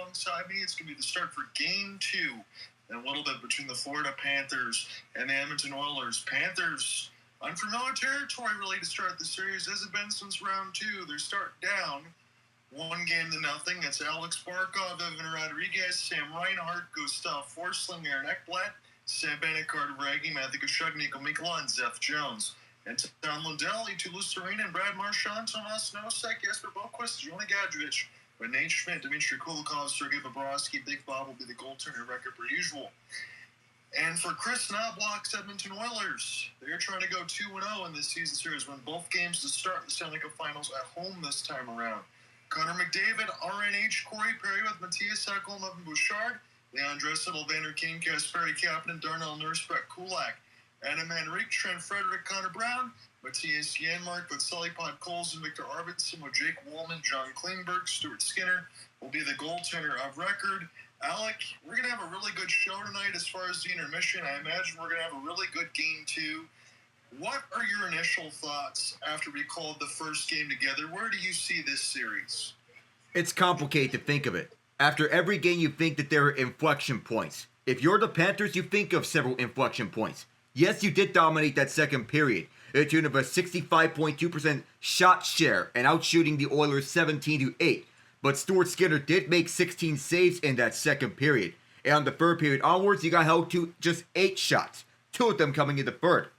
alongside me. It's going to be the start for Game 2 in a little bit between the Florida Panthers and the Edmonton Oilers. Panthers, unfamiliar territory really to start the series. Hasn't been since round 2. They start down 1-0. It's Alex Barkov, Evan Rodriguez, Sam Reinhart, Gustav Forsling, Aaron Ekblad, Sam Bennett, Carter Bragi, Matthew Tkachuk, Nico Mikla, and Zeph Jones. And Tom Lundell, Toulouse Arena, and Brad Marchand, Tomas Nosek, Jesper Boquist, Jonah Gadjevich, but Nate Schmidt, Dmitry Kulikov, Sergei Bobrovsky, Big Bob will be the goaltender record per usual. And for Chris Knobloch's Edmonton Oilers, they're trying to go 2-0 in this season series, win both games to start the Stanley Cup Finals at home this time around. Connor McDavid, RNH, Corey Perry with Mattias Ekholm, Evan Bouchard, Leon Draisaitl, Evander Kane, Kasperi Kapanen, Darnell Nurse, Brett Kulak, Adam Manrique, Trent Frederick, Connor Brown, Matthias Janmark, Vasily Podkolzin, Victor Arvidsson with Jake Wallman, John Klingberg, Stuart Skinner will be the goaltender of record. Alec, we're going to have a really good show tonight as far as the intermission. I imagine we're going to have a really good Game 2. What are your initial thoughts after we called the first game together? Where do you see this series? It's complicated to think of it. After every game, you think that there are inflection points. If you're the Panthers, you think of several inflection points. Yes, you did dominate that second period, to the tune of a 65.2% shot share and outshooting the Oilers 17-8. But Stuart Skinner did make 16 saves in that second period. And on the third period onwards, you got held to just 8 shots, 2 of them coming in the third.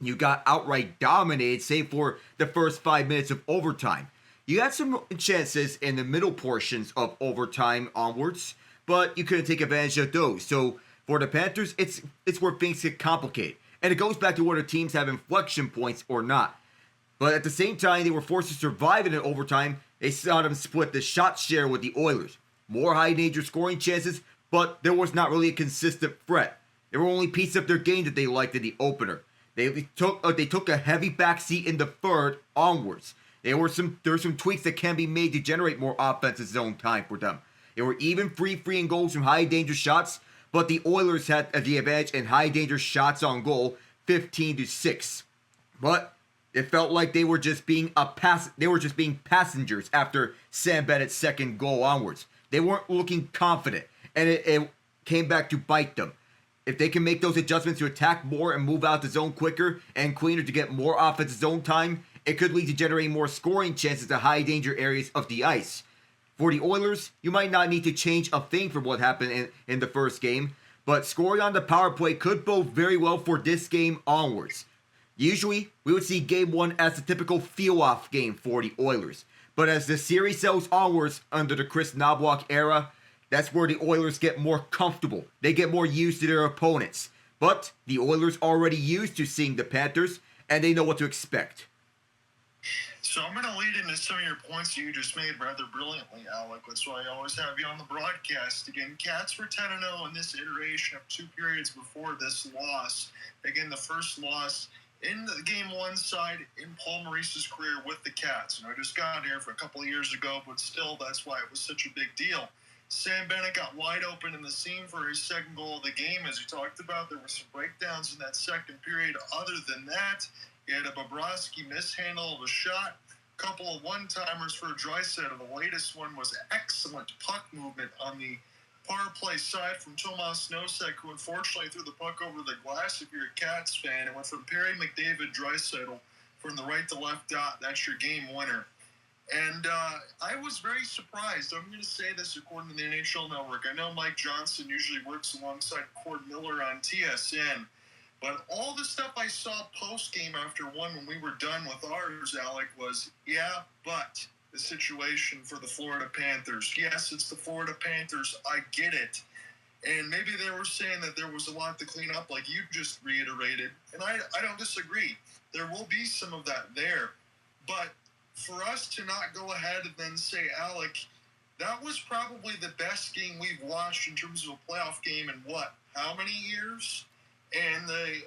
You got outright dominated, save for the first 5 minutes of overtime. You had some chances in the middle portions of overtime onwards, but you couldn't take advantage of those. So for the Panthers, it's where things get complicated. And it goes back to whether teams have inflection points or not. But at the same time, they were forced to survive in an overtime. They saw them split the shot share with the Oilers. More high-danger scoring chances, but there was not really a consistent threat. There were only pieces of their game that they liked in the opener. They took a heavy backseat in the third onwards. There were some tweaks that can be made to generate more offensive zone time for them. They were even freeing goals from high-danger shots, but the Oilers had the advantage in high-danger shots on goal, 15-6. But it felt like they were just being passengers after Sam Bennett's second goal onwards. They weren't looking confident, and it came back to bite them. If they can make those adjustments to attack more and move out the zone quicker and cleaner to get more offensive zone time, it could lead to generating more scoring chances to high-danger areas of the ice. For the Oilers, you might not need to change a thing from what happened in the first game, but scoring on the power play could bode very well for this game onwards. Usually, we would see Game 1 as the typical feel-off game for the Oilers, but as the series sells onwards under the Chris Knobloch era, that's where the Oilers get more comfortable. They get more used to their opponents. But the Oilers already used to seeing the Panthers, and they know what to expect. So I'm going to lead into some of your points you just made rather brilliantly, Alec. That's why I always have you on the broadcast. Again, Cats were 10-0 in this iteration of 2 periods before this loss. Again, the first loss in the Game 1 side in Paul Maurice's career with the Cats. And I just got here for a couple of years ago, but still, that's why it was such a big deal. Sam Bennett got wide open in the seam for his second goal of the game. As you talked about, there were some breakdowns in that second period. Other than that, he had a Bobrovsky mishandle of a shot, a couple of one-timers for Draisaitl. The latest one was excellent puck movement on the power play side from Tomas Nosek, who unfortunately threw the puck over the glass. If you're a Cats fan, it went from Perry, McDavid, Draisaitl from the right to left dot. That's your game winner. And I was very surprised. I'm going to say this according to the NHL Network. I know Mike Johnson usually works alongside Cord Miller on TSN. But all the stuff I saw post-game after one when we were done with ours, Alec, was, yeah, but the situation for the Florida Panthers. Yes, it's the Florida Panthers. I get it. And maybe they were saying that there was a lot to clean up, like you just reiterated. And I don't disagree. There will be some of that there. But for us to not go ahead and then say, Alec, that was probably the best game we've watched in terms of a playoff game in how many years? And the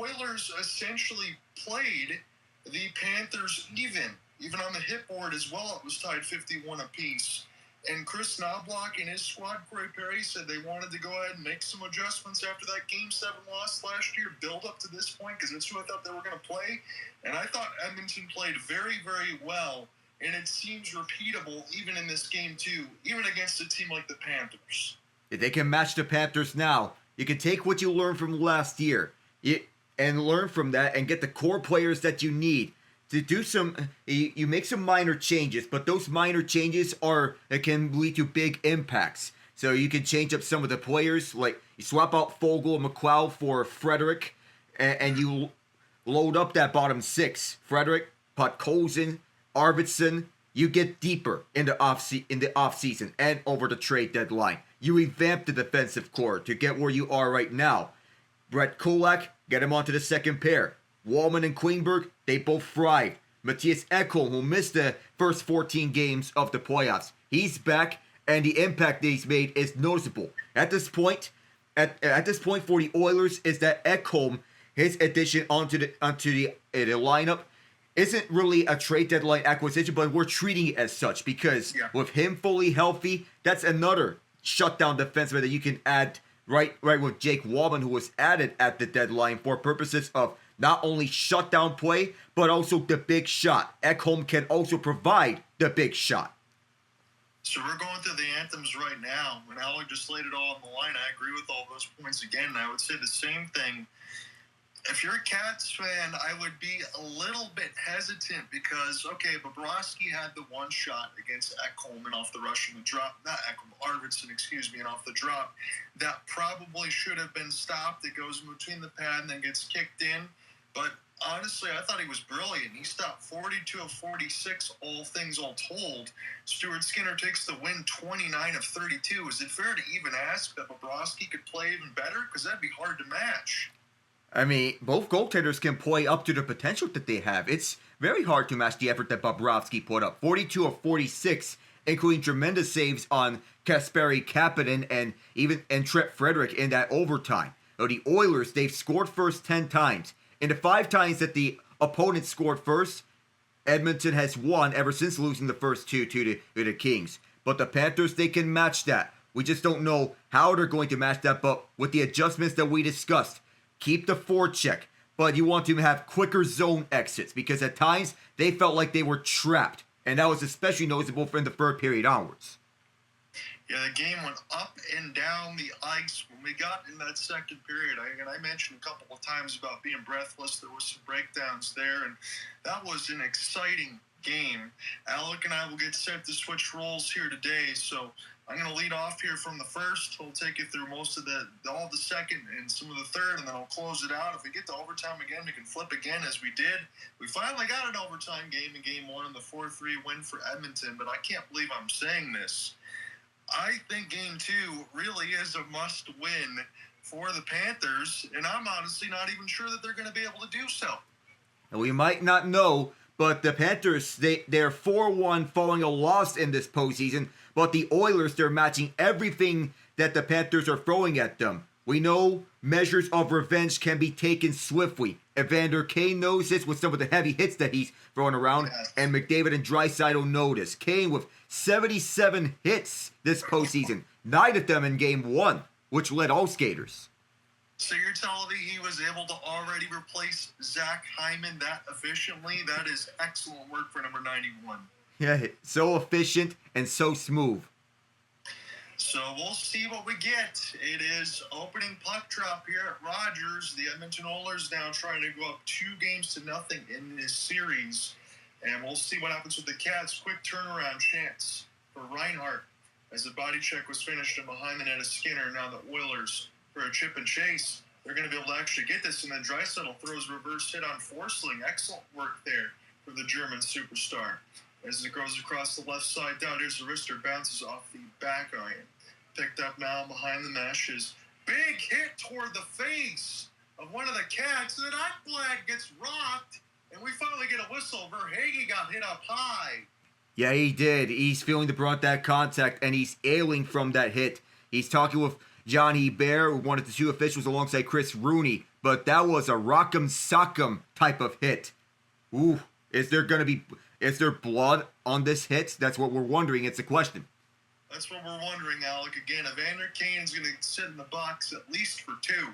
Oilers essentially played the Panthers even on the hit board as well. It was tied 51 apiece. And Chris Knobloch and his squad, Corey Perry, said they wanted to go ahead and make some adjustments after that Game 7 loss last year, build up to this point, because that's who I thought they were going to play. And I thought Edmonton played very, very well and it seems repeatable even in this game too, even against a team like the Panthers. If they can match the Panthers now, you can take what you learned from last year and learn from that and get the core players that you need to do some. You make some minor changes, but those minor changes it can lead to big impacts. So you can change up some of the players, like you swap out Fogle and McLeod for Frederick, and you load up that bottom six: Frederick, Podkolzin, Arvidsson. You get deeper in the off season and over the trade deadline. You revamp the defensive core to get where you are right now. Brett Kulak, get him onto the second pair. Wallman and Klingberg, they both thrived. Mattias Ekholm, who missed the first 14 games of the playoffs, he's back, and the impact that he's made is noticeable. At this point for the Oilers, is that Ekholm, his addition onto the lineup, isn't really a trade deadline acquisition, but we're treating it as such because with him fully healthy, that's another shutdown defenseman that you can add right with Jake Wallman, who was added at the deadline for purposes of not only shutdown play, but also the big shot. Ekholm can also provide the big shot. So we're going through the anthems right now. When Alec just laid it all on the line, I agree with all those points again. And I would say the same thing. If you're a Cats fan, I would be a little bit hesitant because, okay, Bobrovsky had the one shot against Ekholm and off the rush and the drop. Not Ekholm, Arvidsson, and off the drop. That probably should have been stopped. It goes in between the pad and then gets kicked in. But honestly, I thought he was brilliant. He stopped 42 of 46, all things all told. Stuart Skinner takes the win 29 of 32. Is it fair to even ask that Bobrovsky could play even better? Because that'd be hard to match. I mean, both goaltenders can play up to the potential that they have. It's very hard to match the effort that Bobrovsky put up. 42 of 46, including tremendous saves on Kasperi Kapanen and Trent Frederick in that overtime. Now, the Oilers, they've scored first 10 times. In the 5 times that the opponent scored first, Edmonton has won ever since losing the first 2 to the Kings. But the Panthers, they can match that. We just don't know how they're going to match that, but with the adjustments that we discussed, keep the forecheck, but you want to have quicker zone exits because at times they felt like they were trapped, and that was especially noticeable from the third period onwards. Yeah, the game went up and down the ice when we got in that second period. I mentioned a couple of times about being breathless. There was some breakdowns there, and that was an exciting game. Alec and I will get set to switch roles here today, so I'm going to lead off here from the first. We'll take you through most of all the second and some of the third, and then I'll close it out. If we get to overtime again, we can flip again as we did. We finally got an overtime game in Game 1 and the 4-3 win for Edmonton, but I can't believe I'm saying this. I think Game 2 really is a must-win for the Panthers, and I'm honestly not even sure that they're going to be able to do so. We might not know, but the Panthers, they're 4-1 following a loss in this postseason, but the Oilers, they're matching everything that the Panthers are throwing at them. We know measures of revenge can be taken swiftly. Evander Kane knows this with some of the heavy hits that he's throwing around, and McDavid and Draisaitl know this. Kane with 77 hits this postseason, 9 of them in Game 1, which led all skaters. So you're telling me he was able to already replace Zach Hyman that efficiently? That is excellent work for number 91. Yeah, so efficient and so smooth. So we'll see what we get. It is opening puck drop here at Rogers. The Edmonton Oilers now trying to go up 2-0 in this series. And we'll see what happens with the Cats. Quick turnaround chance for Reinhart as the body check was finished and behind the net of Skinner. Now the Oilers for a chip and chase. They're going to be able to actually get this. And then Draisaitl throws reverse hit on Forsling. Excellent work there for the German superstar. As it goes across the left side down, here's the wrister, bounces off the back iron. Picked up now behind the meshes. Big hit toward the face of one of the Cats. And then Ekblad gets rocked, and we finally get a whistle. Verhaeghe got hit up high. Yeah, he did. He's feeling the brunt of that contact, and he's ailing from that hit. He's talking with John Hebert, one of the 2 officials, alongside Chris Rooney. But that was a rock'em sock'em type of hit. Ooh, is there blood on this hit? That's what we're wondering. It's a question. That's what we're wondering, Alec. Again, Evander Kane's going to sit in the box at least for 2.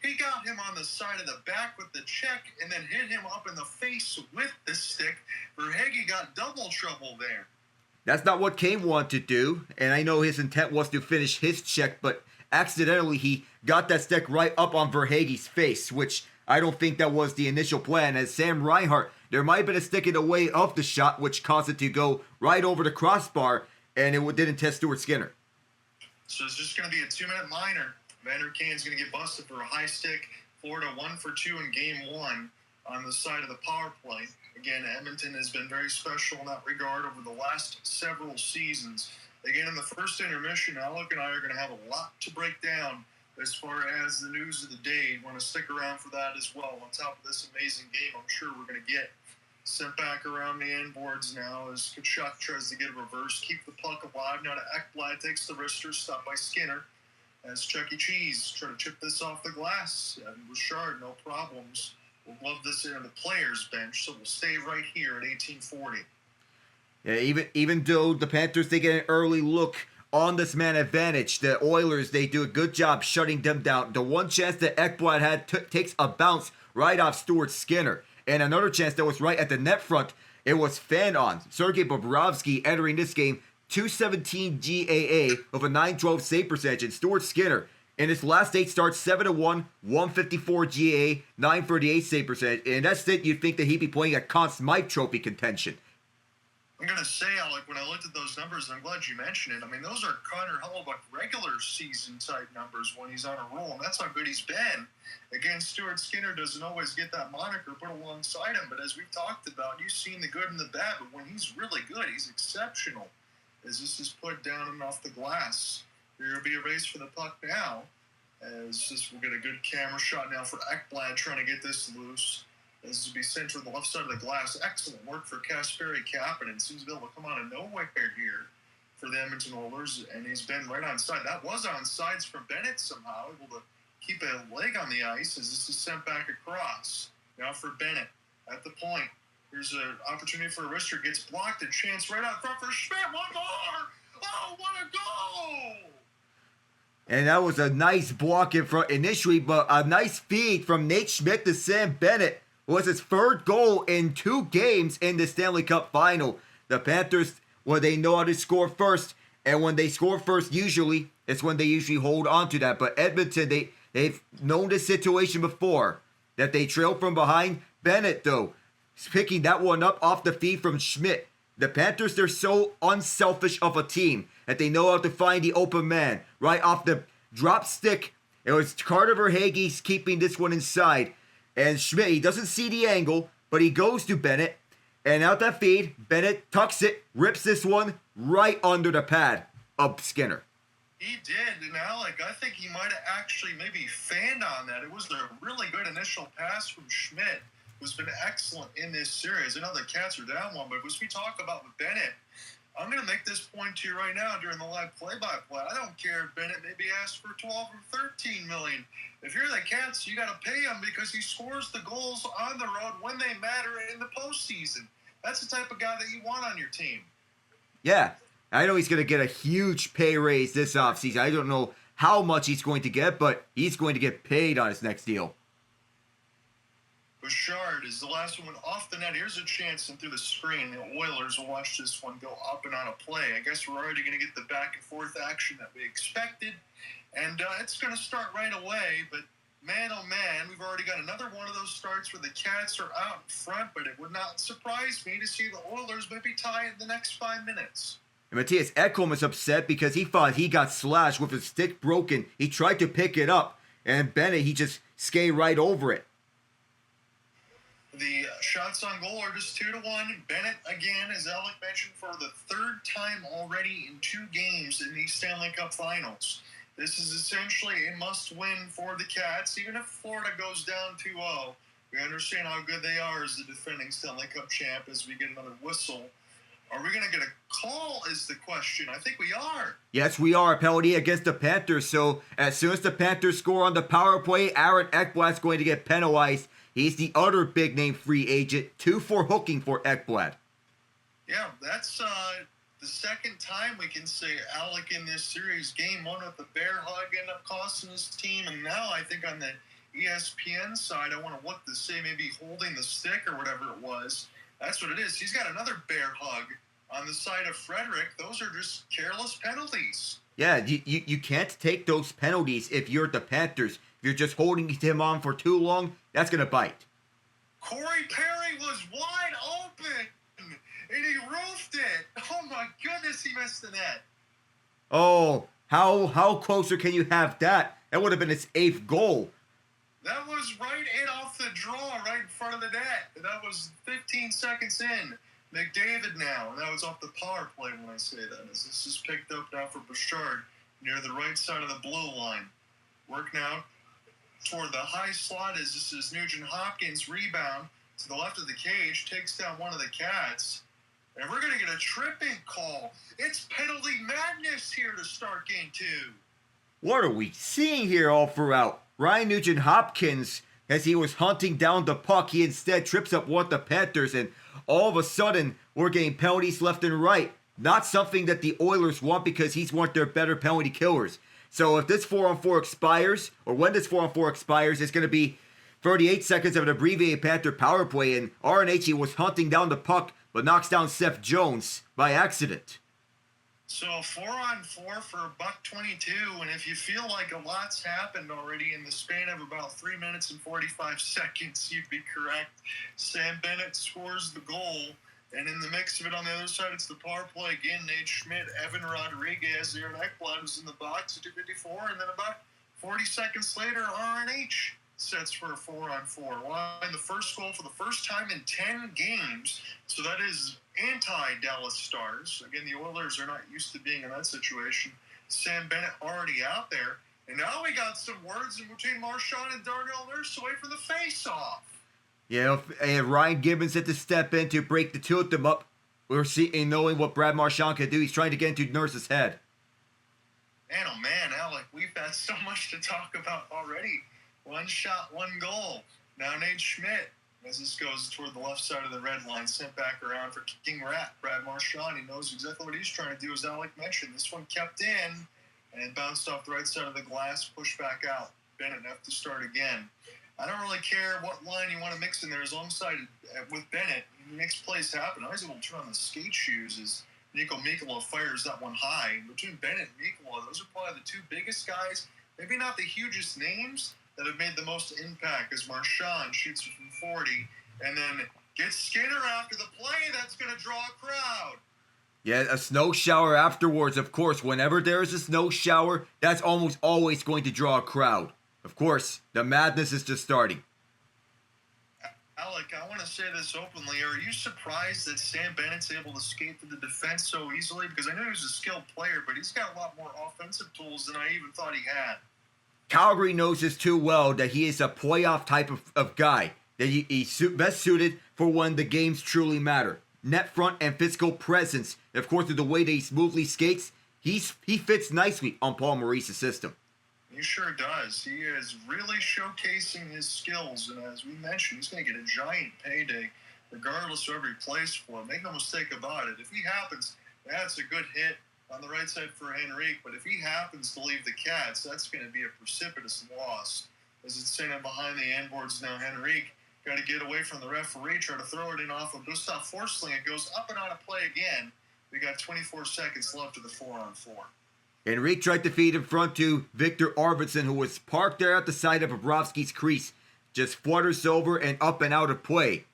He got him on the side of the back with the check and then hit him up in the face with the stick. Verhaeghe got double trouble there. That's not what Kane wanted to do, and I know his intent was to finish his check, but accidentally he got that stick right up on Verhaeghe's face, which I don't think that was the initial plan. As Sam Reinhart, there might have been a stick in the way of the shot, which caused it to go right over the crossbar, and it didn't test Stuart Skinner. So it's just going to be a 2-minute minor. Vander Kane's going to get busted for a high stick. Florida 1 for 2 in game 1 on the side of the power play. Again, Edmonton has been very special in that regard over the last several seasons. Again, in the first intermission, Alec and I are going to have a lot to break down as far as the news of the day. We're going to stick around for that as well. On top of this amazing game, I'm sure we're going to get sent back around the end boards now as Tkachuk tries to get a reverse, keep the puck alive. Now to Ekblad, takes the wrister, stopped by Skinner. As Chuck E. Cheese try to chip this off the glass. And Bouchard, no problems. We'll glove this in on the players' bench, so we'll stay right here at 1840. Yeah, even though the Panthers, they get an early look on this man advantage, the Oilers, they do a good job shutting them down. The one chance that Ekblad had takes a bounce right off Stuart Skinner. And another chance that was right at the net front, it was fanned on. Sergei Bobrovsky entering this game, 217 GAA with a 912 save percentage. And Stuart Skinner, in his last 8 starts, 7-1, 154 GAA, 938 save percentage. And that's it, you'd think that he'd be playing at Conn Smythe Trophy contention. I'm going to say, Alec, when I looked at those numbers, and I'm glad you mentioned it, I mean, those are Connor Hellebuyck regular season type numbers when he's on a roll, and that's how good he's been. Again, Stuart Skinner doesn't always get that moniker put alongside him, but as we've talked about, you've seen the good and the bad, but when he's really good, he's exceptional. As this is put down and off the glass. There will be a race for the puck now, as this will get a good camera shot now for Ekblad trying to get this loose. This will be sent to the left side of the glass. Excellent work for Kasperi Kapanen. Seems to be able to come out of nowhere here for the Edmonton Oilers, and he's been right on side. That was on sides from Bennett somehow, able to keep a leg on the ice as this is sent back across. Now for Bennett at the point. Here's an opportunity for a wrister. Gets blocked. A chance right out front for Schmidt. One more. Oh, what a goal! And that was a nice block in front initially, but a nice feed from Nate Schmidt to Sam Bennett. Was his third goal in 2 games in the Stanley Cup Final. The Panthers, well, they know how to score first, and when they score first, usually, it's when they usually hold on to that. But Edmonton, they've known this situation before, that they trail from behind. Bennett, though, picking that one up off the feed from Schmidt. The Panthers, they're so unselfish of a team that they know how to find the open man. Right off the drop stick, it was Carter Verhaeghe keeping this one inside. And Schmidt, he doesn't see the angle, but he goes to Bennett. And out that feed, Bennett tucks it, rips this one right under the pad of Skinner. He did, and Alec, I think he might have actually maybe fanned on that. It was a really good initial pass from Schmidt, who's been excellent in this series. I know the Cats are down one, but as we talk about with Bennett, I'm going to make this point to you right now during the live play-by-play. I don't care if Bennett maybe asked for 12 or 13 million. If you're the Cats, you got to pay him because he scores the goals on the road when they matter in the postseason. That's the type of guy that you want on your team. Yeah, I know he's going to get a huge pay raise this offseason. I don't know how much he's going to get, but he's going to get paid on his next deal. Bouchard is the last one off the net. Here's a chance and through the screen. The Oilers will watch this one go up and on a play. I guess we're already going to get the back and forth action that we expected. And it's going to start right away. But man, oh man, we've already got another one of those starts where the Cats are out in front. But it would not surprise me to see the Oilers maybe tie in the next 5 minutes. And Mattias Ekholm is upset because he thought he got slashed with his stick broken. He tried to pick it up. And Bennett, he just skated right over it. The shots on goal are just 2-1. Bennett, again, as Alec mentioned, for the 3rd time already in 2 games in the Stanley Cup Finals. This is essentially a must-win for the Cats. Even if Florida goes down 2-0, we understand how good they are as the defending Stanley Cup champ as we get another whistle. Are we going to get a call is the question. I think we are. Yes, we are. A penalty against the Panthers. So as soon as the Panthers score on the power play, Amerant Ekblad's going to get penalized. He's the other big-name free agent. 2 for hooking for Ekblad. Yeah, that's the second time we can say Alec in this series. Game 1 with the bear hug ended up costing his team. And now I think on the ESPN side, I want to look to say maybe holding the stick or whatever it was. That's what it is. He's got another bear hug on the side of Frederick. Those are just careless penalties. Yeah, you can't take those penalties if you're the Panthers. If you're just holding him on for too long, that's going to bite. Corey Perry was wide open, and he roofed it. Oh, my goodness, he missed the net. Oh, how closer can you have that? That would have been his 8th goal. That was right in off the draw, right in front of the net. That was 15 seconds in. McDavid now, and that was off the power play when I say that. As this is picked up now for Bouchard near the right side of the blue line. Work now toward the high slot as this is Nugent-Hopkins rebound to the left of the cage, takes down one of the Cats. And we're going to get a tripping call. It's penalty madness here to start game 2. What are we seeing here all throughout? Ryan Nugent-Hopkins, as he was hunting down the puck, he instead trips up one of the Panthers, and all of a sudden, we're getting penalties left and right. Not something that the Oilers want because he's one of their better penalty killers. So if this 4-on-4 expires, or when this 4-on-4 expires, it's going to be 38 seconds of an abbreviated Panther power play, and RNH was hunting down the puck, but knocks down Seth Jones by accident. So 4-on-4 for $1.22, and if you feel like a lot's happened already in the span of about 3 minutes and 45 seconds, you'd be correct. Sam Bennett scores the goal, and in the mix of it on the other side, it's the power play again. Nate Schmidt, Evan Rodriguez, Amerant Ekholm is in the box at 2:54, and then about 40 seconds later, RNH sets for a 4-on-4. Line the first goal for the first time in 10 games, so that is anti-Dallas Stars. Again, the Oilers are not used to being in that situation. Sam Bennett already out there, and now we got some words in between Marchand and Darnell Nurse away for the face-off. Yeah, and Ryan Gibbons had to step in to break the two of them up. We're seeing, knowing what Brad Marchand can do. He's trying to get into Nurse's head. Man, oh man, Alec, we've had so much to talk about already. One shot, one goal. Now Nate Schmidt, as this goes toward the left side of the red line, sent back around for King Rat. Brad Marchand, he knows exactly what he's trying to do, as Alec mentioned. This one kept in, and it bounced off the right side of the glass, pushed back out. Bennett have to start again. I don't really care what line you want to mix in there, as long as with Bennett, he makes plays happen. I was able to turn on the skate shoes as Nico Mikkola fires that one high. Between Bennett and Mikkola, those are probably the two biggest guys, maybe not the hugest names, that have made the most impact, as Marchand shoots it from 40 and then gets Skinner after the play. That's going to draw a crowd. Yeah, a snow shower afterwards, of course. Whenever there is a snow shower, that's almost always going to draw a crowd. Of course, the madness is just starting. Alec, I want to say this openly. Are you surprised that Sam Bennett's able to skate through the defense so easily? Because I know he's a skilled player, but he's got a lot more offensive tools than I even thought he had. Calgary knows this too well, that he is a playoff type of guy. That he's best suited for when the games truly matter. Net front and physical presence. And of course, with the way that he smoothly skates, he fits nicely on Paul Maurice's system. He sure does. He is really showcasing his skills, and as we mentioned, he's going to get a giant payday regardless of whoever he plays for. Make no mistake about it. If he happens, that's a good hit on the right side for Henrique, but if he happens to leave the Cats, that's going to be a precipitous loss. As it's sent in behind the end boards now, Henrique got to get away from the referee, try to throw it in off of Gustav Forsling. It goes up and on a play again. We got 24 seconds left of the 4-on-4. Henrique tried to feed in front to Victor Arvidsson, who was parked there at the side of Bobrovsky's crease. Just flutters over and up and out of play.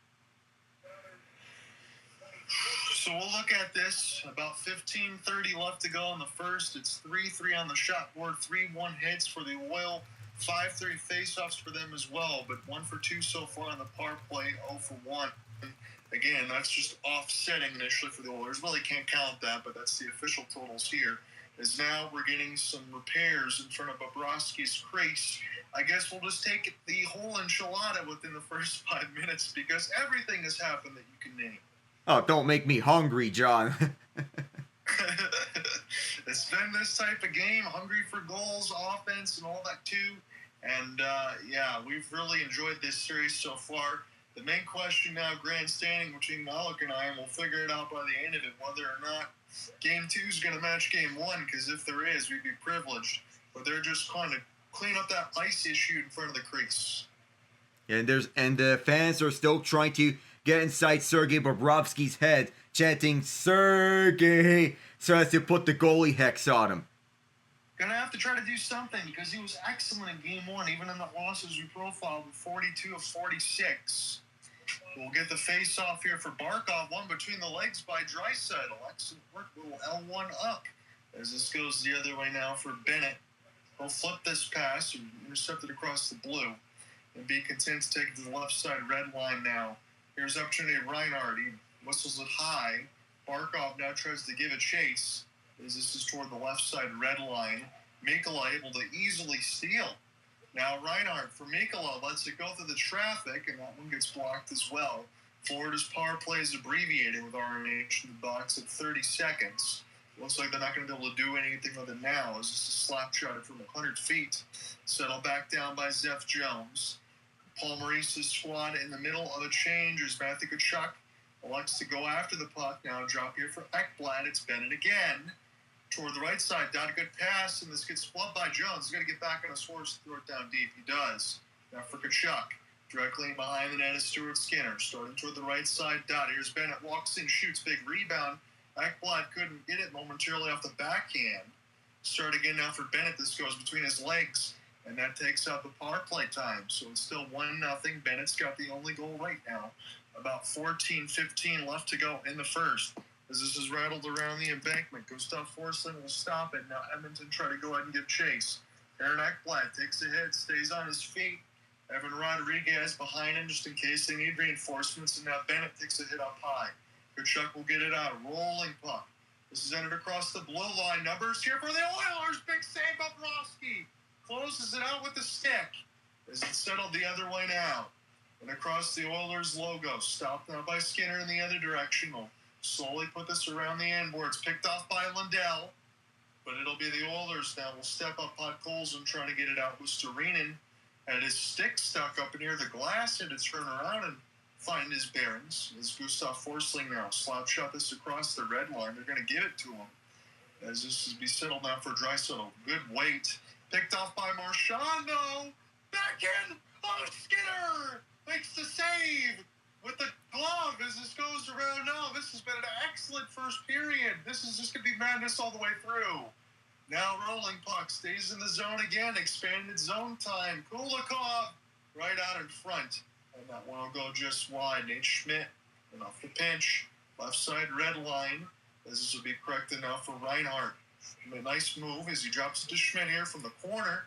So we'll look at this. About 15:30 left to go in the first. It's 3-3 on the shot board, 3-1 hits for the Oil, 5-3 faceoffs for them as well, but 1 for 2 so far on the power play, 0 for 1. Again, that's just offsetting initially for the Oilers. Really can't count that, but that's the official totals here. As now we're getting some repairs in front of Bobrovsky's crease. I guess we'll just take the whole enchilada within the first 5 minutes because everything has happened that you can name. Oh, don't make me hungry, John. It's been this type of game, hungry for goals, offense, and all that too. And, we've really enjoyed this series so far. The main question now, grandstanding between Malik and I, and we'll figure it out by the end of it, whether or not Game 2 is going to match Game 1, because if there is, we'd be privileged. But they're just kind of clean up that ice issue in front of the crease. And the fans are still trying to get inside Sergei Bobrovsky's head, chanting Sergei, so as to put the goalie hex on him. Gonna have to try to do something because he was excellent in game one, even in the losses we profiled with 42 of 46. We'll get the face-off here for Barkov, one between the legs by Draisaitl. Excellent work, little L1 up. As this goes the other way now for Bennett. He'll flip this pass and intercept it across the blue and be content to take it to the left side red line now. Here's opportunity Reinhardt. He whistles it high. Barkov now tries to give a chase as this is toward the left side red line. Mikkola able to easily steal. Now Reinhardt for Mikkola lets it go through the traffic, and that one gets blocked as well. Florida's power play is abbreviated with RNH in the box at 30 seconds. Looks like they're not going to be able to do anything with it now. It's just a slap shot from 100 feet. Settled back down by Zeph Jones. Paul Maurice's squad in the middle of a change as Matthew Tkachuk elects to go after the puck. Now drop here for Ekblad. It's Bennett again. Toward the right side, got a good pass, and this gets flubbed by Jones. He's got to get back on his horse and throw it down deep. He does. Now for Tkachuk. Directly behind the net is Stuart Skinner. Starting toward the right side, dot. Here's Bennett. Walks in, shoots. Big rebound. Ekblad couldn't get it momentarily off the backhand. Start again now for Bennett. This goes between his legs, and that takes out the power play time. So it's still 1-0. Bennett's got the only goal right now. About 14-15 left to go in the first. As this is rattled around the embankment, Gustav Forsling will stop it. Now Edmonton try to go ahead and give chase. Aaron Ekblad takes a hit, stays on his feet. Evan Rodriguez behind him just in case they need reinforcements. And now Bennett takes a hit up high. Tkachuk will get it out. Rolling puck. This is entered across the blue line. Numbers here for the Oilers. Big save by Bobrovsky. Closes it out with the stick. As it's settled the other way now. And across the Oilers logo. Stopped now by Skinner in the other direction. We'll slowly put this around the end boards. Picked off by Lundell. But it'll be the Oilers now. We'll step up Podkolzin and try to get it out with Storinen. Had his stick stuck up near the glass. Had to turn around and find his bearings. As Gustav Forsling now slap shot this across the red line. They're going to give it to him. As this is be settled now for Draisaitl. Good weight. Picked off by Marchand, though. Back in. Oh, Skinner makes the save with the glove as this goes around. No, this has been an excellent first period. This is just going to be madness all the way through. Now rolling puck. Stays in the zone again. Expanded zone time. Kulikov right out in front. And that one will go just wide. Nate Schmidt and off the pinch. Left side red line. This will be correct enough for Reinhardt. A nice move as he drops it to Schmidt here from the corner.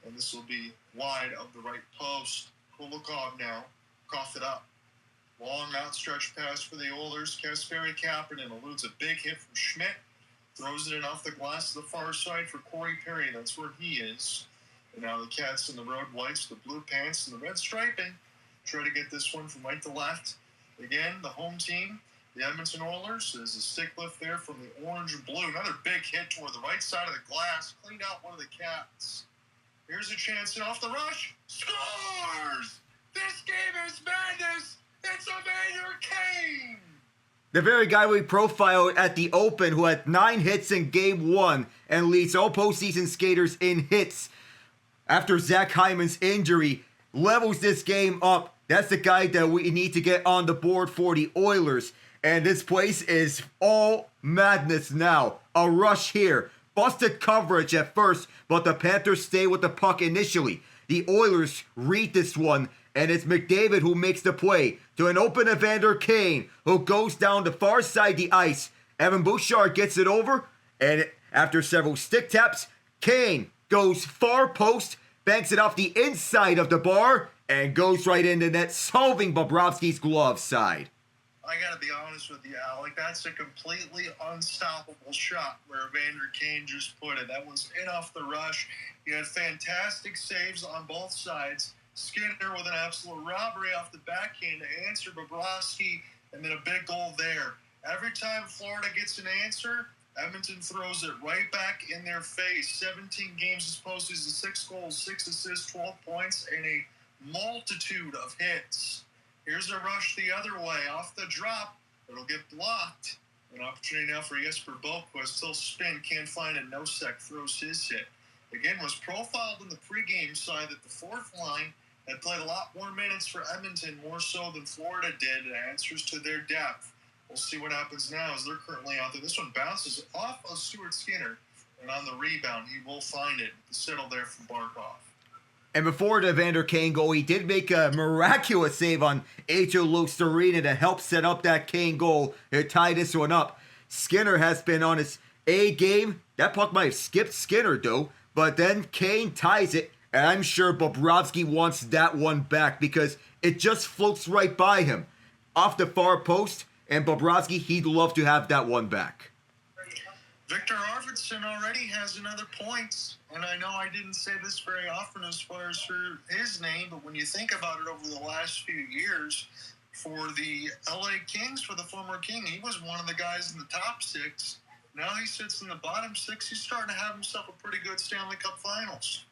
And this will be wide of the right post. Kulikov now. Cough it up. Long outstretched pass for the Oilers. Kasperi Kapanen eludes a big hit from Schmidt. Throws it in off the glass to the far side for Corey Perry. That's where he is. And now the Cats in the road whites, the blue pants, and the red striping. Try to get this one from right to left. Again, the home team, the Edmonton Oilers. There's a stick lift there from the orange and blue. Another big hit toward the right side of the glass. Cleaned out one of the Cats. Here's a chance and off the rush. Scores! This game is madness! It's Evander Kane! The very guy we profiled at the Open who had 9 hits in Game 1 and leads all postseason skaters in hits after Zach Hyman's injury levels this game up. That's the guy that we need to get on the board for the Oilers. And this place is all madness now. A rush here. Busted coverage at first, but the Panthers stay with the puck initially. The Oilers read this one, and it's McDavid who makes the play to an open Evander Kane, who goes down the far side of the ice. Evan Bouchard gets it over, and after several stick taps, Kane goes far post, banks it off the inside of the bar, and goes right into net, solving Bobrovsky's glove side. I got to be honest with you, Alec. That's a completely unstoppable shot where Evander Kane just put it. That was in off the rush. He had fantastic saves on both sides. Skinner with an absolute robbery off the backhand to answer Bobrovsky, and then a big goal there. Every time Florida gets an answer, Edmonton throws it right back in their face. 17 games this postseason, 6 goals, 6 assists, 12 points, and a multitude of hits. Here's a rush the other way. Off the drop, it'll get blocked. An opportunity now for Jesper Boquist. Still spin, can't find it. Nosek throws his hit. again, was profiled in the pregame side that the fourth line had played a lot more minutes for Edmonton, more so than Florida did, and answers to their depth. We'll see what happens now as they're currently out there. This one bounces off of Stuart Skinner, and on the rebound, he will find it to settle there for Barkov. And before the Evander Kane goal, he did make a miraculous save on H.O. Luxarina to help set up that Kane goal to tie this one up. Skinner has been on his A game. That puck might have skipped Skinner, though. But then Kane ties it, and I'm sure Bobrovsky wants that one back because it just floats right by him. Off the far post, and Bobrovsky, he'd love to have that one back. Victor Arvidsson already has another point, and I know I didn't say this very often as far as for his name, but when you think about it over the last few years, for the LA Kings, for the former King, he was one of the guys in the top six. Now he sits in the bottom six. He's starting to have himself a pretty good Stanley Cup Finals.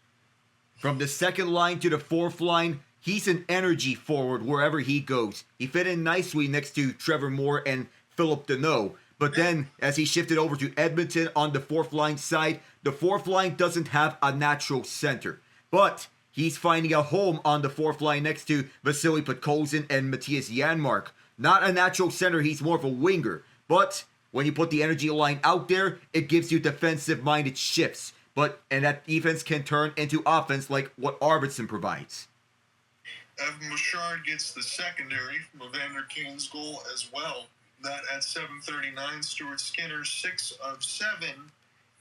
From the second line to the fourth line, he's an energy forward wherever he goes. He fit in nicely next to Trevor Moore and Philip Deneau. But then, as he shifted over to Edmonton on the fourth line side, the fourth line doesn't have a natural center. But he's finding a home on the fourth line next to Vasily Podkolzin and Matthias Janmark. Not a natural center, he's more of a winger. But when you put the energy line out there, it gives you defensive-minded shifts. And that defense can turn into offense like what Arvidsson provides. Evan Bouchard gets the secondary from Evander Kane's goal as well. That at 7:39, Stuart Skinner 6 of 7,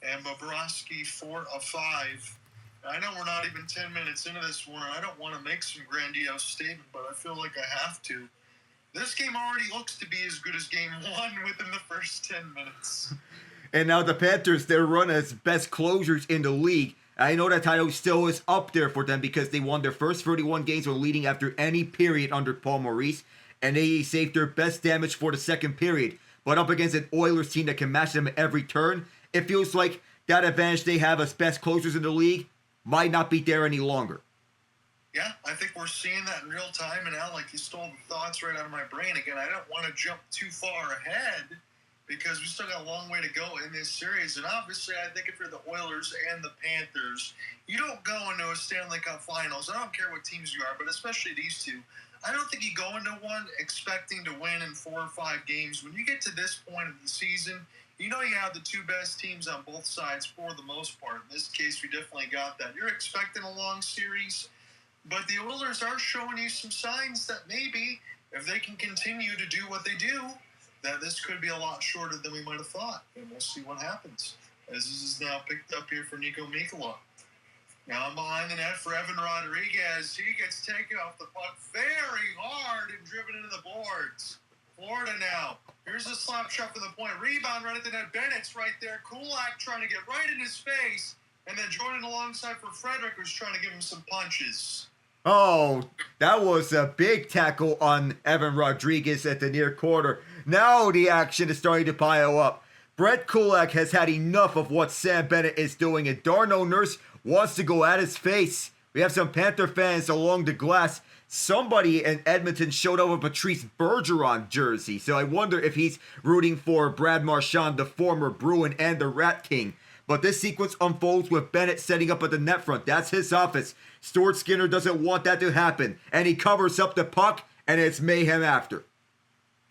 and Bobrovsky 4 of 5. I know we're not even 10 minutes into this one, and I don't want to make some grandiose statement, but I feel like I have to. This game already looks to be as good as game one within the first 10 minutes. And now the Panthers, they're run as best closers in the league. I know that title still is up there for them because they won their first 31 games when leading after any period under Paul Maurice. And they saved their best damage for the second period. But up against an Oilers team that can match them at every turn, it feels like that advantage they have as best closers in the league might not be there any longer. Yeah, I think we're seeing that in real time. And Alec, you stole the thoughts right out of my brain. Again, I don't want to jump too far ahead because we still got a long way to go in this series. And obviously, I think if you're the Oilers and the Panthers, you don't go into a Stanley Cup Finals. I don't care what teams you are, but especially these two. I don't think you go into one expecting to win in 4 or 5 games. When you get to this point of the season, you know you have the two best teams on both sides for the most part. In this case, we definitely got that. You're expecting a long series, but the Oilers are showing you some signs that maybe if they can continue to do what they do, that this could be a lot shorter than we might have thought. And we'll see what happens as this is now picked up here for Nico Mikkola. Now I'm behind the net for Evan Rodriguez. He gets taken off the puck very hard and driven into the boards. Florida now. Here's a slap shot from the point. Rebound right at the net. Bennett's right there. Kulak trying to get right in his face. And then joining alongside for Frederick, who's trying to give him some punches. Oh, that was a big tackle on Evan Rodriguez at the near quarter. Now the action is starting to pile up. Brett Kulak has had enough of what Sam Bennett is doing, and Darnell Nurse wants to go at his face. We have some Panther fans along the glass. Somebody in Edmonton showed up a Patrice Bergeron jersey, so I wonder if he's rooting for Brad Marchand, the former Bruin and the Rat King. But this sequence unfolds with Bennett setting up at the net front. That's his office. Stuart Skinner doesn't want that to happen, and he covers up the puck, and it's mayhem after.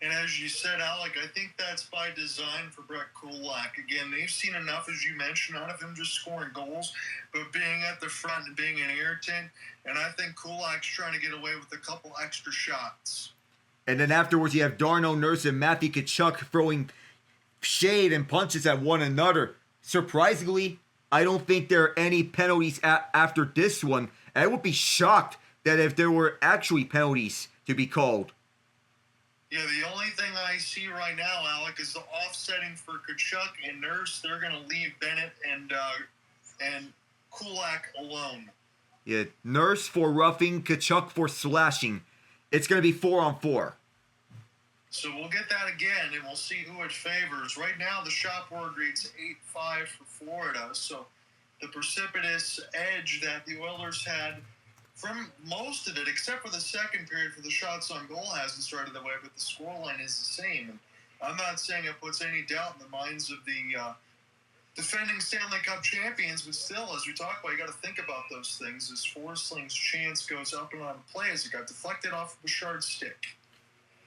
And as you said, Alec, I think that's by design for Brett Kulak. Again, they've seen enough, as you mentioned, out of him just scoring goals, but being at the front and being an irritant. And I think Kulak's trying to get away with a couple extra shots. And then afterwards, you have Darnell Nurse and Matthew Tkachuk throwing shade and punches at one another. Surprisingly, I don't think there are any penalties after this one. And I would be shocked that if there were actually penalties to be called. Yeah, the only thing I see right now, Alec, is the offsetting for Tkachuk and Nurse. They're going to leave Bennett and Kulak alone. Yeah, Nurse for roughing, Tkachuk for slashing. It's going to be 4-on-4. So we'll get that again, and we'll see who it favors. Right now, the shot board reads 8-5 for Florida. So the precipitous edge that the Oilers had from most of it, except for the second period for the shots on goal, hasn't started that way, but the scoreline is the same. And I'm not saying it puts any doubt in the minds of the defending Stanley Cup champions, but still, as we talk about, you got to think about those things. As Forsling's chance goes up and on play as it got deflected off of Bouchard's stick.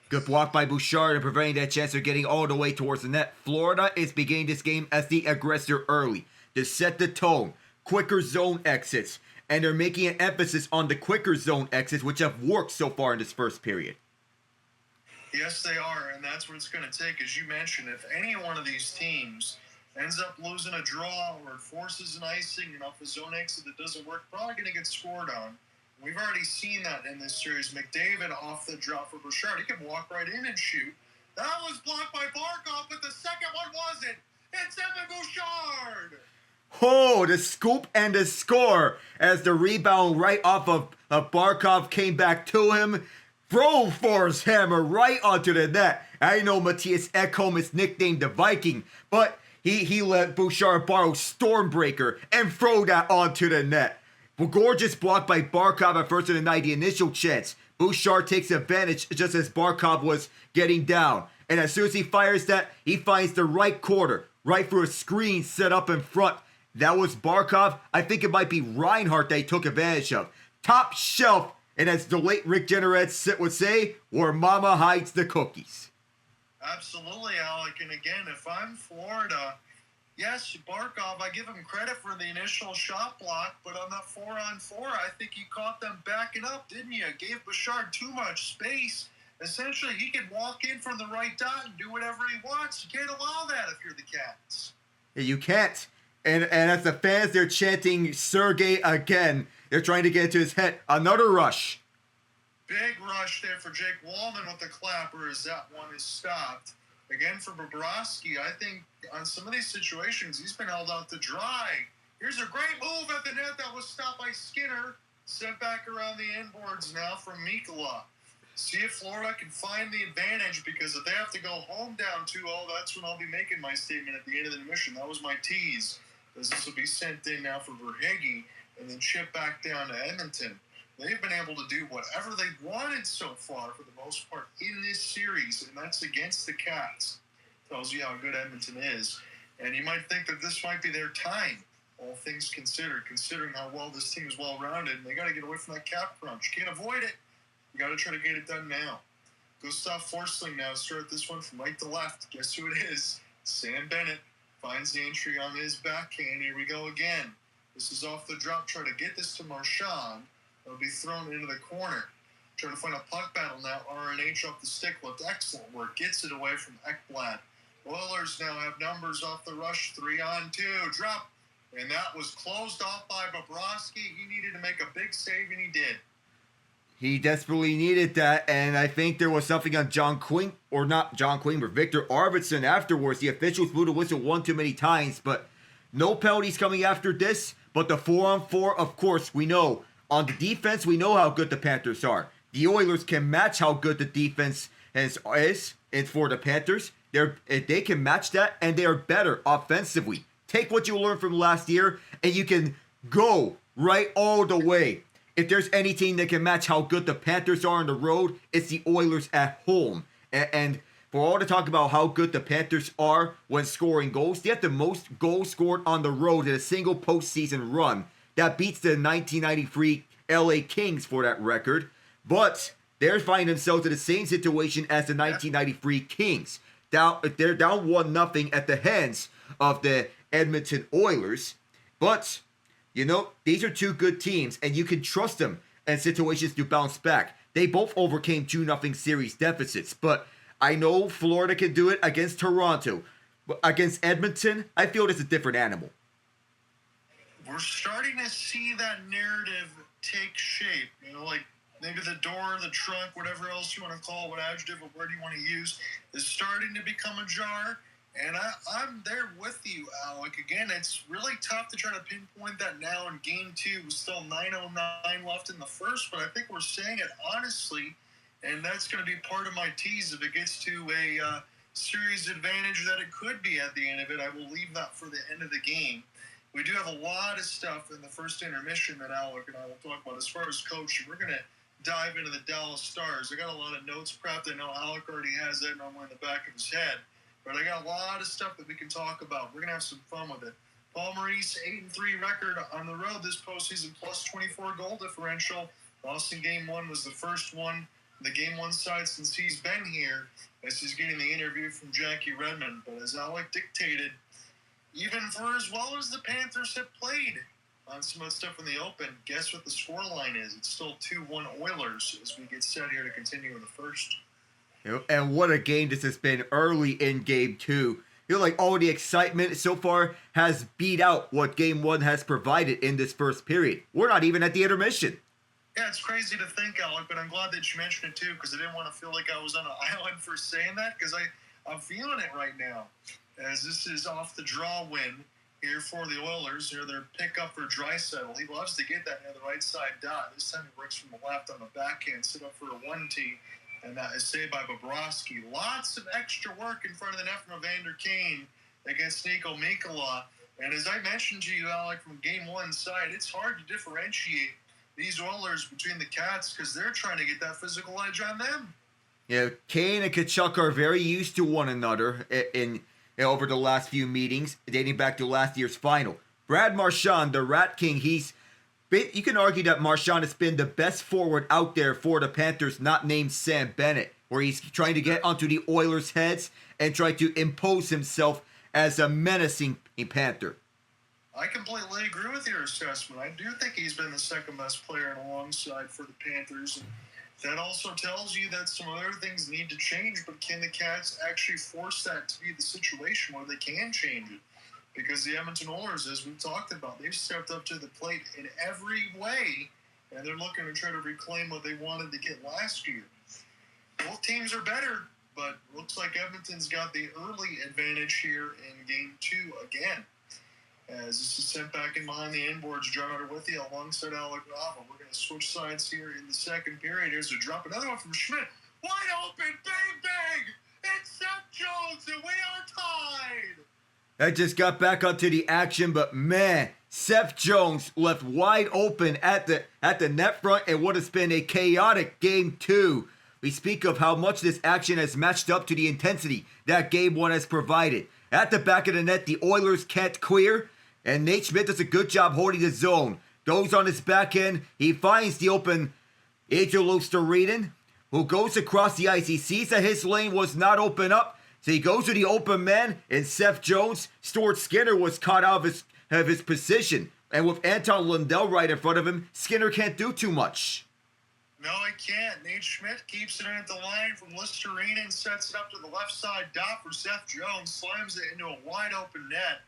Good block by Bouchard and preventing that chance of getting all the way towards the net. Florida is beginning this game as the aggressor early to set the tone. Quicker zone exits, and they're making an emphasis on the quicker zone exits, which have worked so far in this first period. Yes, they are, and that's what it's going to take. As you mentioned, if any one of these teams ends up losing a draw or forces an icing and off a zone exit that doesn't work, probably going to get scored on. We've already seen that in this series. McDavid off the drop for Bouchard. He can walk right in and shoot. That was blocked by Barkov, but the second one wasn't. It's Evan Bouchard. Oh, the scoop and the score as the rebound right off of Barkov came back to him. Throw force hammer right onto the net. I know Mattias Ekholm is nicknamed the Viking, but he let Bouchard borrow Stormbreaker and throw that onto the net. Gorgeous block by Barkov at first of the night, the initial chance. Bouchard takes advantage just as Barkov was getting down. And as soon as he fires that, he finds the right corner, right through a screen set up in front. That was Barkov. I think it might be Reinhart that he took advantage of. Top shelf, and as the late Rick Jeanneret would say, where mama hides the cookies. Absolutely, Alec. And again, if I'm Florida, yes, Barkov, I give him credit for the initial shot block, but on that 4-on-4, I think you caught them backing up, didn't you? Gave Bouchard too much space. Essentially, he can walk in from the right dot and do whatever he wants. You can't allow that if you're the Cats. Yeah, you can't. And as the fans, they're chanting Sergei again. They're trying to get into his head. Another rush. Big rush there for Jake Wallman with the clapper as that one is stopped. Again, for Bobrovsky, I think on some of these situations, he's been held out to dry. Here's a great move at the net that was stopped by Skinner. Sent back around the inboards now from Mikkola. See if Florida can find the advantage, because if they have to go home down 2-0, that's when I'll be making my statement at the end of the intermission. That was my tease, as this will be sent in now for Verhaeghe and then shipped back down to Edmonton. They've been able to do whatever they wanted so far, for the most part, in this series, and that's against the Cats. Tells you how good Edmonton is. And you might think that this might be their time, all things considered, considering how well this team is well-rounded, and they got to get away from that cap crunch. Can't avoid it. You got to try to get it done now. Gustav Forsling now start this one from right to left. Guess who it is? Sam Bennett finds the entry on his backhand. Here we go again. This is off the drop. Try to get this to Marchand. It'll be thrown into the corner. Trying to find a puck battle now. RNH off the stick with excellent work. Gets it away from Ekblad. Oilers now have numbers off the rush. 3-on-2. Drop. And that was closed off by Bobrovsky. He needed to make a big save, and he did. He desperately needed that, and I think there was something on Victor Arvidsson afterwards. The officials blew the whistle one too many times, but no penalties coming after this. But the 4-on-4, of course, we know. On the defense, we know how good the Panthers are. The Oilers can match how good the defense is for the Panthers. They can match that, and they are better offensively. Take what you learned from last year, and you can go right all the way. If there's any team that can match how good the Panthers are on the road, it's the Oilers at home. And for all the talk about how good the Panthers are when scoring goals, they have the most goals scored on the road in a single postseason run. That beats the 1993 LA Kings for that record. But they're finding themselves in the same situation as the 1993 Kings. They're down 1-0 at the hands of the Edmonton Oilers. But you know, these are two good teams, and you can trust them in situations to bounce back. They both overcame 2-0 series deficits, but I know Florida can do it against Toronto. But against Edmonton, I feel it's a different animal. We're starting to see that narrative take shape. You know, like maybe the door, the trunk, whatever else you want to call it, what adjective or word you want to use, is starting to become ajar. And I'm there with you, Alec. Again, it's really tough to try to pinpoint that now in Game 2. With still 9:09 left in the first, but I think we're saying it honestly, and that's going to be part of my tease. If it gets to a series advantage that it could be at the end of it, I will leave that for the end of the game. We do have a lot of stuff in the first intermission that Alec and I will talk about. As far as coaching, we're going to dive into the Dallas Stars. I got a lot of notes prepped. I know Alec already has that normally in the back of his head. but I got a lot of stuff that we can talk about. We're going to have some fun with it. Paul Maurice, 8-3 record on the road this postseason, plus 24 goal differential. Boston Game 1 was the first one, the Game 1 side since he's been here, as he's getting the interview from Jackie Redmond. But as Alec dictated, even for as well as the Panthers have played on some of the stuff in the open, guess what the scoreline is? It's still 2-1 Oilers as we get set here to continue in the first. And what a game this has been early in Game 2. Like all the excitement so far has beat out what Game 1 has provided in this first period. We're not even at the intermission. Yeah, it's crazy to think, Alec, but I'm glad that you mentioned it too, because I didn't want to feel like I was on an island for saying that, because I'm feeling it right now. As this is off the draw win here for the Oilers, or their pickup for Draisaitl. He loves to get that near the right side dot. This time he works from the left on the backhand, set up for a 1-T, and that is saved by Bobrovsky. Lots of extra work in front of the net from Evander Kane against Nico Mikkola. And as I mentioned to you, Alec, from Game 1 side, it's hard to differentiate these Oilers between the Cats because they're trying to get that physical edge on them. Yeah, Kane and Tkachuk are very used to one another in over the last few meetings, dating back to last year's final. Brad Marchand, the Rat King, you can argue that Marchand has been the best forward out there for the Panthers, not named Sam Bennett, where he's trying to get onto the Oilers' heads and try to impose himself as a menacing Panther. I completely agree with your assessment. I do think he's been the second best player alongside for the Panthers. And that also tells you that some other things need to change, but can the Cats actually force that to be the situation where they can change it? Because the Edmonton Oilers, as we've talked about, they've stepped up to the plate in every way, and they're looking to try to reclaim what they wanted to get last year. Both teams are better, but looks like Edmonton's got the early advantage here in Game 2 again. As this is sent back in behind the inboards, John Ott with you alongside Alec Nava. We're going to switch sides here in the second period. Here's a drop. Another one from Schmidt. Wide open. Bang, bang. It's Seth Jones, and we are tied. I just got back onto the action, but man, Seth Jones left wide open at the net front in what has been a chaotic Game 2. We speak of how much this action has matched up to the intensity that Game 1 has provided. At the back of the net, the Oilers can't clear, and Nate Schmidt does a good job holding the zone. Goes on his back end. He finds the open Angelo Storinen, who goes across the ice. He sees that his lane was not open up, so he goes to the open man, and Seth Jones. Stuart Skinner was caught out of his position. And with Anton Lundell right in front of him, Skinner can't do too much. No, he can't. Nate Schmidt keeps it in at the line from Listerine, sets it up to the left side dot for Seth Jones, slams it into a wide open net.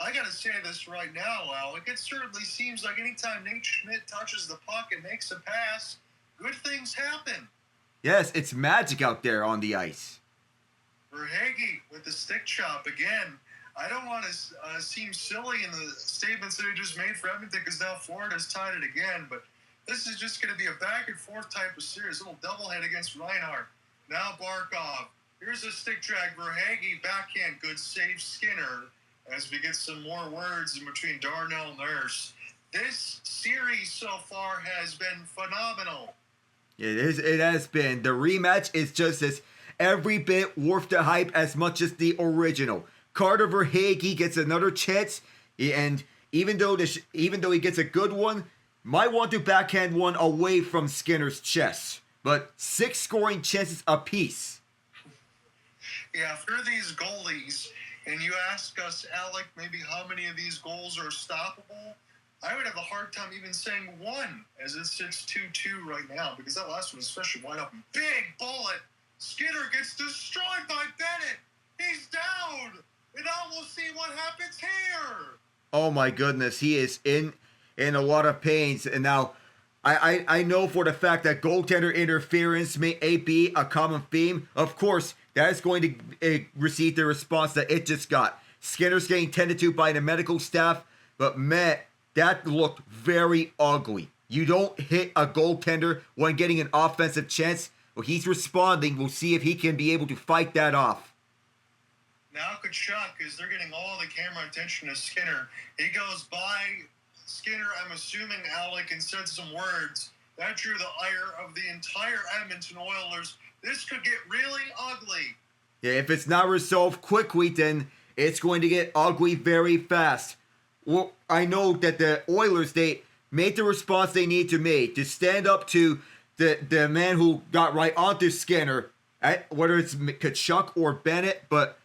I got to say this right now, Alec. It certainly seems like anytime Nate Schmidt touches the puck and makes a pass, good things happen. Yes, it's magic out there on the ice. Verhaeghe with the stick chop again. I don't want to seem silly in the statements that he just made for Edmonton because now Florida's tied it again, but this is just going to be a back-and-forth type of series. A little doublehead against Reinhart. Now Barkov. Here's a stick drag. Verhaeghe, backhand. Good save, Skinner. As we get some more words in between Darnell Nurse. This series so far has been phenomenal. It has been. The rematch is just as every bit worth the hype as much as the original. Carter Verhaeghe gets another chance, and even though he gets a good one, might want to backhand one away from Skinner's chest. But 6 scoring chances apiece. Yeah, for these goalies, and you ask us, Alec, maybe how many of these goals are stoppable, I would have a hard time even saying one, as it sits 2-2 right now, because that last one was especially wide open. Big bullet. Skinner gets destroyed by Bennett. He's down. And now we'll see what happens here. Oh my goodness, he is in a lot of pains. And now, I know for the fact that goaltender interference may be a common theme. Of course, that is going to receive the response that it just got. Skinner's getting tended to by the medical staff, but man, that looked very ugly. You don't hit a goaltender when getting an offensive chance. Well, he's responding. We'll see if he can be able to fight that off. Now Tkachuk, as they're getting all the camera attention to Skinner, he goes by Skinner, I'm assuming, Alec, and said some words. That drew the ire of the entire Edmonton Oilers. This could get really ugly. Yeah, if it's not resolved quickly, then it's going to get ugly very fast. Well, I know that the Oilers, they made the response they need to make to stand up to the man who got right onto Skinner, whether it's Tkachuk or Bennett, but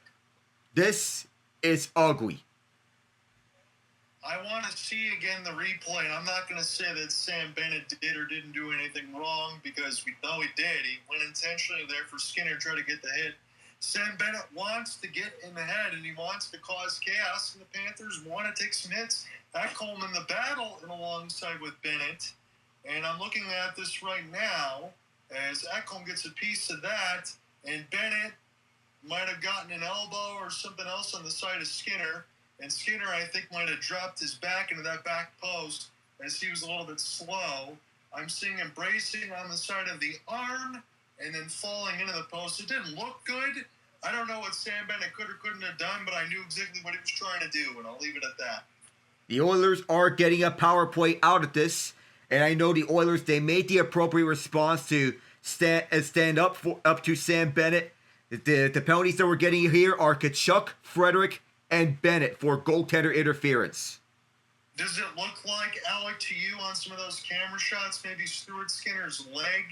this is ugly. I want to see again the replay, and I'm not going to say that Sam Bennett did or didn't do anything wrong because we know he did. He went intentionally there for Skinner to try to get the hit. Sam Bennett wants to get in the head, and he wants to cause chaos, and the Panthers want to take some hits. Ekholm in the battle and alongside with Bennett, and I'm looking at this right now as Ekholm gets a piece of that, and Bennett might have gotten an elbow or something else on the side of Skinner, and Skinner, I think, might have dropped his back into that back post as he was a little bit slow. I'm seeing him bracing on the side of the arm and then falling into the post. It didn't look good. I don't know what Sam Bennett could or couldn't have done, but I knew exactly what he was trying to do, and I'll leave it at that. The Oilers are getting a power play out of this, and I know the Oilers, they made the appropriate response to stand up to Sam Bennett. The penalties that we're getting here are Tkachuk, Frederick, and Bennett for goaltender interference. Does it look like, Alec, to you on some of those camera shots, maybe Stuart Skinner's leg?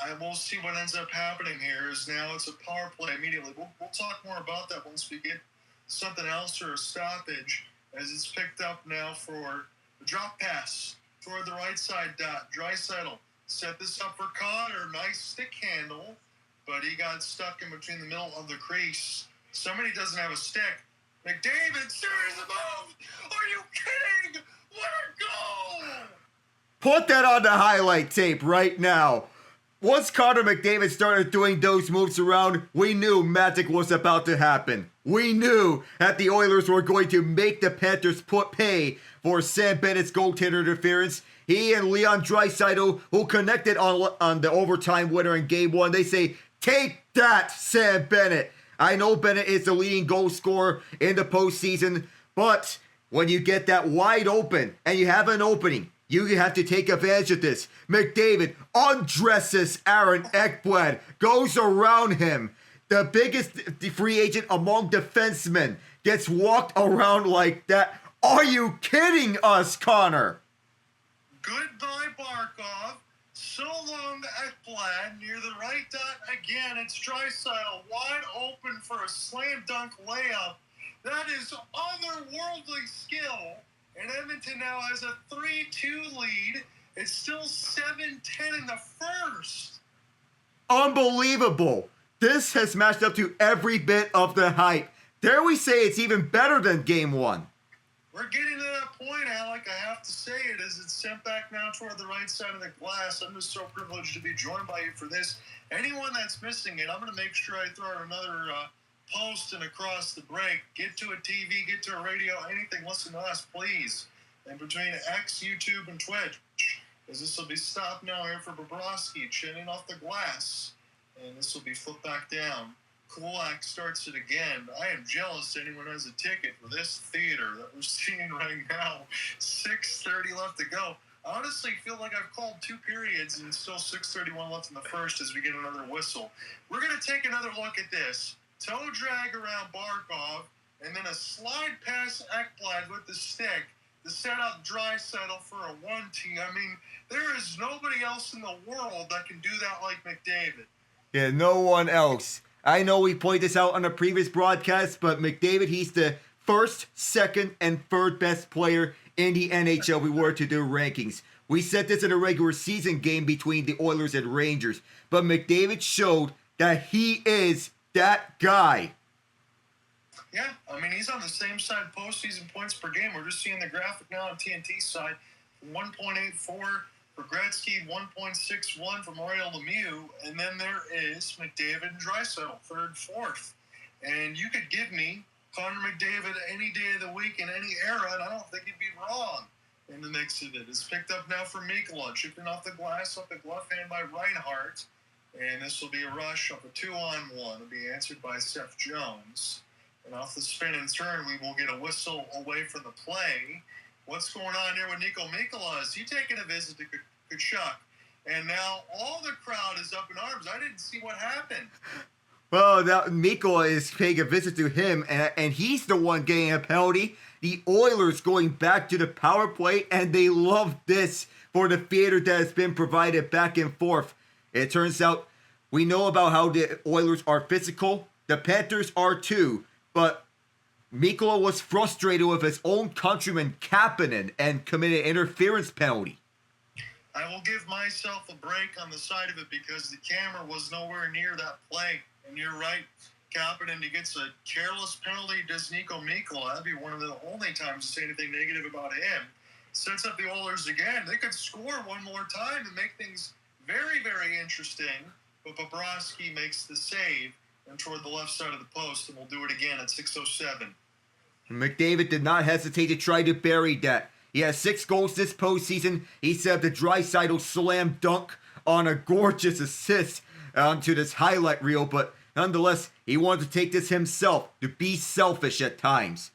I will see what ends up happening here. Is now it's a power play immediately. We'll talk more about that once we get something else or a stoppage, as it's picked up now for the drop pass toward the right side dot. Draisaitl set this up for Connor. Nice stick handle, but he got stuck in between the middle of the crease. Somebody doesn't have a stick. McDavid, serious move! Are you kidding? What a goal! Put that on the highlight tape right now. Once Connor McDavid started doing those moves around, we knew magic was about to happen. We knew that the Oilers were going to make the Panthers pay for Sam Bennett's goaltender interference. He and Leon Draisaitl, who connected on the overtime winner in Game 1, they say, "Take that, Sam Bennett." I know Bennett is the leading goal scorer in the postseason, but when you get that wide open and you have an opening, you have to take advantage of this. McDavid undresses Aaron Ekblad, goes around him. The biggest free agent among defensemen gets walked around like that. Are you kidding us, Connor? Goodbye, Barkov. So long, Ekblad near the right dot again. It's Draisaitl wide open for a slam dunk layup. That is otherworldly skill. And Edmonton now has a 3-2 lead. It's still 7-10 in the first. Unbelievable. This has matched up to every bit of the hype. Dare we say it's even better than Game 1? We're getting to that point, Alec. I have to say it as it's sent back now toward the right side of the glass. I'm just so privileged to be joined by you for this. Anyone that's missing it, I'm going to make sure I throw out another post and across the break. Get to a TV, get to a radio, anything. Listen to us, please. And between X, YouTube, and Twitch, as this will be stopped now here for Bobrovsky, chinning off the glass. And this will be flipped back down. Kulak starts it again. I am jealous anyone has a ticket for this theater that we're seeing right now. 6:30 left to go. I honestly feel like I've called 2 periods and still 6:31 left in the first as we get another whistle. We're going to take another look at this. Toe drag around Barkov, and then a slide past Ekblad with the stick to set up Draisaitl for a 1-2. I mean, there is nobody else in the world that can do that like McDavid. Yeah, no one else. I know we pointed this out on a previous broadcast, but McDavid, he's the first, second, and third best player in the NHL. We were to do rankings. We said this in a regular season game between the Oilers and Rangers, but McDavid showed that he is that guy. Yeah, I mean, he's on the same side postseason points per game. We're just seeing the graphic now on TNT's side. 1.84 for Gretzky, 1.61 for Mario Lemieux, and then there is McDavid and Draisaitl, third, fourth. And you could give me Connor McDavid any day of the week in any era, and I don't think you'd be wrong in the mix of it. It's picked up now for Mikkola, chipping off the glass, off the glove hand by Reinhart. And this will be a rush off a 2-on-1. It'll be answered by Seth Jones. And off the spin and turn, we will get a whistle away from the play. What's going on here with Nico Mikkola? Is he taking a visit to Tkachuk? And now all the crowd is up in arms. I didn't see what happened. Well, now Mikkola is paying a visit to him, and he's the one getting a penalty. The Oilers going back to the power play, and they love this for the theater that has been provided back and forth. It turns out we know about how the Oilers are physical. The Panthers are too, but Mikkola was frustrated with his own countryman Kapanen and committed an interference penalty. I will give myself a break on the side of it because the camera was nowhere near that play. And you're right, Kapanen, he gets a careless penalty, does Nico Mikkola. That'd be one of the only times to say anything negative about him. Sets up the Oilers again. They could score one more time and make things very, very interesting. But Bobrovsky makes the save and toward the left side of the post, and we'll do it again at 6:07. McDavid did not hesitate to try to bury that. He has 6 goals this postseason. He set up the Draisaitl slam dunk on a gorgeous assist onto this highlight reel, but nonetheless, he wanted to take this himself, to be selfish at times.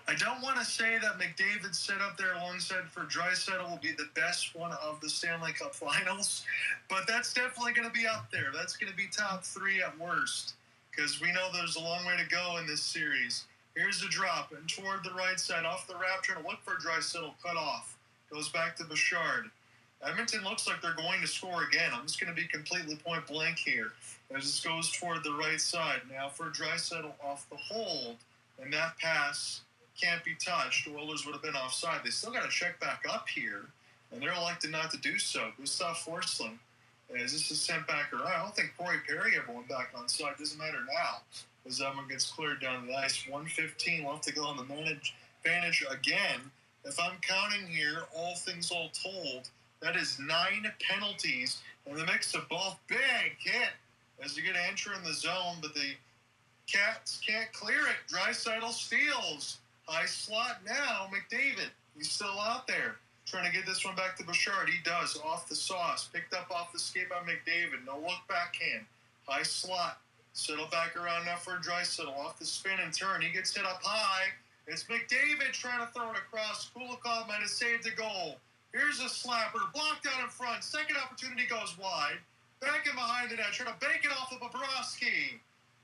I don't want to say that McDavid's set up there alongside for Draisaitl will be the best one of the Stanley Cup Finals, but that's definitely going to be up there. That's going to be top 3 at worst, because we know there's a long way to go in this series. Here's the drop, and toward the right side, off the wrap, trying to look for Draisaitl, cut off. Goes back to Bouchard. Edmonton looks like they're going to score again. I'm just going to be completely point blank here. As this goes toward the right side. Now for Draisaitl off the hold, and that pass can't be touched. The Oilers would have been offside. They still got to check back up here, and they're elected not to do so. Gustav Forsling, as this is sent back around. I don't think Corey Perry ever went back on side. Doesn't matter now, as that one gets cleared down the ice. 1:15 left to go on the advantage again. If I'm counting here, all things all told, that is 9 penalties in the mix of both. Big hit as you get to enter in the zone, but the Cats can't clear it. Draisaitl steals. High slot now. McDavid, he's still out there. Trying to get this one back to Bouchard. He does. Off the sauce. Picked up off the skate by McDavid. No look backhand. High slot. Settle back around now for Draisaitl. Off the spin and turn. He gets hit up high. It's McDavid trying to throw it across. Kulikov might have saved the goal. Here's a slapper. Blocked out in front. Second opportunity goes wide. Back in behind the net. Trying to bank it off of Bobrovsky.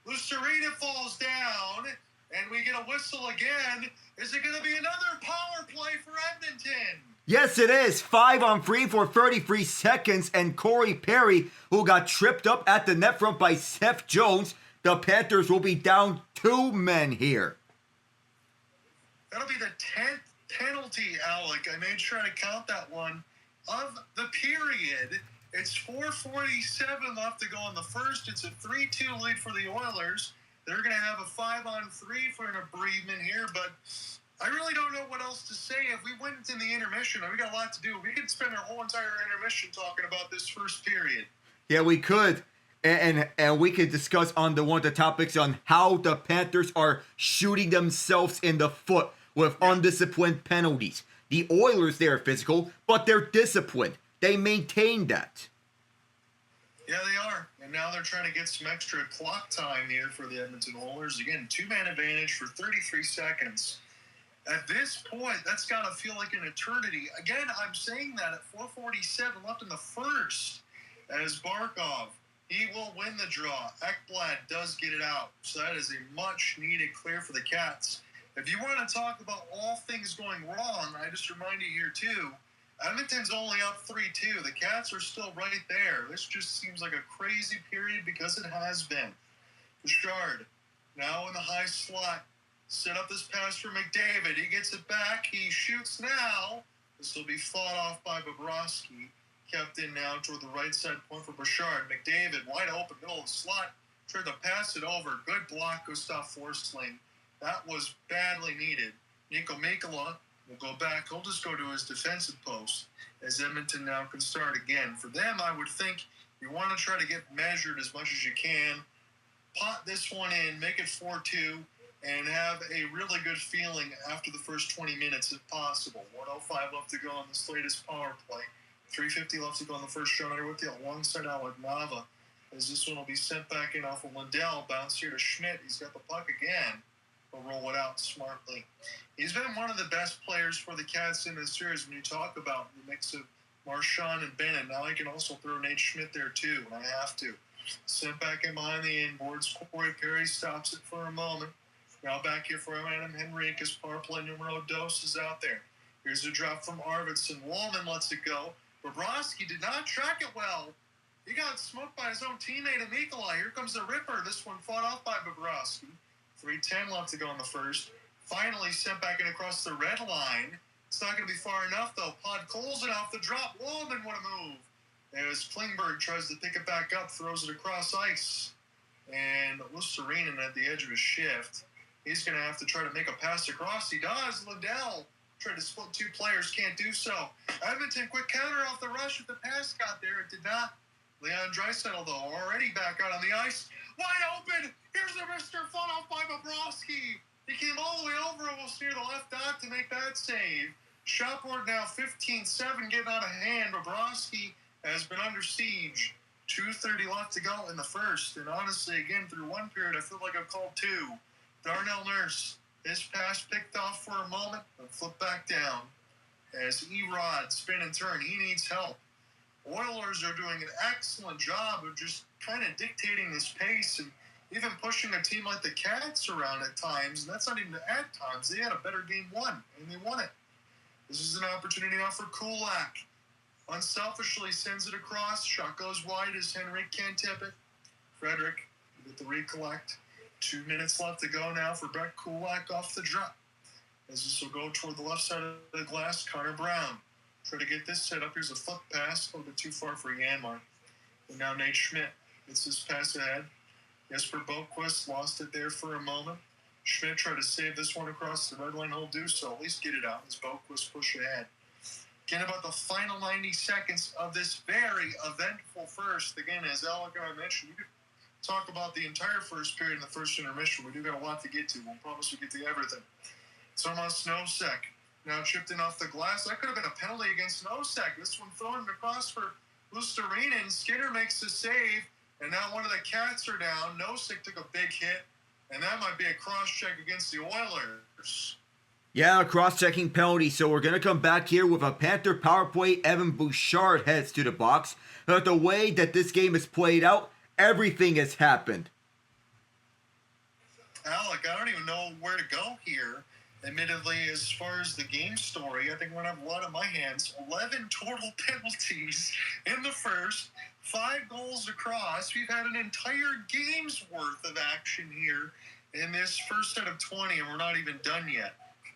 Lucerina falls down. And we get a whistle again. Is it going to be another power play for Edmonton? Yes, it is. 5-on-3 for 33 seconds. And Corey Perry, who got tripped up at the net front by Seth Jones. The Panthers will be down 2 men here. That'll be the 10th penalty, Alec. I made sure to count that one of the period. It's 4:47 left to go in the first. It's a 3-2 lead for the Oilers. They're going to have a 5-on-3 for an abbreviation here, but I really don't know what else to say. If we went into the intermission, we got a lot to do. We could spend our whole entire intermission talking about this first period. Yeah, we could. And we could discuss on one of the topics on how the Panthers are shooting themselves in the foot with undisciplined penalties. The Oilers, they're physical, but they're disciplined. They maintain that. Yeah, they are. And now they're trying to get some extra clock time here for the Edmonton Oilers. Again, 2-man advantage for 33 seconds. At this point, that's got to feel like an eternity. Again, I'm saying that at 4:47 left in the first. As Barkov, he will win the draw. Ekblad does get it out. So that is a much-needed clear for the Cats. If you want to talk about all things going wrong, I just remind you here, too, Edmonton's only up 3-2. The Cats are still right there. This just seems like a crazy period because it has been. Bouchard, now in the high slot. Set up this pass for McDavid. He gets it back. He shoots now. This will be fought off by Bobrovsky. Kept in now toward the right side point for Bouchard. McDavid, wide open, middle of the slot. Tried to pass it over. Good block, Gustav Forsling. That was badly needed. Nico Mikkola will go back. He'll just go to his defensive post as Edmonton now can start again. For them, I would think you want to try to get measured as much as you can. Pot this one in, make it 4-2, and have a really good feeling after the first 20 minutes if possible. 1:05 left to go on this latest power play. 3:50 left to go on the first shot. With you alongside Alec Nava, as this one will be sent back in off of Lindell. Bounce here to Schmidt. He's got the puck again. He'll roll it out smartly. He's been one of the best players for the Cats in this series when you talk about the mix of Marchand and Bennett. Now I can also throw Nate Schmidt there too, and I have to. Sent back in behind the inboards. Corey Perry stops it for a moment. Now back here for Adam Henriquez. Power play numero dos is out there. Here's a drop from Arvidsson. Wallman lets it go. Bobrovsky did not track it well. He got smoked by his own teammate Mikula. Here comes the Ripper. This one fought off by Bobrovsky. 3:10 left to go in the first. Finally sent back in across the red line. It's not going to be far enough, though. Podkolzin off the drop. Wallman, what a move. As Klingberg tries to pick it back up, throws it across ice. And Luostarinen at the edge of his shift. He's going to have to try to make a pass across. He does. Liddell tried to split two players. Can't do so. Edmonton, quick counter off the rush. If the pass got there, it did not. Leon Draisaitl, though, already back out on the ice. Wide open. Here's the Mr. Fun off by Bobrovsky. He came all the way over almost near the left dot to make that save. Shot board now 15-7, getting out of hand. Bobrovsky has been under siege. 2:30 left to go in the first. And honestly, again, through one period, I feel like I've called two. Darnell Nurse, his pass picked off for a moment and flipped back down. As Erod spin and turn, he needs help. Oilers are doing an excellent job of just kind of dictating this pace and even pushing a team like the Cats around at times. And that's not even at times. They had a better game one, and they won it. This is an opportunity now for Kulak. Unselfishly sends it across. Shot goes wide as Henrik can't tip it. Frederick with the recollect. 2 minutes left to go now for Brett Kulak off the drop. As this will go toward the left side of the glass, Connor Brown. Try to get this set up. Here's a flip pass. A little bit too far for Janmark. And now Nate Schmidt gets his pass ahead. Jesper Boquist lost it there for a moment. Schmidt tried to save this one across the red line. He'll do so. At least get it out as Boquist push ahead. Again, about the final 90 seconds of this very eventful first. Again, as Alec and I mentioned, you could talk about the entire first period and the first intermission. We do got a lot to get to. We'll promise we get to everything. Tomas Nosek now chipped in off the glass. That could have been a penalty against Nosek. This one thrown across for Luostarinen. Skinner makes the save, and now one of the Cats are down. Nosek took a big hit, and that might be a cross-check against the Oilers. Yeah, a cross-checking penalty, so we're going to come back here with a Panther power play. Evan Bouchard heads to the box. But the way that this game is played out, everything has happened. Alec, I don't even know where to go here. Admittedly, as far as the game story, I think we're going to have a lot on my hands. 11 total penalties in the first, 5 goals across. We've had an entire game's worth of action here in this first set of 20, and we're not even done yet.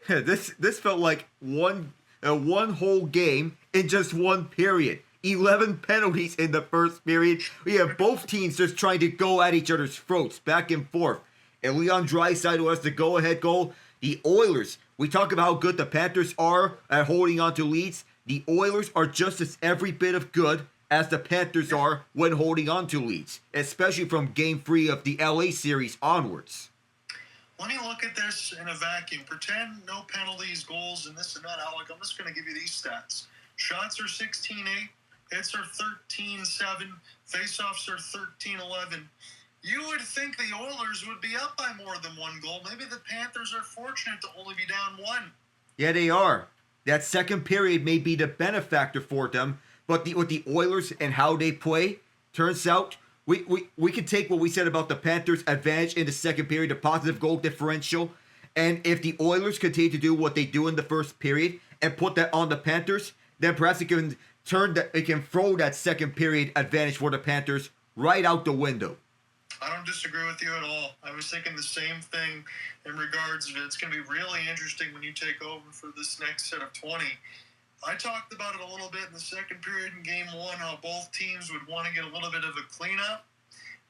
This felt like one whole game in just one period. 11 penalties in the first period. We have both teams just trying to go at each other's throats, back and forth. And Leon Draisaitl has the go-ahead goal. The Oilers, we talk about how good the Panthers are at holding on to leads. The Oilers are just as every bit of good as the Panthers are when holding on to leads, especially from Game 3 of the LA series onwards. Let me look at this in a vacuum. Pretend no penalties, goals, and this and that, Alec. I'm just going to give you these stats. Shots are 16-8. Hits are 13-7. Faceoffs are 13-11. You would think the Oilers would be up by more than one goal. Maybe the Panthers are fortunate to only be down one. Yeah, they are. That second period may be the benefactor for them, but with the Oilers and how they play, turns out we can take what we said about the Panthers' advantage in the second period, the positive goal differential, and if the Oilers continue to do what they do in the first period and put that on the Panthers, then perhaps it can throw that second period advantage for the Panthers right out the window. I don't disagree with you at all. I was thinking the same thing in regards of it. It's going to be really interesting when you take over for this next set of 20. I talked about it a little bit in the second period in Game 1, how both teams would want to get a little bit of a cleanup,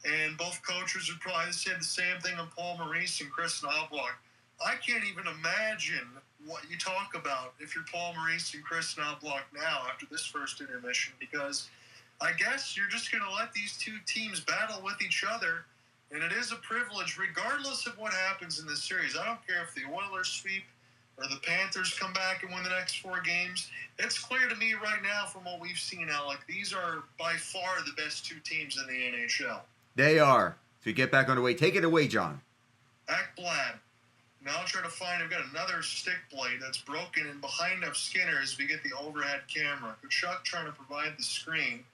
and both coaches would probably say the same thing on Paul Maurice and Chris Knobloch. I can't even imagine what you talk about if you're Paul Maurice and Chris Knobloch now after this first intermission, because I guess you're just going to let these two teams battle with each other, and it is a privilege regardless of what happens in this series. I don't care if the Oilers sweep or the Panthers come back and win the next 4 games. It's clear to me right now from what we've seen, Alec, these are by far the best 2 teams in the NHL. They are. So we get back on the way. Take it away, John. Ekblad. Now I'll try to find, I've got another stick blade that's broken in behind of Skinner as we get the overhead camera. Kachuk trying to provide the screen.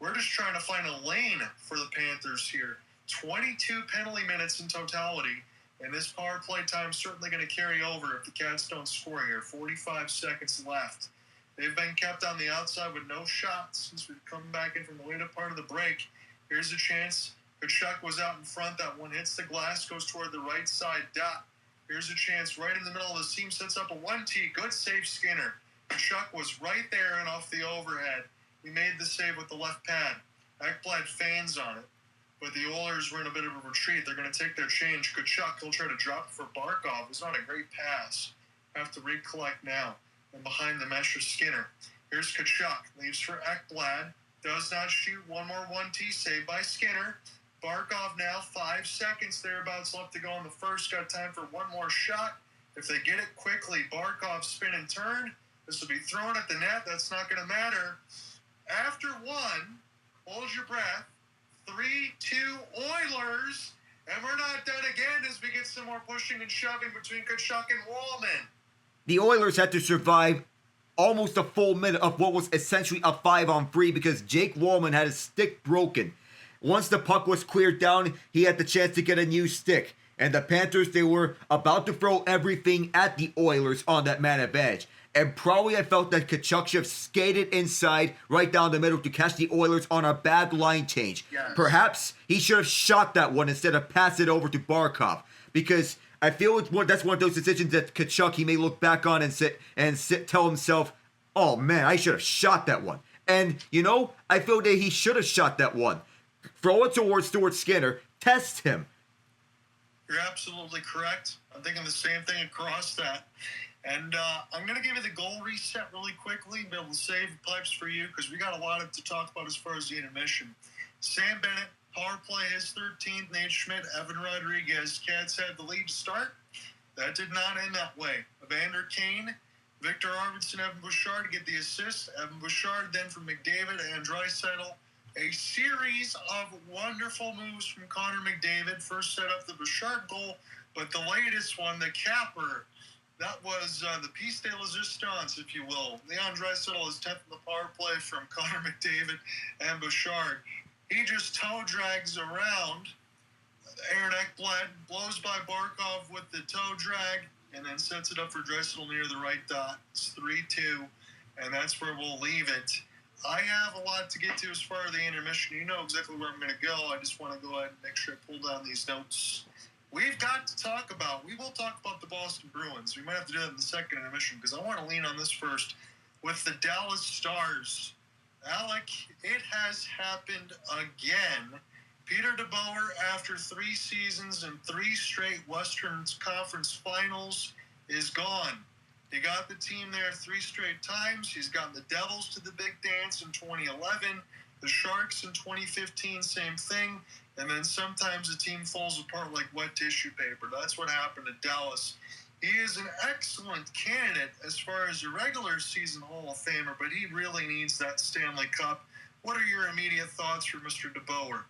We're just trying to find a lane for the Panthers here. 22 penalty minutes in totality, and this power play time is certainly going to carry over if the Cats don't score here. 45 seconds left. They've been kept on the outside with no shots since we've come back in from the later part of the break. Here's a chance. Tkachuk was out in front. That one hits the glass, goes toward the right side dot. Here's a chance right in the middle of the seam, sets up a 1-T. Good save, Skinner. Tkachuk was right there and off the overhead. He made the save with the left pad. Ekblad fans on it. But the Oilers were in a bit of a retreat. They're going to take their change. Tkachuk, he'll try to drop it for Barkov. It's not a great pass. Have to recollect now. And behind the mesh is Skinner. Here's Tkachuk. Leaves for Ekblad. Does not shoot. One more 1-T save by Skinner. Barkov now, 5 seconds thereabouts left to go in the first. Got time for one more shot. If they get it quickly, Barkov spin and turn. This will be thrown at the net. That's not going to matter. After one, hold your breath. 3-2 Oilers. And we're not done again as we get some more pushing and shoving between Tkachuk and Wallman. The Oilers had to survive almost a full minute of what was essentially a 5-on-3 because Jake Wallman had his stick broken. Once the puck was cleared down, he had the chance to get a new stick. And the Panthers, they were about to throw everything at the Oilers on that man advantage. And probably I felt that Tkachuk should have skated inside right down the middle to catch the Oilers on a bad line change. Yes. Perhaps he should have shot that one instead of pass it over to Barkov. Because I feel that's one of those decisions that Tkachuk, he may look back on and tell himself, oh man, I should have shot that one. And, I feel that he should have shot that one. Throw it towards Stuart Skinner. Test him. You're absolutely correct. I'm thinking the same thing across that. And I'm going to give you the goal reset really quickly, be able to save pipes for you because we got a lot to talk about as far as the intermission. Sam Bennett, power play, his 13th. Nate Schmidt, Evan Rodriguez. Cats had the lead to start. That did not end that way. Evander Kane, Victor Arvidsson, Evan Bouchard to get the assist. Evan Bouchard then from McDavid and Draisaitl. A series of wonderful moves from Connor McDavid. First set up the Bouchard goal, but the latest one, the capper, that was the piece de resistance, if you will. Leon Draisaitl is 10th in the power play from Connor McDavid and Bouchard. He just toe drags around. Aaron Ekblad blows by Barkov with the toe drag and then sets it up for Draisaitl near the right dot. It's 3-2, and that's where we'll leave it. I have a lot to get to as far as the intermission. You know exactly where I'm going to go. I just want to go ahead and make sure I pull down these notes. We will talk about the Boston Bruins. We might have to do that in the second intermission because I want to lean on this first with the Dallas Stars. Alec, it has happened again. Peter DeBoer, after 3 seasons and 3 straight Western Conference Finals, is gone. He got the team there 3 straight times. He's gotten the Devils to the big dance in 2011, the Sharks in 2015, same thing. And then sometimes the team falls apart like wet tissue paper. That's what happened to Dallas. He is an excellent candidate as far as a regular season Hall of Famer, but he really needs that Stanley Cup. What are your immediate thoughts for Mr. DeBoer?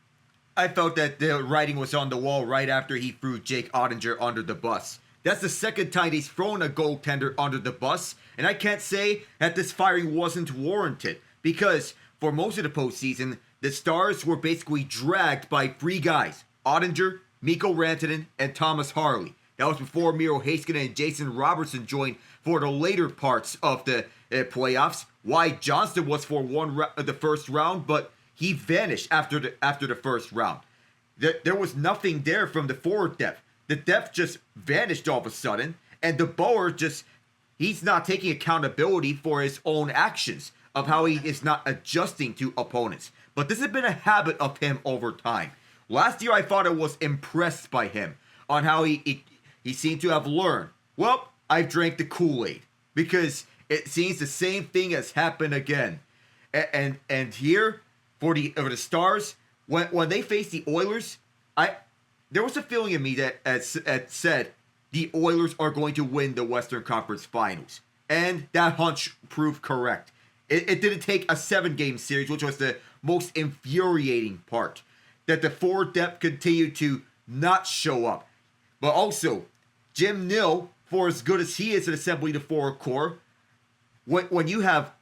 I felt that the writing was on the wall right after he threw Jake Ottinger under the bus. That's the second time he's thrown a goaltender under the bus, and I can't say that this firing wasn't warranted, because for most of the postseason, the Stars were basically dragged by 3 guys, Ottinger, Mikko Rantanen, and Thomas Harley. That was before Miro Heiskanen and Jason Robertson joined for the later parts of the playoffs. Wyatt Johnston was for the first round, but he vanished after the first round. There was nothing there from the forward depth. The depth just vanished all of a sudden, and DeBoer he's not taking accountability for his own actions of how he is not adjusting to opponents. But this has been a habit of him over time. Last year, I thought I was impressed by him on how he seemed to have learned. Well, I've drank the Kool-Aid because it seems the same thing has happened again. And here for the Stars, when they face the Oilers, there was a feeling in me that said the Oilers are going to win the Western Conference Finals. And that hunch proved correct. It didn't take a 7-game series, which was the most infuriating part. That the forward depth continued to not show up. But also, Jim Nill, for as good as he is at assembling the forward core, when you have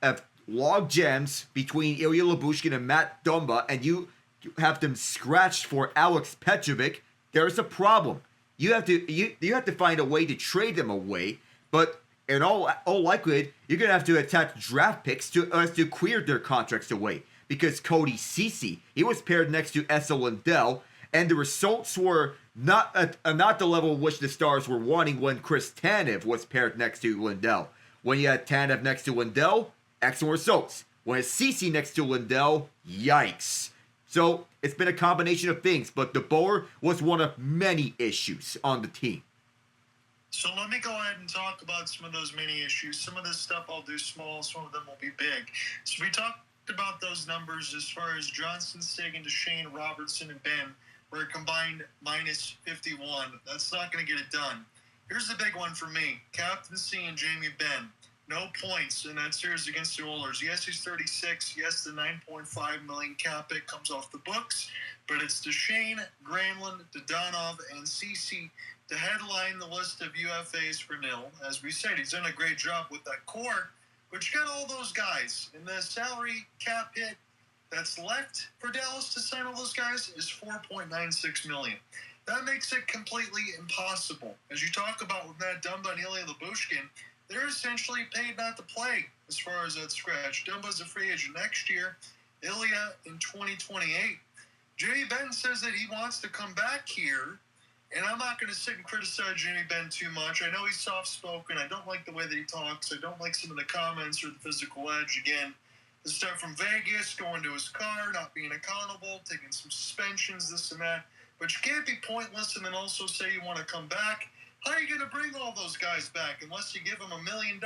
log jams between Ilya Lyubushkin and Matt Dumba, and you have them scratched for Alex Petrovic, there's a problem. You have to find a way to trade them away, but in all likelihood, you're gonna have to attach draft picks to clear their contracts away. Because Cody Ceci, he was paired next to Esa Lindell, and the results were not the level which the Stars were wanting when Chris Tanev was paired next to Lindell. When you had Tanev next to Lindell, excellent results. When it's Ceci next to Lindell, yikes. So it's been a combination of things, but DeBoer was one of many issues on the team. So let me go ahead and talk about some of those many issues. Some of this stuff I'll do small, some of them will be big. So we talked about those numbers as far as Johnson, Seguin, Duchesne, Robertson, and Ben were combined minus 51. That's not going to get it done. Here's the big one for me. Captaincy and Jamie Benn. No points in that series against the Oilers. Yes, he's 36. Yes, the $9.5 million cap hit comes off the books. But it's Duchesne, Granlund, Dadonov, and Ceci to headline the list of UFAs for nil. As we said, he's done a great job with that core. But you got all those guys. And the salary cap hit that's left for Dallas to sign all those guys is $4.96 million. That makes it completely impossible. As you talk about with Matt Dumba and Ilya Lyubushkin, they're essentially paid not to play as far as that scratch. Dumba's a free agent next year. Ilya in 2028. Jamie Benn says that he wants to come back here, and I'm not going to sit and criticize Jamie Benn too much. I know he's soft-spoken. I don't like the way that he talks. I don't like some of the comments or the physical edge. Again, the stuff from Vegas, going to his car, not being accountable, taking some suspensions, this and that. But you can't be pointless and then also say you want to come back. How are you going to bring all those guys back unless you give them $1 million?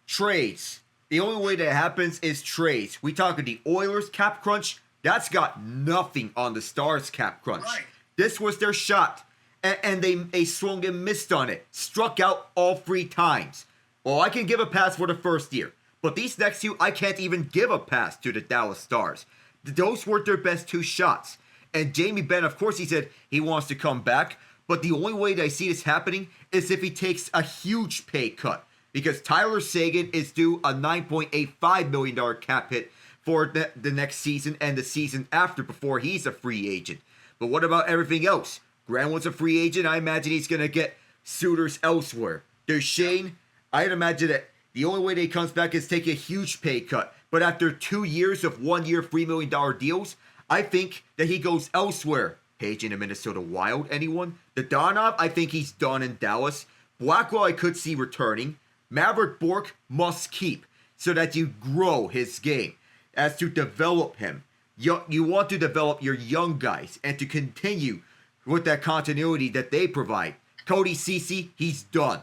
Trades. The only way that happens is trades. We talking the Oilers cap crunch. That's got nothing on the Stars cap crunch. Right. This was their shot. And they swung and missed on it. Struck out all 3 times. Well, I can give a pass for the first year. But these next 2, I can't even give a pass to the Dallas Stars. Those were their best 2 shots. And Jamie Benn, of course, he said he wants to come back. But the only way that I see this happening is if he takes a huge pay cut. Because Tyler Seguin is due a $9.85 million cap hit for the next season and the season after before he's a free agent. But what about everything else? Granlund's a free agent. I imagine he's going to get suitors elsewhere. Duchesne, I'd imagine that the only way that he comes back is take a huge pay cut. But after 2 years of 1-year $3 million deals, I think that he goes elsewhere. Page in the Minnesota Wild, anyone? Dadonov, I think he's done in Dallas. Blackwell, I could see returning. Maverick Bourque must keep so that you grow his game. As to develop him, you want to develop your young guys and to continue with that continuity that they provide. Cody Ceci, he's done.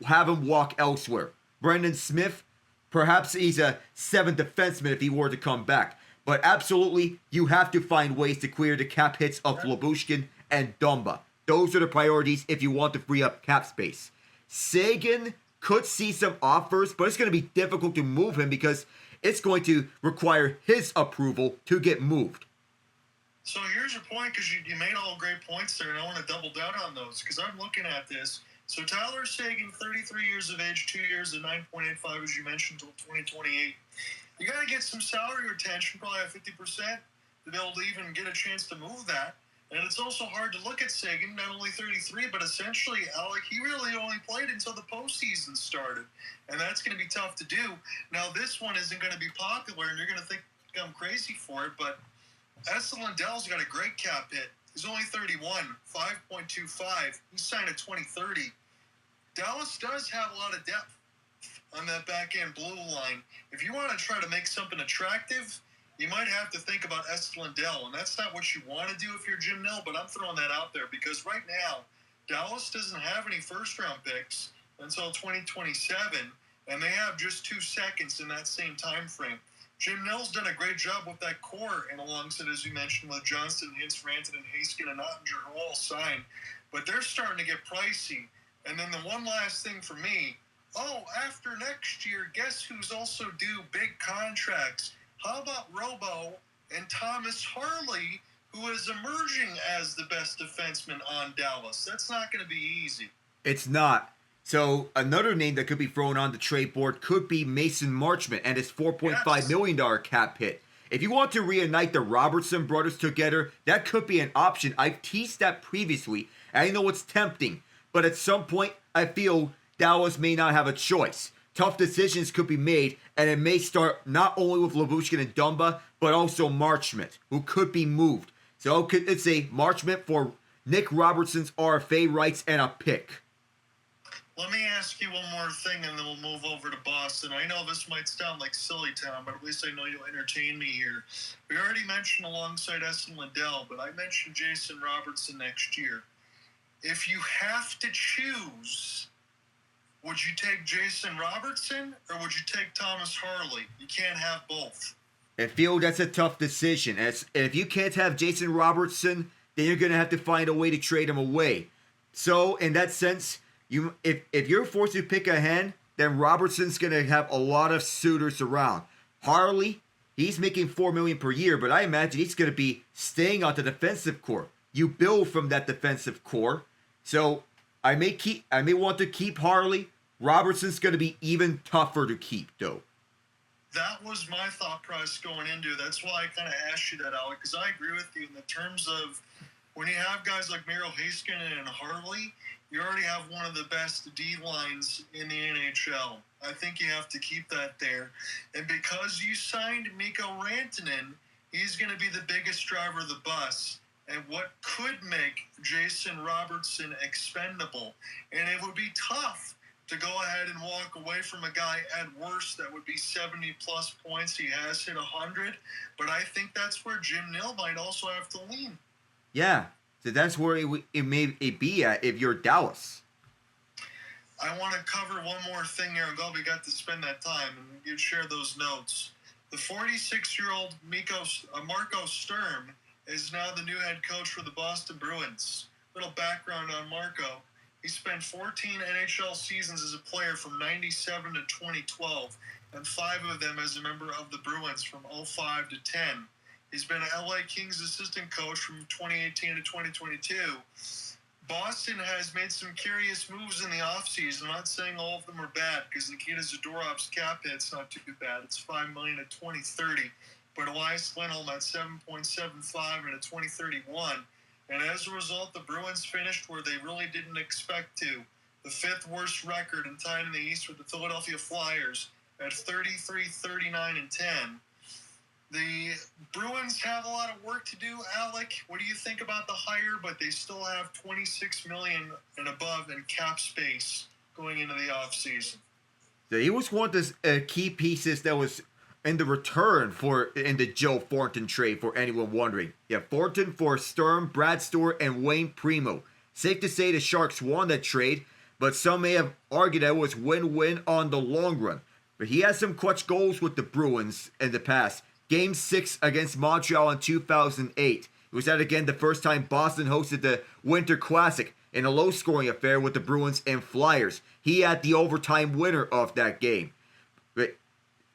Have him walk elsewhere. Brendan Smith, perhaps he's a 7th defenseman if he were to come back. But absolutely, you have to find ways to clear the cap hits of Lyubushkin and Dumba. Those are the priorities if you want to free up cap space. Seguin could see some offers, but it's going to be difficult to move him because it's going to require his approval to get moved. So here's your point, because you made all great points there, and I want to double down on those, because I'm looking at this. So Tyler Seguin, 33 years of age, 2 years at 9.85, as you mentioned, until 2028. You got to get some salary retention, probably at 50%, to be able to even get a chance to move that. And it's also hard to look at Seguin, not only 33, but essentially, Alec, he really only played until the postseason started. And that's going to be tough to do. Now, this one isn't going to be popular, and you're going to think I'm crazy for it, but Esa Lindell's got a great cap hit. He's only 31, 5.25. He signed at 2030. Dallas does have a lot of depth on that back-end blue line. If you want to try to make something attractive, you might have to think about Esa Lindell, and that's not what you want to do if you're Jim Nill, but I'm throwing that out there because right now, Dallas doesn't have any first-round picks until 2027, and they have just 2 seconds in that same time frame. Jim Nill's done a great job with that core, and alongside, as you mentioned, with Johnston, Hintz, Rantanen, and Haskin, and Ottinger, who all signed, but they're starting to get pricey. And then the one last thing for me, after next year, guess who's also due big contracts? How about Robo and Thomas Harley, who is emerging as the best defenseman on Dallas? That's not going to be easy. It's not. So another name that could be thrown on the trade board could be Mason Marchment and his $4.5 Yes. million cap hit. If you want to reunite the Robertson brothers together, that could be an option. I've teased that previously. I know it's tempting, but at some point, I feel Dallas may not have a choice. Tough decisions could be made, and it may start not only with Lyubushkin and Dumba, but also Marchment, who could be moved. So it's a Marchment for Nick Robertson's RFA rights and a pick. Let me ask you one more thing, and then we'll move over to Boston. I know this might sound like silly town, but at least I know you'll entertain me here. We already mentioned alongside Essen Liddell, but I mentioned Jason Robertson next year. If you have to choose, would you take Jason Robertson or would you take Thomas Harley? You can't have both. I feel that's a tough decision. If you can't have Jason Robertson, then you're going to have to find a way to trade him away. So, in that sense, if you're forced to pick a hand, then Robertson's going to have a lot of suitors around. Harley, he's making $4 million per year, but I imagine he's going to be staying on the defensive core. You build from that defensive core. So I may want to keep Harley. Robertson's going to be even tougher to keep, though. That was my thought process going into it. That's why I kind of asked you that, Alec, because I agree with you in the terms of when you have guys like Miro Heiskanen and Harley, you already have one of the best D lines in the NHL. I think you have to keep that there. And because you signed Mikko Rantanen, he's going to be the biggest driver of the bus. And what could make Jason Robertson expendable. And it would be tough to go ahead and walk away from a guy at worst that would be 70-plus points. He has hit 100. But I think that's where Jim Nill might also have to lean. Yeah, so that's where it may be at if you're Dallas. I want to cover one more thing here. I'm glad we got to spend that time and you share those notes. The 46-year-old Marco Sturm is now the new head coach for the Boston Bruins. Little background on Marco. He spent 14 NHL seasons as a player from 97 to 2012, and 5 of them as a member of the Bruins from 05 to 10. He's been an LA Kings assistant coach from 2018 to 2022. Boston has made some curious moves in the offseason. I'm not saying all of them are bad, because Nikita Zadorov's cap hit's not too bad. It's $5 million at 2030. But Elias Lindholm at 7.75 and a 2031. And as a result, the Bruins finished where they really didn't expect to. The 5th worst record and tied in the East with the Philadelphia Flyers at 33, 39, and 10. The Bruins have a lot of work to do, Alec. What do you think about the hire? But they still have $26 million and above in cap space going into the offseason. So he was one of the key pieces that was in the return in the Joe Thornton trade, for anyone wondering. Yeah, Thornton for Sturm, Brad Stewart, and Wayne Primo. Safe to say the Sharks won that trade, but some may have argued that it was win-win on the long run. But he had some clutch goals with the Bruins in the past. Game 6 against Montreal in 2008. It was that again the first time Boston hosted the Winter Classic in a low-scoring affair with the Bruins and Flyers. He had the overtime winner of that game. But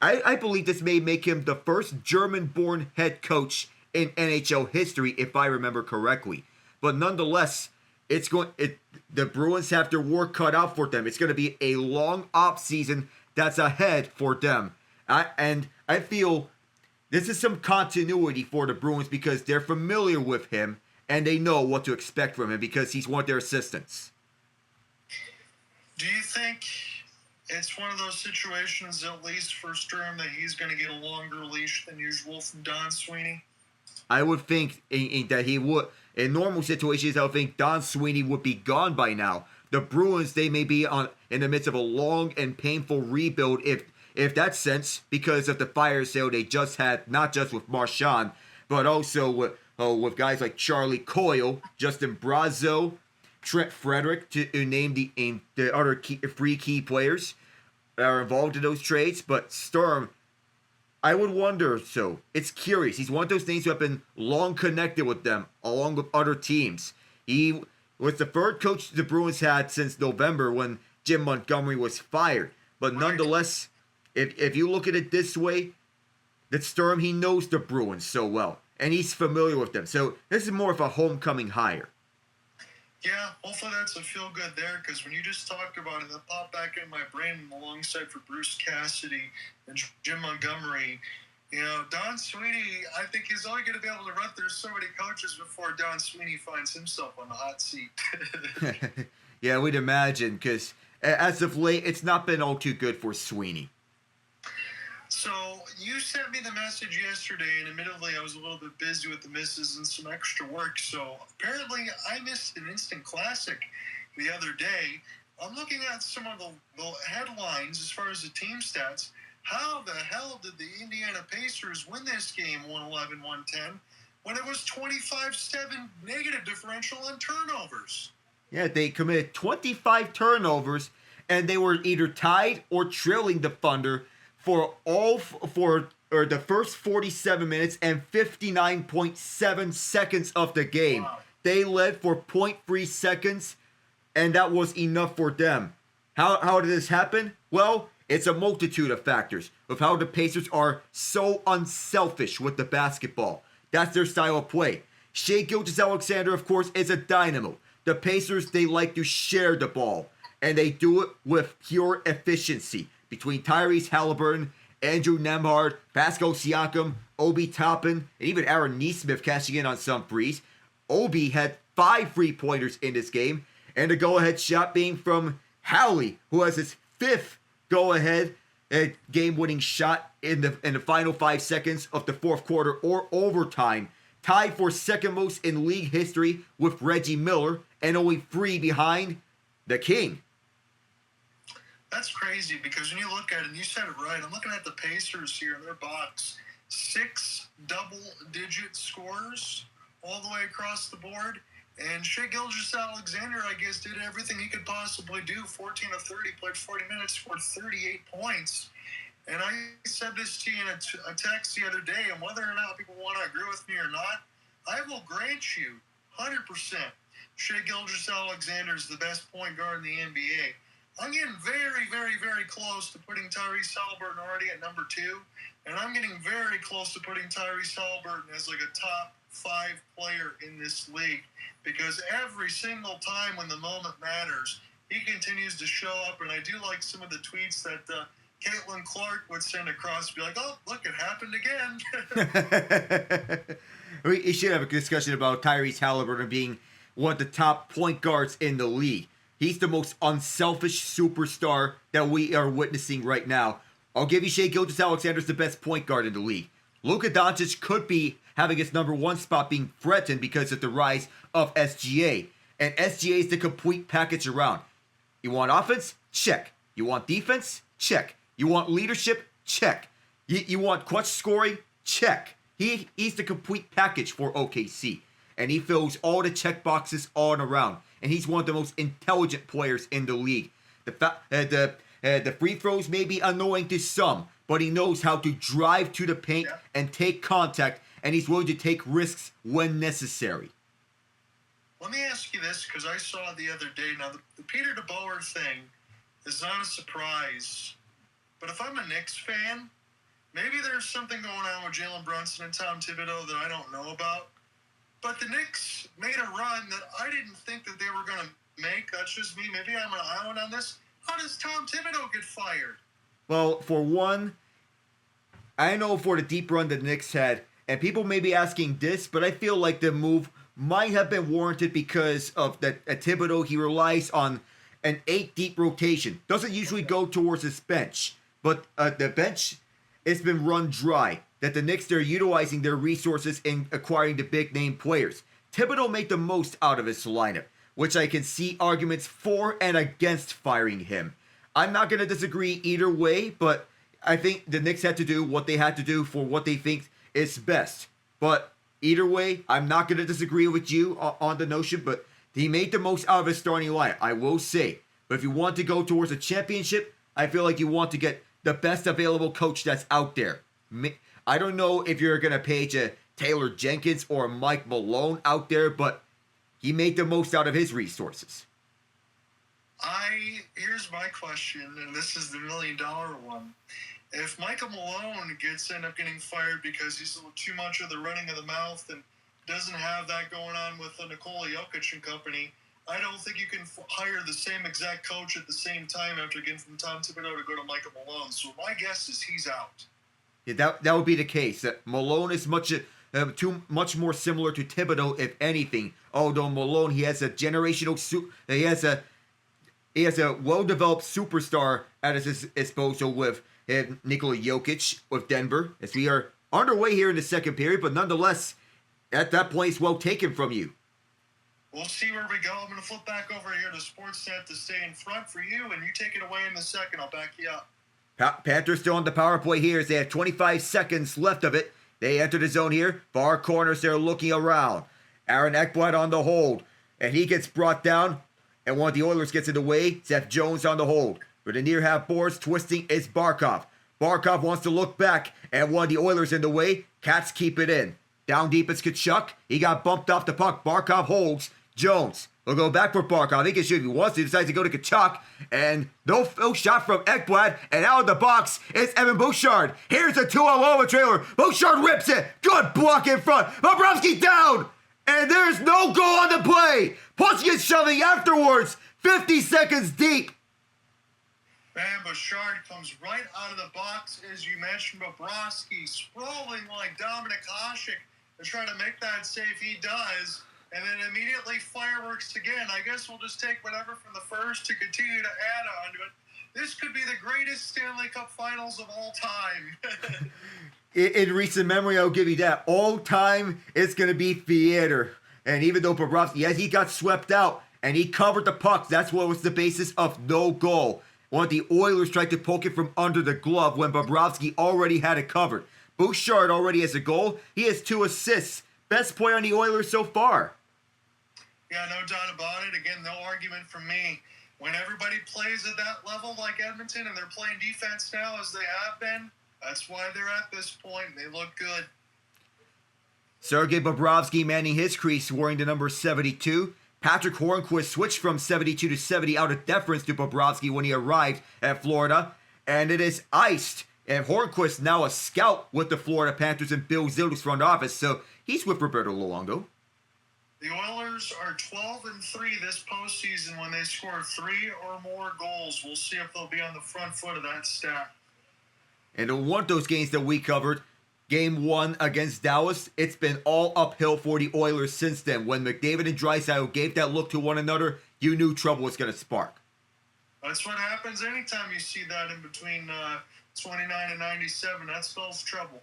I believe this may make him the first German-born head coach in NHL history, if I remember correctly. But nonetheless, the Bruins have their work cut out for them. It's going to be a long offseason that's ahead for them. And I feel this is some continuity for the Bruins because they're familiar with him and they know what to expect from him because he's one of their assistants. Do you think it's one of those situations, at least for Sturm, that he's going to get a longer leash than usual from Don Sweeney? I would think that he would. In normal situations, I would think Don Sweeney would be gone by now. The Bruins, they may be in the midst of a long and painful rebuild if that sense, because of the fire sale they just had, not just with Marchand, but also with guys like Charlie Coyle, Justin Brazeau, Trent Frederick, to name the other three key players that are involved in those trades. But Sturm, I would wonder, so it's curious. He's one of those names who have been long connected with them, along with other teams. He was the third coach the Bruins had since November when Jim Montgomery was fired. But nonetheless, if you look at it this way, that Sturm, he knows the Bruins so well, and he's familiar with them. So this is more of a homecoming hire. Yeah, hopefully that's a feel good there, because when you just talked about it, that popped back in my brain alongside for Bruce Cassidy and Jim Montgomery. Don Sweeney, I think he's only going to be able to run through so many coaches before Don Sweeney finds himself on the hot seat. Yeah, we'd imagine, because as of late, it's not been all too good for Sweeney. So you sent me the message yesterday, and admittedly I was a little bit busy with the misses and some extra work, so apparently I missed an instant classic the other day. I'm looking at some of the headlines as far as the team stats. How the hell did the Indiana Pacers win this game 111-110 when it was 25-7 negative differential on turnovers? Yeah, they committed 25 turnovers, and they were either tied or trailing the Thunder for the first 47 minutes and 59.7 seconds of the game. Wow. They led for 0.3 seconds, and that was enough for them. How did this happen? Well, it's a multitude of factors of how the Pacers are so unselfish with the basketball. That's their style of play. Shai Gilgeous-Alexander, of course, is a dynamo. The Pacers, they like to share the ball, and they do it with pure efficiency. Between Tyrese Halliburton, Andrew Nembhard, Pascal Siakam, Obi Toppin, and even Aaron Nesmith cashing in on some threes, Obi had 5 3-pointers in this game, and the go-ahead shot being from Howley, who has his 5th go-ahead game-winning shot in the final 5 seconds of the fourth quarter or overtime, tied for second most in league history with Reggie Miller, and only 3 behind the King. That's crazy, because when you look at it, and you said it right, I'm looking at the Pacers here in their box. 6 double-digit scores all the way across the board. And Shai Gilgeous-Alexander, I guess, did everything he could possibly do. 14 of 30, played 40 minutes, scored 38 points. And I said this to you in a text the other day, and whether or not people want to agree with me or not, I will grant you 100% Shai Gilgeous-Alexander is the best point guard in the NBA. I'm getting very, very, very close to putting Tyrese Halliburton already at number 2, and I'm getting very close to putting Tyrese Halliburton as like a top 5 player in this league, because every single time when the moment matters, he continues to show up. And I do like some of the tweets that Caitlin Clark would send across, be like, oh, look, it happened again. We should have a discussion about Tyrese Halliburton being one of the top point guards in the league. He's the most unselfish superstar that we are witnessing right now. I'll give you Shai Gilgeous-Alexander's the best point guard in the league. Luka Doncic could be having his number 1 spot being threatened because of the rise of SGA. And SGA is the complete package around. You want offense? Check. You want defense? Check. You want leadership? Check. You want clutch scoring? Check. He's the complete package for OKC. And he fills all the check boxes all around. And he's one of the most intelligent players in the league. The free throws may be annoying to some, but he knows how to drive to the paint and take contact, and he's willing to take risks when necessary. Let me ask you this, because I saw the other day. Now, the Peter DeBoer thing is not a surprise, but if I'm a Knicks fan, maybe there's something going on with Jalen Brunson and Tom Thibodeau that I don't know about. But the Knicks made a run that I didn't think that they were going to make. That's just me. Maybe I'm an island on this. How does Tom Thibodeau get fired? Well, for one, I know for the deep run the Knicks had, and people may be asking this, but I feel like the move might have been warranted because of that Thibodeau. He relies on an 8-deep rotation. Doesn't usually go towards his bench, but the bench has been run dry. That the Knicks, they're utilizing their resources in acquiring the big-name players. Thibodeau made the most out of his lineup, which I can see arguments for and against firing him. I'm not going to disagree either way, but I think the Knicks had to do what they had to do for what they think is best. But either way, I'm not going to disagree with you on the notion, but he made the most out of his starting lineup, I will say. But if you want to go towards a championship, I feel like you want to get the best available coach that's out there. I don't know if you're going to page a Taylor Jenkins or a Mike Malone out there, but he made the most out of his resources. Here's my question, and this is the $1 million one. If Michael Malone end up getting fired because he's a little too much of the running of the mouth and doesn't have that going on with Nikola Jokic and company, I don't think you can hire the same exact coach at the same time after getting from Tom Thibodeau to go to Michael Malone. So my guess is he's out. Yeah, that would be the case. Malone is much more similar to Thibodeau, if anything. Although Malone, he has a generational he has a well-developed superstar at his disposal with Nikola Jokic with Denver. As we are underway here in the second period, but nonetheless, at that point, it's well taken from you. We'll see where we go. I'm going to flip back over here to Sportsnet to stay in front for you, and you take it away in the second. I'll back you up. Panthers still on the power play here as they have 25 seconds left of it. They enter the zone here. Far corners, they're looking around. Aaron Ekblad on the hold, and he gets brought down, and one of the Oilers gets in the way. Seth Jones on the hold. For the near half boards, twisting is Barkov. Barkov wants to look back, and one of the Oilers in the way. Cats keep it in. Down deep is Tkachuk. He got bumped off the puck. Barkov holds. Jones will go back for Barkov. I think it should if he wants to. He decides to go to Tkachuk. And no shot from Ekblad. And out of the box is Evan Bouchard. Here's a 2-on-1 trailer. Bouchard rips it. Good block in front. Bobrovsky down. And there's no goal on the play. Puss gets shoving afterwards. 50 seconds deep. Man, Bouchard comes right out of the box. As you mentioned, Bobrovsky sprawling like Dominic Hasek to try to make that save. He does. And then immediately fireworks again. I guess we'll just take whatever from the first to continue to add on to it. This could be the greatest Stanley Cup Finals of all time. In recent memory, I'll give you that. All time, it's going to be theater. And even though Bobrovsky, yes, he got swept out and he covered the puck, that's what was the basis of no goal. One of the Oilers tried to poke it from under the glove when Bobrovsky already had it covered. Bouchard already has a goal. He has 2 assists. Best player on the Oilers so far. Yeah, no doubt about it. Again, no argument from me. When everybody plays at that level like Edmonton and they're playing defense now as they have been, that's why they're at this point. They look good. Sergei Bobrovsky manning his crease, wearing the number 72. Patrick Hornquist switched from 72 to 70 out of deference to Bobrovsky when he arrived at Florida. And it is iced. And Hornquist now a scout with the Florida Panthers and Bill Zildjian's front office. So he's with Roberto Luongo. The Oilers are 12-3 this postseason when they score 3 or more goals. We'll see if they'll be on the front foot of that stat. And in one of those games that we covered, Game 1 against Dallas, it's been all uphill for the Oilers since then. When McDavid and Draisaitl gave that look to one another, you knew trouble was going to spark. That's what happens anytime you see that in between 29 and 97. That spells trouble.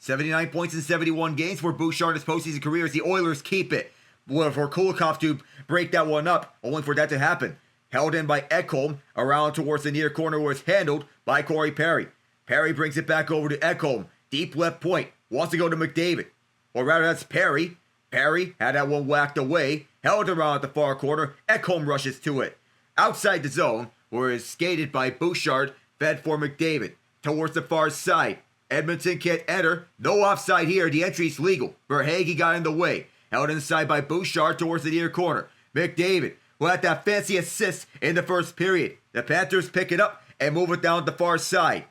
79 points in 71 games for Bouchard in his postseason career as the Oilers keep it. For Kulikov to break that one up, only for that to happen. Held in by Ekholm, around towards the near corner was handled by Corey Perry. Perry brings it back over to Ekholm, deep left point, wants to go to McDavid. Or rather, that's Perry. Perry had that one whacked away, held around at the far corner, Ekholm rushes to it. Outside the zone, where it's skated by Bouchard, fed for McDavid. Towards the far side, Edmonton can't enter, no offside here, the entry's legal. Verhaeghe got in the way. Held inside by Bouchard towards the near corner. McDavid, who had that fancy assist in the first period. The Panthers pick it up and move it down the far side.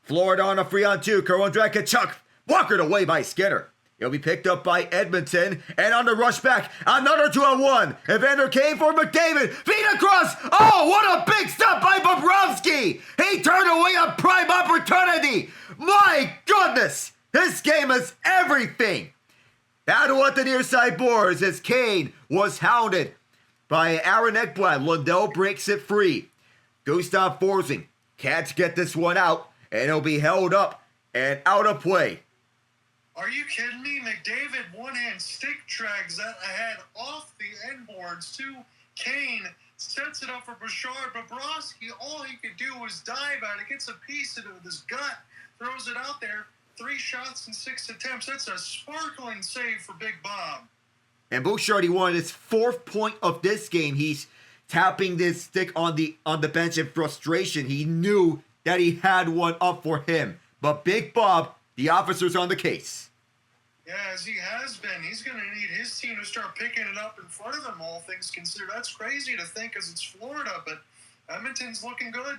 Florida on a 3-on-2. Karl-Andrei Tkachuk walkered away by Skinner. He'll be picked up by Edmonton. And on the rush back, another 2-on-1. Evander Kane for McDavid. Feet across. Oh, what a big stop by Bobrovsky. He turned away a prime opportunity. My goodness. This game is everything. Battle at the near side boards as Kane was hounded by Aaron Ekblad. Lundell breaks it free. Gustav Forsling can't get this one out, and he'll be held up and out of play. Are you kidding me? McDavid one-hand stick drags that ahead off the end boards to Kane. Sets it up for Bouchard. Bobrovsky, all he could do was dive at it. Gets a piece of it with his gut. Throws it out there. 3 shots and 6 attempts. That's a sparkling save for Big Bob. And Bouchard, he won his 4th point of this game. He's tapping this stick on the bench in frustration. He knew that he had one up for him. But Big Bob, the officer's on the case. Yeah, as he has been. He's going to need his team to start picking it up in front of him, all things considered. That's crazy to think because it's Florida, but Edmonton's looking good.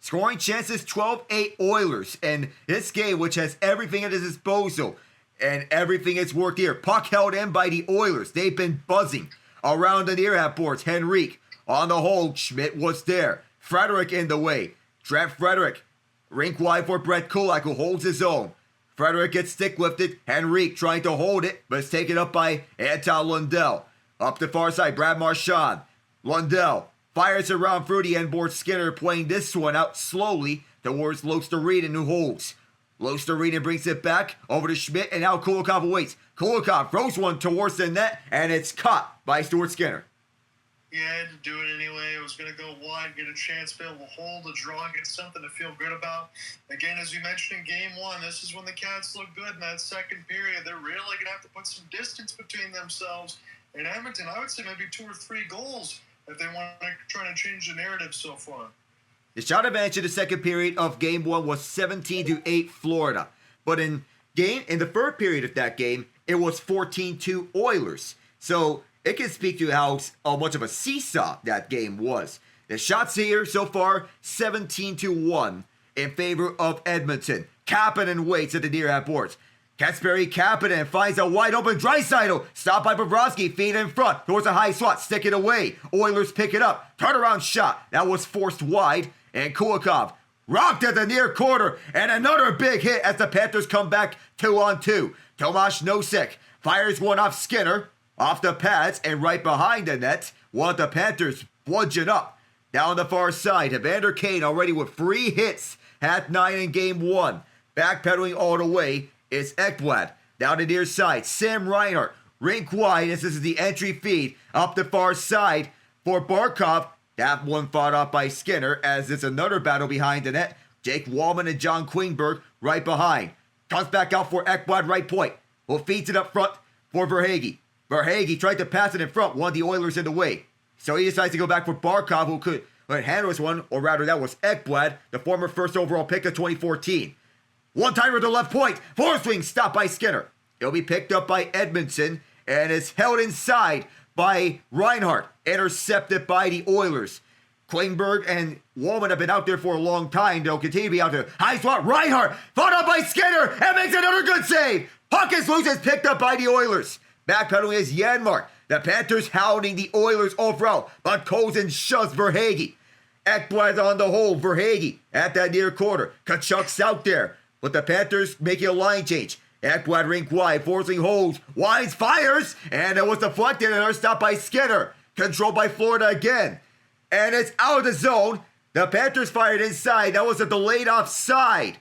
Scoring chances, 12-8 Oilers. And this game, which has everything at his disposal, and everything has worked here. Puck held in by the Oilers. They've been buzzing. Around the near half boards, Henrique. On the hold, Schmidt was there. Frederick in the way. Trent Frederick. Rink wide for Brett Kulak, who holds his own. Frederick gets stick lifted. Henrique trying to hold it, but it's taken up by Anton Lundell. Up the far side, Brad Marchand. Lundell fires around through the end board. Skinner playing this one out slowly towards Losteriden, who holds. Losteriden brings it back over to Schmidt, and now Kulikov awaits. Kulikov throws one towards the net, and it's caught by Stuart Skinner. Yeah, I had to do it anyway. It was going to go wide, get a chance to be able to hold a draw, get something to feel good about. Again, as you mentioned in Game 1, this is when the Cats look good in that second period. They're really going to have to put some distance between themselves and Edmonton. I would say maybe 2 or 3 goals if they want to try to change the narrative so far. The shot advantage in the second period of Game 1 was 17-8 Florida. But in the third period of that game, it was 14-2 Oilers. So it can speak to how much of a seesaw that game was. The shots here so far, 17-1 in favor of Edmonton. Kapanen waits at the near half boards. Kasperi Kapanen finds a wide open Draisaitl. Stopped by Bobrovsky, feet in front. Towards a high slot, stick it away. Oilers pick it up. Turnaround shot. That was forced wide. And Kulikov rocked at the near corner. And another big hit as the Panthers come back 2-on-2. Tomas Nosek fires one off Skinner. Off the pads and right behind the net. Want the Panthers bludgeon up. Down the far side, Evander Kane already with 3 hits. Hat 9 in Game 1. Backpedaling all the way is Ekblad. Down the near side, Sam Reinhart. Rink wide as this is the entry feed. Up the far side for Barkov. That one fought off by Skinner as it's another battle behind the net. Jake Wallman and John Klingberg right behind. Comes back out for Ekblad right point. Who feeds it up front for Verhaeghe. Verhaeghe tried to pass it in front, won the Oilers in the way. So he decides to go back for Barkov, who could handle this one, or rather that was Ekblad, the former first overall pick of 2014. One-timer to left point, forward swing stopped by Skinner. It'll be picked up by Edmondson, and is held inside by Reinhart, intercepted by the Oilers. Klingberg and Wallman have been out there for a long time. They'll continue to be out there. High slot, Reinhart, fought up by Skinner, and makes another good save. Hawkins loses, picked up by the Oilers. Backpedaling is Janmark. The Panthers hounding the Oilers over out, but Kozin shoves Verhaeghe. Ekblad on the hold, Verhaeghe at that near corner. Kachuk's out there, but the Panthers making a line change. Ekblad rink wide, forcing holds, Wines fires, and it was deflected and another stop by Skinner. Controlled by Florida again. And it's out of the zone. The Panthers fired inside. That was a delayed offside.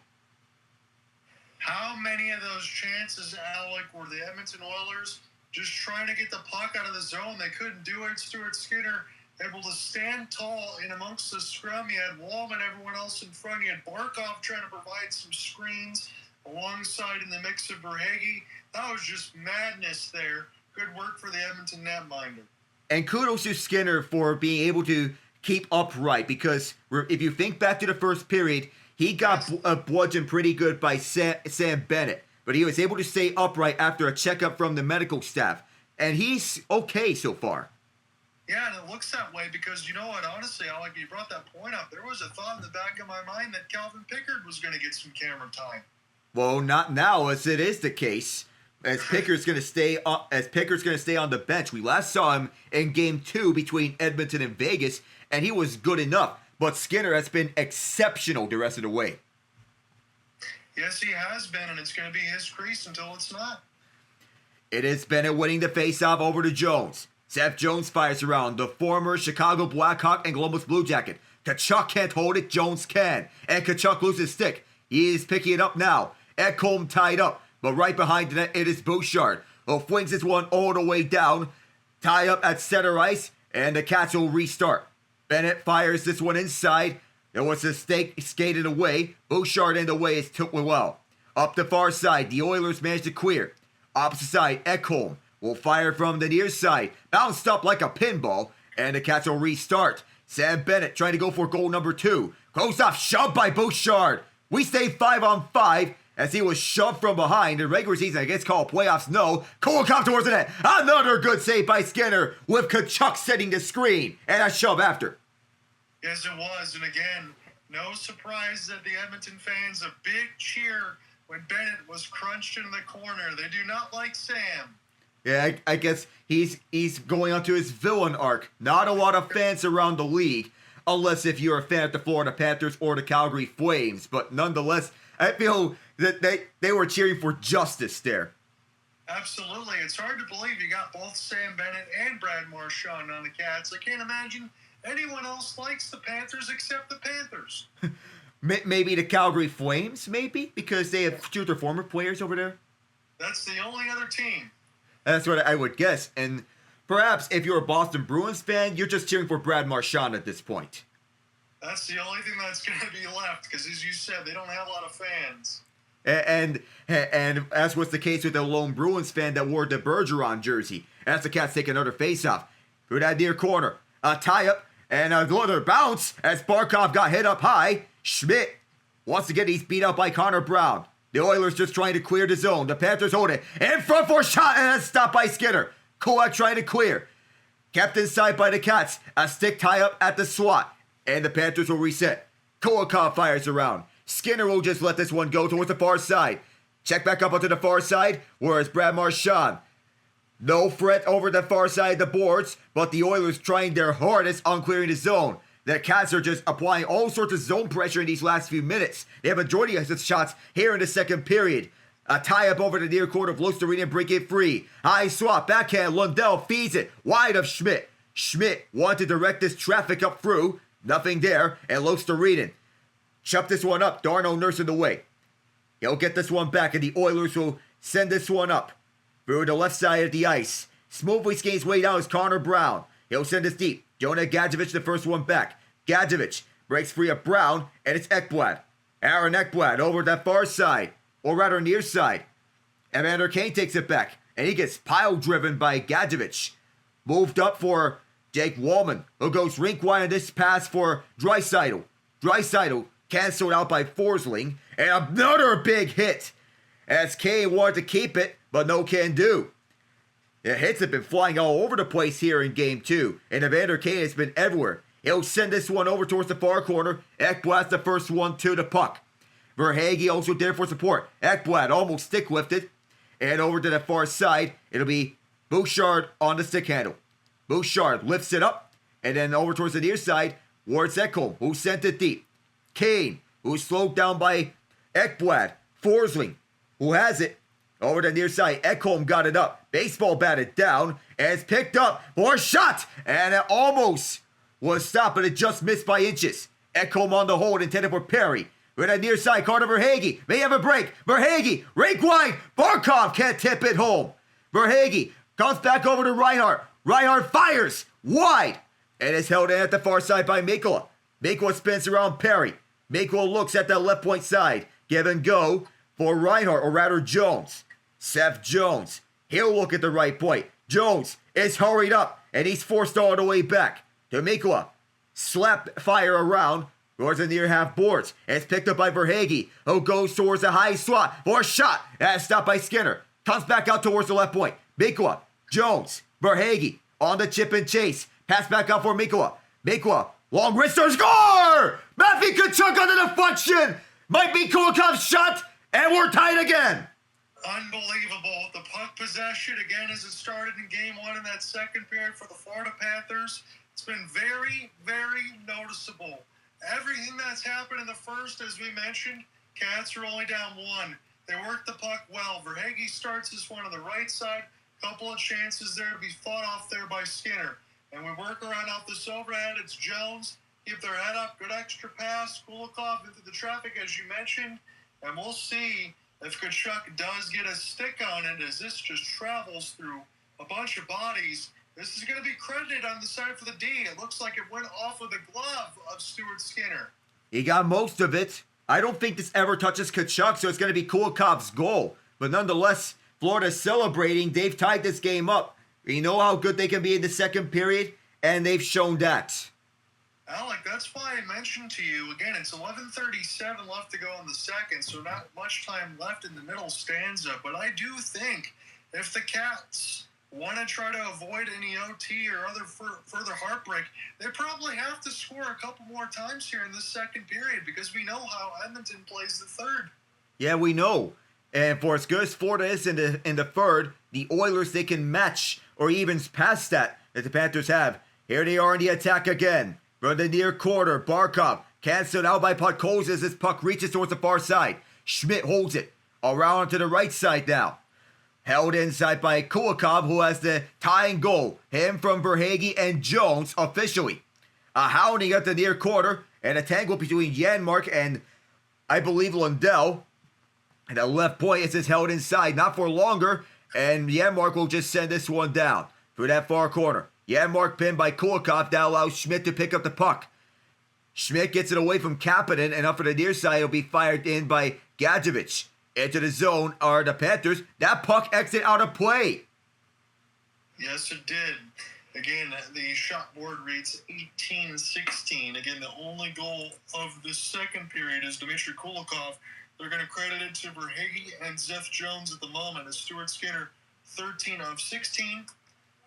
How many of those chances, Alec, were the Edmonton Oilers just trying to get the puck out of the zone? They couldn't do it. Stuart Skinner able to stand tall in amongst the scrum. You had Wallman, everyone else in front. You had Barkov trying to provide some screens alongside in the mix of Verhaeghe. That was just madness there. Good work for the Edmonton netminder. And kudos to Skinner for being able to keep upright, because if you think back to the first period, he got bludgeoned pretty good by Sam Bennett. But he was able to stay upright after a checkup from the medical staff. And he's okay so far. Yeah, and it looks that way because, you know what, honestly, Alec, you brought that point up. There was a thought in the back of my mind that Calvin Pickard was going to get some camera time. Well, not now, as it is the case. As Pickard's going to stay on the bench. We last saw him in Game 2 between Edmonton and Vegas, and he was good enough. But Skinner has been exceptional the rest of the way. Yes, he has been, and it's going to be his crease until it's not. It is Bennett winning the faceoff over to Jones. Seth Jones fires around, the former Chicago Blackhawk and Columbus Blue Jacket. Kachuk can't hold it, Jones can. And Kachuk loses stick. He is picking it up now. Ekholm tied up, but right behind the net it is Bouchard, who flings this one all the way down. Tie up at center ice, and the Cats will restart. Bennett fires this one inside. There was a skated away. Bouchard in the way is took well. Up the far side, the Oilers managed to clear. Opposite side, Ekholm will fire from the near side. Bounced up like a pinball, and the Cats will restart. Sam Bennett trying to go for goal number 2. Close off, shoved by Bouchard. We stay 5-on-5 as he was shoved from behind. In regular season, I guess called playoffs, no. Kulikov towards the net. Another good save by Skinner with Kachuk setting the screen. And a shove after. Yes, it was. And again, no surprise that the Edmonton fans, a big cheer when Bennett was crunched into the corner. They do not like Sam. Yeah, I guess he's going onto his villain arc. Not a lot of fans around the league, unless if you're a fan of the Florida Panthers or the Calgary Flames. But nonetheless, I feel that they were cheering for justice there. Absolutely. It's hard to believe you got both Sam Bennett and Brad Marchand on the Cats. I can't imagine anyone else likes the Panthers except the Panthers. Maybe the Calgary Flames, maybe? Because they have two of their former players over there? That's the only other team. That's what I would guess. And perhaps if you're a Boston Bruins fan, you're just cheering for Brad Marchand at this point. That's the only thing that's going to be left, because as you said, they don't have a lot of fans. And as was the case with the lone Bruins fan that wore the Bergeron jersey. As the Cats take another face-off. Through that near corner. A tie-up and another bounce as Barkov got hit up high. Schmidt, once again, he's beat up by Connor Brown. The Oilers just trying to clear the zone. The Panthers hold it. In front for a shot and that's stopped by Skinner. Kulak trying to clear. Kept inside by the Cats. A stick tie-up at the slot. And the Panthers will reset. Kulikov fires around. Skinner will just let this one go towards the far side. Check back up onto the far side. Whereas Brad Marchand. No threat over the far side of the boards. But the Oilers trying their hardest on clearing the zone. The Cats are just applying all sorts of zone pressure in these last few minutes. They have a majority of the shots here in the second period. A tie-up over the near corner of Lostereen and break it free. High swap, backhand, Lundell feeds it. Wide of Schmidt. Schmidt wanted to direct this traffic up through. Nothing there, and Lostereen. Chop this one up, Darno nursing the way. He'll get this one back, and the Oilers will send this one up. Through the left side of the ice. Smoothly skating his way down is Connor Brown. He'll send this deep. Jonah Gadjevich the first one back. Gadjevich breaks free of Brown, and it's Ekblad. Aaron Ekblad over that far side, or rather near side. Evander Kane takes it back, and he gets pile-driven by Gadjevich. Moved up for Jake Wallman, who goes rink wide on this pass for Draisaitl. Draisaitl canceled out by Forsling, and another big hit. As Kane wanted to keep it, but no can do. The hits have been flying all over the place here in Game 2, and Evander Kane has been everywhere. He'll send this one over towards the far corner. Ekblad's the first one to the puck. Verhaeghe also there for support. Ekblad almost stick lifted. And over to the far side, it'll be Bouchard on the stick handle. Bouchard lifts it up. And then over towards the near side, Mattias Ekholm, who sent it deep. Kane, who's slowed down by Ekblad. Forsling, who has it. Over the near side, Ekholm got it up. Baseball batted down. And it's picked up for a shot. And it almost was stopped, but it just missed by inches. Ekholm on the hold, intended for Perry. With a near side, Carter Verhaeghe may have a break. Verhaeghe, rink wide. Barkov can't tip it home. Verhaeghe comes back over to Reinhart. Reinhart fires wide. And is held in at the far side by Mikkola. Mikkola spins around Perry. Mikkola looks at that left point side. Give and go for Reinhart, or rather Jones. Seth Jones. He'll look at the right point. Jones is hurried up, and he's forced all the way back to Mikkola. Slap fire around towards the near half boards. And it's picked up by Verhaeghe, who goes towards the high slot for a shot. That's stopped by Skinner. Comes back out towards the left point. Mikkola, Jones, Verhaeghe on the chip and chase. Pass back out for Mikkola. Mikkola, long wrister, score! Matthew Tkachuk on the deflection. Might be Kulikov's shot, and we're tied again. Unbelievable. The puck possession again as it started in Game 1 in that second period for the Florida Panthers. It's been very, very noticeable. Everything that's happened in the first, as we mentioned, Cats are only down 1. They work the puck well. Verhaeghe starts this one on the right side. Couple of chances there to be fought off there by Skinner. And we work around off this overhead. It's Jones. Keep their head up. Good extra pass. Kulikov into the traffic, as you mentioned. And we'll see if Tkachuk does get a stick on it as this just travels through a bunch of bodies. This is going to be credited on the side for the D. It looks like it went off of the glove of Stuart Skinner. He got most of it. I don't think this ever touches Tkachuk, so it's going to be Kulikov's goal. But nonetheless, Florida's celebrating. They've tied this game up. We know how good they can be in the second period, and they've shown that. Alec, that's why I mentioned to you, again, it's 11:37 left to go in the second, so not much time left in the middle stanza. But I do think if the Cats want to try to avoid any OT or other further heartbreak, they probably have to score a couple more times here in this second period because we know how Edmonton plays the third. Yeah, we know. And for as good as Florida is in the third, the Oilers, they can match or even pass that the Panthers have. Here they are in the attack again. From the near quarter, Barkov canceled out by Podkolzin as this puck reaches towards the far side. Schmidt holds it. Around to the right side now. Held inside by Kulikov, who has the tying goal. Him from Verhaeghe and Jones officially. A hounding at the near quarter and a tangle between Janmark and, I believe, Lundell. And the left point is just held inside, not for longer. And Janmark will just send this one down through that far corner. Janmark pinned by Kulikov. That allows Schmidt to pick up the puck. Schmidt gets it away from Kapanen, and up for the near side, it'll be fired in by Gadjevich. Into the zone are the Panthers. That puck exit out of play. Yes, it did. Again, the shot board reads 18-16. Again, the only goal of the second period is Dmitry Kulikov. They're going to credit it to Verhaeghe and Zeph Jones at the moment as Stuart Skinner, 13 of 16.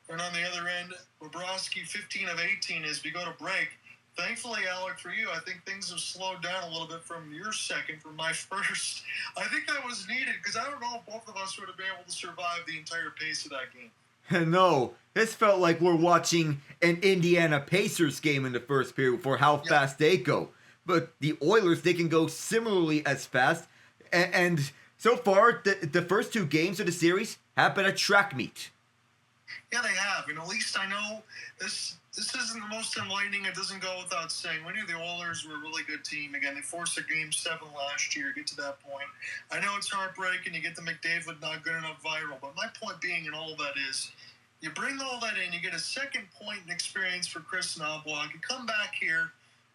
And on the other end, Bobrovsky, 15 of 18 as we go to break. Thankfully, Alec, for you, I think things have slowed down a little bit from your second, from my first. I think that was needed because I don't know if both of us would have been able to survive the entire pace of that game. No, this felt like we're watching an Indiana Pacers game in the first period for how fast they go. But the Oilers, they can go similarly as fast. And so far, the first two games of the series have been a track meet. Yeah, they have. And at least I know this isn't the most enlightening. It doesn't go without saying. We knew the Oilers were a really good team. Again, they forced a Game 7 last year, get to that point. I know it's heartbreaking. You get the McDavid not good enough viral. But my point being in all that is, you bring all that in, you get a second point in experience for Chris Knoblauch. You come back here.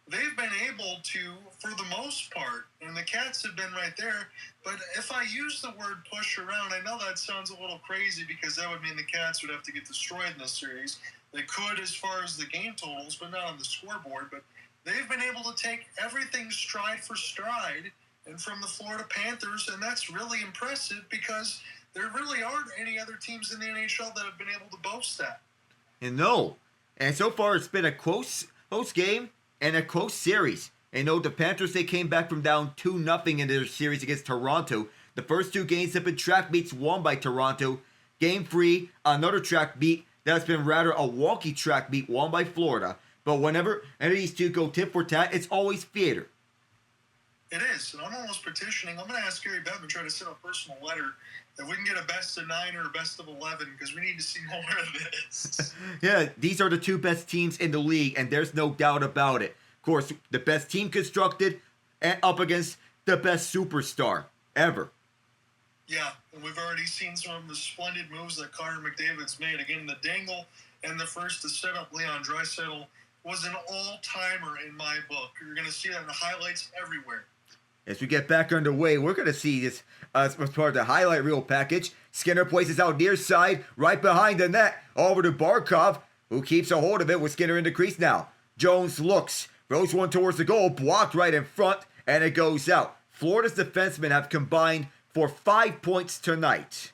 They've been able to, for the most part, and the Cats have been right there. But if I use the word push around, I know that sounds a little crazy because that would mean the Cats would have to get destroyed in this series. They could as far as the game totals, but not on the scoreboard. But they've been able to take everything stride for stride and from the Florida Panthers, and that's really impressive because there really aren't any other teams in the NHL that have been able to boast that. And no. And so far, it's been a close game and a close series. And the Panthers, they came back from down 2-0 in their series against Toronto. The first two games have been track meets won by Toronto. Game 3, another track meet that's been rather a wonky track meet won by Florida. But whenever any of these two go tit for tat, it's always theater. It is. And I'm almost petitioning. I'm going to ask Gary Bettman, try to send a personal letter if we can get a best of 9 or a best of 11 because we need to see more of this. Yeah, these are the two best teams in the league, and there's no doubt about it. Of course, the best team constructed and up against the best superstar ever. Yeah, and we've already seen some of the splendid moves that Connor McDavid's made. Again, the dangle and the first to set up Leon Draisaitl was an all-timer in my book. You're going to see that in the highlights everywhere. As we get back underway, we're going to see this as part of the highlight reel package. Skinner places out near side, right behind the net, over to Barkov, who keeps a hold of it with Skinner in the crease now. Jones looks, throws one towards the goal, blocked right in front, and it goes out. Florida's defensemen have combined for 5 points tonight.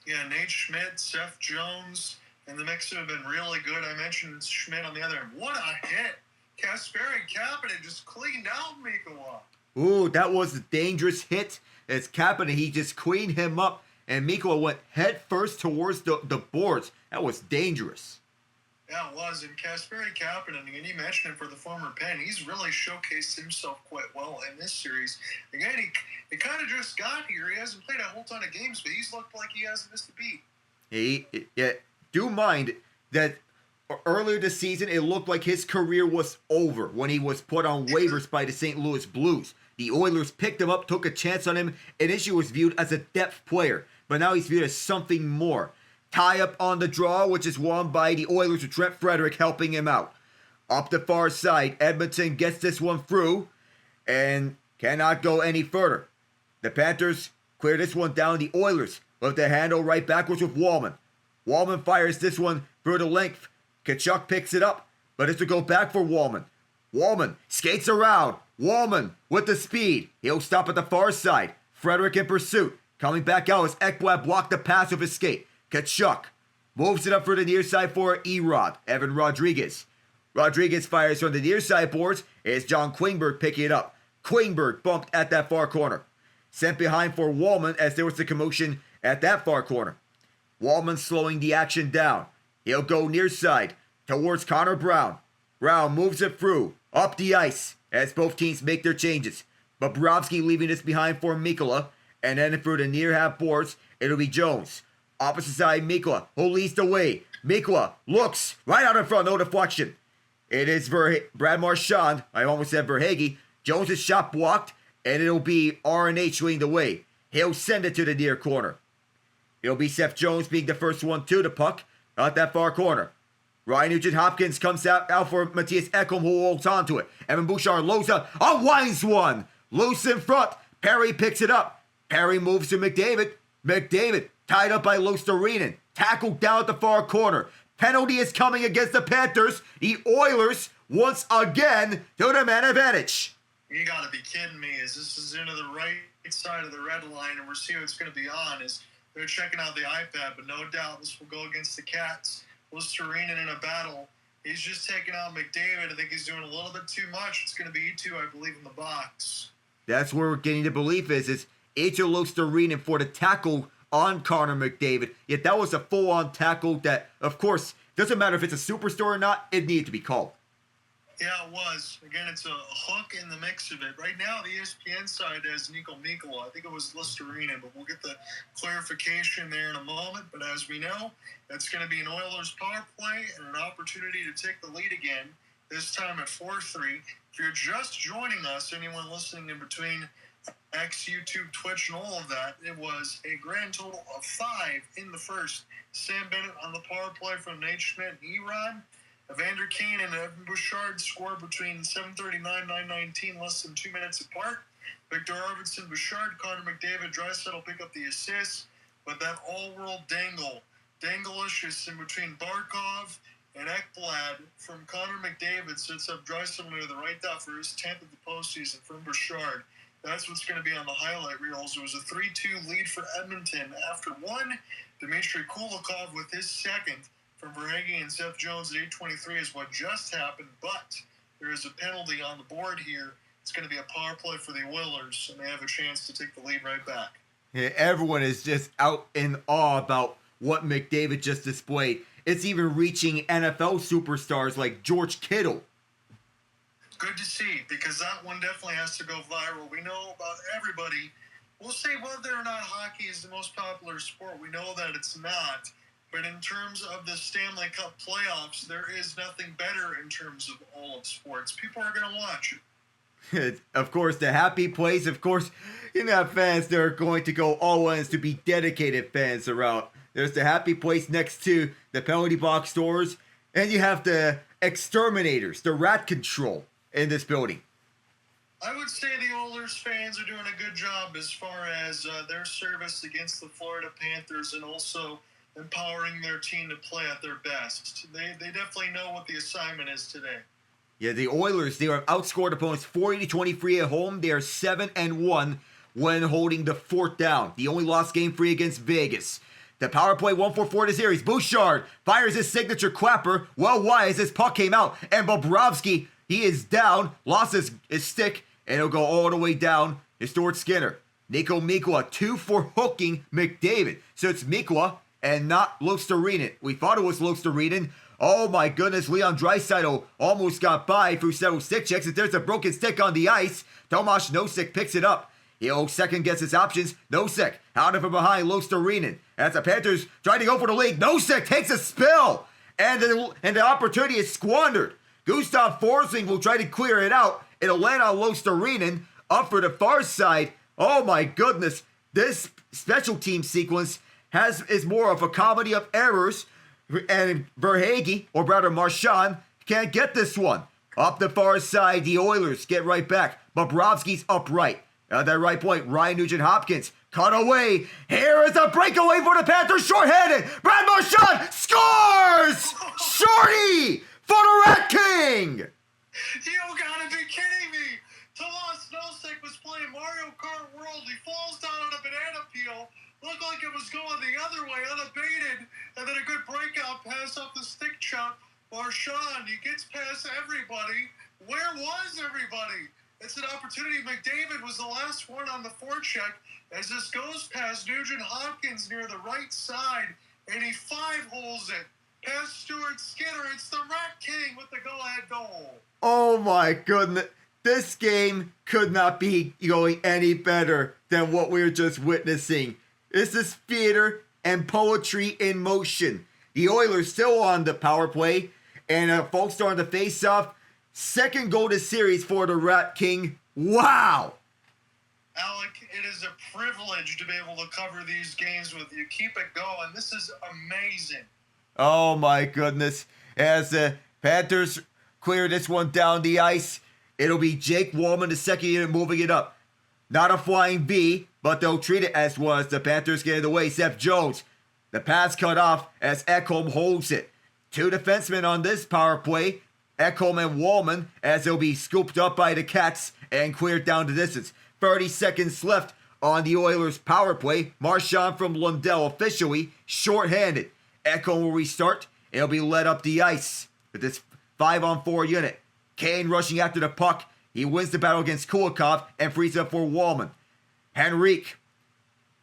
Yeah, Nate Schmidt, Seth Jones, and the mix have been really good. I mentioned Schmidt on the other end. What a hit! Kasperi Kapanen just cleaned out Mikkola. Ooh, that was a dangerous hit. As Kapanen, he just cleaned him up, and Mikkola went head first towards the boards. That was dangerous. Yeah, it was. And Kasperi Kapanen, again, you mentioned him for the former Pen. He's really showcased himself quite well in this series. Again, he kind of just got here. He hasn't played a whole ton of games, but he's looked like he hasn't missed a beat. Do mind that earlier this season, it looked like his career was over when he was put on waivers by the St. Louis Blues. The Oilers picked him up, took a chance on him. Initially was viewed as a depth player, but now he's viewed as something more. Tie up on the draw, which is won by the Oilers with Trent Frederick helping him out. Up the far side, Edmonton gets this one through and cannot go any further. The Panthers clear this one down. The Oilers with the handle right backwards with Wallman. Wallman fires this one through the length. Tkachuk picks it up, but it's to go back for Wallman. Wallman skates around. Wallman with the speed. He'll stop at the far side. Frederick in pursuit. Coming back out as Ekblad blocked the pass with his skate. Tkachuk moves it up for the near side for Erod. Evan Rodriguez. Rodriguez fires from the near side boards. It's John Klingberg picking it up. Klingberg bumped at that far corner. sent behind for Wallman as there was a commotion at that far corner. Wallman slowing the action down. He'll go near side towards Connor Brown. Brown moves it through, up the ice as both teams make their changes. Bobrovsky leaving this behind for Mikkola, and then through the near half boards, it'll be Jones. Opposite side, Mikkola, who leads the way. Mikkola looks right out in front, no deflection. It is Brad Marchand, I almost said Verhaeghe. Jones' shot blocked, and it'll be R&H leading the way. He'll send it to the near corner. It'll be Seth Jones being the first one to the puck, out that far corner. Ryan Nugent-Hopkins comes out for Mattias Ekholm, who holds on to it. Evan Bouchard loads up, unwinds one. Loose in front. Perry picks it up. Perry moves to McDavid. McDavid tied up by Luostarinen. Tackled down at the far corner. Penalty is coming against the Panthers. The Oilers, once again, to the man advantage. You gotta be kidding me. As this is into the right side of the red line, and we're seeing what's going to be on, is they're checking out the iPad, but no doubt this will go against the Cats. Luostarinen in a battle. He's just taking out McDavid. I think he's doing a little bit too much. It's going to be E2, I believe, in the box. That's where we're getting the belief is H.O. Luostarinen for the tackle on Connor McDavid. Yet that was a full-on tackle that, of course, doesn't matter if it's a superstar or not, it needed to be called. Yeah, it was. Again, it's a hook in the mix of it. Right now, the ESPN side has Nico Mikkola. I think it was Luostarinen, but we'll get the clarification there in a moment. But as we know, that's going to be an Oilers power play and an opportunity to take the lead again, this time at 4-3. If you're just joining us, anyone listening in between X, YouTube, Twitch, and all of that, it was a grand total of 5 in the first. Sam Bennett on the power play from Nate Schmidt and Eron. Evander Kane and Evan Bouchard scored between 7:39 and 9:19, less than 2 minutes apart. Victor Arvidsson, Bouchard, Connor McDavid, Draisaitl pick up the assists, but that all-world dangle-licious in between Barkov and Ekblad from Connor McDavid sets up Draisaitl near the right dot for his 10th of the postseason from Bouchard. That's what's going to be on the highlight reels. It was a 3-2 lead for Edmonton after one. Dmitry Kulikov with his second from Verhaeghe and Seth Jones at 8:23 is what just happened, but there is a penalty on the board here. It's going to be a power play for the Oilers, and they have a chance to take the lead right back. Yeah, everyone is just out in awe about what McDavid just displayed. It's even reaching NFL superstars like George Kittle. Good to see, because that one definitely has to go viral. We know about everybody. We'll say whether or not hockey is the most popular sport. We know that it's not. But in terms of the Stanley Cup playoffs, there is nothing better in terms of all of sports. People are going to watch it. Of course, the happy place. Of course, you have fans that are going to go all ends to be dedicated fans around. There's the happy place next to the penalty box doors. And you have the exterminators, the rat control in this building. I would say the Oilers fans are doing a good job as far as their service against the Florida Panthers and also empowering their team to play at their best. They definitely know what the assignment is today. Yeah, the Oilers, they have outscored opponents 40-23 at home. They are 7-1 when holding the fort down. The only lost game free against Vegas. The power play 1-4-4 to series. Bouchard fires his signature clapper well wide as his puck came out. And Bobrovsky, he is down, lost his stick, and he'll go all the way down to Stuart Skinner. Nico Mikkola, 2 for hooking McDavid. So it's Mikkola and not Luostarinen. We thought it was Luostarinen. Oh my goodness, Leon Draisaitl almost got by through several stick checks. If there's a broken stick on the ice, Tomas Nosek picks it up. He'll second guess his options. Nosek out of from behind Luostarinen. As the Panthers trying to go for the lead, Nosek takes a spill. And the opportunity is squandered. Gustav Forsling will try to clear it out. It'll land on Luostarinen up for the far side. Oh my goodness. This special team sequence is more of a comedy of errors, and Verhaeghe, or rather Marchand, can't get this one. Up the far side, the Oilers get right back. Bobrovsky's upright. At that right point, Ryan Nugent-Hopkins cut away. Here is a breakaway for the Panthers, shorthanded. Brad Marchand scores! Shorty for the Rat King! You gotta be kidding me! Tomas Nosek was playing Mario Kart World. He falls down on a banana peel. Looked like it was going the other way, unabated, and then a good breakout pass off the stick chop. Marchand, he gets past everybody. Where was everybody? It's an opportunity. McDavid was the last one on the forecheck as this goes past Nugent-Hopkins near the right side, and he 5-holes it. Past Stuart Skinner, it's the Rat King with the go-ahead goal. Oh my goodness. This game could not be going any better than what we were just witnessing. This is theater and poetry in motion. The Oilers still on the power play, and folks starting to face off. Second goal to series for the Rat King. Wow! Alec, it is a privilege to be able to cover these games with you. Keep it going. This is amazing. Oh my goodness. As the Panthers clear this one down the ice, it'll be Jake Wallman, the second unit, moving it up. Not a flying V, but they'll treat it as one as the Panthers get it away. Seth Jones, the pass cut off as Ekholm holds it. Two defensemen on this power play, Ekholm and Wallman, as they'll be scooped up by the Cats and cleared down the distance. 30 seconds left on the Oilers' power play. Marchand from Lundell officially shorthanded. Ekholm will restart, and he'll be led up the ice with this 5-on-4 unit. Kane rushing after the puck. He wins the battle against Kulikov and frees up for Wallman. Henrique.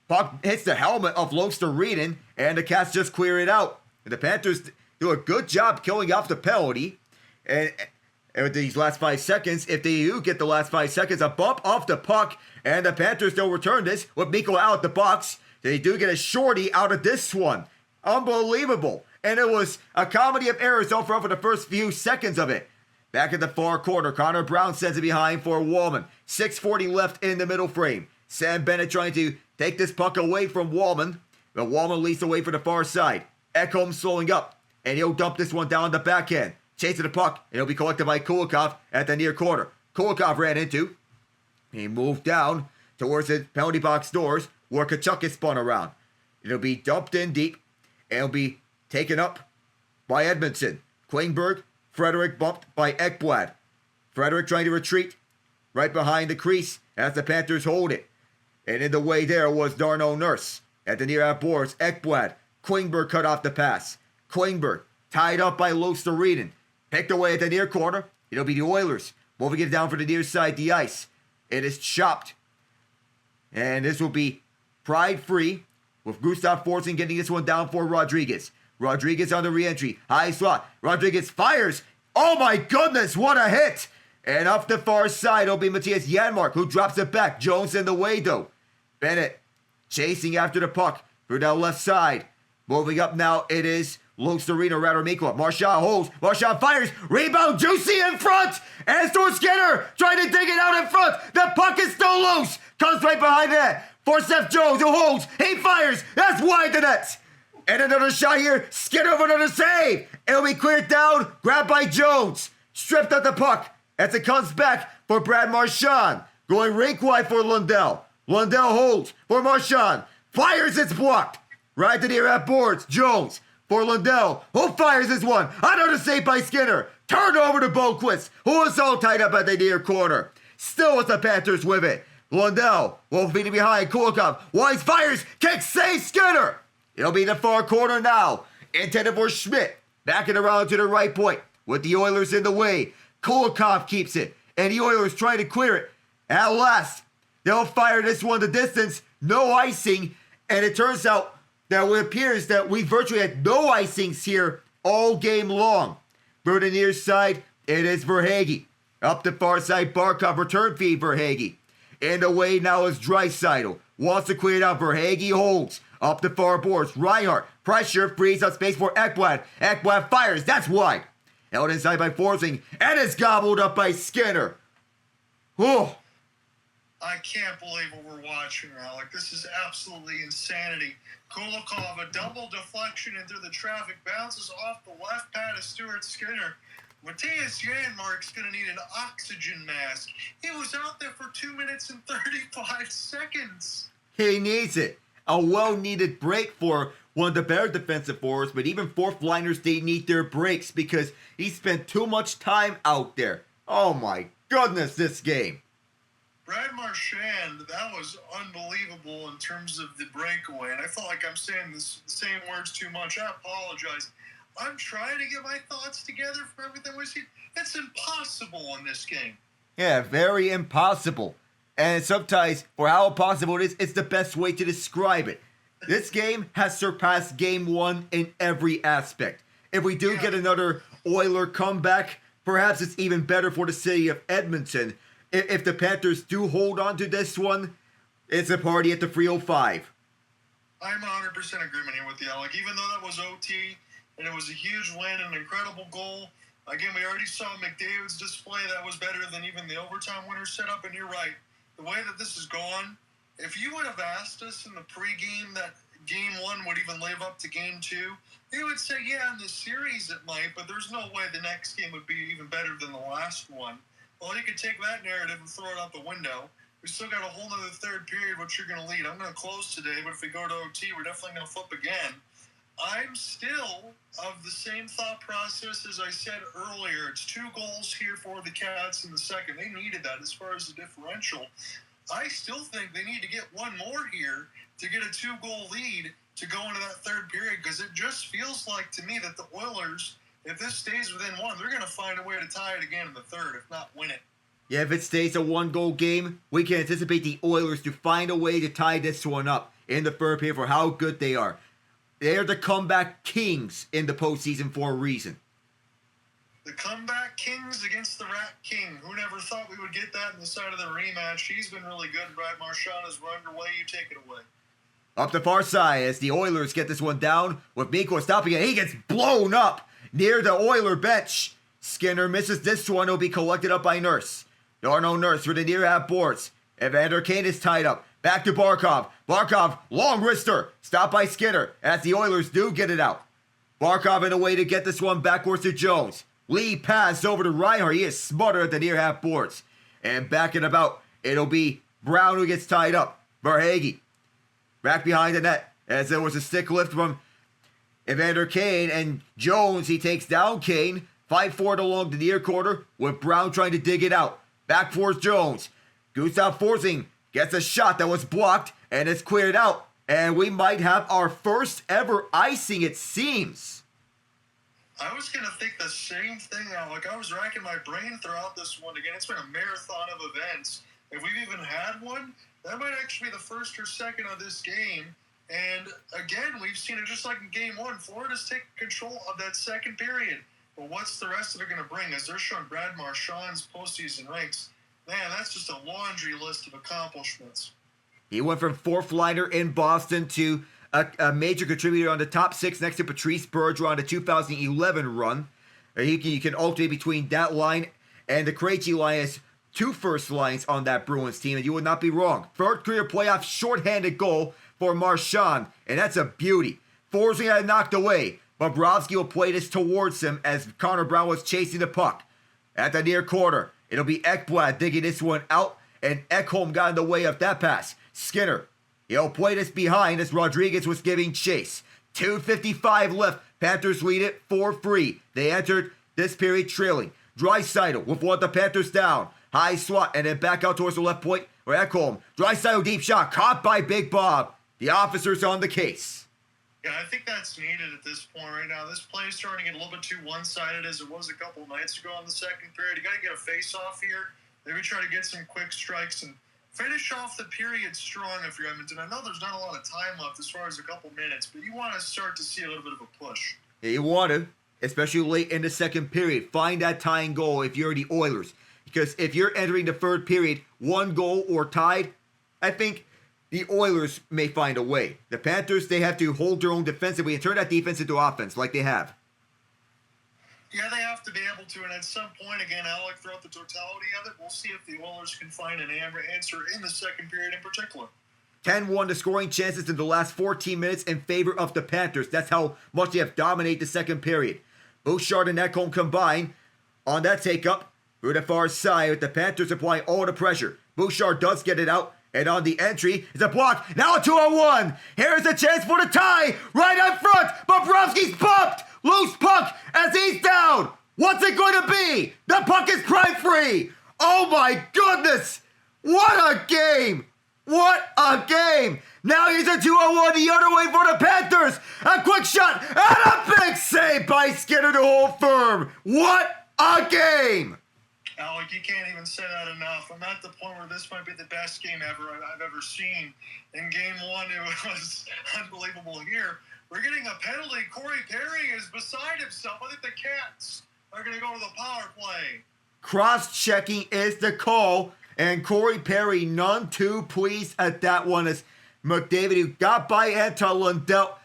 Puck hits the helmet of Losterreeden, and the Cats just clear it out. The Panthers do a good job killing off the penalty. And with these last 5 seconds, if they do get the last 5 seconds, a bump off the puck, and the Panthers don't return this with Mikko out the box. They do get a shorty out of this one. Unbelievable. And it was a comedy of errors all for the first few seconds of it. Back at the far corner, Connor Brown sends it behind for Wallman. 6:40 left in the middle frame. Sam Bennett trying to take this puck away from Wallman, but Wallman leads away for the far side. Ekholm slowing up, and he'll dump this one down the backhand. Chasing the puck, and it'll be collected by Kulikov at the near corner. Kulikov ran into. He moved down towards the penalty box doors, where Kachuk is spun around. It'll be dumped in deep, and it'll be taken up by Edmondson. Klingberg, Frederick bumped by Ekblad. Frederick trying to retreat right behind the crease as the Panthers hold it. And in the way there was Darnell Nurse. At the near half boards, Ekblad. Klingberg cut off the pass. Klingberg tied up by Losterreeden. Picked away at the near corner. It'll be the Oilers moving it down for the near side, the ice. It is chopped. And this will be Pride free with Gustav Forsling getting this one down for Rodriguez. Rodriguez on the re-entry. High slot. Rodriguez fires. Oh my goodness, what a hit! And up the far side, it'll be Mattias Janmark who drops it back. Jones in the way though. Bennett chasing after the puck through that left side. Moving up now, it is Losterreeden, rather Mikko. Marchand holds. Marchand fires. Rebound, Juicy in front. And Stuart Skinner trying to dig it out in front. The puck is still loose. Comes right behind that for Seth Jones, who holds. He fires. That's wide the net. And another shot here. Skinner with another save. It'll be cleared down. Grabbed by Jones. Stripped at the puck as it comes back for Brad Marchand. Going rink wide for Lundell. Lundell holds for Marchand. Fires, it's blocked. Right to the half boards. Jones for Lundell, who fires this one. Another save by Skinner. Turned over to Boquist, who was all tied up at the near corner. Still with the Panthers with it. Lundell will feed it behind Kulikov. Wise fires, kicks, save Skinner. It'll be the far corner now. Intended for Schmidt. Backing around to the right point with the Oilers in the way. Kulikov keeps it, and the Oilers trying to clear it. At last, they'll fire this one the distance. No icing, and it turns out that it appears that we virtually had no icings here all game long. For the near side, it is Verhaeghe. Up the far side, Barkov, return feed Verhaeghe. In the way now is Draisaitl. Wants to clear it out, Verhaeghe holds. Up the far boards, Reinhardt. Pressure, frees up space for Ekblad. Ekblad fires, that's wide. Held inside by Forsling, and is gobbled up by Skinner. Oh. I can't believe what we're watching, Alec. This is absolutely insanity. Kulikov, a double deflection into the traffic, bounces off the left pad of Stuart Skinner. Mattias Janmark's going to need an oxygen mask. He was out there for 2 minutes and 35 seconds. He needs it. A well-needed break for one of the better defensive forwards, but even fourth liners, they need their breaks because he spent too much time out there. Oh my goodness, this game. Brad Marchand, that was unbelievable in terms of the breakaway. And I felt like I'm saying the same words too much. I apologize. I'm trying to get my thoughts together for everything we see. It's impossible in this game. Yeah, very impossible. And sometimes, for how impossible it is, it's the best way to describe it. This game has surpassed Game 1 in every aspect. If we do get another Oiler comeback, perhaps it's even better for the city of Edmonton. If the Panthers do hold on to this one, it's a party at the 305. I'm 100% agreement here with you, Alec. Even though that was OT, and it was a huge win and an incredible goal, again, we already saw McDavid's display that was better than even the overtime winner setup, and you're right. The way that this is going, if you would have asked us in the pregame that Game 1 would even live up to Game 2, they would say, yeah, in the series it might, but there's no way the next game would be even better than the last one. Well, you could take that narrative and throw it out the window. We still got a whole other third period, which you're going to lead. I'm going to close today, but if we go to OT, we're definitely going to flip again. I'm still of the same thought process as I said earlier. It's 2 goals here for the Cats in the second. They needed that as far as the differential. I still think they need to get one more here to get a 2-goal lead to go into that third period, because it just feels like to me that the Oilers, if this stays within 1, they're going to find a way to tie it again in the third, if not win it. Yeah, if it stays a 1-goal game, we can anticipate the Oilers to find a way to tie this one up in the third period for how good they are. They're the comeback kings in the postseason for a reason. The comeback kings against the Rat King. Who never thought we would get that in the side of the rematch? He's been really good. Brad Marchand is underway. You take it away. Up the far side as the Oilers get this one down with Mikko stopping it. He gets blown up near the Oiler bench. Skinner misses this one. It'll be collected up by Nurse. Darno Nurse for the near half boards. Evander Kane is tied up. Back to Barkov. Barkov, long wrister. Stopped by Skinner as the Oilers do get it out. Barkov in a way to get this one backwards to Jones. Lee pass over to Reinhart. He is smarter at the near half boards. And back and about, it'll be Brown who gets tied up. Verhaeghe back behind the net as there was a stick lift from Evander Kane. And Jones, he takes down Kane. Fight for it along the near quarter with Brown trying to dig it out. Back force Jones. Gustav Forsing gets a shot that was blocked and it's cleared out. And we might have our first ever icing, it seems. I was going to think the same thing, Alec. I was racking my brain throughout this one. Again, it's been a marathon of events. If we've even had one, that might actually be the first or second of this game. And again, we've seen it just like in Game 1. Florida's taking control of that second period. But what's the rest of it going to bring? As they're showing Brad Marchand's postseason ranks, man, that's just a laundry list of accomplishments. He went from 4th liner in Boston to a major contributor on the top 6 next to Patrice Bergeron on the 2011 run. You can alternate between that line and the Krejci line as 2 first lines on that Bruins team, and you would not be wrong. Third career playoff shorthanded goal for Marchand, and that's a beauty. Forsling had knocked away. Bobrovsky will play this towards him as Connor Brown was chasing the puck. At the near quarter, it'll be Ekblad digging this one out, and Ekholm got in the way of that pass. Skinner, he'll play this behind as Rodriguez was giving chase. 2:55 left. Panthers lead it 4-3. They entered this period trailing. Draisaitl with one of the Panthers down. High swat, and then back out towards the left point for Ekholm. Draisaitl deep shot, caught by Big Bob. The officers on the case. Yeah, I think that's needed at this point right now. This play is starting to get a little bit too one-sided as it was a couple nights ago in the second period. You got to get a face-off here. Maybe try to get some quick strikes and finish off the period strong if you're Edmonton. I know there's not a lot of time left as far as a couple minutes, but you want to start to see a little bit of a push. Yeah, you want to, especially late in the second period. Find that tying goal if you're the Oilers. Because if you're entering the third period, 1 goal or tied, I think the Oilers may find a way. The Panthers, they have to hold their own defensively and turn that defense into offense like they have. Yeah, they have to be able to, and at some point, again, Alec, throughout the totality of it, we'll see if the Oilers can find an answer in the second period in particular. 10-1 the scoring chances in the last 14 minutes in favor of the Panthers. That's how much they have dominated the second period. Bouchard and Ekholm combine on that take-up through the far side with the Panthers applying all the pressure. Bouchard does get it out. And on the entry is a block. Now a 2-on-1. Here's a chance for the tie. Right up front. Bobrovsky's bumped. Loose puck as he's down. What's it going to be? The puck is prime free. Oh my goodness. What a game. What a game. Now here's a 2-on-1 the other way for the Panthers. A quick shot and a big save by Skinner to hold firm. What a game. Alec, you can't even say that enough. I'm at the point where this might be the best game I've ever seen. In game one, it was unbelievable. Here, we're getting a penalty. Corey Perry is beside himself. I think the Cats are going to go to the power play. Cross-checking is the call, and Corey Perry none too pleased at that one as McDavid, who got by Anton Lundell.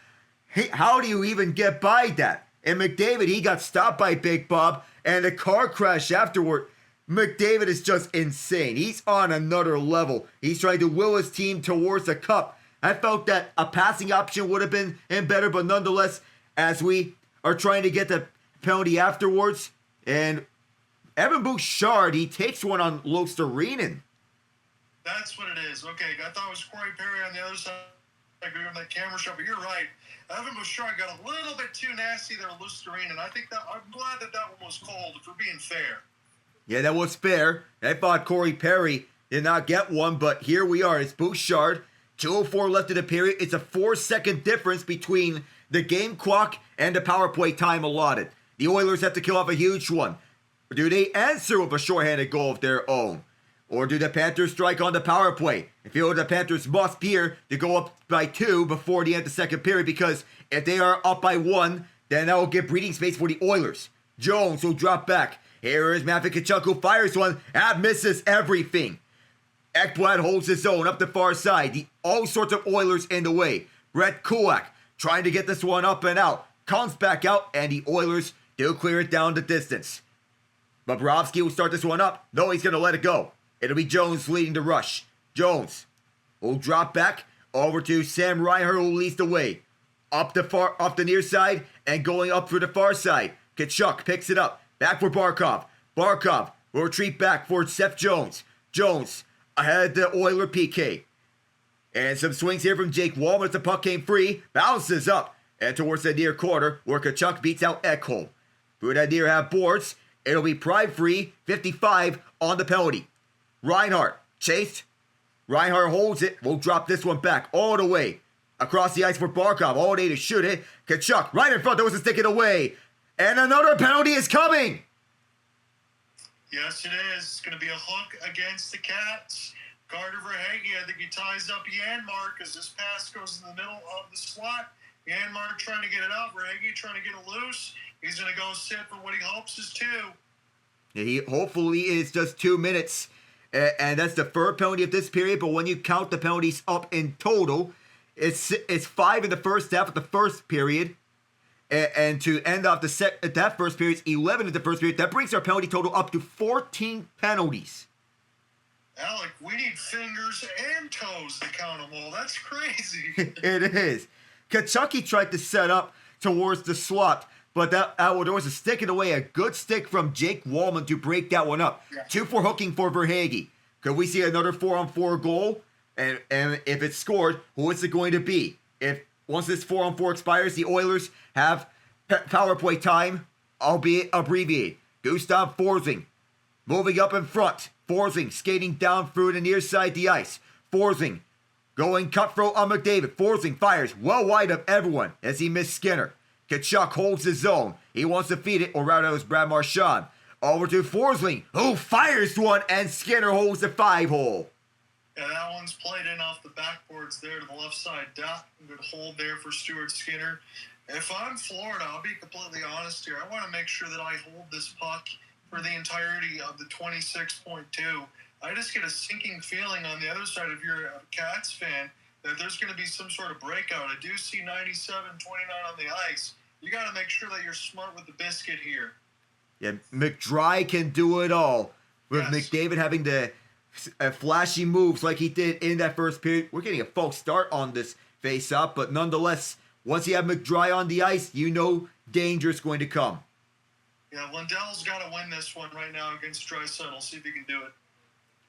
How do you even get by that? And McDavid, he got stopped by Big Bob, and the car crash afterward. McDavid is just insane. He's on another level. He's trying to will his team towards the cup. I felt that a passing option would have been better, but nonetheless, as we are trying to get the penalty afterwards, and Evan Bouchard, he takes one on Luostarinen. That's what it is. Okay, I thought it was Corey Perry on the other side. I agree on that camera shot, but you're right. Evan Bouchard got a little bit too nasty there with Luostarinen, and I think that I'm glad that one was called, if we're being fair. Yeah, that was fair. I thought Corey Perry did not get one, but here we are. It's Bouchard. 2:04 left in the period. It's a 4-second difference between the game clock and the power play time allotted. The Oilers have to kill off a huge one. Do they answer with a shorthanded goal of their own? Or do the Panthers strike on the power play? I feel the Panthers must here to go up by 2 before the end of the second period, because if they are up by 1, then that will give breathing space for the Oilers. Jones will drop back. Here is Matthew Tkachuk, who fires one. That misses everything. Ekblad holds his own up the far side. All sorts of Oilers in the way. Brett Kulak trying to get this one up and out. Comes back out, and the Oilers do clear it down the distance. Bobrovsky will start this one up. No, he's going to let it go. It'll be Jones leading the rush. Jones will drop back over to Sam Reinhart, who leads the way. Up the near side and going up for the far side. Tkachuk picks it up. Back for Barkov. Barkov will retreat back for Seth Jones. Jones ahead the Oiler PK. And some swings here from Jake Wallman as the puck came free. Bounces up and towards the near corner where Tkachuk beats out Ekholm. Through that near half boards, it'll be Pride free, 55 on the penalty. Reinhart chased. Reinhart holds it. We'll drop this one back all the way. Across the ice for Barkov. All day to shoot it. Tkachuk right in front. There was a stick it away. And another penalty is coming. Yes, it is. It's going to be a hook against the Cats. Carter Verhaeghe, I think he ties up Janmark as this pass goes in the middle of the slot. Janmark trying to get it out. Verhaeghe trying to get it loose. He's going to go sit for what he hopes is 2. Yeah, he hopefully is just 2 minutes. And that's the third penalty of this period. But when you count the penalties up in total, it's 5 in the first half of the first period. And to end off that first period, 11 in the first period. That brings our penalty total up to 14 penalties. Alec, we need fingers and toes to count them all. That's crazy. It is. Tkachuk tried to set up towards the slot, but there was a stick in the way. A good stick from Jake Wallman to break that one up. Yeah. 2-4 hooking for Verhaeghe. Could we see another 4-on-4 goal? And if it's scored, who is it going to be? Once this 4-on-4 expires, the Oilers have power play time, albeit abbreviated. Gustav Forsling moving up in front. Forsling skating down through the near side of the ice. Forsling going cutthroat on McDavid. Forsling fires well wide of everyone as he missed Skinner. Tkachuk holds his zone. He wants to feed it, or rather it was Brad Marchand. Over to Forsling, who fires one, and Skinner holds the 5-hole. Yeah, that one's played in off the backboards there to the left side dot. Good hold there for Stuart Skinner. If I'm Florida, I'll be completely honest here. I want to make sure that I hold this puck for the entirety of the 26.2. I just get a sinking feeling on the other side, if you're a Cats fan, that there's going to be some sort of breakout. I do see 97-29 on the ice. You got to make sure that you're smart with the biscuit here. Yeah, McDry can do it all. With McDavid having the flashy moves like he did in that first period. We're getting a false start on this face-up, but nonetheless, once you have McDry on the ice, you know danger is going to come. Yeah, Lundell's got to win this one right now against Draisaitl. See if he can do it.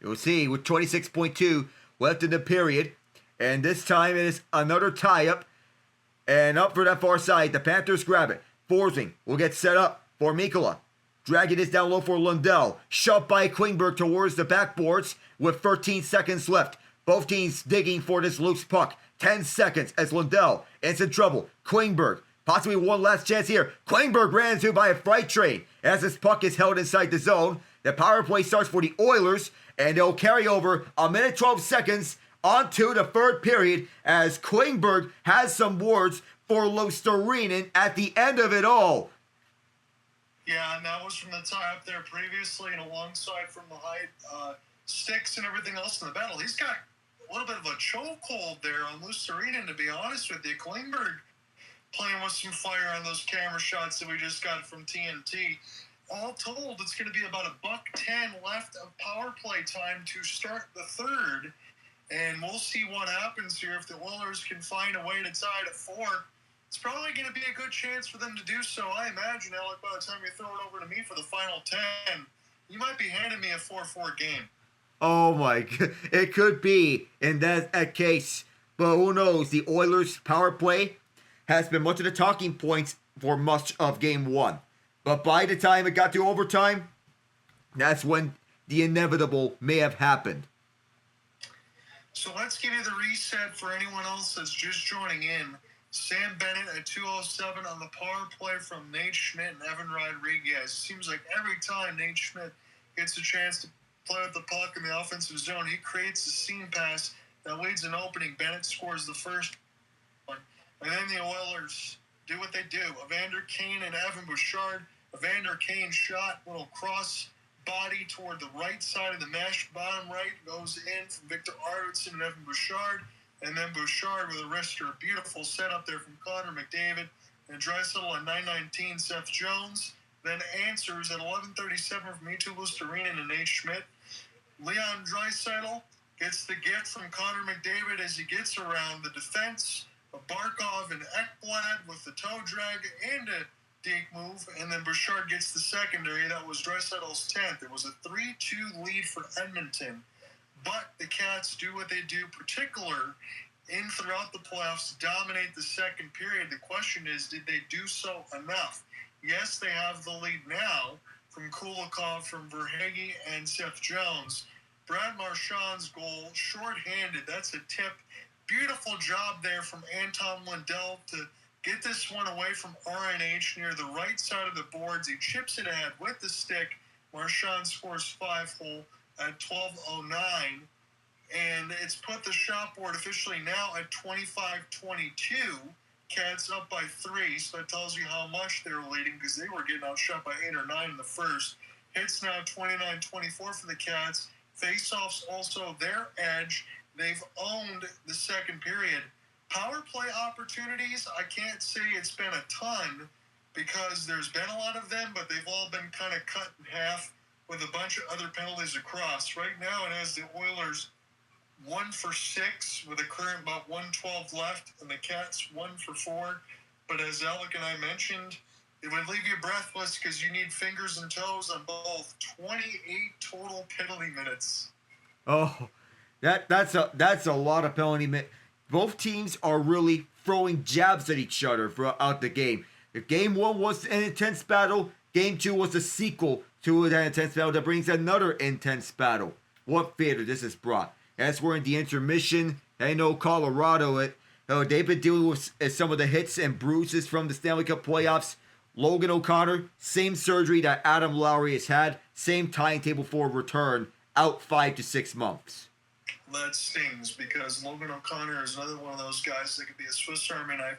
You'll see with 26.2 left in the period. And this time it is another tie-up. And up for that far side, the Panthers grab it. Forsling will get set up for Mikkola. Dragging this down low for Lundell. Shoved by Klingberg towards the backboards with 13 seconds left. Both teams digging for this loose puck. 10 seconds as Lundell is in trouble. Klingberg, possibly one last chance here. Klingberg ran into by a freight train as this puck is held inside the zone. The power play starts for the Oilers, and they'll carry over a minute 12 seconds onto the third period as Klingberg has some words for Luostarinen at the end of it all. Yeah, and that was from the tie up there previously and alongside from the high sticks and everything else in the battle. He's got a little bit of a chokehold there on Luostarinen, to be honest with you. Klingberg playing with some fire on those camera shots that we just got from TNT. All told, it's going to be about $1:10 left of power play time to start the third. And we'll see what happens here. If the Oilers can find a way to tie it at 4, it's probably going to be a good chance for them to do so. I imagine, Alec, by the time you throw it over to me for the final 10, you might be handing me a 4-4 game. Oh my God. It could be in that case. But who knows? The Oilers' power play has been much of the talking points for much of Game 1. But by the time it got to overtime, that's when the inevitable may have happened. So let's give you the reset for anyone else that's just joining in. Sam Bennett at 2:07 on the power play from Nate Schmidt and Evan Rodriguez. Seems like every time Nate Schmidt gets a chance to play with the puck in the offensive zone, he creates a seam pass that leads an opening. Bennett scores the first one. And then the Oilers do what they do. Evander Kane and Evan Bouchard. Evander Kane shot, little cross body toward the right side of the mesh. Bottom right goes in from Victor Arvidsson and Evan Bouchard. And then Bouchard with a wrister. Beautiful setup there from Connor McDavid. And Draisaitl at 9:19, Seth Jones. Then answers at 11:37 from Eetu Luostarinen and Nate Schmidt. Leon Draisaitl gets the gift from Connor McDavid as he gets around the defense. Barkov and Ekblad with the toe drag and a deke move. And then Bouchard gets the secondary. That was Draisaitl's 10th. It was a 3-2 lead for Edmonton. But the Cats do what they do, particular in throughout the playoffs, dominate the second period. The question is, did they do so enough? Yes, they have the lead now from Kulikov, from Verhaeghe, and Seth Jones. Brad Marchand's goal, shorthanded, that's a tip. Beautiful job there from Anton Lundell to get this one away from RNH near the right side of the boards. He chips it ahead with the stick. Marchand scores 5-hole at 12:09. And it's put the shot board officially now at 25-22. Cats up by 3, so that tells you how much they're leading because they were getting outshot by 8 or 9 in the first. Hits now 29-24 for the Cats. Faceoffs also their edge. They've owned the second period. Power play opportunities, I can't say it's been a ton because there's been a lot of them, but they've all been kind of cut in half with a bunch of other penalties across. Right now it has the Oilers 1 for 6 with a current about 1:12 left, and the Cats 1 for 4. But as Alec and I mentioned, it would leave you breathless because you need fingers and toes on both. 28 total penalty minutes. Oh, that's a lot of penalty minutes. Both teams are really throwing jabs at each other throughout the game. If Game 1 was an intense battle, Game 2 was a sequel to that intense battle that brings another intense battle. What theater this has brought. As we're in the intermission, I know Colorado, they've been dealing with some of the hits and bruises from the Stanley Cup playoffs. Logan O'Connor, same surgery that Adam Lowry has had, same timetable for return, out 5 to 6 months. That stings because Logan O'Connor is another one of those guys that could be a Swiss Army knife.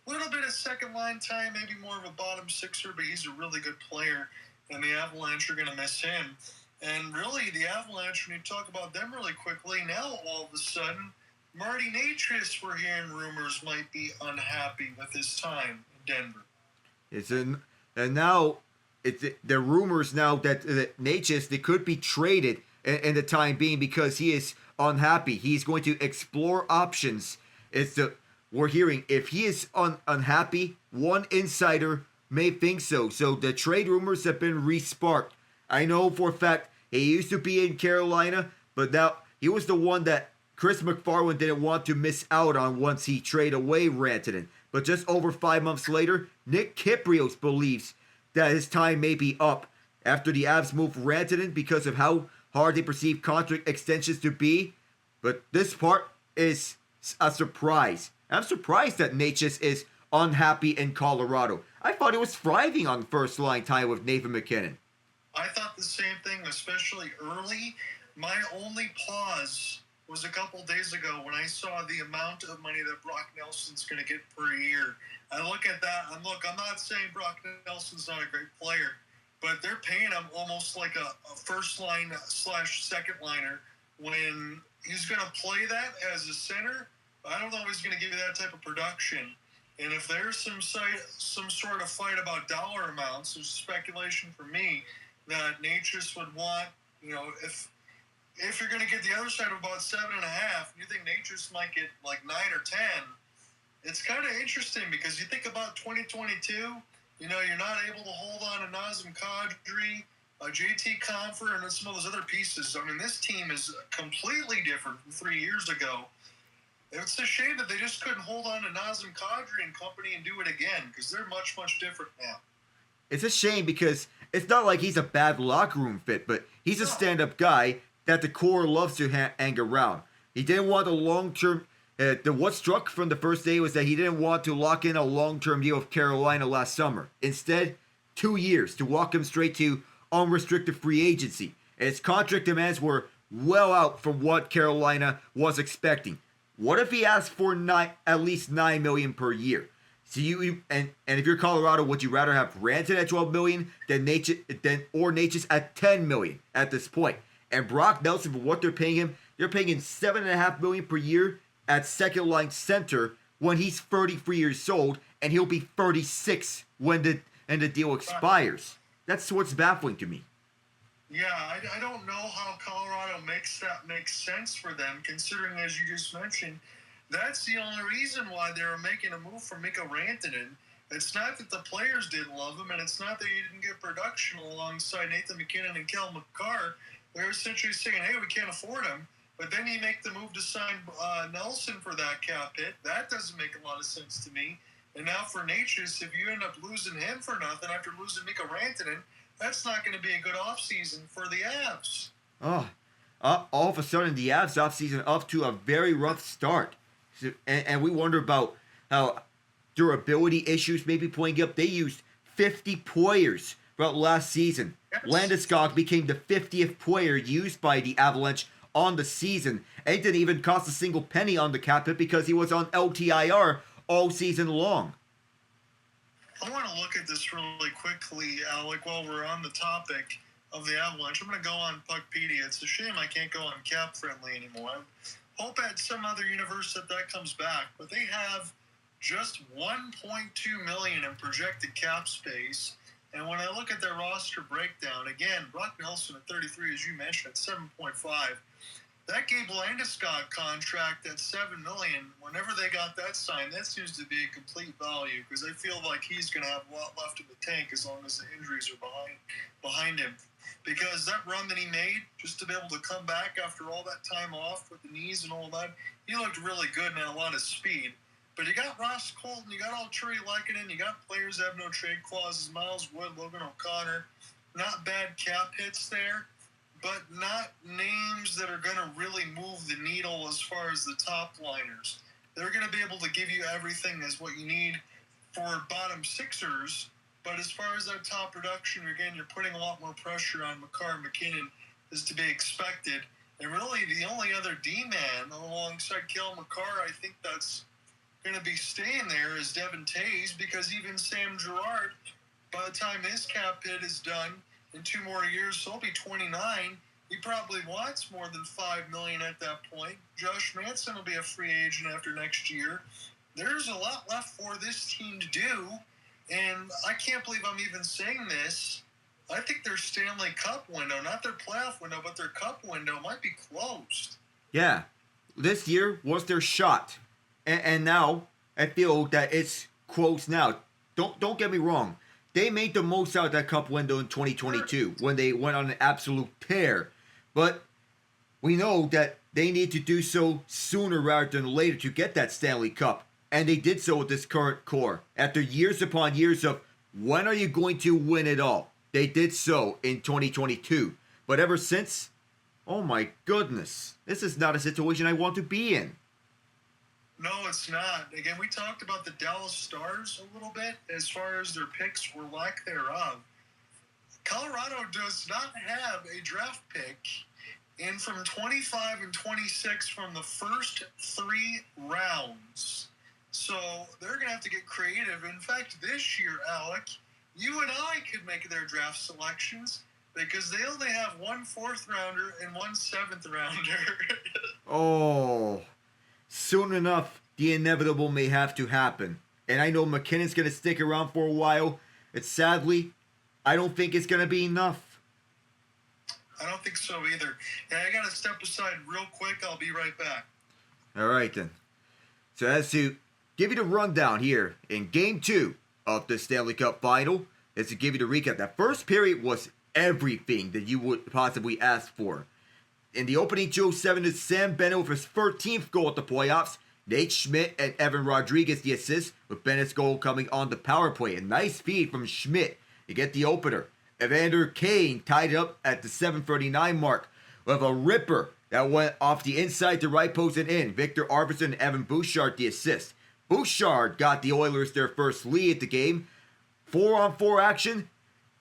A little bit of second line time, maybe more of a bottom sixer, but he's a really good player, and the Avalanche are going to miss him. And really, the Avalanche, when you talk about them really quickly, now all of a sudden, Marty Natchez, we're hearing rumors, might be unhappy with his time in Denver. And now, the rumors now that Natchez, they could be traded in the time being because he is unhappy. He's going to explore options. We're hearing if he is unhappy, one insider may think so. So the trade rumors have been re-sparked. I know for a fact he used to be in Carolina, but now he was the one that Chris McFarland didn't want to miss out on once he traded away Rantanen. But just over 5 months later, Nick Kypreos believes that his time may be up after the Avs moved Rantanen because of how hard they perceive contract extensions to be. But this part is a surprise. I'm surprised that Natchez is unhappy in Colorado. I thought he was thriving on first line time with Nathan MacKinnon. I thought the same thing, especially early. My only pause was a couple days ago when I saw the amount of money that Brock Nelson's going to get per year. I look at that, and look, I'm not saying Brock Nelson's not a great player, but they're paying him almost like a first line / second liner when he's going to play that as a center. I don't know if he's going to give you that type of production. And if there's some sort of fight about dollar amounts, there's speculation for me that Natchez would want, if you're going to get the other side of about 7.5, you think Natchez might get like 9 or 10. It's kind of interesting because you think about 2022, you're not able to hold on to Nazem Kadri, JT Confer, and some of those other pieces. I mean, this team is completely different from 3 years ago. It's a shame that they just couldn't hold on to Nazem Kadri and company and do it again because they're much, much different now. It's a shame because it's not like he's a bad locker room fit, but he's a stand-up guy that the core loves to hang around. He didn't want a long-term... what struck from the first day was that he didn't want to lock in a long-term deal with Carolina last summer. Instead, 2 years to walk him straight to unrestricted free agency. And his contract demands were well out from what Carolina was expecting. What if he asked for at least $9 million per year? So and if you're Colorado, would you rather have Rantanen at $12 million or Natchez at $10 million at this point? And Brock Nelson, for what they're paying him $7.5 million per year at second line center when he's 33 years old, and he'll be 36 when the deal expires. That's what's baffling to me. Yeah, I don't know how Colorado makes that make sense for them, considering, as you just mentioned, that's the only reason why they were making a move for Mikko Rantanen. It's not that the players didn't love him, and it's not that he didn't get production alongside Nathan MacKinnon and Kel McCarr. They're essentially saying, hey, we can't afford him. But then you make the move to sign Nelson for that cap hit. That doesn't make a lot of sense to me. And now for Natchez, if you end up losing him for nothing after losing Mikko Rantanen, that's not going to be a good offseason for the Avs. All of a sudden, the Avs offseason up to a very rough start. And we wonder about how durability issues may be playing up. They used 50 players throughout last season. Yes. Landeskog became the 50th player used by the Avalanche on the season. And it didn't even cost a single penny on the cap hit because he was on LTIR all season long. I want to look at this really quickly, Alec, while we're on the topic of the Avalanche. I'm going to go on Puckpedia. It's a shame I can't go on Cap Friendly anymore. I hope at some other universe that comes back. But they have just $1.2 million in projected cap space. And when I look at their roster breakdown, again, Brock Nelson at 33, as you mentioned, at 7.5. That Gabe Landeskog contract at $7 million, whenever they got that signed, that seems to be a complete value because I feel like he's going to have a lot left in the tank as long as the injuries are behind him. Because that run that he made, just to be able to come back after all that time off with the knees and all that, he looked really good and had a lot of speed. But you got Ross Colton, you got Alturi Lehkonen, you got players that have no trade clauses, Miles Wood, Logan O'Connor. Not bad cap hits there, but not names that are going to really move the needle as far as the top liners. They're going to be able to give you everything as what you need for bottom sixers, but as far as that top production, again, you're putting a lot more pressure on McCarr and McKinnon is to be expected. And really, the only other D-man alongside Kel McCarr, I think that's going to be staying there is Devin Taves, because even Sam Girard, by the time his cap hit is done in 2 more years, so he'll be 29. He probably wants more than $5 million at that point. Josh Manson will be a free agent after next year. There's a lot left for this team to do, and I can't believe I'm even saying this. I think their Stanley Cup window, not their playoff window, but their cup window might be closed. Yeah, this year was their shot. And now, I feel that it's close now. Don't get me wrong. They made the most out of that cup window in 2022 when they went on an absolute tear. But we know that they need to do so sooner rather than later to get that Stanley Cup. And they did so with this current core. After years upon years of, when are you going to win it all? They did so in 2022. But ever since, oh my goodness, this is not a situation I want to be in. No, it's not. Again, we talked about the Dallas Stars a little bit as far as their picks or lack thereof. Colorado does not have a draft pick in from 25 and 26 from the first 3 rounds. So they're going to have to get creative. In fact, this year, Alec, you and I could make their draft selections because they only have 1 4th rounder and 1 7th rounder. Oh, soon enough, the inevitable may have to happen. And I know McKinnon's going to stick around for a while. And sadly, I don't think it's going to be enough. I don't think so either. And I got to step aside real quick. I'll be right back. All right, then. So as to give you the rundown here in Game 2 of the Stanley Cup Final, is to give you the recap. That first period was everything that you would possibly ask for. In the opening 2:07 is Sam Bennett with his 13th goal at the playoffs. Nate Schmidt and Evan Rodriguez the assist, with Bennett's goal coming on the power play. A nice feed from Schmidt to get the opener. Evander Kane tied it up at the 7:39 mark with a ripper that went off the inside to right post and in. Victor Arvidsson and Evan Bouchard the assist. Bouchard got the Oilers their first lead at the game. 4-on-4 action.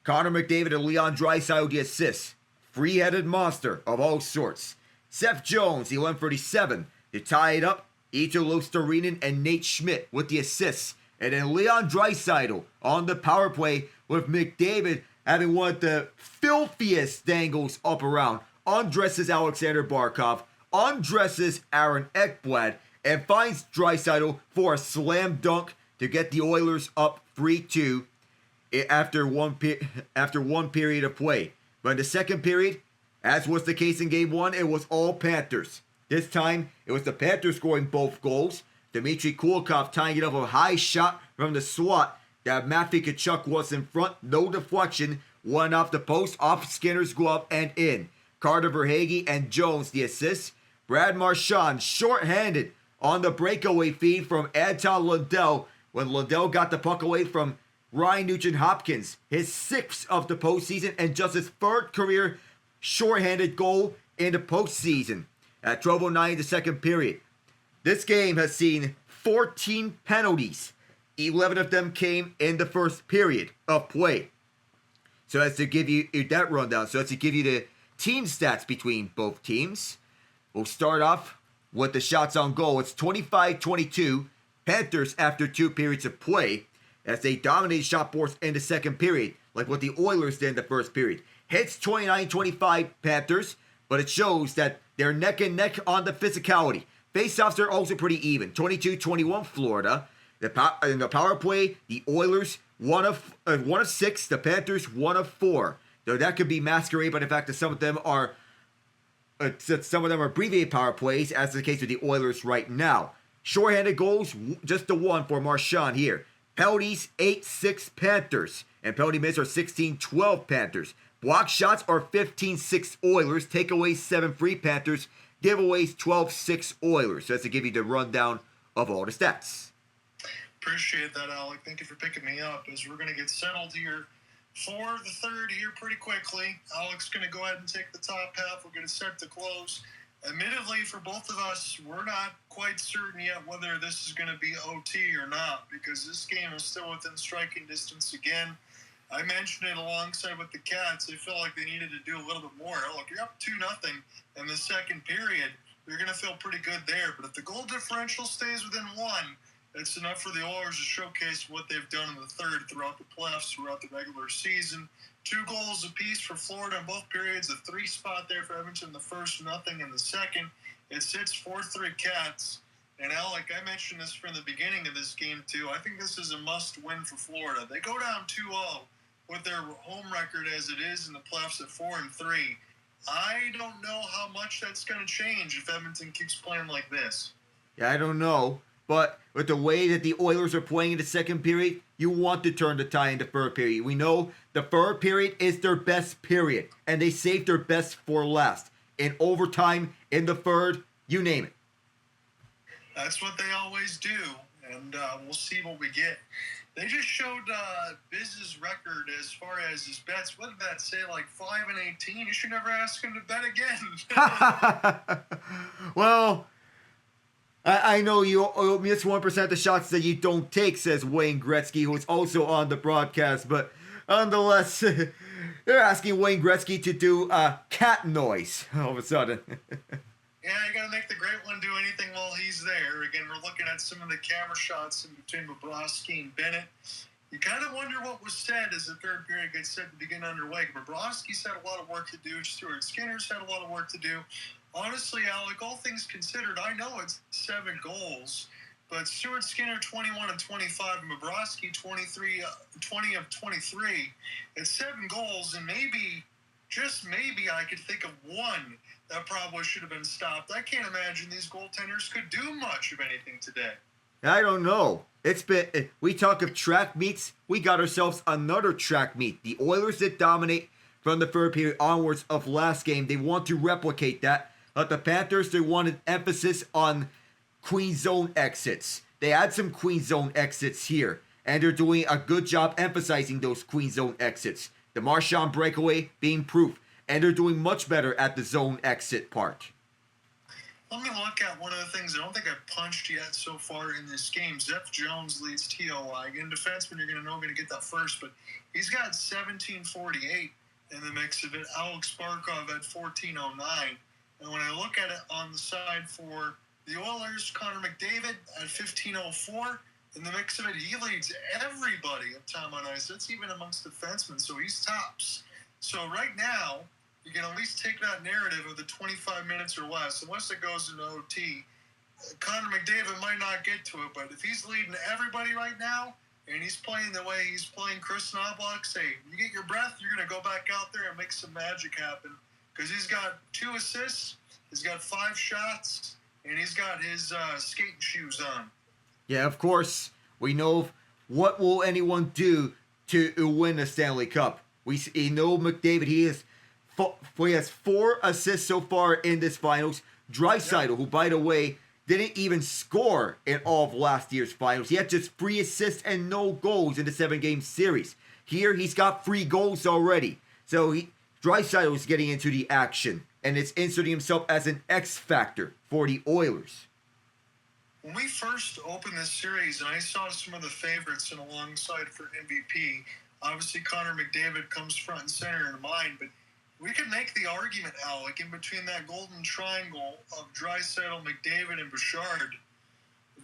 Connor McDavid and Leon Draisaitl the assist. Free-headed monster of all sorts. Seth Jones, the 11:37 to tie it up. Ito Luostarinen and Nate Schmidt with the assists. And then Leon Draisaitl on the power play with McDavid having one of the filthiest dangles up around. Undresses Alexander Barkov, undresses Aaron Ekblad, and finds Draisaitl for a slam dunk to get the Oilers up 3-2 after one period of play. But in the second period, as was the case in Game 1, it was all Panthers. This time, it was the Panthers scoring both goals. Dmitry Kulikov tying it up with a high shot from the slot that Matthew Tkachuk was in front. No deflection. One off the post, off Skinner's glove, and in. Carter Verhaeghe and Jones the assists. Brad Marchand short-handed on the breakaway feed from Anton Lundell when Lundell got the puck away from Ryan Nugent-Hopkins. His 6th of the postseason and just his 3rd career short-handed goal in the postseason. At 12:09 the second period. This game has seen 14 penalties. 11 of them came in the first period of play. So as to give you that rundown, so as to give you the team stats between both teams, we'll start off with the shots on goal. It's 25-22 Panthers after 2 periods of play as they dominated shot boards in the second period, like what the Oilers did in the first period. Hits 29-25 Panthers, but it shows that they're neck and neck on the physicality. Faceoffs are also pretty even. 22-21 Florida. In the power play, the Oilers 1 of 6, the Panthers 1 of 4. Though that could be masqueraded by the fact that some of them are abbreviated power plays, as is the case with the Oilers right now. Shorthanded goals, just the 1 for Marchand here. Penalties 8-6 Panthers, and penalty minutes are 16-12 Panthers. Block shots are 15-6 Oilers. Takeaways 7-3 Panthers. Giveaways 12-6 Oilers. So that's to give you the rundown of all the stats. Appreciate that, Alec. Thank you for picking me up as we're going to get settled here for the third here pretty quickly. Alec's going to go ahead and take the top half. We're going to set the close. Admittedly, for both of us, we're not quite certain yet whether this is going to be OT or not because this game is still within striking distance again. I mentioned it alongside with the Cats. They felt like they needed to do a little bit more. Look, you're up 2-0 in the second period. You're going to feel pretty good there. But if the goal differential stays within 1, it's enough for the Oilers to showcase what they've done in the third throughout the playoffs, throughout the regular season. 2 goals apiece for Florida in both periods. A 3 spot there for Edmonton in the first, nothing in the second. It sits 4-3 Cats. And Alec, I mentioned this from the beginning of this game too. I think this is a must-win for Florida. They go down 2-0 with their home record as it is in the playoffs at 4-3. I don't know how much that's going to change if Edmonton keeps playing like this. Yeah, I don't know. But with the way that the Oilers are playing in the second period, you want to turn the tie in the third period. We know the third period is their best period, and they saved their best for last. In overtime, in the third, you name it. That's what they always do, and we'll see what we get. They just showed Biz's record as far as his bets. What did that say, like 5-18? You should never ask him to bet again. Well, I know you miss 1% of the shots that you don't take, says Wayne Gretzky, who is also on the broadcast. But nonetheless, They're asking Wayne Gretzky to do a cat noise all of a sudden. Yeah, you got to make the great one do anything while he's there. Again, we're looking at some of the camera shots in between Bobrovsky and Bennett. You kind of wonder what was said as the third period gets set to begin underway. Bobrovsky's had a lot of work to do. Stuart Skinner's had a lot of work to do. Honestly, Alec, all things considered, I know it's 7 goals, but Stuart Skinner 21 of 25 and Bobrovsky 20 of 23. It's 7 goals, and maybe, just maybe, I could think of one that probably should have been stopped. I can't imagine these goaltenders could do much of anything today. I don't know. We talk of track meets. We got ourselves another track meet. The Oilers did dominate from the third period onwards of last game. They want to replicate that. But the Panthers, they wanted emphasis on queen zone exits. They had some queen zone exits here. And they're doing a good job emphasizing those queen zone exits. The Marchand breakaway being proof. And they're doing much better at the zone exit part. Let me look at one of the things I don't think I've punched yet so far in this game. Zeph Jones leads TOI. Again, defenseman, you're going to get that first, but he's got 1748 in the mix of it. Alex Barkov at 1409. And when I look at it on the side for the Oilers, Connor McDavid at 1504. In the mix of it, he leads everybody at time on ice. That's even amongst defensemen, so he's tops. So right now, you can at least take that narrative of the 25 minutes or less, unless it goes into OT. Connor McDavid might not get to it, but if he's leading everybody right now, and he's playing the way he's playing, Chris Knoblauch, say, you get your breath, you're going to go back out there and make some magic happen. Because he's got 2 assists, he's got 5 shots, and he's got his skating shoes on. Yeah, of course, we know what will anyone do to win the Stanley Cup. We know McDavid, he has 4 assists so far in this finals. Draisaitl, who, by the way, didn't even score in all of last year's finals. He had just 3 assists and no goals in the 7-game series. Here, he's got 3 goals already. So Draisaitl is getting into the action, and it's inserting himself as an X factor for the Oilers. When we first opened this series, and I saw some of the favorites and alongside for MVP, obviously Connor McDavid comes front and center in mind, but we could make the argument, Alec, in between that golden triangle of Draisaitl, McDavid, and Bouchard.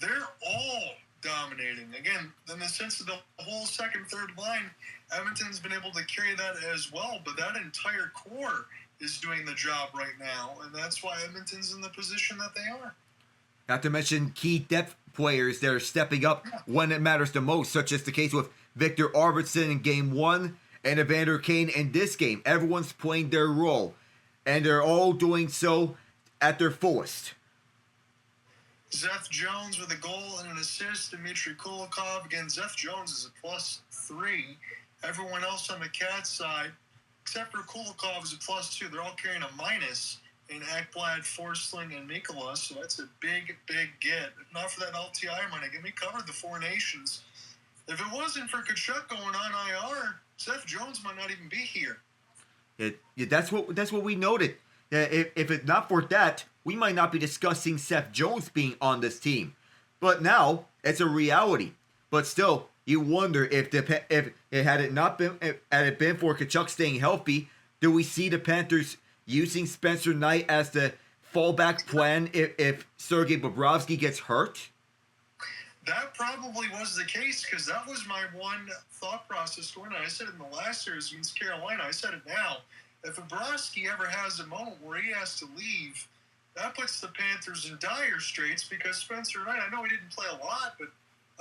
They're all dominating. Again, in the sense of the whole second, third line, Edmonton's been able to carry that as well, but that entire core is doing the job right now, and that's why Edmonton's in the position that they are. Not to mention key depth players that are stepping up when it matters the most, such as the case with Victor Arvidsson in Game 1 and Evander Kane in this game. Everyone's playing their role, and they're all doing so at their fullest. Zeph Jones with a goal and an assist. Dmitry Kulikov. Again, Zeph Jones is a +3. Everyone else on the Cats side, except for Kulikov, is a +2. They're all carrying a minus in Ekblad, Forsling, and Mikula. So that's a big, big get. If not for that LTI money, we covered the 4 nations. If it wasn't for Tkachuk going on IR, Zeph Jones might not even be here. That's what we noted. If it's not for that, we might not be discussing Seth Jones being on this team. But now it's a reality. But still, you wonder if it had it been for Tkachuk staying healthy, do we see the Panthers using Spencer Knight as the fallback plan if Sergei Bobrovsky gets hurt? That probably was the case, because that was my one thought process going on. I said it in the last series against Carolina. I said it now. If Bobrovsky ever has a moment where he has to leave, that puts the Panthers in dire straits, because Spencer Knight, I know he didn't play a lot, but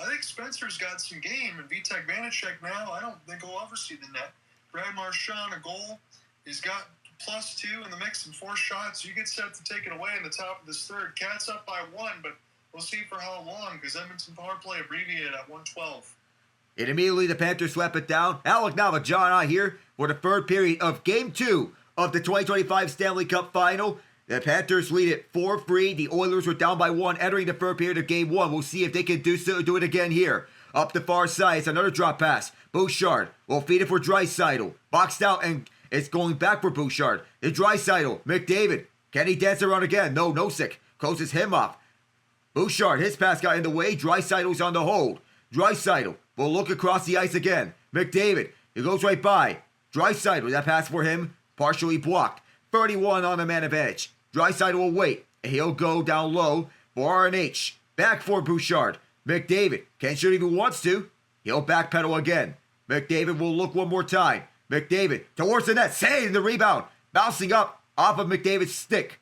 I think Spencer's got some game. And Vitek Vanacek now, I don't think he'll ever see the net. Brad Marchand, a goal. He's got +2 in the mix and 4 shots. You get set to take it away in the top of this third. Cats up by 1, but we'll see for how long, because Edmonton power play abbreviated at 112. And immediately the Panthers slap it down. Alec Nava, John Ott here for the third period of Game 2 of the 2025 Stanley Cup Final. The Panthers lead it 4-3. The Oilers were down by 1 entering the third period of Game 1. We'll see if they can do it again here. Up the far side, it's another drop pass. Bouchard will feed it for Draisaitl. Boxed out, and it's going back for Bouchard. It's Draisaitl. McDavid. Can he dance around again? No, Nosek closes him off. Bouchard, his pass got in the way. Draisaitl's on the hold. Draisaitl will look across the ice again. McDavid, he goes right by. Draisaitl, that pass for him, partially blocked. 31 on the man advantage. Draisaitl will wait. He'll go down low for RNH. Back for Bouchard. McDavid can't shoot if he wants to. He'll backpedal again. McDavid will look one more time. McDavid towards the net. Saving the rebound. Bouncing up off of McDavid's stick.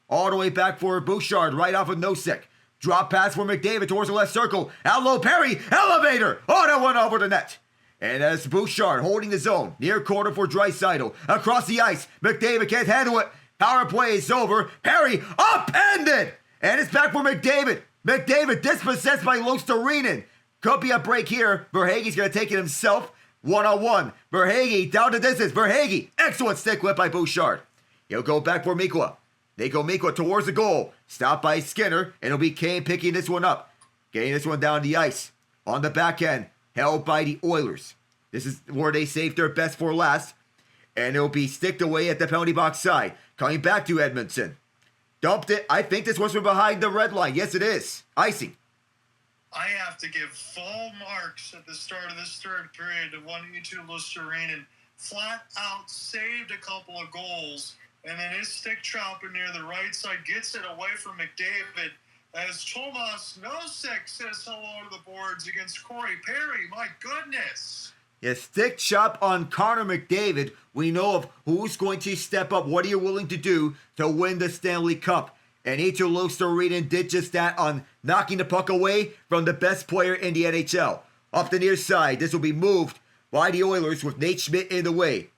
All the way back for Bouchard, right off of Nosek. Drop pass for McDavid towards the left circle. Out low, Perry. Elevator. Oh, that went over the net. And as Bouchard holding the zone. Near corner for Draisaitl. Across the ice. McDavid can't handle it. Power play is over. Perry upended. And it's back for McDavid. McDavid dispossessed by Luostarinen. Could be a break here. Verhaeghe's going to take it himself. One-on-one. Verhaeghe down the distance. Verhaeghe. Excellent stick whip by Bouchard. He'll go back for Mikkola. They go Mikkola towards the goal. Stopped by Skinner. And it'll be Kane picking this one up. Getting this one down the ice. On the back end. Held by the Oilers. This is where they saved their best for last. And it'll be sticked away at the penalty box side. Coming back to Edmonton. Dumped it. I think this was from behind the red line. Yes, it is. Icing. I have to give full marks at the start of this third period to one Eetu Luostarinen. Flat out saved a couple of goals. And then his stick chopper near the right side gets it away from McDavid. As Tomas Nosek says hello to the boards against Corey Perry. My goodness. Yes, stick chop on Connor McDavid. We know of who's going to step up. What are you willing to do to win the Stanley Cup? And Eetu Luostarinen did just that on knocking the puck away from the best player in the NHL. Up the near side, this will be moved by the Oilers with Nate Schmidt in the way.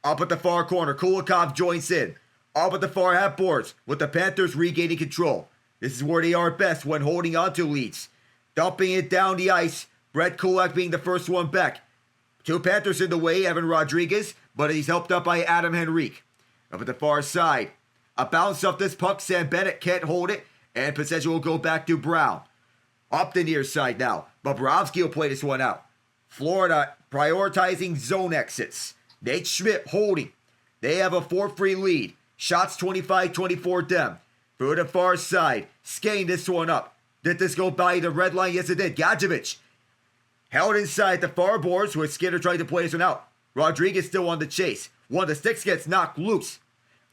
Up at the far corner, Kulikov joins in. Up at the far half boards with the Panthers regaining control. This is where they are best when holding on to leads. Dumping it down the ice, Brett Kulak being the first one back. Two Panthers in the way, Evan Rodriguez, but he's helped up by Adam Henrique. Up at the far side, a bounce off this puck, Sam Bennett can't hold it, and possession will go back to Brown. Up the near side now, Bobrovsky will play this one out. Florida prioritizing zone exits. Nate Schmidt holding. They have a 4-3 lead. Shots 25-24 them. Through the far side, skating this one up. Did this go by the red line? Yes, it did. Gadjevich held inside the far boards with Skinner trying to play this one out. Rodriguez still on the chase. One of the sticks gets knocked loose.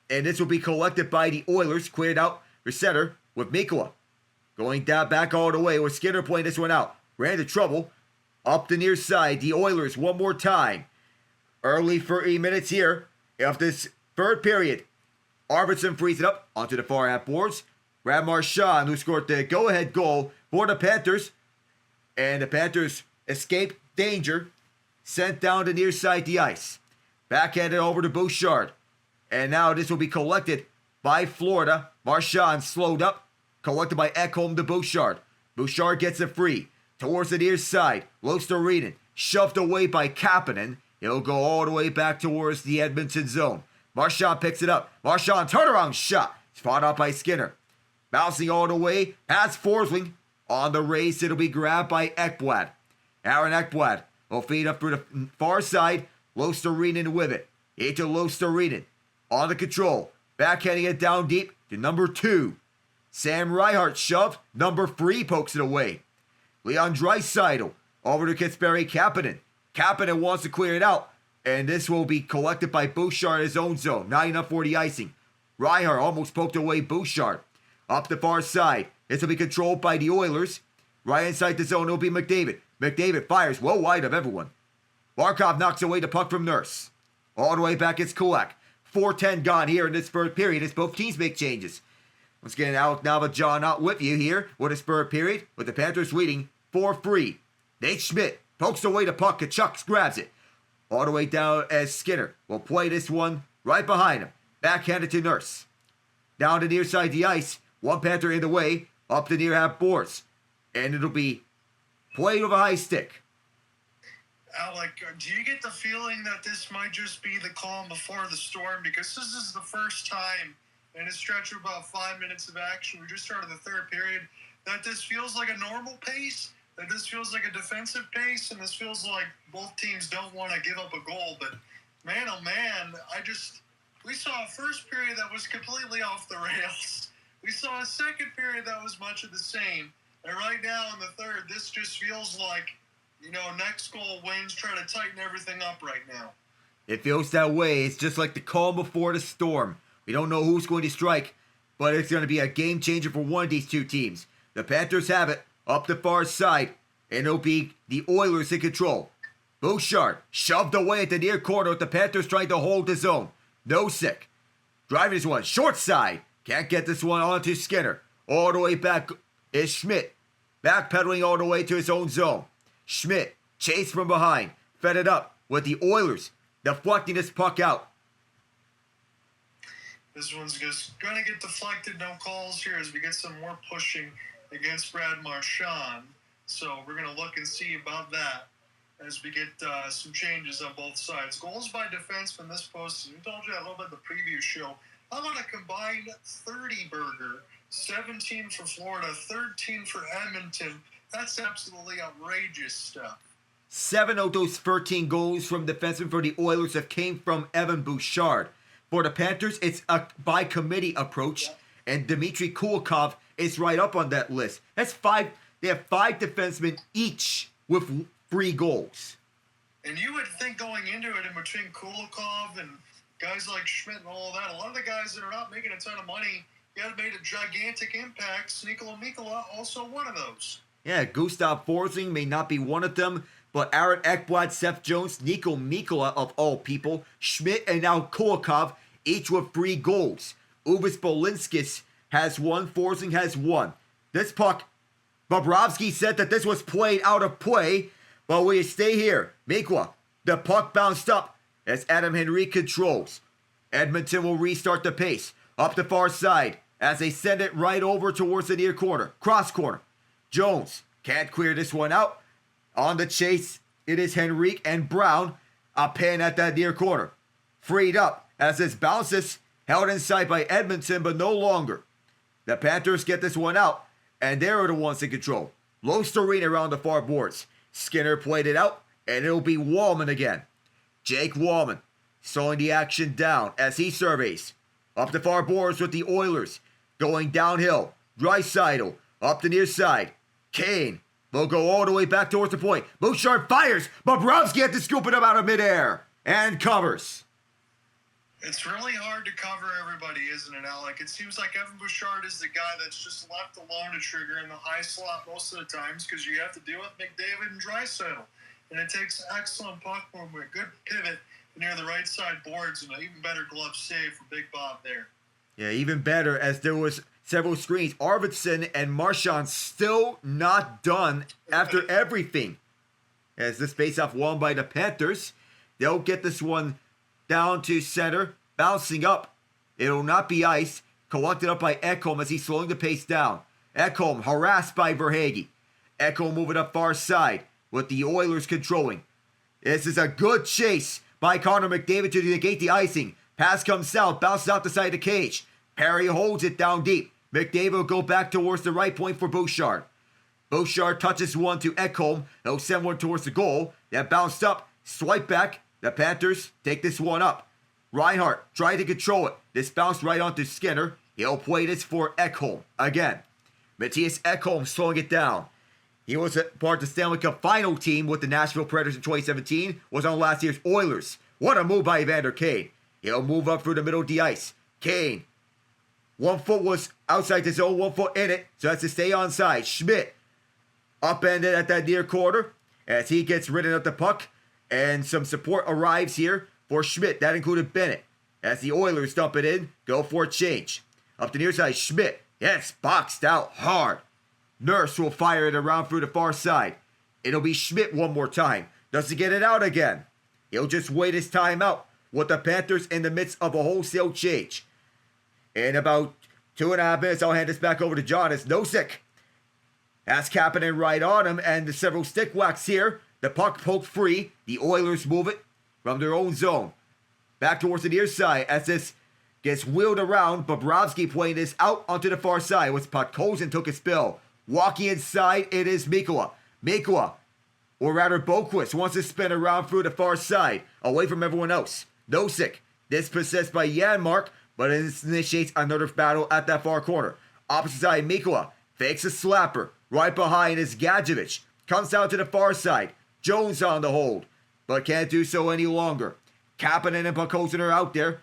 And this will be collected by the Oilers. Cleared out for center with Mikkola. Going down back all the way with Skinner playing this one out. Ran into trouble. Up the near side, the Oilers one more time. Early 30 minutes here of this third period. Arvidsson frees it up onto the far half boards. Brad Marchand, who scored the go-ahead goal for the Panthers. And the Panthers escape danger. Sent down the near side the ice. Backhanded over to Bouchard. And now this will be collected by Florida. Marchand slowed up. Collected by Ekholm to Bouchard. Bouchard gets it free. Towards the near side. Luostarinen shoved away by Kapanen. He'll go all the way back towards the Edmonton zone. Marchand picks it up. Marchand turnaround shot. Spot out by Skinner. Bouncing all the way past Forsling. On the race, it'll be grabbed by Ekblad. Aaron Ekblad will feed up through the far side. Luostarinen with it. Into Luostarinen. On the control. Backhanding it down deep to number 2. Sam Reinhart shoved. Number 3 pokes it away. Leon Draisaitl over to Kasperi Kapanen. Kapanen wants to clear it out. And this will be collected by Bouchard in his own zone. Not enough for the icing. Reinhart almost poked away Bouchard. Up the far side. This will be controlled by the Oilers. Right inside the zone, it'll be McDavid. McDavid fires well wide of everyone. Barkov knocks away the puck from Nurse. All the way back, it's Kulak. 4:10 gone here in this third period as both teams make changes. Let's get out now with John Ott with you here with this third period with the Panthers leading 4-3. Nate Schmidt pokes away the puck. Kachuk grabs it. All the way down as Skinner will play this one right behind him. Backhanded to Nurse. Down the near side of the ice. One Panther in the way. Up the near half boards. And it'll be played with a high stick. Alec, do you get the feeling that this might just be the calm before the storm? Because this is the first time in a stretch of about 5 minutes of action, we just started the third period, that this feels like a normal pace, that this feels like a defensive pace, and this feels like both teams don't want to give up a goal. But man, oh man, we saw a first period that was completely off the rails. We saw a second period that was much of the same. And right now in the third, this just feels like, next goal wins, try to tighten everything up right now. It feels that way. It's just like the calm before the storm. We don't know who's going to strike, but it's going to be a game changer for one of these two teams. The Panthers have it up the far side, and it'll be the Oilers in control. Bouchard shoved away at the near corner with the Panthers trying to hold the zone. Nosek driving this one short side. Can't get this one onto Skinner. All the way back is Schmidt. Backpedaling all the way to his own zone. Schmidt chased from behind. Fed it up with the Oilers deflecting this puck out. This one's just going to get deflected. No calls here as we get some more pushing against Brad Marchand. So we're going to look and see about that as we get some changes on both sides. Goals by defensemen this postseason. We told you that a little bit in the preview show. How about a combined 30 burger? 17 for Florida, 13 for Edmonton. That's absolutely outrageous stuff. 7 of those 13 goals from defensemen for the Oilers have came from Evan Bouchard. For the Panthers, it's a by committee approach, and Dmitry Kulikov is right up on that list. That's 5. They have 5 defensemen each with 3 goals. And you would think going into it in between Kulikov and guys like Schmidt and all of that, a lot of the guys that are not making a ton of money yet made a gigantic impact. Nikola Mikkola also one of those. Yeah, Gustav Forsling may not be one of them, but Aaron Ekblad, Seth Jones, Niko Mikkola of all people, Schmidt, and now Kulikov, each with 3 goals. Uvis Bolinskis has 1, Forsling has 1. This puck, Bobrovsky said that this was played out of play, but we stay here. Mikkola, the puck bounced up as Adam Henrique controls. Edmonton will restart the pace. Up the far side as they send it right over towards the near corner. Cross corner. Jones can't clear this one out. On the chase, it is Henrique and Brown. A pin at that near corner. Freed up as this bounces. Held inside by Edmonton, but no longer. The Panthers get this one out, and they're the ones in control. Low Storeen around the far boards. Skinner played it out, and it'll be Wallman again. Jake Wallman slowing the action down as he surveys. Up the far boards with the Oilers. Going downhill. Draisaitl up the near side. Kane will go all the way back towards the point. Bouchard fires. Bobrovsky had to scoop it up out of midair. And covers. It's really hard to cover everybody, isn't it, Alec? It seems like Evan Bouchard is the guy that's just left alone to trigger in the high slot most of the times because you have to deal with McDavid and Draisaitl. And it takes excellent puck movement, good pivot near the right side boards, and an even better glove save for Big Bob there. Yeah, even better as there was several screens. Arvidsson and Marchand still not done after everything. As this faceoff won by the Panthers, they'll get this one down to center, bouncing up. It'll not be ice. Collected up by Ekholm as he's slowing the pace down. Ekholm harassed by Verhaeghe. Ekholm moving up far side with the Oilers controlling. This is a good chase by Connor McDavid to negate the icing. Pass comes south, bounces out the side of the cage. Perry holds it down deep. McDavid will go back towards the right point for Bouchard. Bouchard touches one to Ekholm. He'll send one towards the goal. That bounced up. Swipe back. The Panthers take this one up. Reinhart tried to control it. This bounced right onto Skinner. He'll play this for Ekholm again. Mattias Ekholm slowing it down. He was a part of the Stanley Cup Final team with the Nashville Predators in 2017. Was on last year's Oilers. What a move by Evander Kane. He'll move up through the middle of the ice. Kane. 1 foot was outside the zone, 1 foot in it. So that's to stay onside. Schmidt upended at that near corner as he gets rid of the puck. And some support arrives here for Schmidt. That included Bennett. As the Oilers dump it in, go for a change. Up the near side, Schmidt. Yes, boxed out hard. Nurse will fire it around through the far side. It'll be Schmidt one more time. Doesn't get it out again. He'll just wait his time out with the Panthers in the midst of a wholesale change. In about 2.5 minutes, I'll hand this back over to John as Nosek has Kapanen right on him, and the several stick whacks here. The puck poked free. The Oilers move it from their own zone. Back towards the near side as this gets wheeled around. Bobrovsky playing this out onto the far side with Podkolzin took a spill. Walking inside, it is Mikkola. Mikkola, or rather Boquist, wants to spin around through the far side, away from everyone else. Nosek, dispossessed by Janmark, but it initiates another battle at that far corner. Opposite side, Mikkola fakes a slapper. Right behind is Gadjevich. Comes down to the far side. Jones on the hold, but can't do so any longer. Kapanen and Buckholzer are out there.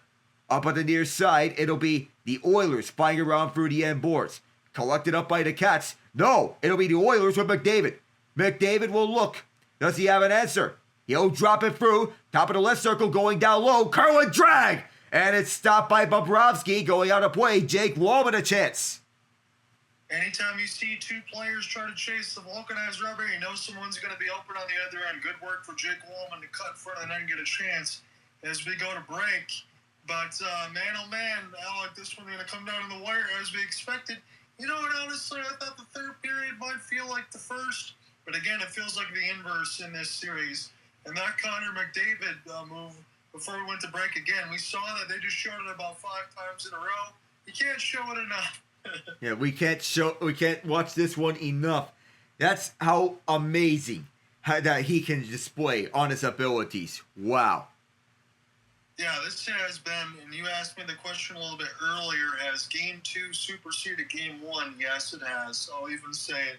Up on the near side, it'll be the Oilers flying around through the end boards. Collected up by the Cats. No, it'll be the Oilers with McDavid. McDavid will look. Does he have an answer? He'll drop it through. Top of the left circle going down low. Curl and drag. And it's stopped by Bobrovsky going out of play. Jake Wall with a chance. Anytime you see two players try to chase the vulcanized rubber, you know someone's going to be open on the other end. Good work for Jake Wallman to cut front and then get a chance as we go to break. But man, oh man, Alec, this one's going to come down to the wire as we expected. You know what, honestly, I thought the third period might feel like the first. But again, it feels like the inverse in this series. And that Connor McDavid move before we went to break again, we saw that they just showed it about 5 times in a row. You can't show it enough. Yeah, we can't watch this one enough. That's how amazing that he can display on his abilities. Wow. Yeah, this has been, and you asked me the question a little bit earlier, has Game 2 superseded Game 1? Yes, it has. I'll even say it.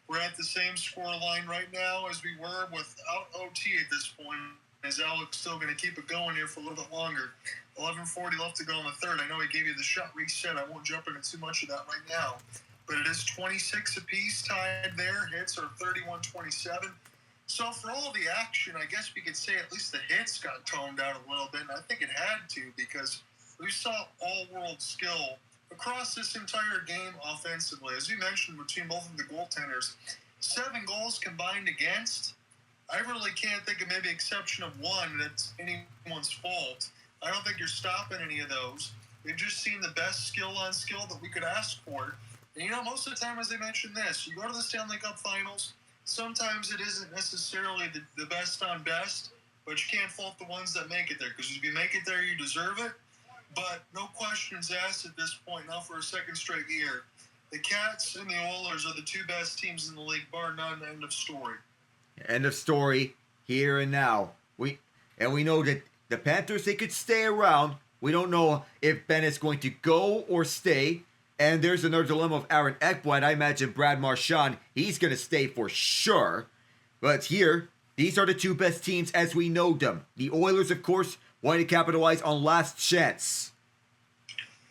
We're at the same score line right now as we were without OT at this point. Is Alex still going to keep it going here for a little bit longer? 11:40 left to go in the third. I know he gave you the shot reset. I won't jump into too much of that right now. But it is 26 apiece tied there. Hits are 31-27. So for all the action, I guess we could say at least the hits got toned down a little bit. And I think it had to because we saw all-world skill across this entire game offensively. As you mentioned, between both of the goaltenders, 7 goals combined against. I really can't think of maybe exception of one that's anyone's fault. I don't think you're stopping any of those. We've just seen the best skill on skill that we could ask for. And you know, most of the time, as they mentioned this, you go to the Stanley Cup Finals, sometimes it isn't necessarily the best on best, but you can't fault the ones that make it there, because if you make it there, you deserve it. But no questions asked at this point now for a second straight year. The Cats and the Oilers are the 2 best teams in the league, bar none. End of story. End of story, here and now. We know that the Panthers, they could stay around. We don't know if Bennett's going to go or stay. And there's another dilemma of Amerant Ekholm. I imagine Brad Marchand, he's going to stay for sure. But here, these are the 2 best teams as we know them. The Oilers, of course, want to capitalize on last chance.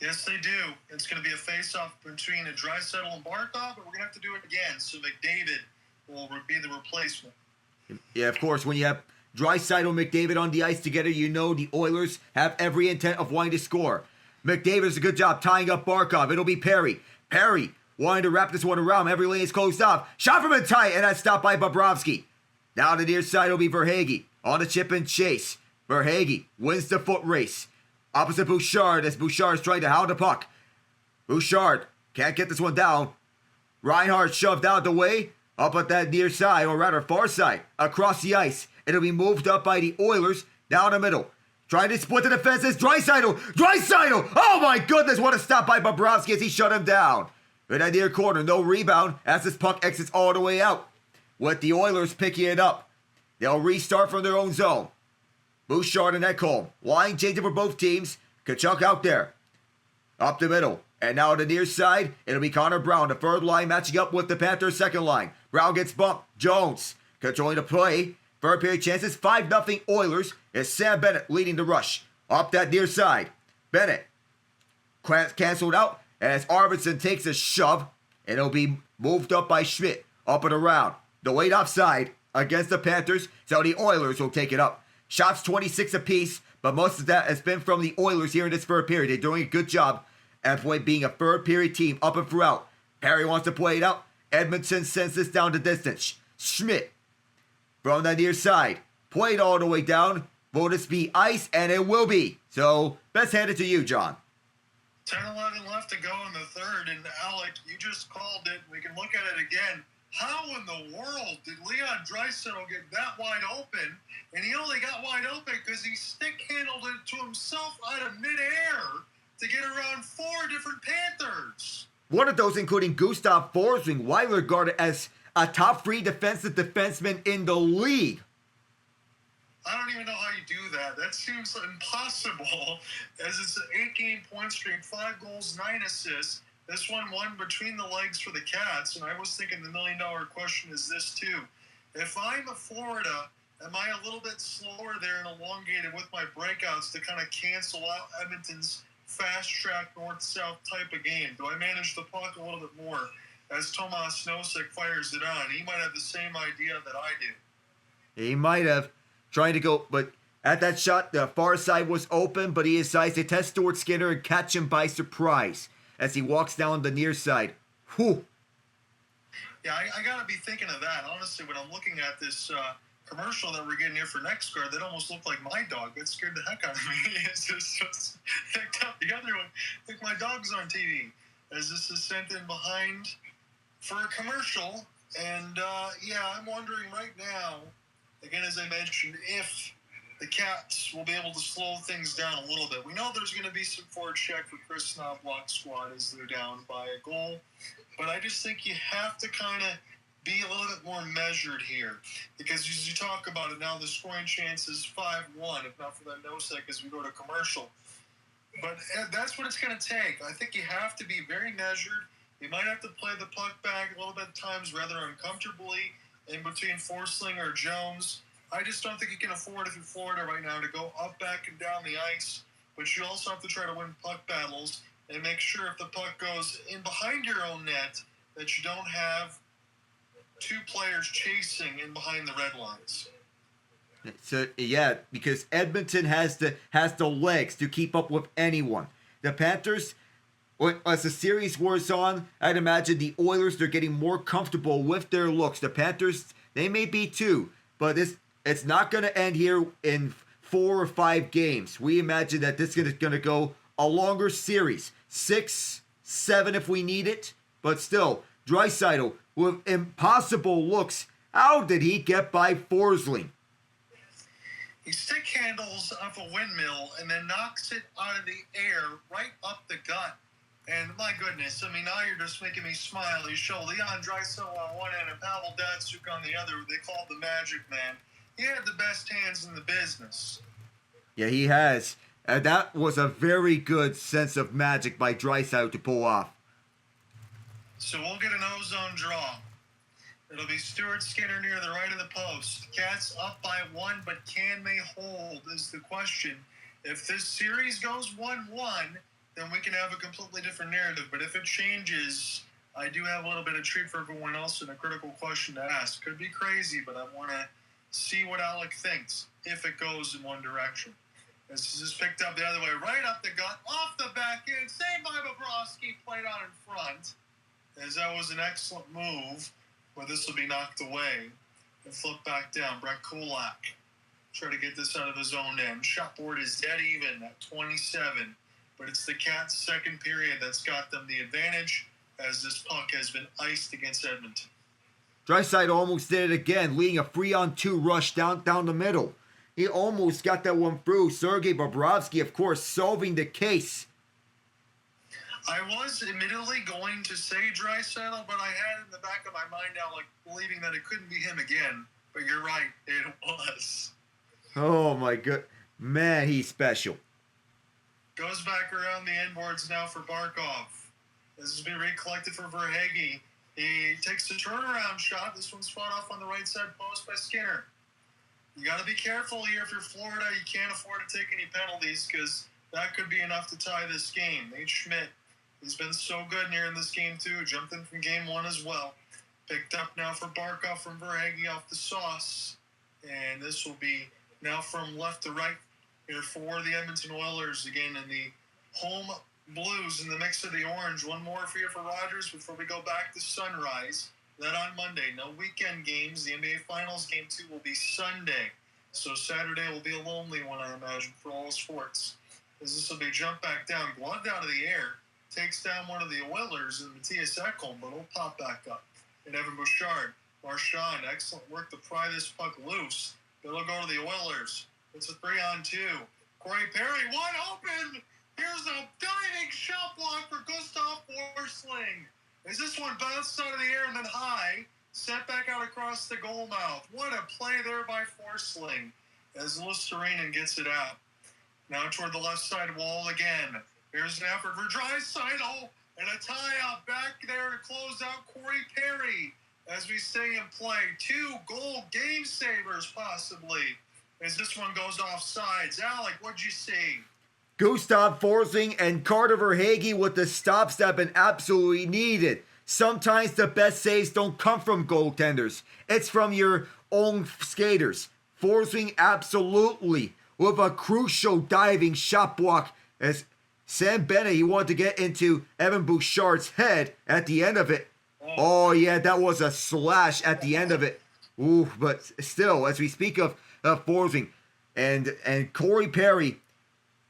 Yes, they do. It's going to be a face-off between a Draisaitl and Barkov, but we're going to have to do it again. So McDavid will be the replacement. Yeah, of course, when you have Draisaitl and McDavid on the ice together, you know the Oilers have every intent of wanting to score. McDavid does a good job tying up Barkov. It'll be Perry. Perry wanting to wrap this one around. Every lane is closed off. Shot from in tight, and that's stopped by Bobrovsky. Down the near side, it'll be Verhaeghe. On the chip and chase. Verhaeghe wins the foot race. Opposite Bouchard as Bouchard is trying to hound the puck. Bouchard can't get this one down. Reinhardt shoved out the way. Up at that near side, or rather far side, across the ice. It'll be moved up by the Oilers down the middle. Trying to split the defenses. Draisaitl! Draisaitl! Oh my goodness, what a stop by Bobrovsky as he shut him down. In that near corner, no rebound as this puck exits all the way out. With the Oilers picking it up. They'll restart from their own zone. Bouchard and Ekholm. Line changing for both teams. Kachuk out there. Up the middle. And now on the near side, it'll be Connor Brown, the third line, matching up with the Panthers' second line. Brown gets bumped. Jones controlling the play. Third period chances. 5-0 Oilers. It's Sam Bennett leading the rush. Up that near side. Bennett canceled out as Arvidsson takes a shove. And it'll be moved up by Schmidt. Up and around. The weight offside against the Panthers. So the Oilers will take it up. Shots 26 apiece. But most of that has been from the Oilers here in this third period. They're doing a good job at being a third period team up and throughout. Perry wants to play it out. Edmonton sends this down the distance. Schmidt from the near side. Played all the way down. Will this be ice? And it will be. So, let's hand it to you, John. 10-11 left to go in the third. And Alec, you just called it. We can look at it again. How in the world did Leon Draisaitl get that wide open? And he only got wide open because he stick-handled it to himself out of midair to get around 4 different Panthers. One of those including Gustav Forsling, widely regarded as a top 3 defensive defenseman in the league. I don't even know how you do that. That seems impossible, as it's an 8-game point streak, 5 goals, 9 assists. This one won between the legs for the Cats, and I was thinking the million-dollar question is this too. If I'm a Florida Am I a little bit slower there and elongated with my breakouts to kind of cancel out Edmonton's fast-track north-south type of game? Do I manage the puck a little bit more as Tomas Nosek fires it on? He might have the same idea that I do. He might have. Trying to go, but at that shot, the far side was open, but he decides to test Stuart Skinner and catch him by surprise as he walks down the near side. Whew. Yeah, I got to be thinking of that. Honestly, when I'm looking at this commercial that we're getting here for NextGuard, that almost looked like my dog. That scared the heck out of me. It's just picked up the other one. I think my dog's on TV. As this is sent in behind for a commercial. And, yeah, I'm wondering right now, again, as I mentioned, if the Cats will be able to slow things down a little bit. We know there's going to be some forecheck for Chris Knobloch's squad as they're down by a goal. But I just think you have to kind of be a little bit more measured here. Because as you talk about it now, the scoring chance is 5-1, if not for that Nosek as we go to commercial. But that's what it's going to take. I think you have to be very measured. You might have to play the puck back a little bit at times rather uncomfortably in between Forsling or Jones. I just don't think you can afford, if you're Florida right now, to go up, back, and down the ice. But you also have to try to win puck battles and make sure if the puck goes in behind your own net that you don't have two players chasing in behind the red lines. So yeah, because Edmonton has the legs to keep up with anyone. The Panthers, as the series wears on, I'd imagine the Oilers, they're getting more comfortable with their looks. The Panthers, they may be too, but it's not going to end here in 4 or 5 games. We imagine that this is going to go a longer series, 6, 7 if we need it. But still, Draisaitl with impossible looks. How did he get by Forsling? He stick handles off a windmill and then knocks it out of the air right up the gut. And my goodness, I mean, now you're just making me smile. You show Leon Draisaitl on one end and Pavel Datsyuk on the other. They called the Magic Man. He had the best hands in the business. Yeah, he has. That was a very good sense of magic by Draisaitl to pull off. So we'll get an ozone draw. It'll be Stuart Skinner near the right of the post. Cats up by 1, but can they hold is the question. If this series goes 1-1, then we can have a completely different narrative. But if it changes, I do have a little bit of treat for everyone else and a critical question to ask. Could be crazy, but I want to see what Alec thinks if it goes in one direction. This is picked up the other way, right up the gut, off the back end, saved by Bobrovsky, played on in front, as that was an excellent move, where this will be knocked away and flipped back down. Brett Kulak try to get this out of his own end. Shot board is dead even at 27, but it's the Cats' second period that's got them the advantage as this puck has been iced against Edmonton. Draisaitl almost did it again, leading a 3-on-2 rush down the middle. He almost got that one through. Sergei Bobrovsky, of course, solving the case. I was admittedly going to say Draisaitl, but I had in the back of my mind now, like, believing that it couldn't be him again. But you're right, it was. Oh my god. Man, he's special. Goes back around the end boards now for Barkov. This has been recollected for Verhaeghe. He takes the turnaround shot. This one's fought off on the right side post by Skinner. You got to be careful here if you're Florida. You can't afford to take any penalties because that could be enough to tie this game. Nate Schmidt, he's been so good near in this game too. Jumped in from game 1 as well. Picked up now for Barkov from Verhaeghe off the sauce. And this will be now from left to right here for the Edmonton Oilers again in the home blues in the mix of the orange. One more for you for Rogers before we go back to Sunrise. That on Monday. No weekend games. The NBA Finals game 2 will be Sunday. So Saturday will be a lonely one, I imagine, for all sports. As this will be jump back down, gloved out of the air, takes down one of the Oilers and Mattias Ekholm, but it'll pop back up. And Evan Bouchard, Marchand, excellent work to pry this puck loose. It'll go to the Oilers. It's a 3-on-2. Corey Perry, wide open. Here's a diving shot block for Gustav Forsling. As this one bounced out of the air and then high, sent back out across the goal mouth. What a play there by Forsling as Luostarinen gets it out. Now toward the left side wall again. Here's an effort for Draisaitl and a tie-up back there to close out Corey Perry. as we stay in play. 2 goal game savers, possibly, as this one goes off sides. Alec, what'd you see? Gustav Forsling and Carter Verhaeghe with the stops that have been absolutely needed. Sometimes the best saves don't come from goaltenders. It's from your own skaters. Forsling absolutely with a crucial diving shot block as Sam Bennett, he wanted to get into Evan Bouchard's head at the end of it. Oh yeah, that was a slash at the end of it. Ooh, but still, as we speak of Forsling and Corey Perry,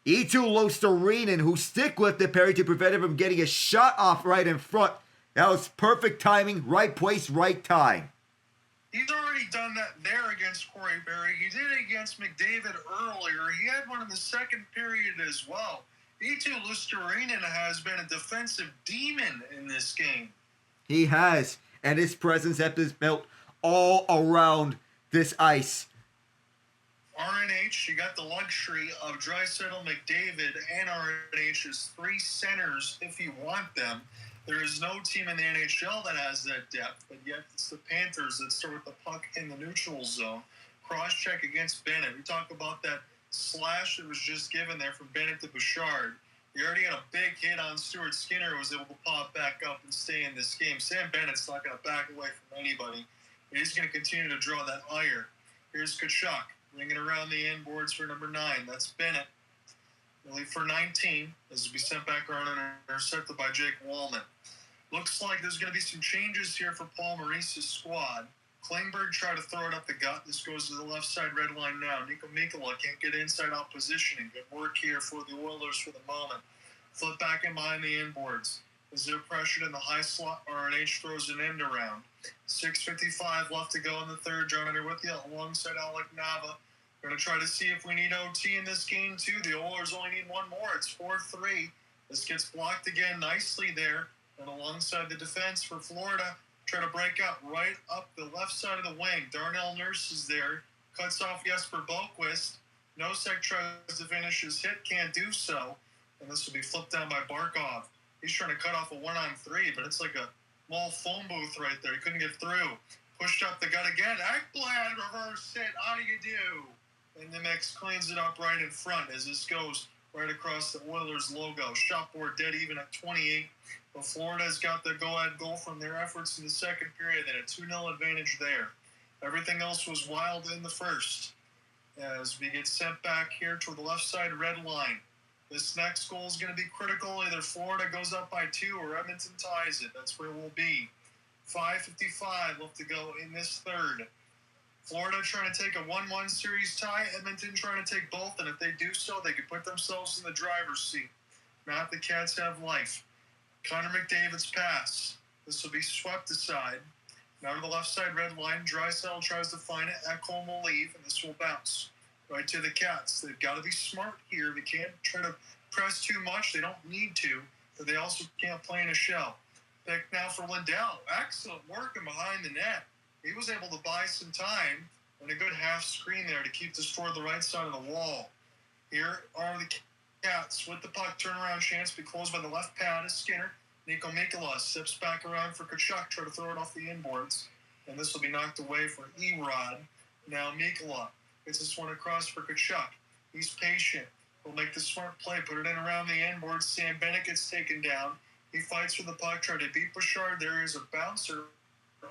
Eetu Luostarinen, who stick lifted Perry to prevent him from getting a shot off right in front. That was perfect timing, right place, right time. He's already done that there against Corey Perry. He did it against McDavid earlier. He had one in the second period as well. Eetu Luostarinen has been a defensive demon in this game. He has, and his presence has been built all around this ice. RNH, you got the luxury of Draisaitl, McDavid, and RNH's 3 centers if you want them. There is no team in the NHL that has that depth, but yet it's the Panthers that start with the puck in the neutral zone. Cross-check against Bennett. We talk about that slash that was just given there from Bennett to Bouchard. He already had a big hit on Stuart Skinner, who was able to pop back up and stay in this game. Sam Bennett's not going to back away from anybody. He's going to continue to draw that ire. Here's Tkachuk, ringing around the end boards for number 9. That's Bennett. Only for 19, as we sent back around and intercepted by Jake Wallman. Looks like there's going to be some changes here for Paul Maurice's squad. Klingberg tried to throw it up the gut. This goes to the left side red line now. Nico Mikkola can't get inside out positioning. Good work here for the Oilers for the moment. Flip back in behind the inboards. As they're pressured in the high slot, RNH throws an end around. 6:55 left to go in the third. John Ott with you alongside Alec Nava. We're going to try to see if we need OT in this game, too. The Oilers only need one more. It's 4-3. This gets blocked again nicely there. And alongside the defense for Florida, try to break out right up the left side of the wing. Darnell Nurse is there. Cuts off Jesper Boquist. Nosek tries to finish his hit. Can't do so. And this will be flipped down by Barkov. He's trying to cut off a 1-on-3, but it's like a small phone booth right there. He couldn't get through. Pushed up the gut again. Ekblad reverse hit. How do you do? And the mix cleans it up right in front as this goes right across the Oilers logo. Shot board dead even at 28. But Florida's got the go-ahead goal from their efforts in the second period. They had a 2-0 advantage there. Everything else was wild in the first. As we get sent back here toward the left side red line. This next goal is going to be critical. Either Florida goes up by 2 or Edmonton ties it. That's where we'll be. 5:55 left to go in this third. Florida trying to take a 1-1 series tie. Edmonton trying to take both. And if they do so, they could put themselves in the driver's seat. Now the Cats have life. Connor McDavid's pass. This will be swept aside. Now to the left side red line. Draisaitl tries to find it. Ekholm will leave, and this will bounce right to the Cats. They've got to be smart here. They can't try to press too much. They don't need to, but they also can't play in a shell. Pick now for Lindell. Excellent work in behind the net. He was able to buy some time and a good half screen there to keep this toward the right side of the wall. Here are the Cats with the puck. Turnaround chance be closed by the left pad of Skinner. Nico Mikkola steps back around for Tkachuk. Try to throw it off the inboards. And this will be knocked away for Erod. Now Mikkola gets this one across for Tkachuk. He's patient. He'll make the smart play. Put it in around the inboards. Sam Bennett gets taken down. He fights for the puck. Try to beat Bouchard. There is a bouncer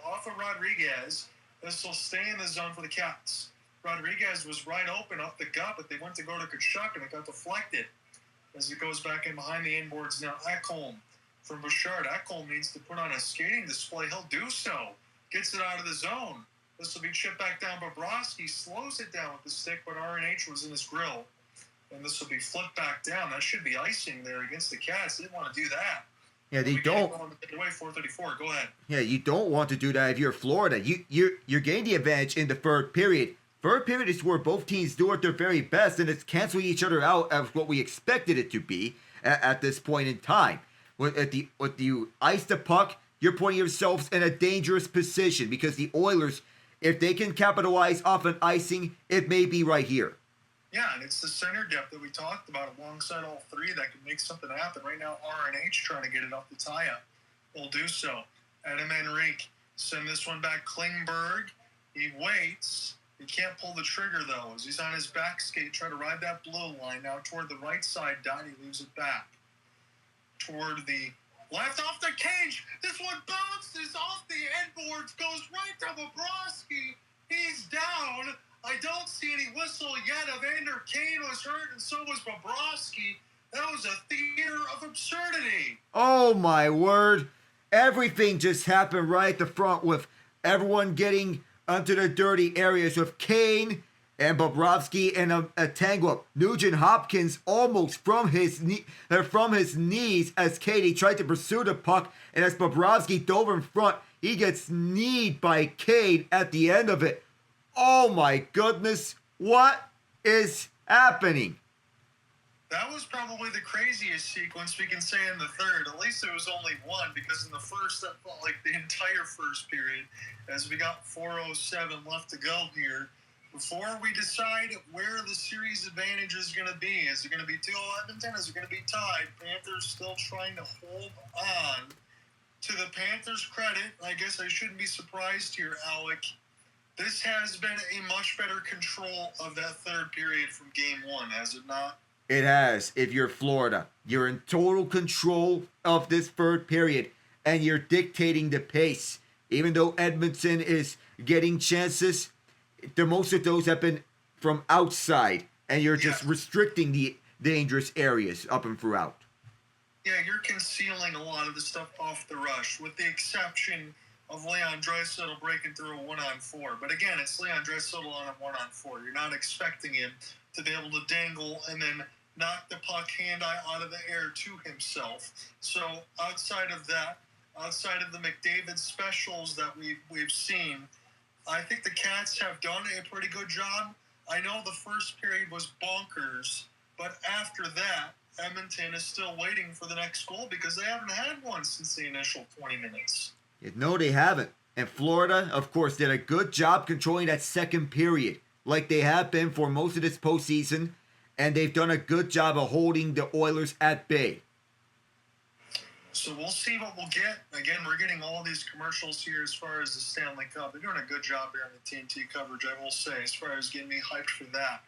off of Rodriguez. This will stay in the zone for the Cats. Rodriguez was right open off the gut, but they went to go to Tkachuk, and it got deflected. As it goes back in behind the inboards now, Ekholm from Bouchard. Ekholm needs to put on a skating display. He'll do so. Gets it out of the zone. This will be chipped back down. Bobrovsky slows it down with the stick, but RNH was in his grill. And this will be flipped back down. That should be icing there against the Cats. They didn't want to do that. Yeah, they don't. Away 4:34. Go ahead. Yeah, you don't want to do that if you're Florida. You're getting the advantage in the third period. Third period is where both teams do at their very best, and it's canceling each other out as what we expected it to be at this point in time. When you ice the puck, you're putting yourselves in a dangerous position because the Oilers, if they can capitalize off an icing, it may be right here. Yeah, and it's the center depth that we talked about alongside all three that can make something happen. Right now, RNH trying to get it off the tie-up. Will do so. Adam Henrique Send this one back. Klingberg. He waits. He can't pull the trigger, though, as he's on his back skate, trying to ride that blue line. Now toward the right side, Dottie leaves it back. Toward the left, off the cage. This one bounces off the headboards, goes right to Bobrovsky. He's down. I don't see any whistle yet. Evander Kane was hurt, and so was Bobrovsky. That was a theater of absurdity. Oh, my word. Everything just happened right at the front with everyone getting onto the dirty areas with Kane and Bobrovsky and a tangle up. Nugent-Hopkins almost from his knees as Katie tried to pursue the puck, and as Bobrovsky dove in front, he gets kneed by Kane at the end of it. Oh my goodness, what is happening? That was probably the craziest sequence we can say in the third. At least it was only one, because in the first, that felt like the entire first period, as we got 4:07 left to go here. Before we decide where the series advantage is going to be, is it going to be 2-0 Edmonton? Is it going to be tied? Panthers still trying to hold on. To the Panthers' credit, I guess I shouldn't be surprised here, Alec. This has been a much better control of that third period from game one, has it not? It has. If you're Florida, you're in total control of this third period, and you're dictating the pace. Even though Edmonton is getting chances, the most of those have been from outside, and you're just restricting the dangerous areas up and throughout. Yeah, you're concealing a lot of the stuff off the rush, with the exception of Leon Draisaitl breaking through a 1-on-4. But again, it's Leon Draisaitl on a 1-on-4. You're not expecting him to be able to dangle and then knock the puck hand-eye out of the air to himself. So outside of that, outside of the McDavid specials that we've seen, I think the Cats have done a pretty good job. I know the first period was bonkers, but after that, Edmonton is still waiting for the next goal because they haven't had one since the initial 20 minutes. No, they haven't. And Florida, of course, did a good job controlling that second period, like they have been for most of this postseason, and they've done a good job of holding the Oilers at bay. So we'll see what we'll get. Again, we're getting all these commercials here as far as the Stanley Cup. They're doing a good job here on the TNT coverage, I will say, as far as getting me hyped for that.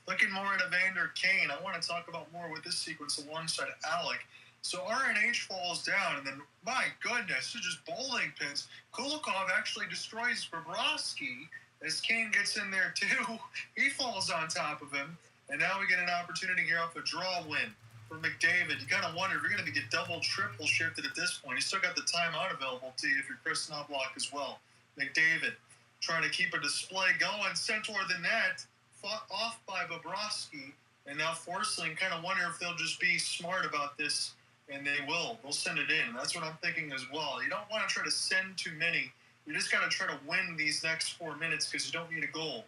Looking more at Evander Kane, I want to talk about more with this sequence alongside Alec. So RNH falls down, and then, my goodness, it's just bowling pins. Kulikov actually destroys Bobrovsky as Kane gets in there too. He falls on top of him, and now we get an opportunity here off a draw win for McDavid. You kind of wonder if you're going to get double, triple shifted at this point. You still got the timeout available to you if you're Chris Knobloch as well. McDavid trying to keep a display going, sent toward the net, fought off by Bobrovsky, and now Forsling. Kind of wonder if they'll just be smart about this, and they will. They'll send it in. That's what I'm thinking as well. You don't want to try to send too many. You just got to try to win these next 4 minutes because you don't need a goal.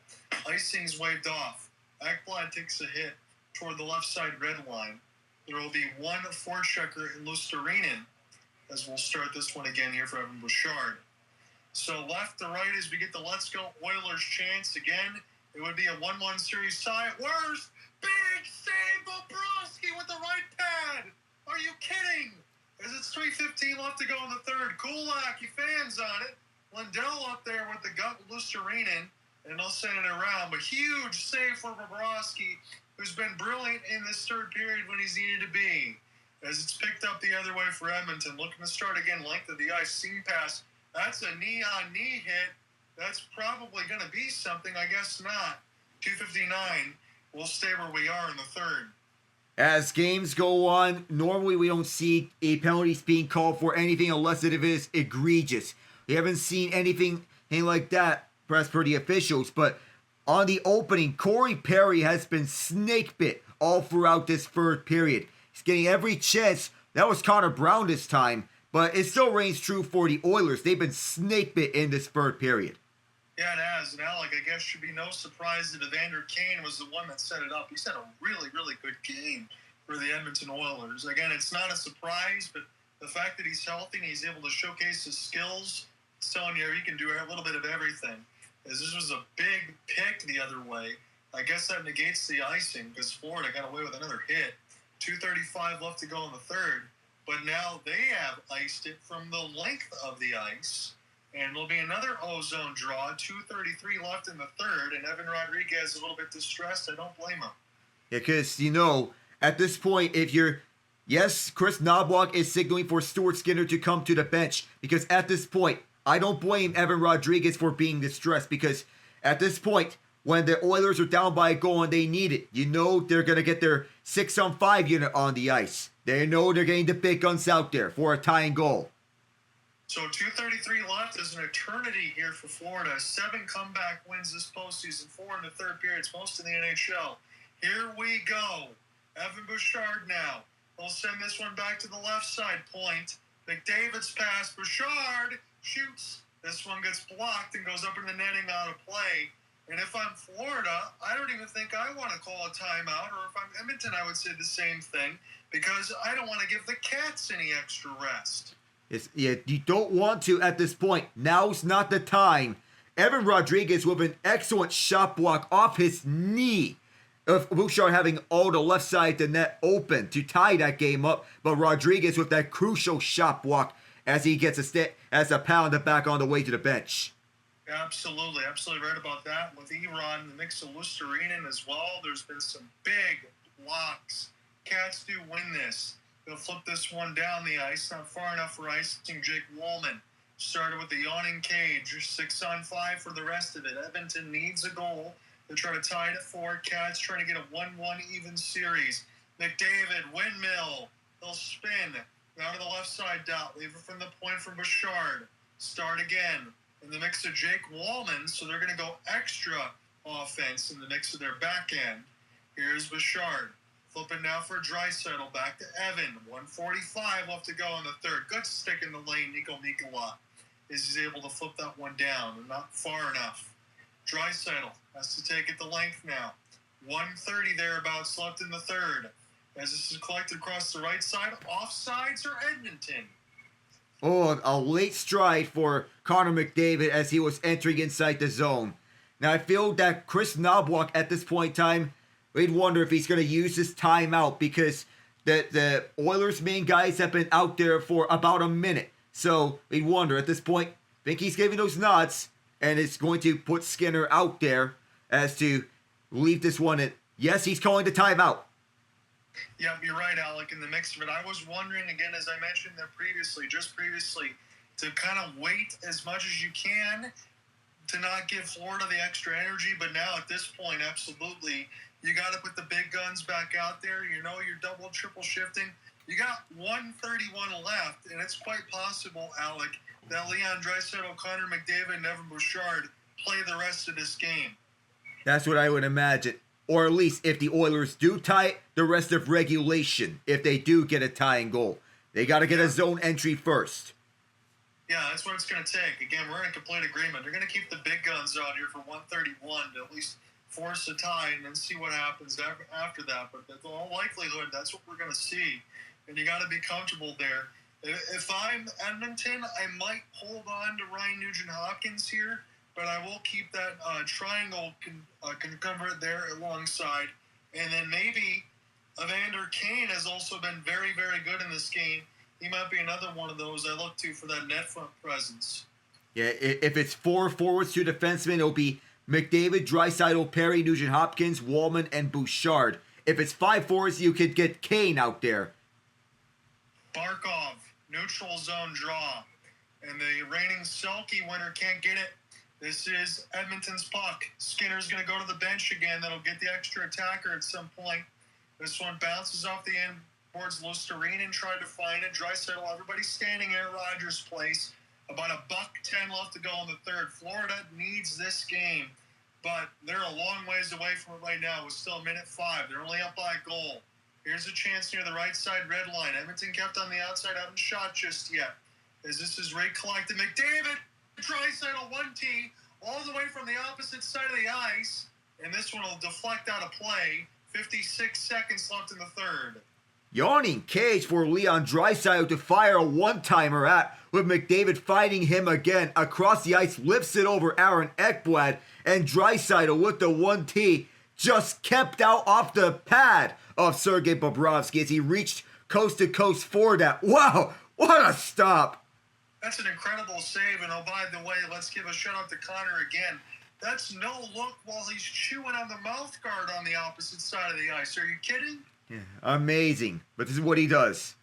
Icing's waved off. Ekblad takes a hit toward the left side red line. There will be one forechecker in Lusterinen as we'll start this one again here for Evan Bouchard. So left to right as we get the Let's Go Oilers chance again. It would be a 1-1 series tie at worst. Big save, Bobrovsky with the right pad. Are you kidding? As it's 3:15 left to go in the third. Kulak, he fans on it. Lindell up there with the gut with Lusterinen, and they'll send it around. But huge save for Bobrovsky, who's been brilliant in this third period when he's needed to be. As it's picked up the other way for Edmonton. Looking to start again, length of the ice, seam pass. That's a knee-on-knee hit. That's probably going to be something. I guess not. 2:59. We'll stay where we are in the third. As games go on, normally we don't see penalties being called for anything unless it is egregious. We haven't seen anything like that, perhaps for the officials, but on the opening, Corey Perry has been snake bit all throughout this third period. He's getting every chance. That was Connor Brown this time, but it still reigns true for the Oilers. They've been snake bit in this third period. Yeah, it has. And Alec, I guess should be no surprise that Evander Kane was the one that set it up. He's had a really, really good game for the Edmonton Oilers. Again, it's not a surprise, but the fact that he's healthy and he's able to showcase his skills, it's telling you he can do a little bit of everything. As this was a big pick the other way, I guess that negates the icing because Florida got away with another hit. 2:35 left to go in the third, but now they have iced it from the length of the ice. And there'll be another O-zone draw, 2:33 left in the third, and Evan Rodriguez is a little bit distressed. I don't blame him. Yeah, because, at this point, yes, Chris Knobloch is signaling for Stuart Skinner to come to the bench, because at this point, I don't blame Evan Rodriguez for being distressed, because at this point, when the Oilers are down by a goal and they need it, they're going to get their 6-on-5 unit on the ice. They know they're getting the big guns out there for a tying goal. So 2:33 left is an eternity here for Florida. 7 comeback wins this postseason, 4 in the third period. It's most in the NHL. Here we go. Evan Bouchard now. He'll send this one back to the left side point. McDavid's pass. Bouchard shoots. This one gets blocked and goes up in the netting out of play. And if I'm Florida, I don't even think I want to call a timeout. Or if I'm Edmonton, I would say the same thing, because I don't want to give the Cats any extra rest. You don't want to at this point. Now's not the time. Evan Rodriguez with an excellent shot block off his knee. Of Bouchard having all the left side of the net open to tie that game up. But Rodriguez with that crucial shot block as he gets a pound back on the way to the bench. Absolutely right about that. With Eron in the mix of Lusterinen as well, there's been some big blocks. Cats do win this. They'll flip this one down the ice, not far enough for icing. Jake Wallman started with the yawning cage, 6-on-5 for the rest of it. Edmonton needs a goal to try to tie it at 4. Cats trying to get a 1-1 even series. McDavid, windmill, he'll spin down to the left side dot, leave it from the point from Bouchard. Start again in the mix of Jake Wallman, so they're going to go extra offense in the mix of their back end. Here's Bouchard. Flipping now for Draisaitl, back to Evan. 1:45 left to go in the third. Good stick in the lane. Nico Mikkola is able to flip that one down, and not far enough. Draisaitl has to take it the length now. 1:30 thereabouts left in the third. As this is collected across the right side, offsides or Edmonton? Oh, a late stride for Connor McDavid as he was entering inside the zone. Now I feel that Chris Knobloch at this point in time, we'd wonder if he's going to use his timeout, because the Oilers' main guys have been out there for about a minute. So we'd wonder at this point, think he's giving those nods, and it's going to put Skinner out there as to leave this one in. Yes, he's calling the timeout. Yeah, you're right, Alec, in the mix of it. I was wondering, again, as I mentioned there previously, to kind of wait as much as you can to not give Florida the extra energy. But now at this point, absolutely, you got to put the big guns back out there. You're double, triple shifting. You got 1:31 left, and it's quite possible, Alec, that Leon Draisaitl, Connor McDavid, and Evan Bouchard play the rest of this game. That's what I would imagine. Or at least if the Oilers do tie it, the rest of regulation, if they do get a tying goal. They got to get a zone entry first. Yeah, that's what it's going to take. Again, we're in complete agreement. They're going to keep the big guns out here for 1:31 to at least force a tie and then see what happens after that. But in all likelihood, that's what we're going to see. And you got to be comfortable there. If I'm Edmonton, I might hold on to Ryan Nugent-Hopkins here, but I will keep that triangle convert there alongside. And then maybe Evander Kane has also been very, very good in this game. He might be another one of those I look to for that net front presence. Yeah, if it's 4 forwards, 2 defensemen, it'll be McDavid, Draisaitl, Perry, Nugent-Hopkins, Wallman, and Bouchard. If it's 5 forwards, you could get Kane out there. Barkov, neutral zone draw. And the reigning Selke winner can't get it. This is Edmonton's puck. Skinner's going to go to the bench again. That'll get the extra attacker at some point. This one bounces off the end towards Lusterinen, tried to find it. Draisaitl, everybody standing at Rogers Place. About $1:10 left to go in the third. Florida needs this game, but they're a long ways away from it right now. It's still 1:05. They're only up by a goal. Here's a chance near the right side red line. Edmonton kept on the outside, haven't shot just yet. As this is rate collected, McDavid, Draisaitl, 1T, all the way from the opposite side of the ice, and this one will deflect out of play. 56 seconds left in the third. Yawning cage for Leon Draisaitl to fire a one-timer at, with McDavid fighting him again. Across the ice, lifts it over Amerant Ekholm, and Draisaitl with the 1T just kept out off the pad of Sergei Bobrovsky as he reached coast to coast for that. Wow, what a stop! That's an incredible save. And oh, by the way, let's give a shout out to Connor again. That's no look while he's chewing on the mouth guard on the opposite side of the ice. Are you kidding? Yeah, amazing. But this is what he does.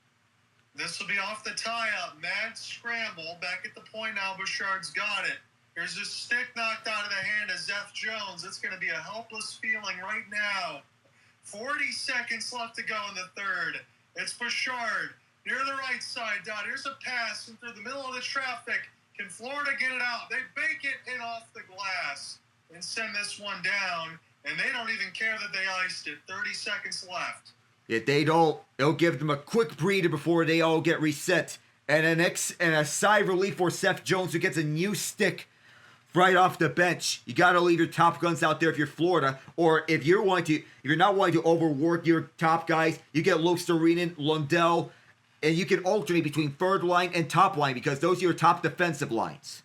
This will be off the tie-up. Mad scramble. Back at the point now. Bouchard's got it. Here's a stick knocked out of the hand of Zeph Jones. It's going to be a helpless feeling right now. 40 seconds left to go in the third. It's Bouchard near the right side. Dot. Here's a pass through the middle of the traffic. Can Florida get it out? They bake it in off the glass and send this one down. And they don't even care that they iced it. 30 seconds left. If they don't, it'll give them a quick breather before they all get reset. And a sigh of relief for Seth Jones, who gets a new stick right off the bench. You gotta leave your top guns out there if you're Florida, or if you're not wanting to overwork your top guys, you get Luxarinen, Lundell, and you can alternate between third line and top line because those are your top defensive lines.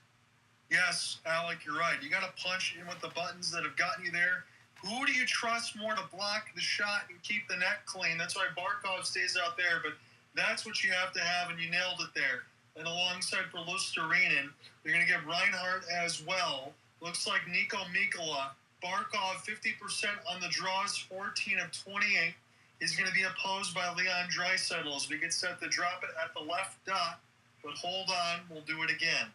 Yes, Alec, you're right. You gotta punch in with the buttons that have gotten you there. Who do you trust more to block the shot and keep the net clean? That's why Barkov stays out there, but that's what you have to have, and you nailed it there. And alongside for Luxarinen, you're going to get Reinhardt as well. Looks like Nico Mikkola. Barkov, 50% on the draws, 14 of 28. He's going to be opposed by Leon Draisaitl as we get set to drop it at the left dot. But hold on, we'll do it again.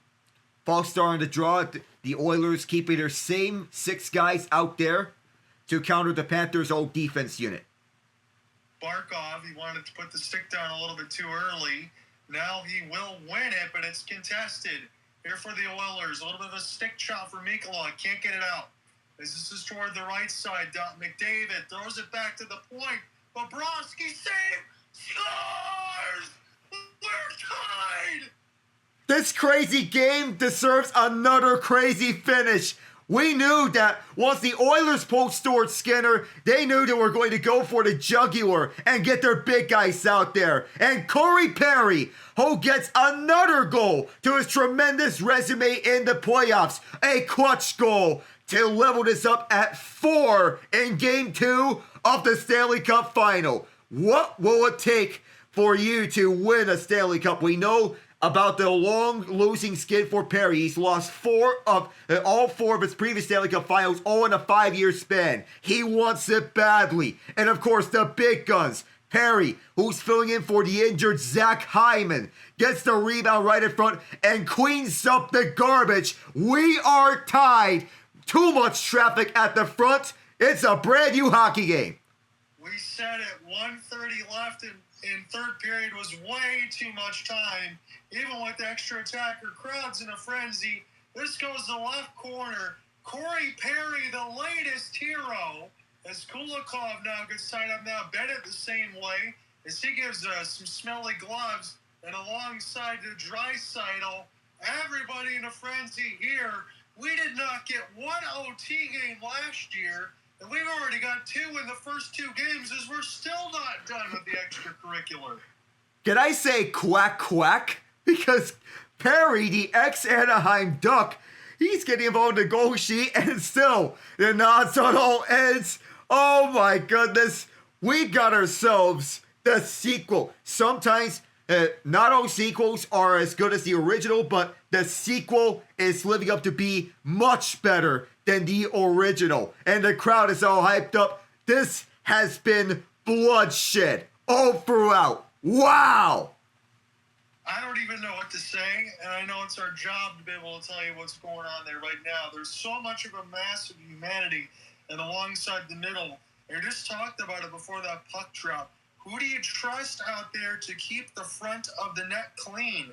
False start on the draw. The Oilers keeping their same 6 guys out there to counter the Panthers' old defense unit. Barkov, he wanted to put the stick down a little bit too early. Now he will win it, but it's contested. Here for the Oilers, a little bit of a stick chop for Mikkola. Can't get it out. As this is toward the right side, McDavid throws it back to the point. Bobrovsky save! Scores! We're tied! This crazy game deserves another crazy finish. We knew that once the Oilers post Stuart Skinner, they knew they were going to go for the jugular and get their big guys out there. And Corey Perry, who gets another goal to his tremendous resume in the playoffs, a clutch goal to level this up at 4 in Game 2 of the Stanley Cup Final. What will it take for you to win a Stanley Cup? We know about the long losing skid for Perry. He's lost all four of his previous Stanley Cup Finals, all in a 5-year span. He wants it badly. And of course, the big guns. Perry, who's filling in for the injured Zach Hyman, gets the rebound right in front and cleans up the garbage. We are tied. Too much traffic at the front. It's a brand new hockey game. We said it, 1:30 left in third period was way too much time. Even with the extra attacker crowds in a frenzy, this goes to the left corner. Corey Perry, the latest hero, as Kulikov now gets tied up now. Bennett the same way, as he gives some smelly gloves, and alongside the Draisaitl, everybody in a frenzy here. We did not get one OT game last year, and we've already got 2 in the first 2 games, as we're still not done with the extracurricular. Can I say quack quack? Because Perry, the ex-Anaheim Duck, he's getting involved in the goal sheet, and still, the nods on all ends. Oh my goodness, we got ourselves the sequel. Sometimes, not all sequels are as good as the original, but the sequel is living up to be much better than the original. And the crowd is all hyped up. This has been bloodshed all throughout. Wow! I don't even know what to say, and I know it's our job to be able to tell you what's going on there right now. There's so much of a mass of humanity, and alongside the middle, we just talked about it before that puck drop. Who do you trust out there to keep the front of the net clean?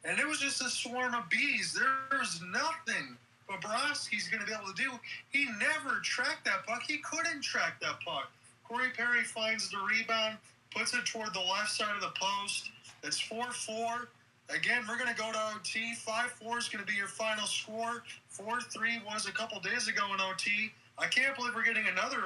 And it was just a swarm of bees. There's nothing Bobrovsky's going to be able to do. He never tracked that puck. He couldn't track that puck. Corey Perry finds the rebound, puts it toward the left side of the post. It's 4-4. Again, we're going to go to OT. 5-4 is going to be your final score. 4-3 was a couple days ago in OT. I can't believe we're getting another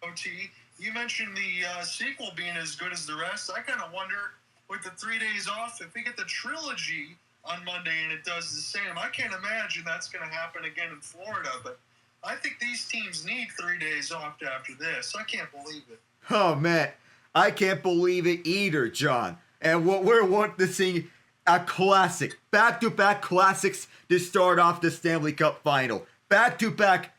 OT. You mentioned the sequel being as good as the rest. I kind of wonder, with the 3 days off, if we get the trilogy on Monday and it does the same. I can't imagine that's going to happen again in Florida, but I think these teams need 3 days off after this. I can't believe it. Oh, man. I can't believe it either, John. And what we're witnessing a classic. Back-to-back classics to start off the Stanley Cup Final. Back-to-back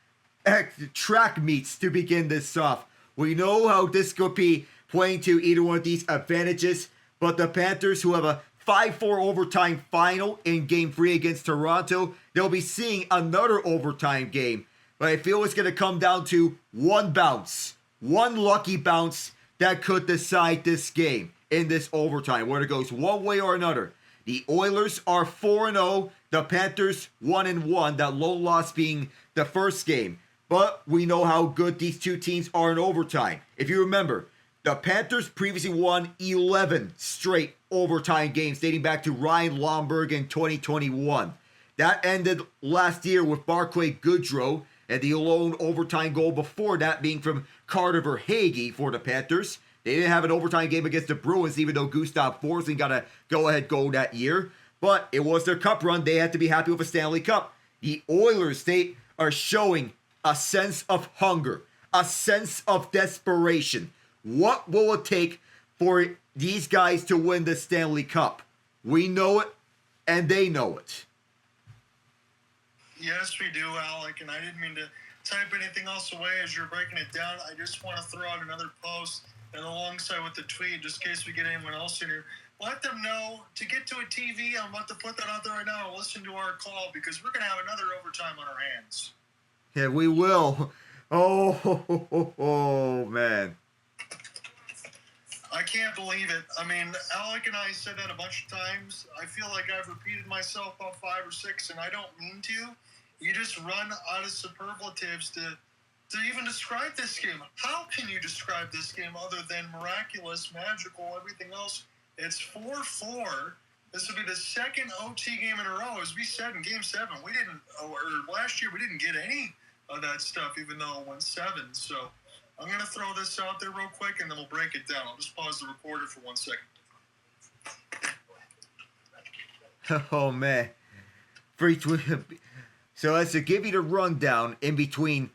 track meets to begin this off. We know how this could be playing to either one of these advantages, but the Panthers, who have a 5-4 overtime final in Game 3 against Toronto, they'll be seeing another overtime game. But I feel it's going to come down to one bounce, one lucky bounce that could decide this game in this overtime, whether it goes one way or another. The Oilers are 4-0, the Panthers 1-1, that low loss being the first game. But we know how good these two teams are in overtime. If you remember, the Panthers previously won 11 straight overtime games dating back to Ryan Lomberg in 2021. That ended last year with Barclay Goodrow, and the lone overtime goal before that being from Carter Verhaeghe for the Panthers. They didn't have an overtime game against the Bruins, even though Gustav Forsling got a go-ahead goal that year. But it was their cup run. They had to be happy with a Stanley Cup. The Oilers, they are showing a sense of hunger, a sense of desperation. What will it take for these guys to win the Stanley Cup? We know it, and they know it. Yes, we do, Alec, and I didn't mean to type anything else away as you're breaking it down. I just want to throw out another post and alongside with the tweet, just in case we get anyone else in here. Let them know to get to a TV. I'm about to put that out there right now. Listen to our call because we're going to have another overtime on our hands. Yeah, we will. Oh, man. I can't believe it. I mean, Alec and I said that a bunch of times. I feel like I've repeated myself about 5 or 6, and I don't mean to. You just run out of superlatives to even describe this game. How can you describe this game other than miraculous, magical, everything else? It's 4-4. This will be the second OT game in a row. As we said in Game 7, last year we didn't get any of that stuff, even though it went 7. So I'm going to throw this out there real quick, and then we'll break it down. I'll just pause the recorder for 1 second. Oh, man. So as to give you the rundown in between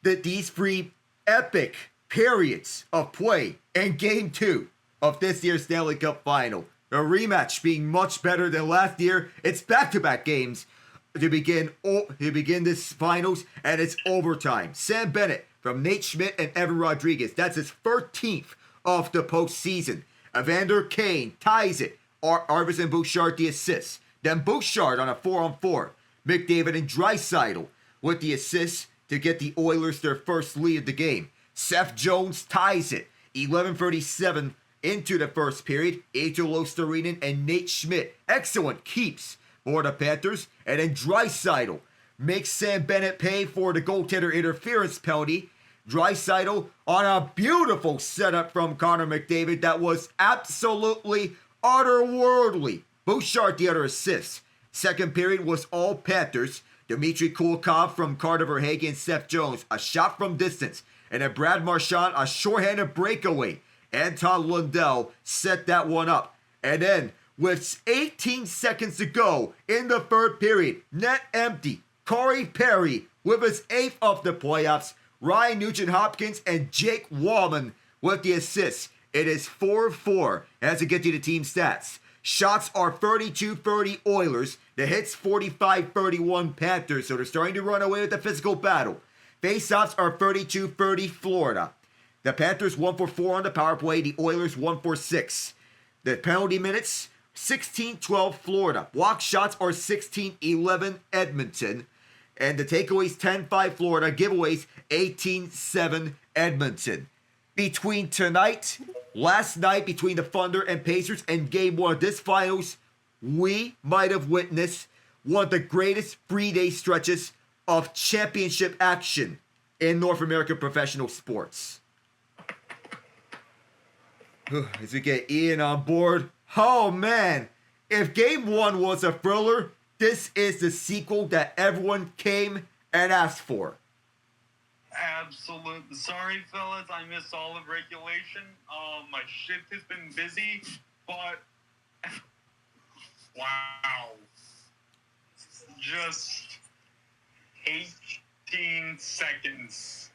these three epic periods of play in Game 2 of this year's Stanley Cup Final. The rematch being much better than last year. It's back-to-back games to begin this finals, and it's overtime. Sam Bennett from Nate Schmidt and Evan Rodriguez. That's his 13th of the postseason. Evander Kane ties it. Arvidsson Bouchard the assist. Then Bouchard on a 4-on-4. McDavid and Draisaitl with the assists to get the Oilers their first lead of the game. Seth Jones ties it. 11:37 into the first period. Eetu Luostarinen and Nate Schmidt. Excellent keeps for the Panthers. And then Draisaitl makes Sam Bennett pay for the goaltender interference penalty. Draisaitl on a beautiful setup from Connor McDavid that was absolutely otherworldly. Bouchard the other assist. Second period was all Panthers. Dmitry Kulikov from Carter Verhaeghe and Seth Jones, a shot from distance. And then Brad Marchand, a shorthanded breakaway. Anton Lundell set that one up. And then, with 18 seconds to go in the third period, net empty. Corey Perry with his 8th of the playoffs. Ryan Nugent-Hopkins and Jake Wallman with the assists. It is 4-4 as we get to the team stats. Shots are 32-30 Oilers. The hits 45-31 Panthers. So they're starting to run away with the physical battle. Faceoffs are 32-30 Florida. The Panthers 1 for 4 on the power play. The Oilers 1 for 6. The penalty minutes 16-12 Florida. Block shots are 16-11 Edmonton. And the takeaways 10-5 Florida. Giveaways 18-7 Edmonton. Between last night between the Thunder and Pacers and Game 1 of this finals, we might have witnessed one of the greatest 3-day stretches of championship action in North American professional sports. As we get Ian on board, oh man, if Game 1 was a thriller, this is the sequel that everyone came and asked for. Absolutely. Sorry, fellas, I missed all of regulation. My shift has been busy, but wow. Just 18 seconds.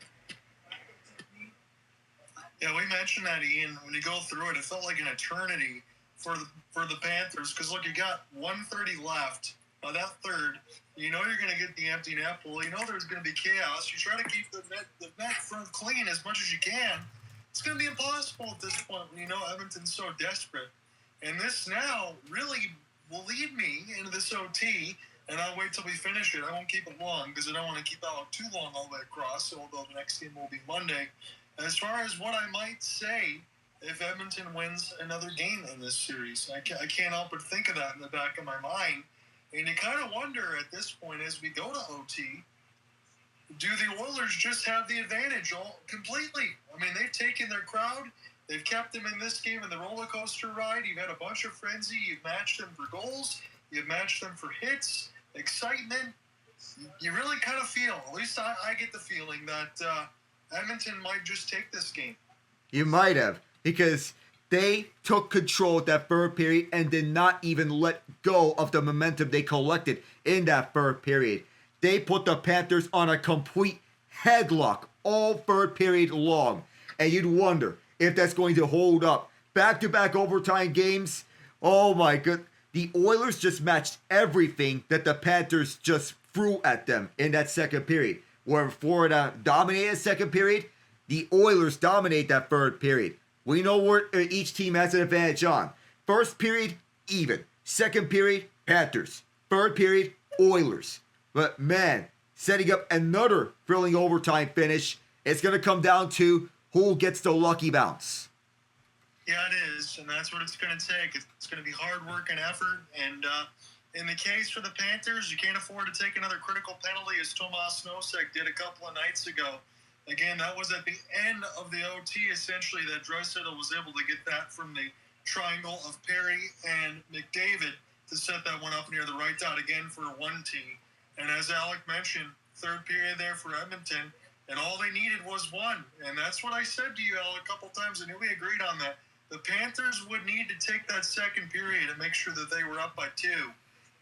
Yeah, we mentioned that, Ian. When you go through it, it felt like an eternity for the Panthers, because look, you got 1:30 left. By that third, you know you're going to get the empty net pool. You know there's going to be chaos. You try to keep the net front clean as much as you can. It's going to be impossible at this point when you know Edmonton's so desperate. And this now really will lead me into this OT, and I'll wait till we finish it. I won't keep it long because I don't want to keep Alec too long all the way across, although the next game will be Monday. As far as what I might say if Edmonton wins another game in this series, I can't help but think of that in the back of my mind. And you kind of wonder at this point, as we go to OT, do the Oilers just have the advantage completely? I mean, they've taken their crowd. They've kept them in this game in the roller coaster ride. You've had a bunch of frenzy. You've matched them for goals. You've matched them for hits, excitement. You really kind of feel, at least I get the feeling, that Edmonton might just take this game. You might have, because they took control of that third period and did not even let go of the momentum they collected in that third period. They put the Panthers on a complete headlock all third period long. And you'd wonder if that's going to hold up. Back-to-back overtime games. Oh my god. The Oilers just matched everything that the Panthers just threw at them in that second period. Where Florida dominated the second period, the Oilers dominate that third period. We know where each team has an advantage on. First period, even. Second period, Panthers. Third period, Oilers. But man, setting up another thrilling overtime finish, it's going to come down to who gets the lucky bounce. Yeah, it is, and that's what it's going to take. It's going to be hard work and effort, and in the case for the Panthers, you can't afford to take another critical penalty as Tomas Nosek did a couple of nights ago. Again, that was at the end of the OT, essentially, that Draisaitl was able to get that from the triangle of Perry and McDavid to set that one up near the right dot again for a 1T. And as Alec mentioned, third period there for Edmonton, and all they needed was one. And that's what I said to you, Alec, a couple times, and we agreed on that. The Panthers would need to take that second period and make sure that they were up by 2.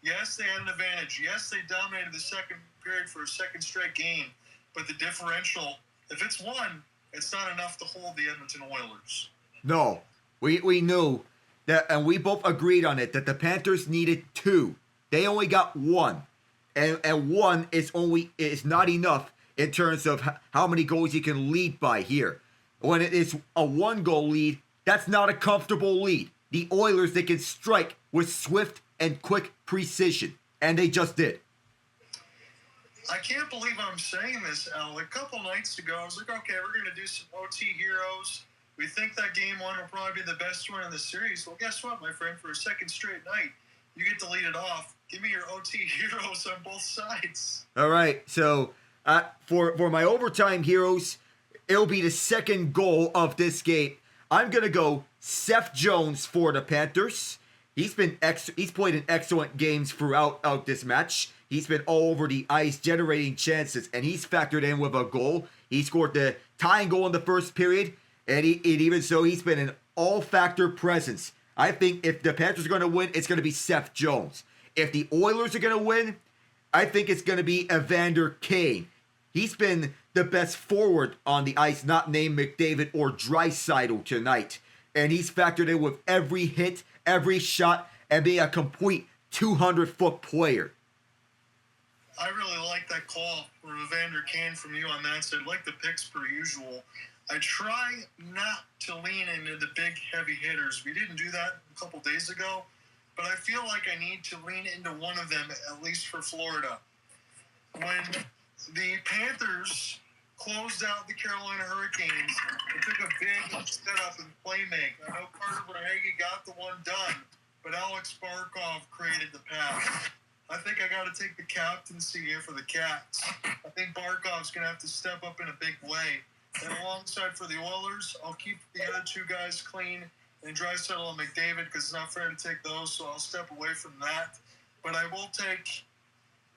Yes, they had an advantage. Yes, they dominated the second period for a second straight game. But the differential, if it's 1, it's not enough to hold the Edmonton Oilers. No, we knew that, and we both agreed on it, that the Panthers needed 2. They only got 1. And 1 is not enough in terms of how many goals you can lead by here. When it is a 1-goal lead, that's not a comfortable lead. The Oilers, they can strike with swift and quick precision, and they just did. I can't believe I'm saying this, Al. A couple nights ago, I was like, okay, we're going to do some OT heroes. We think that game 1 will probably be the best one in the series. Well, guess what, my friend? For a second straight night, you get to lead it off. Give me your OT heroes on both sides. All right, so for my overtime heroes, it'll be the second goal of this game. I'm going to go Seth Jones for the Panthers. He's played in excellent games throughout this match. He's been all over the ice generating chances, and he's factored in with a goal. He scored the tying goal in the first period, and even so, he's been an all-factor presence. I think if the Panthers are going to win, it's going to be Seth Jones. If the Oilers are going to win, I think it's going to be Evander Kane. He's been the best forward on the ice, not named McDavid or Draisaitl tonight. And he's factored in with every hit, every shot, and being a complete 200-foot player. I really like that call for Evander Kane from you on that side. Like the picks per usual. I try not to lean into the big, heavy hitters. We didn't do that a couple days ago, but I feel like I need to lean into one of them, at least for Florida. When the Panthers closed out the Carolina Hurricanes, it took a big setup and play make. I know Carter Verhaeghe got the one done, but Alex Barkov created the pass. I think I got to take the captaincy here for the Cats. I think Barkov's going to have to step up in a big way. And alongside for the Oilers, I'll keep the other 2 guys clean and Draisaitl and McDavid because it's not fair to take those, so I'll step away from that. But I will take,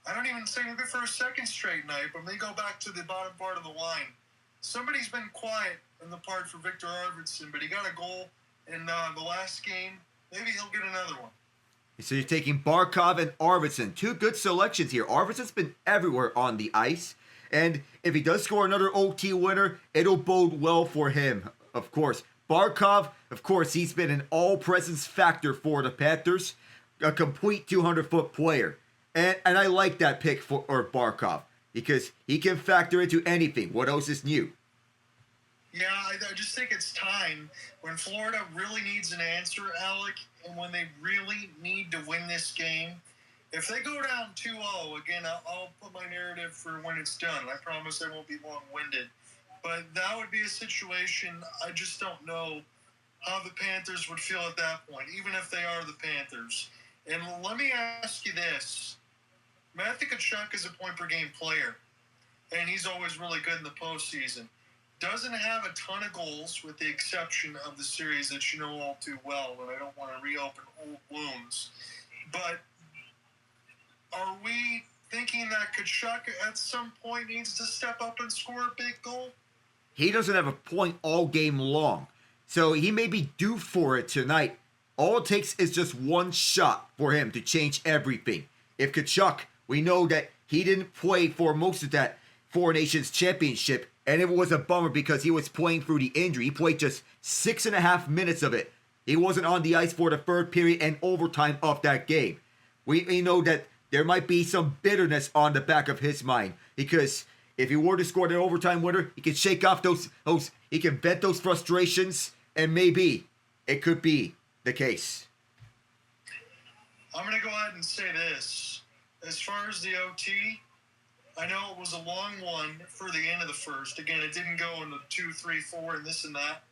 I don't even say maybe for a second straight night, but let me go back to the bottom part of the line. Somebody's been quiet in the part for Victor Arvidsson, but he got a goal in the last game. Maybe he'll get another one. So you're taking Barkov and Arvidsson. 2 good selections here. Arvidsson's been everywhere on the ice. And if he does score another OT winner, it'll bode well for him, of course. Barkov, of course, he's been an all-presence factor for the Panthers, a complete 200-foot player. And I like that pick for Barkov because he can factor into anything. What else is new? Yeah, I just think it's time when Florida really needs an answer, Alec, and when they really need to win this game. If they go down 2-0, again, I'll put my narrative for when it's done. I promise I won't be long-winded. But that would be a situation I just don't know how the Panthers would feel at that point, even if they are the Panthers. And let me ask you this. Mattias Ekholm is a point-per-game player, and he's always really good in the postseason. Doesn't have a ton of goals, with the exception of the series that you know all too well, and I don't want to reopen old wounds. But are we thinking that Tkachuk at some point needs to step up and score a big goal? He doesn't have a point all game long, so he may be due for it tonight. All it takes is just one shot for him to change everything. If Tkachuk, we know that he didn't play for most of that Four Nations Championship, and it was a bummer because he was playing through the injury. He played just 6.5 minutes of it. He wasn't on the ice for the third period and overtime of that game. We know that there might be some bitterness on the back of his mind because if he were to score the overtime winner, he can shake off those he can vent those frustrations, and maybe it could be the case. I'm going to go ahead and say this. As far as the OT, I know it was a long one for the end of the first. Again, it didn't go into 2, 3, 4, and this and that.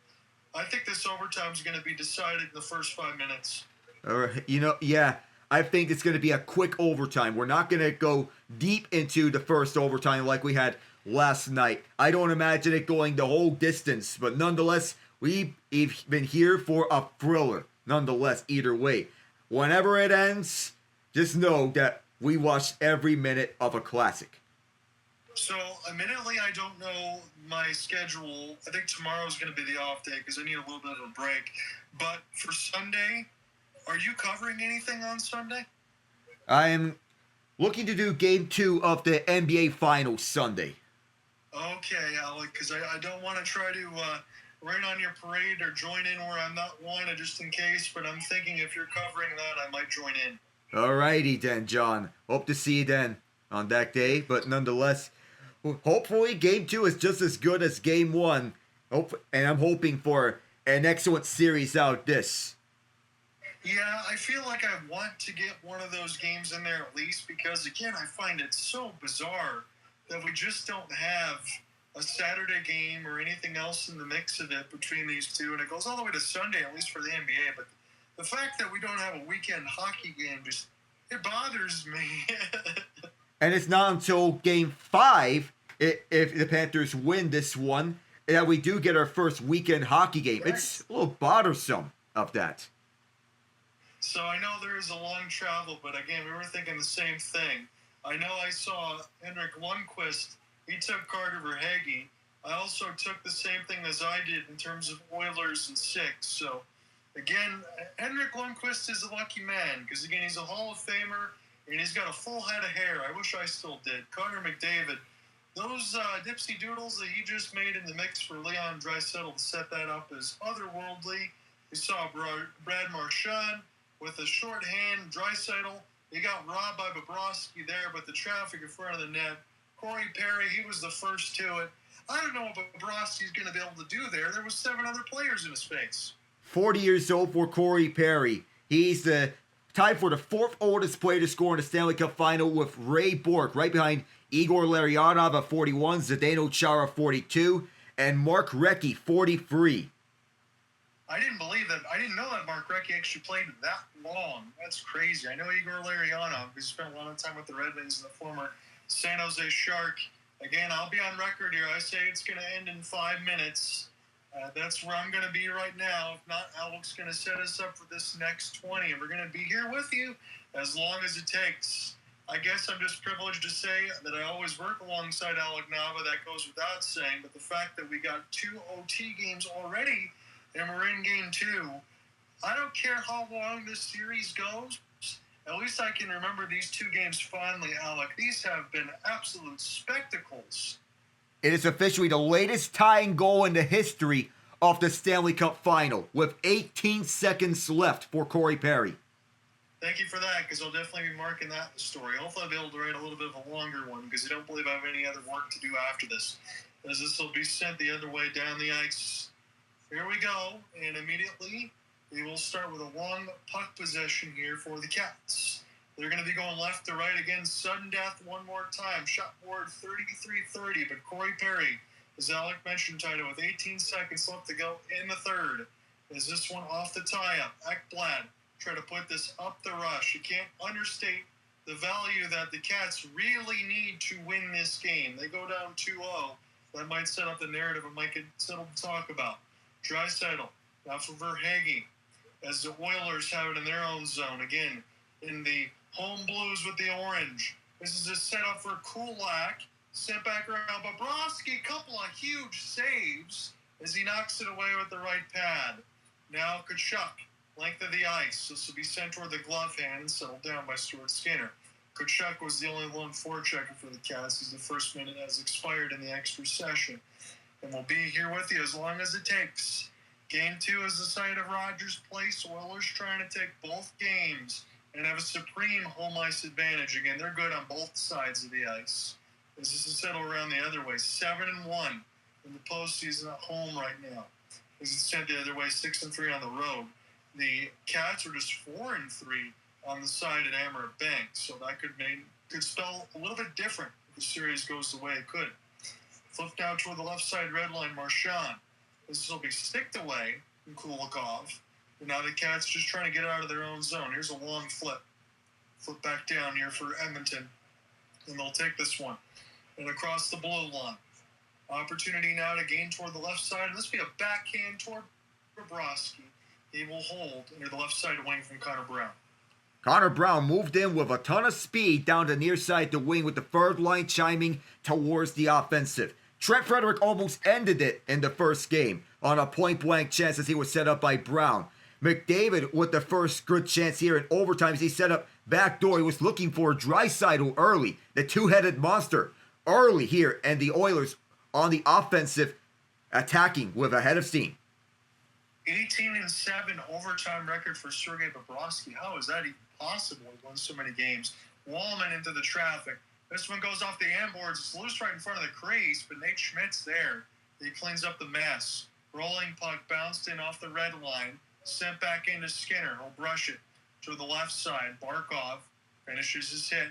I think this overtime is going to be decided in the first 5 minutes. All right, yeah, I think it's going to be a quick overtime. We're not going to go deep into the first overtime like we had last night. I don't imagine it going the whole distance, but nonetheless, we've been here for a thriller. Nonetheless, either way, whenever it ends, just know that we watched every minute of a classic. So, admittedly, I don't know my schedule. I think tomorrow's going to be the off day because I need a little bit of a break. But for Sunday, are you covering anything on Sunday? I am looking to do Game 2 of the NBA Finals Sunday. Okay, Alec, because I don't want to try to rain on your parade or join in where I'm not wanted just in case, but I'm thinking if you're covering that, I might join in. Alrighty then, John. Hope to see you then on that day, but nonetheless, hopefully Game 2 is just as good as Game 1, and I'm hoping for an excellent series out this. Yeah, I feel like I want to get one of those games in there at least because, again, I find it so bizarre that we just don't have a Saturday game or anything else in the mix of it between these two, and it goes all the way to Sunday, at least for the NBA, but the fact that we don't have a weekend hockey game it bothers me. And it's not until Game 5, if the Panthers win this one, that we do get our first weekend hockey game. Right. It's a little bothersome of that. So I know there is a long travel, but again, we were thinking the same thing. I know I saw Henrik Lundqvist. He took Carter Verhaeghe. I also took the same thing as I did in terms of Oilers and 6. So, again, Henrik Lundqvist is a lucky man because, again, he's a Hall of Famer and he's got a full head of hair. I wish I still did. Connor McDavid, those dipsy doodles that he just made in the mix for Leon Draisaitl to set that up is otherworldly. We saw Brad Marchand with a short hand. Draisaitl, he got robbed by Bobrovsky there, but the traffic in front of the net. Corey Perry, he was the first to it. I don't know what Bobrovsky's going to be able to do there. There was 7 other players in his face. 40 years old for Corey Perry. He's the tied for the 4th oldest player to score in the Stanley Cup Final with Ray Bourque, right behind Igor Larionov at 41, Zdeno Chara 42, and Mark Recchi 43. I didn't believe that. I didn't know that Mark Recchi actually played that long. That's crazy. I know Igor Larionov, who spent a lot of time with the Red Wings and the former San Jose Shark. Again, I'll be on record here. I say it's going to end in 5 minutes. That's where I'm going to be right now. If not, Alec's going to set us up for this next 20, and we're going to be here with you as long as it takes. I guess I'm just privileged to say that I always work alongside Alec Nava. That goes without saying. But the fact that we got 2 OT games already and we're in Game 2, I don't care how long this series goes. At least I can remember these 2 games fondly, Alec. These have been absolute spectacles. It is officially the latest tying goal in the history of the Stanley Cup Final with 18 seconds left for Corey Perry. Thank you for that, because I'll definitely be marking that in the story. Hopefully I'll be able to write a little bit of a longer one, because I don't believe I have any other work to do after this, as this will be sent the other way down the ice. Here we go, and immediately we will start with a long puck possession here for the Cats. They're going to be going left to right again, sudden death one more time. Shot forward 33-30, but Corey Perry, as Alec mentioned, tied it with 18 seconds left to go in the third. Is this one off the tie-up? Ekblad try to put this up the rush. You can't understate the value that the Cats really need to win this game. They go down 2-0. That might set up the narrative and might get settled to talk about. Draisaitl, now for Verhaeghe, as the Oilers have it in their own zone. Again, in the home blues with the orange. This is a setup for Kulak. Sent back around. Bobrovsky, a couple of huge saves as he knocks it away with the right pad. Now Tkachuk, length of the ice. This will be sent toward the glove hand and settled down by Stuart Skinner. Tkachuk was the only lone forechecker for the Cats as the first minute has expired in the extra session. And we'll be here with you as long as it takes. Game 2 is the site of Rogers Place. Oilers trying to take both games and have a supreme home ice advantage. Again, they're good on both sides of the ice. This is to settle around the other way. 7-1 in the postseason at home right now. This is sent the other way, 6-3 on the road. The Cats are just 4-3 on the side at Amerant Bank, so that could spell a little bit different if the series goes the way it could. Flip now toward the left side red line, Marchand. This will be sticked away from Kulikov. And now the Cats just trying to get out of their own zone. Here's a long flip. Flip back down here for Edmonton. And they'll take this one. And across the blue line. Opportunity now to gain toward the left side. And this will be a backhand toward Bobrovsky. He will hold near the left side wing from Connor Brown. Connor Brown moved in with a ton of speed down the near side to wing with the third line chiming towards the offensive. Trent Frederick almost ended it in the first game on a point-blank chance as he was set up by Brown. McDavid with the first good chance here in overtime as he set up backdoor. He was looking for Draisaitl early, the two-headed monster early here, and the Oilers on the offensive attacking with a head of steam. 18-7 overtime record for Sergei Bobrovsky. How is that even possible? He won so many games. Wallman into the traffic. This one goes off the end boards. It's loose right in front of the crease, but Nate Schmidt's there. He cleans up the mess. Rolling puck bounced in off the red line. Sent back into Skinner. He'll brush it to the left side. Barkov finishes his hit.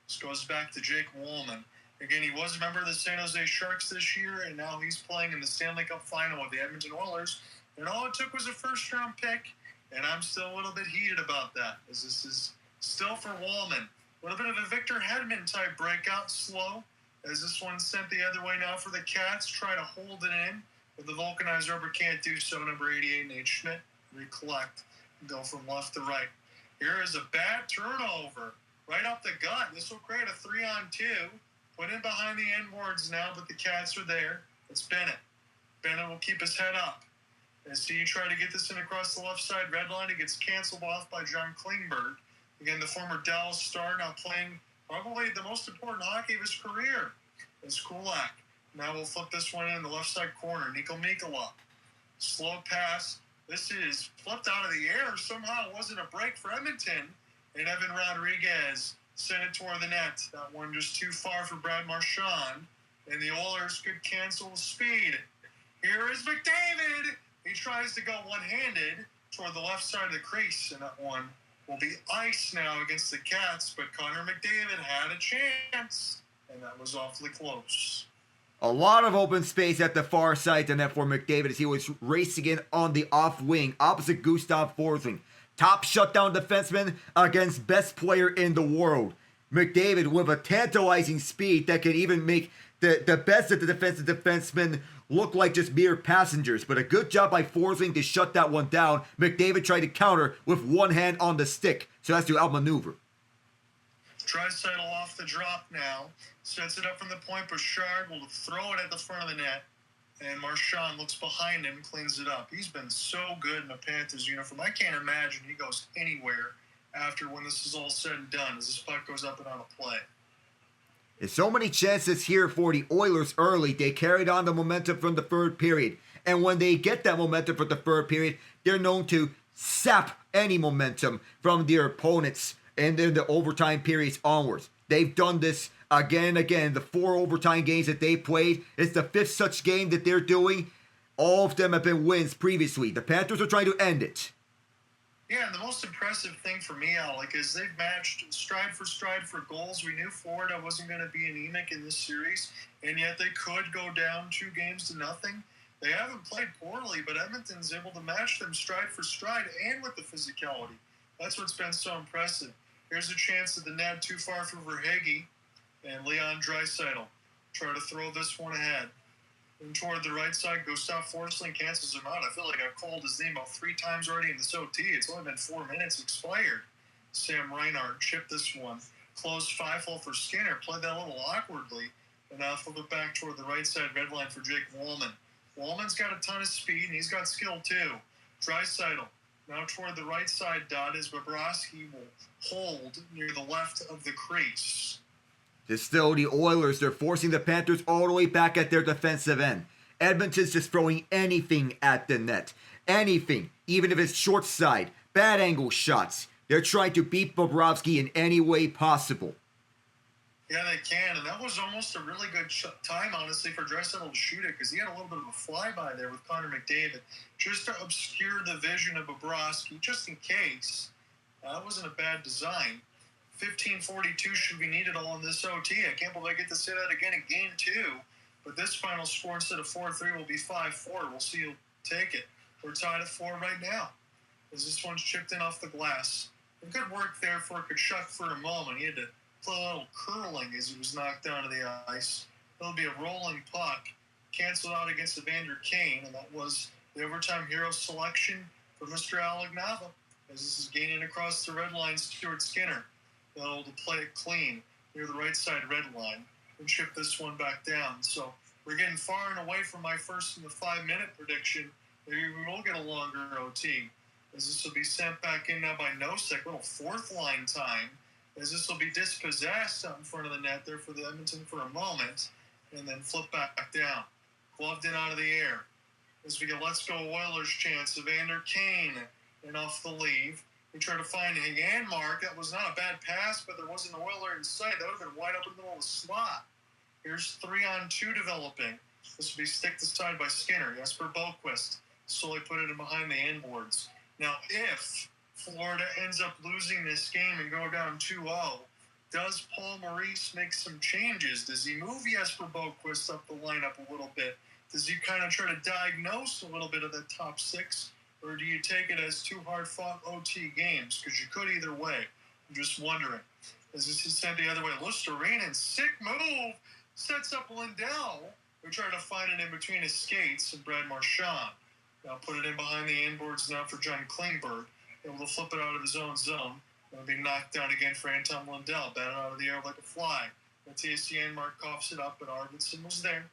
This goes back to Jake Wallman. Again, he was a member of the San Jose Sharks this year, and now he's playing in the Stanley Cup Final with the Edmonton Oilers. And all it took was a first-round pick, and I'm still a little bit heated about that, as this is still for Wallman. A little bit of a Victor Hedman-type breakout, slow, as this one's sent the other way now for the Cats. Try to hold it in, but the vulcanized rubber can't do so. Number 88, Nate Schmidt, recollect, and go from left to right. Here is a bad turnover, right up the gut. This will create a 3-on-2. Put in behind the end boards now, but the Cats are there. It's Bennett. Bennett will keep his head up. As he tried to get this in across the left side red line, it gets canceled off by John Klingberg. Again, the former Dallas star now playing probably the most important hockey of his career is Kulak. Now we'll flip this one in the left side corner. Niko Mikula. Slow pass. This is flipped out of the air. Somehow it wasn't a break for Edmonton. And Evan Rodriguez sent it toward the net. That one just too far for Brad Marchand. And the Oilers could cancel the speed. Here is McDavid. He tries to go one-handed toward the left side of the crease, and that one will be ice now against the Cats, but Connor McDavid had a chance, and that was awfully close. A lot of open space at the far side to net for McDavid as he was racing in on the off wing opposite Gustav Forsling. Top shutdown defenseman against best player in the world. McDavid with a tantalizing speed that can even make the best of the defensive defensemen look like just mere passengers. But a good job by Forsling to shut that one down. McDavid tried to counter with one hand on the stick, so has to outmaneuver. Draisaitl off the drop now. Sets it up from the point. Bouchard will throw it at the front of the net. And Marchand looks behind him, cleans it up. He's been so good in the Panthers uniform. I can't imagine he goes anywhere after when this is all said and done, as this puck goes up and on a play. There's so many chances here for the Oilers early. They carried on the momentum from the third period. And when they get that momentum for the third period, they're known to sap any momentum from their opponents and then the overtime periods onwards. They've done this again and again. The 4 overtime games that they played, it's the 5th such game that they're doing. All of them have been wins previously. The Panthers are trying to end it. Yeah, and the most impressive thing for me, Alec, is they've matched stride for goals. We knew Florida wasn't going to be anemic in this series, and yet they could go down 2-0. They haven't played poorly, but Edmonton's able to match them stride for stride and with the physicality. That's what's been so impressive. Here's a chance at the net too far for Verhaeghe, and Leon Draisaitl try to throw this one ahead. And toward the right side, Gustav Forsling cancels him out. I feel like I've called his name about 3 times already in this OT. It's only been 4 minutes expired. Sam Reinhart chipped this one. Closed 5-hole for Skinner. Played that a little awkwardly. And now flip it back toward the right side red line for Jake Wallman. Wallman's got a ton of speed, and he's got skill too. Draisaitl. Now toward the right side dot is Bobrovsky will hold near the left of the crease. It's still the Oilers. They're forcing the Panthers all the way back at their defensive end. Edmonton's just throwing anything at the net. Anything. Even if it's short side, bad angle shots. They're trying to beat Bobrovsky in any way possible. Yeah, they can. And that was almost a really good time, honestly, for Draisaitl to shoot it, because he had a little bit of a flyby there with Connor McDavid, just to obscure the vision of Bobrovsky, just in case. That wasn't a bad design. 15:42 should be needed all in this OT. I can't believe I get to say that again in Game 2. But this final score instead of 4-3 will be 5-4. We'll see who'll take it. We're tied at 4 right now, as this one's chipped in off the glass. And good work there for Kachuk for a moment. He had to play a little curling as he was knocked down to the ice. It'll be a rolling puck. Canceled out against Evander Kane, and that was the overtime hero selection for Mr. Alec Nava, as this is gaining across the red line, Stuart Skinner. Able to play it clean near the right side red line and chip this one back down. So we're getting far and away from my first in the 5-minute prediction. Maybe we will get a longer OT, as this will be sent back in now by Nosek. Little 4th line time, as this will be dispossessed out in front of the net there for the Edmonton for a moment, and then flip back down. Gloved in out of the air. As we get Let's Go Oilers chance, Evander Kane and off the leave. We try to find a Janmark. That was not a bad pass, but there wasn't an Oiler in sight. That would have been wide up in the middle of the slot. Here's 3-on-2 developing. This will be sticked aside by Skinner. Jesper Boquist slowly put it in behind the inboards. Now, if Florida ends up losing this game and go down 2-0, does Paul Maurice make some changes? Does he move Jesper Boquist up the lineup a little bit? Does he kind of try to diagnose a little bit of the top 6? Or do you take it as 2 hard-fought OT games? Because you could either way. I'm just wondering. As this is sent the other way, Lusterinen, sick move, sets up Lindell. We try to find it in between his skates, and Brad Marchand. Now put it in behind the inboards now for John Klingberg. Able to flip it out of his own zone. It'll be knocked down again for Anton Lindell. Batted out of the air like a fly. Mattias Janmark coughs it up, but Arvidsson was there.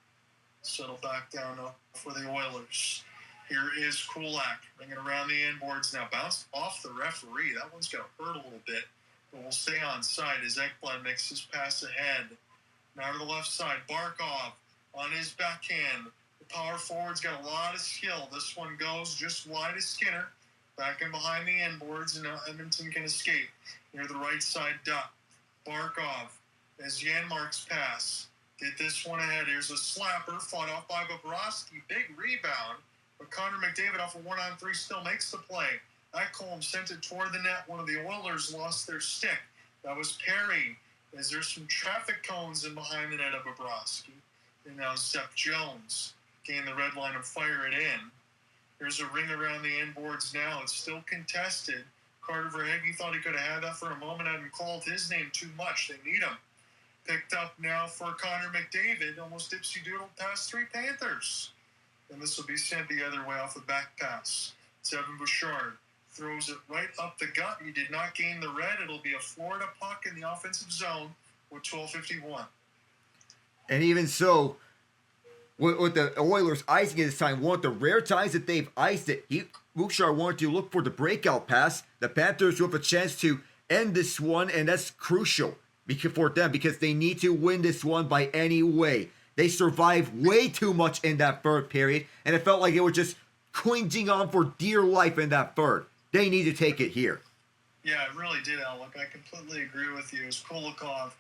Settle back down for the Oilers. Here is Kulak, bringing around the inboards now. Bounced off the referee. That one's going to hurt a little bit, but we'll stay on side as Ekblad makes his pass ahead. Now to the left side, Barkov on his backhand. The power forward's got a lot of skill. This one goes just wide of Skinner. Back in behind the inboards, and now Edmonton can escape. Near the right side dot. Barkov as Janmark's pass. Get this one ahead. Here's a slapper, fought off by Bobrovsky. Big rebound. But Connor McDavid off a 1-on-3 still makes the play. Ekholm sent it toward the net. One of the Oilers lost their stick. That was Perry. As there's some traffic cones in behind the net of Bobrovsky. And now Seth Jones gain the red line and fire it in. There's a ring around the inboards now. It's still contested. Carter Verhaeghe thought he could have had that for a moment. Hadn't called his name too much. They need him. Picked up now for Connor McDavid. Almost dipsy-doodled past 3 Panthers. And this will be sent the other way off the back pass. Evan Bouchard throws it right up the gut. He did not gain the red. It'll be a Florida puck in the offensive zone with 12:51. And even so, with the Oilers icing it this time, one of the rare times that they've iced it, Bouchard wanted to look for the breakout pass. The Panthers will have a chance to end this one, and that's crucial for them because they need to win this one by any way. They survived way too much in that third period, and it felt like they were just clinging on for dear life in that third. They need to take it here. Yeah, it really did, Alec. I completely agree with you. It's Kulikov.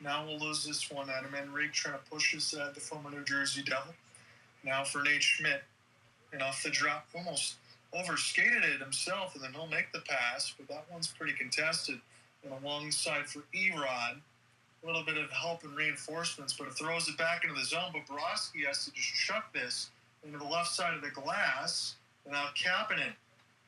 Now we'll lose this one. Adam Henrique trying to push us at the former New Jersey Devil. Now for Nate Schmidt. And off the drop, almost overskated it himself, and then he'll make the pass, but that one's pretty contested. And alongside for Erod, a little bit of help and reinforcements, but it throws it back into the zone. But Bobrovsky has to just chuck this into the left side of the glass without capping it.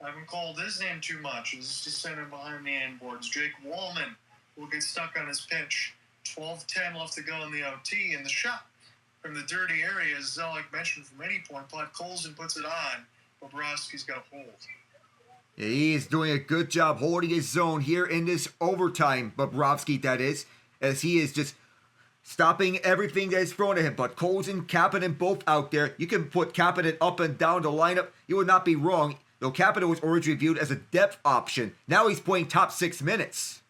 I haven't called his name too much. He's just sending behind the end boards. Jake Wallman will get stuck on his pitch. 12-10 left to go in the OT, and the shot from the dirty area, as Zellick mentioned, from any point, Pod Colson puts it on. Bobrovsky's got a hold. Yeah, he is doing a good job holding his zone here in this overtime, Bobrovsky that is, as he is just stopping everything that is thrown at him. But Colson, Kapanen both out there. You can put Kapanen up and down the lineup. You would not be wrong, though Kapanen was originally viewed as a depth option. Now he's playing top 6 minutes.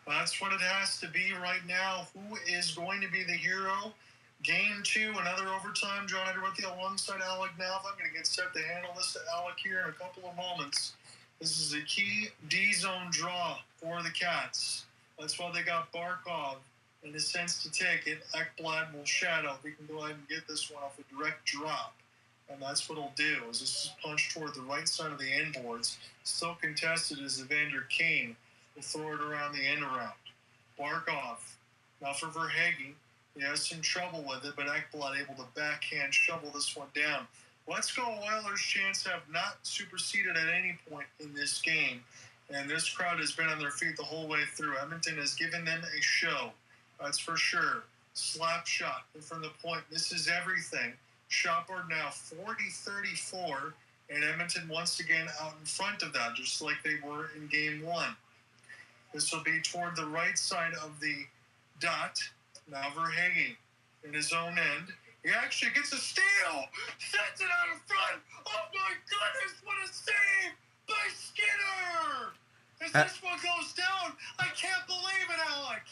That's what it has to be right now. Who is going to be the hero? Game 2, another overtime. John Ott alongside Alec Nava. I'm going to get set to handle this to Alec here in a couple of moments. This is a key D-zone draw for the Cats. That's why they got Barkov in a sense to take it. Ekblad will shadow. We can go ahead and get this one off a direct drop. And that's what he'll do, is this is punched toward the right side of the end boards. Still contested is Evander Kane. Will throw it around the end around. Barkov. Now for Verhaeghe. He has some trouble with it, but Ekblad able to backhand shovel this one down. Let's Go Oilers' chance have not superseded at any point in this game. And this crowd has been on their feet the whole way through. Edmonton has given them a show. That's for sure. Slap shot from the point. This is everything. Shot board now 40-34. And Edmonton once again out in front of that, just like they were in game 1. This will be toward the right side of the dot. Now Verhaeghe in his own end. He actually gets a steal. Sets it out in front. Oh my goodness, what a save by Skinner. As this one goes down, I can't believe it, Alec.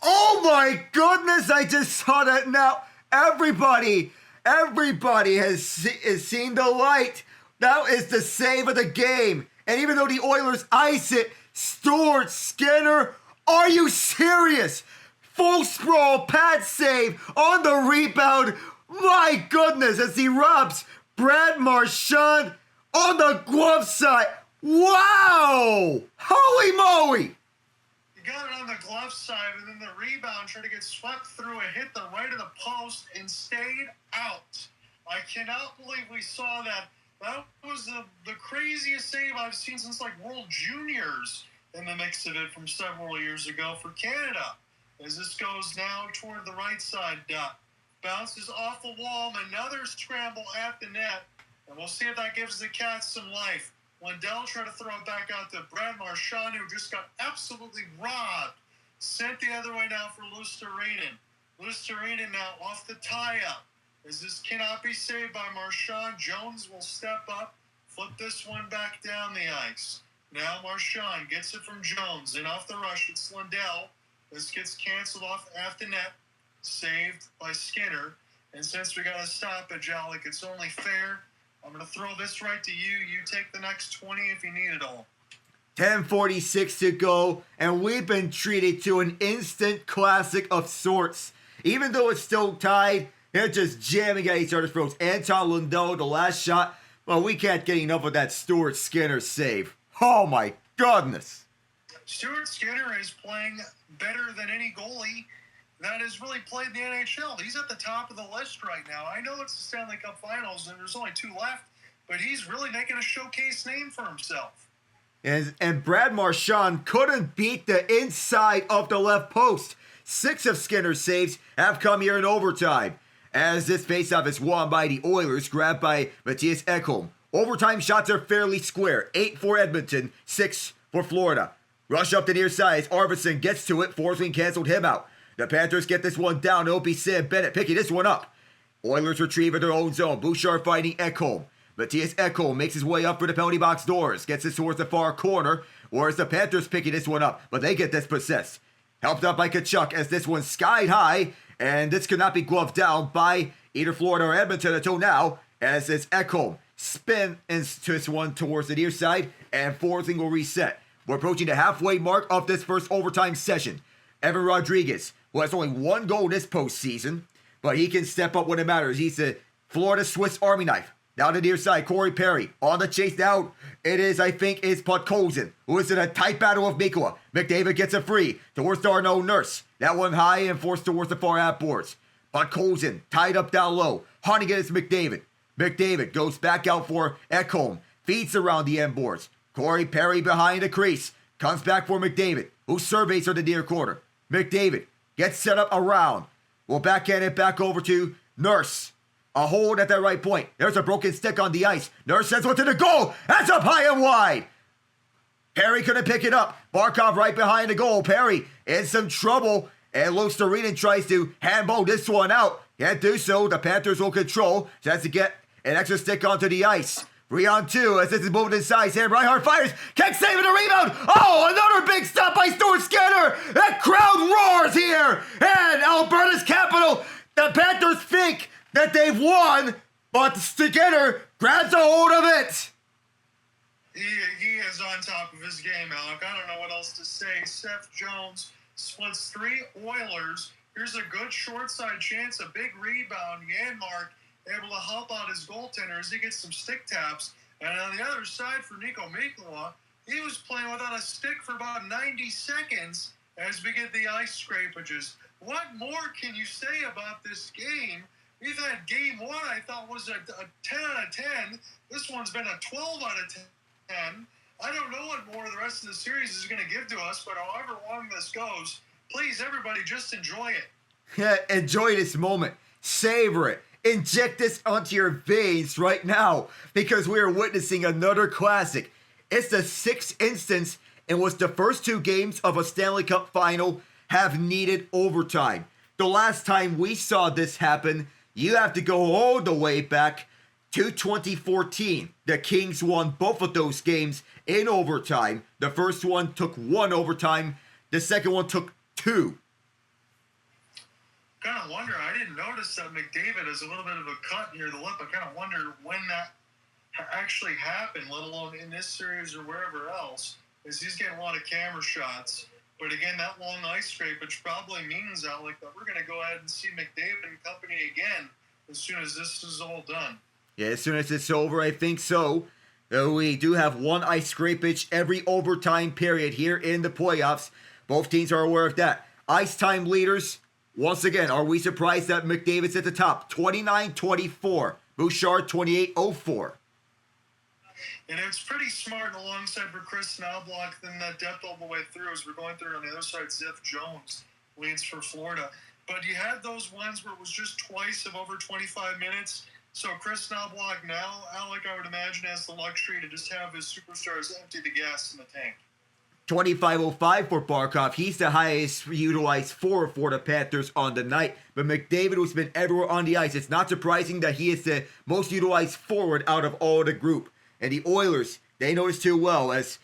Oh my goodness, I just saw that now. Everybody has seen the light. That is the save of the game. And even though the Oilers ice it, Stuart Skinner, are you serious? Full sprawl, pad save on the rebound. My goodness, as he robs Brad Marchand on the glove side. Wow! Holy moly! You got it on the glove side, and then the rebound tried to get swept through and hit the right of the post and stayed out. I cannot believe we saw that. That was the craziest save I've seen since like World Juniors in the mix of it from several years ago for Canada. As this goes now toward the right side dot. Bounces off the wall, another scramble at the net. And we'll see if that gives the Cats some life. Lindell tried to throw it back out to Brad Marchand, who just got absolutely robbed. Sent the other way now for Luostarinen. Luostarinen now off the tie-up. As this cannot be saved by Marchand, Jones will step up, flip this one back down the ice. Now Marchand gets it from Jones, and off the rush, it's Lindell. This gets canceled off at the net, saved by Skinner. And since we got a stoppage, Alec, it's only fair. I'm going to throw this right to you. You take the next 20 if you need it all. 10:46 to go, and we've been treated to an instant classic of sorts. Even though it's still tied, they're just jamming at each other's throats. Anton Lundell, the last shot. Well, we can't get enough of that Stuart Skinner save. Oh my goodness. Stuart Skinner is playing better than any goalie that has really played in the NHL. He's at the top of the list right now. I know it's the Stanley Cup Finals and there's only 2 left, but he's really making a showcase name for himself. And Brad Marchand couldn't beat the inside of the left post. 6 of Skinner's saves have come here in overtime. As this faceoff is won by the Oilers, grabbed by Mattias Ekholm. Overtime shots are fairly square. 8 for Edmonton, 6 for Florida. Rush up the near side as Arvidsson gets to it. Forsling canceled him out. The Panthers get this one down. It'll be Sam Bennett picking this one up. Oilers retrieve in their own zone. Bouchard fighting Ekholm. Mattias Ekholm makes his way up for the penalty box doors. Gets this towards the far corner. Whereas the Panthers picking this one up. But they get this possessed. Helped out by Kachuk as this one skied high. And this could not be gloved down by either Florida or Edmonton until now, as it's Ekholm spin into this one towards the near side, and forcing will reset. We're approaching the halfway mark of this first overtime session. Evan Rodriguez, who has only one goal this postseason, but he can step up when it matters. He's the Florida Swiss Army knife. Down the near side, Corey Perry on the chase down. It is, I think, is Podkolzin, who is in a tight battle with Mikkola. McDavid gets it free towards Darnell Nurse. That one high and forced towards the far half boards. Podkolzin tied up down low. Hunting against McDavid. McDavid goes back out for Ekholm. Feeds around the end boards. Corey Perry behind the crease. Comes back for McDavid, who surveys on the near corner. McDavid gets set up around. Will backhand it back over to Nurse. A hold at that right point. There's a broken stick on the ice. Nurse sends one to the goal. That's up high and wide. Perry couldn't pick it up. Barkov right behind the goal. Perry in some trouble. And Lustarin tries to handball this one out. Can't do so. The Panthers will control. Has to get an extra stick onto the ice. 3-on-2 as this is moving inside. Sam Reinhart fires. Can't save it. A rebound. Oh, another big stop by Stuart Skinner. That crowd roars here. And Alberta's capital. The Panthers think that they've won, but Skinner grabs a hold of it. He is on top of his game, Alec. I don't know what else to say. Seth Jones splits 3 Oilers. Here's a good short side chance, a big rebound. Janmark able to help out his goaltender as he gets some stick taps. And on the other side for Nico Mikkola, he was playing without a stick for about 90 seconds as we get the ice scrapages. What more can you say about this game? We've had game 1, I thought, was a 10 out of 10. This one's been a 12 out of 10. I don't know what more the rest of the series is going to give to us, but however long this goes, please, everybody, just enjoy it. Yeah, enjoy this moment. Savor it. Inject this onto your veins right now, because we are witnessing another classic. It's the 6th instance in which the first 2 games of a Stanley Cup Final have needed overtime. The last time we saw this happen, you have to go all the way back to 2014. The Kings won both of those games in overtime. The first one took 1 overtime. The second one took 2. Kind of wonder, I didn't notice that McDavid has a little bit of a cut near the lip. I kind of wonder when that actually happened, let alone in this series or wherever else, as he's getting a lot of camera shots. But again, that long ice scrapage probably means, Alec, that we're going to go ahead and see McDavid and company again as soon as this is all done. Yeah, as soon as it's over, I think so. We do have 1 ice scrapage every overtime period here in the playoffs. Both teams are aware of that. Ice time leaders, once again, are we surprised that McDavid's at the top? 29-24. Bouchard, 28-04. And it's pretty smart alongside for Chris Knobloch, then that depth all the way through as we're going through on the other side. Seth Jones leads for Florida. But you had those ones where it was just twice of over 25 minutes. So Chris Knobloch now, Alec, I would imagine, has the luxury to just have his superstars empty the gas in the tank. 25-05 for Barkov. He's the highest utilized forward for the Panthers on the night. But McDavid, who's been everywhere on the ice, it's not surprising that he is the most utilized forward out of all the group. And the Oilers, they know this too well. As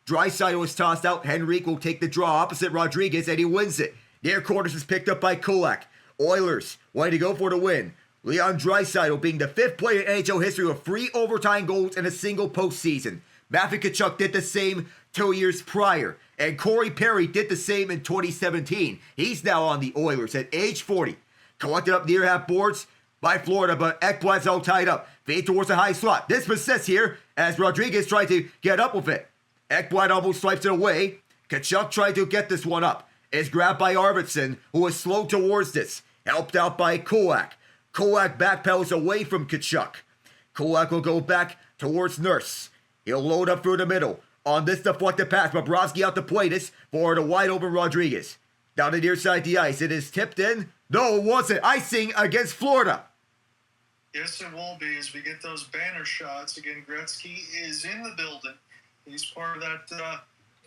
Draisaitl was tossed out, Henrique will take the draw opposite Rodriguez, and he wins it. Near quarters is picked up by Kulak. Oilers wanting to go for the win. Leon Draisaitl being the 5th player in NHL history with 3 overtime goals in a single postseason. Matthew Tkachuk did the same 2 years prior. And Corey Perry did the same in 2017. He's now on the Oilers at age 40. Collected up near half boards by Florida, but Ekblad's all tied up. Fade towards the high slot. This possess here as Rodriguez tried to get up with it. Ekblad almost swipes it away. Tkachuk tried to get this one up. It's grabbed by Arvidsson, who was slow towards this. Helped out by Kulak. Kulak backpedals away from Tkachuk. Kulak will go back towards Nurse. He'll load up through the middle. On this deflected pass, Bobrovsky out to play this for the wide open Rodriguez. Down the near side of the ice. It is tipped in. No, it wasn't. Icing against Florida. Yes, it will be as we get those banner shots. Again, Gretzky is in the building. He's part of that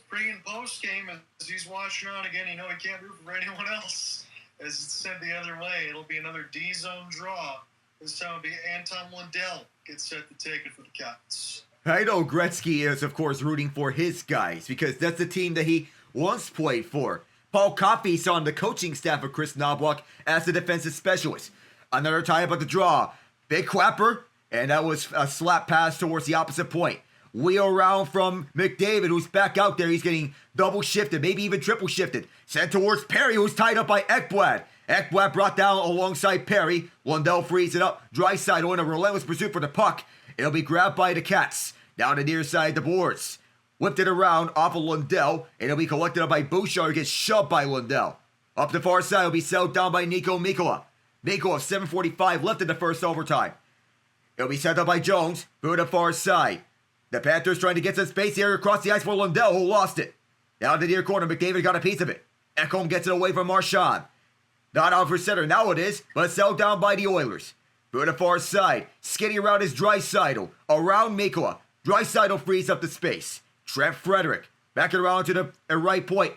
pre and post game as he's watching on again. You know he can't root for anyone else. As it's sent the other way, it'll be another D-zone draw. This time it'll be Anton Lundell gets set to take it for the Cats. I know Gretzky is, of course, rooting for his guys because that's the team that he once played for. Paul Coffey's on the coaching staff of Chris Knobloch as the defensive specialist. Another tie-up at the draw. Big quapper, and that was a slap pass towards the opposite point. Wheel around from McDavid, who's back out there. He's getting double shifted, maybe even triple shifted. Sent towards Perry, who's tied up by Ekblad. Ekblad brought down alongside Perry. Lundell frees it up. Draisaitl in a relentless pursuit for the puck. It'll be grabbed by the Cats. Down the near side of the boards. Whipped it around off of Lundell, and it'll be collected up by Bouchard, who gets shoved by Lundell. Up the far side, it'll be settled down by Nico Mikkola. Mikkola, 7:45 left in the first overtime. It'll be sent up by Jones, through the far side. The Panthers trying to get some space here across the ice for Lundell, who lost it. Down to the near corner, McDavid got a piece of it. Ekholm gets it away from Marchand. Not out for center, now it is, but it's settled down by the Oilers. Through the far side, skinny around is Draisaitl, around Mikkola. Draisaitl frees up the space. Trent Frederick, back it around to the right point.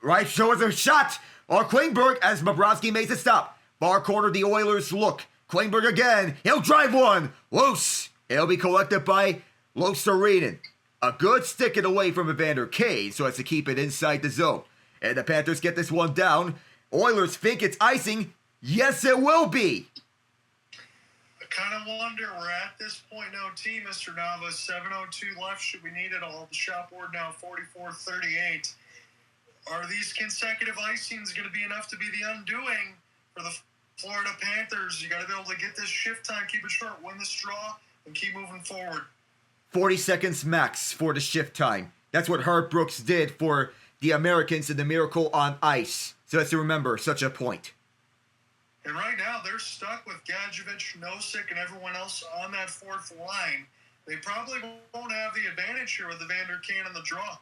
Right shows a shot, or Klingberg as Bobrovsky makes it stop. Far corner, the Oilers look. Klingberg again, he'll drive one, loose. It'll be collected by Luostarinen. A good stick it away from Evander Kane so as to keep it inside the zone. And the Panthers get this one down. Oilers think it's icing. Yes, it will be. I kind of wonder, we're at this point now, Mr. Nava, 7:02 left. Should we need it all? The shot board now 44-38. Are these consecutive icings going to be enough to be the undoing for the Florida Panthers? You got to be able to get this shift time, keep it short, win this draw, and keep moving forward. 40 seconds max for the shift time. That's what Herb Brooks did for the Americans in the Miracle on Ice. So let's remember such a point. And right now, they're stuck with Gadjevich, Nosek, and everyone else on that fourth line. They probably won't have the advantage here with Evander Kane in the draw.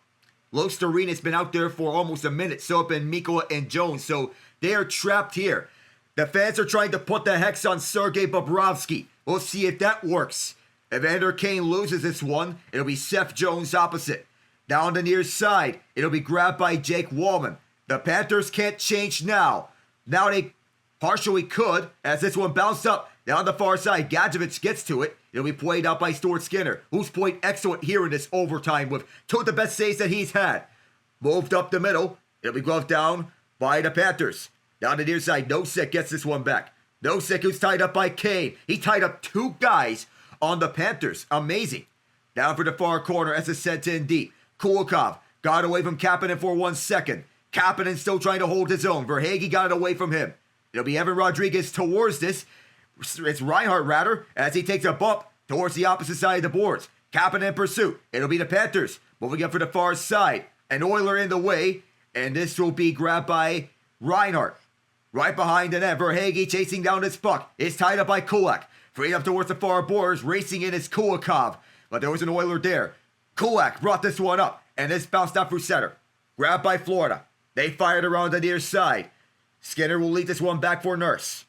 Luostarinen been out there for almost a minute. So have been Mikkola and Jones. So they are trapped here. The fans are trying to put the hex on Sergei Bobrovsky. We'll see if that works. Evander Kane loses this one. It'll be Seth Jones opposite. Down the near side, it'll be grabbed by Jake Wallman. The Panthers can't change now. Now they partially could, as this one bounced up. Down the far side, Gadjevich gets to it. It'll be played out by Stuart Skinner, who's played excellent here in this overtime with two of the best saves that he's had. Moved up the middle. It'll be gloved down by the Panthers. Down the near side, Nosek gets this one back. Nosek, who's tied up by Kane. He tied up two guys on the Panthers. Amazing. Down for the far corner as it's sent in deep. Kulikov got away from Kapanen for 1 second. Kapanen still trying to hold his own. Verhaeghe got it away from him. It'll be Evan Rodriguez towards this. It's Reinhart rather, as he takes a bump towards the opposite side of the boards. Kapanen in pursuit. It'll be the Panthers moving up for the far side. An Oiler in the way, and this will be grabbed by Reinhart. Right behind the net, Verhaeghe chasing down this puck. It's tied up by Kulak. Freed up towards the far borders, racing in is Kulikov. But there was an Oiler there. Kulak brought this one up, and this bounced out through center. Grabbed by Florida. They fired around the near side. Skinner will lead this one back for Nurse.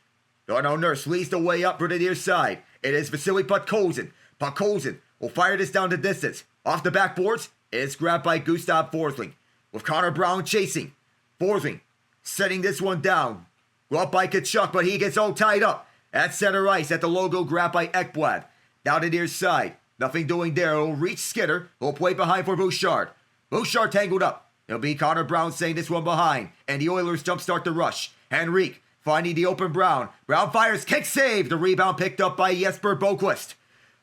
No, Nurse leads the way up for the near side. It is Vasily Podkolzin. Podkolzin will fire this down the distance. Off the backboards, it's grabbed by Gustav Forsling. With Connor Brown chasing. Forsling setting this one down. Go up by Kachuk, but he gets all tied up. At center ice, at the logo, grabbed by Ekblad. Down the near side. Nothing doing there. It'll reach Skinner. Who'll play behind for Bouchard. Bouchard tangled up. It'll be Connor Brown saying this one behind. And the Oilers jumpstart the rush. Henrique finding the open Brown. Brown fires. Kick save. The rebound picked up by Jesper Boquist.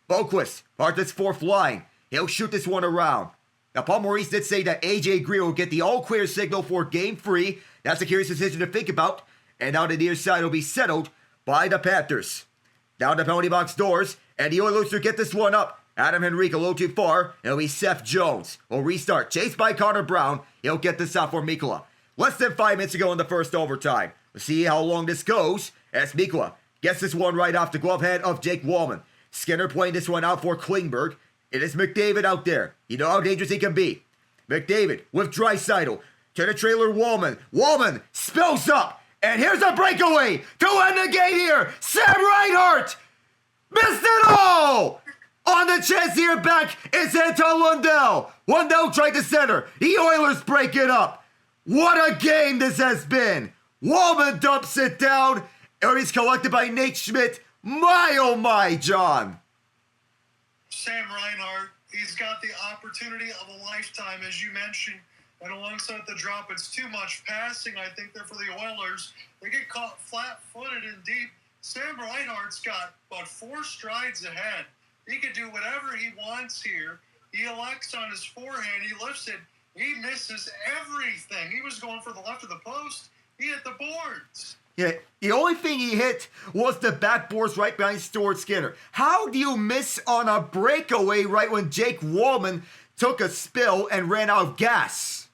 Boquist, part this fourth line. He'll shoot this one around. Now, Paul Maurice did say that A.J. Greer will get the all-clear signal for game 3. That's a curious decision to think about. And now the near side will be settled by the Panthers. Down the penalty box doors, and the Oilers will get this one up. Adam Henrique a little too far, and it'll be Seth Jones. Will restart, chased by Connor Brown. He'll get this out for Mikkola. Less than 5 minutes to go in the first overtime. We'll see how long this goes, as Mikkola gets this one right off the glove hand of Jake Wallman. Skinner playing this one out for Klingberg. It is McDavid out there. You know how dangerous he can be. McDavid with Draisaitl to the trailer Wallman. Wallman spills up. And here's a breakaway to end the game here. Sam Reinhart missed it all. On the chance here back, it's Anton Lundell. Lundell tried to center. The Oilers break it up. What a game this has been. Wallman dumps it down. Or he's collected by Nate Schmidt. My, oh my, John. Sam Reinhart, he's got the opportunity of a lifetime, as you mentioned. And alongside the drop, it's too much passing, I think, there for the Oilers. They get caught flat-footed and deep. Sam Reinhart's got about 4 strides ahead. He can do whatever he wants here. He elects on his forehand. He lifts it. He misses everything. He was going for the left of the post. He hit the boards. Yeah, the only thing he hit was the backboards right behind Stuart Skinner. How do you miss on a breakaway right when Jake Wallman took a spill and ran out of gas?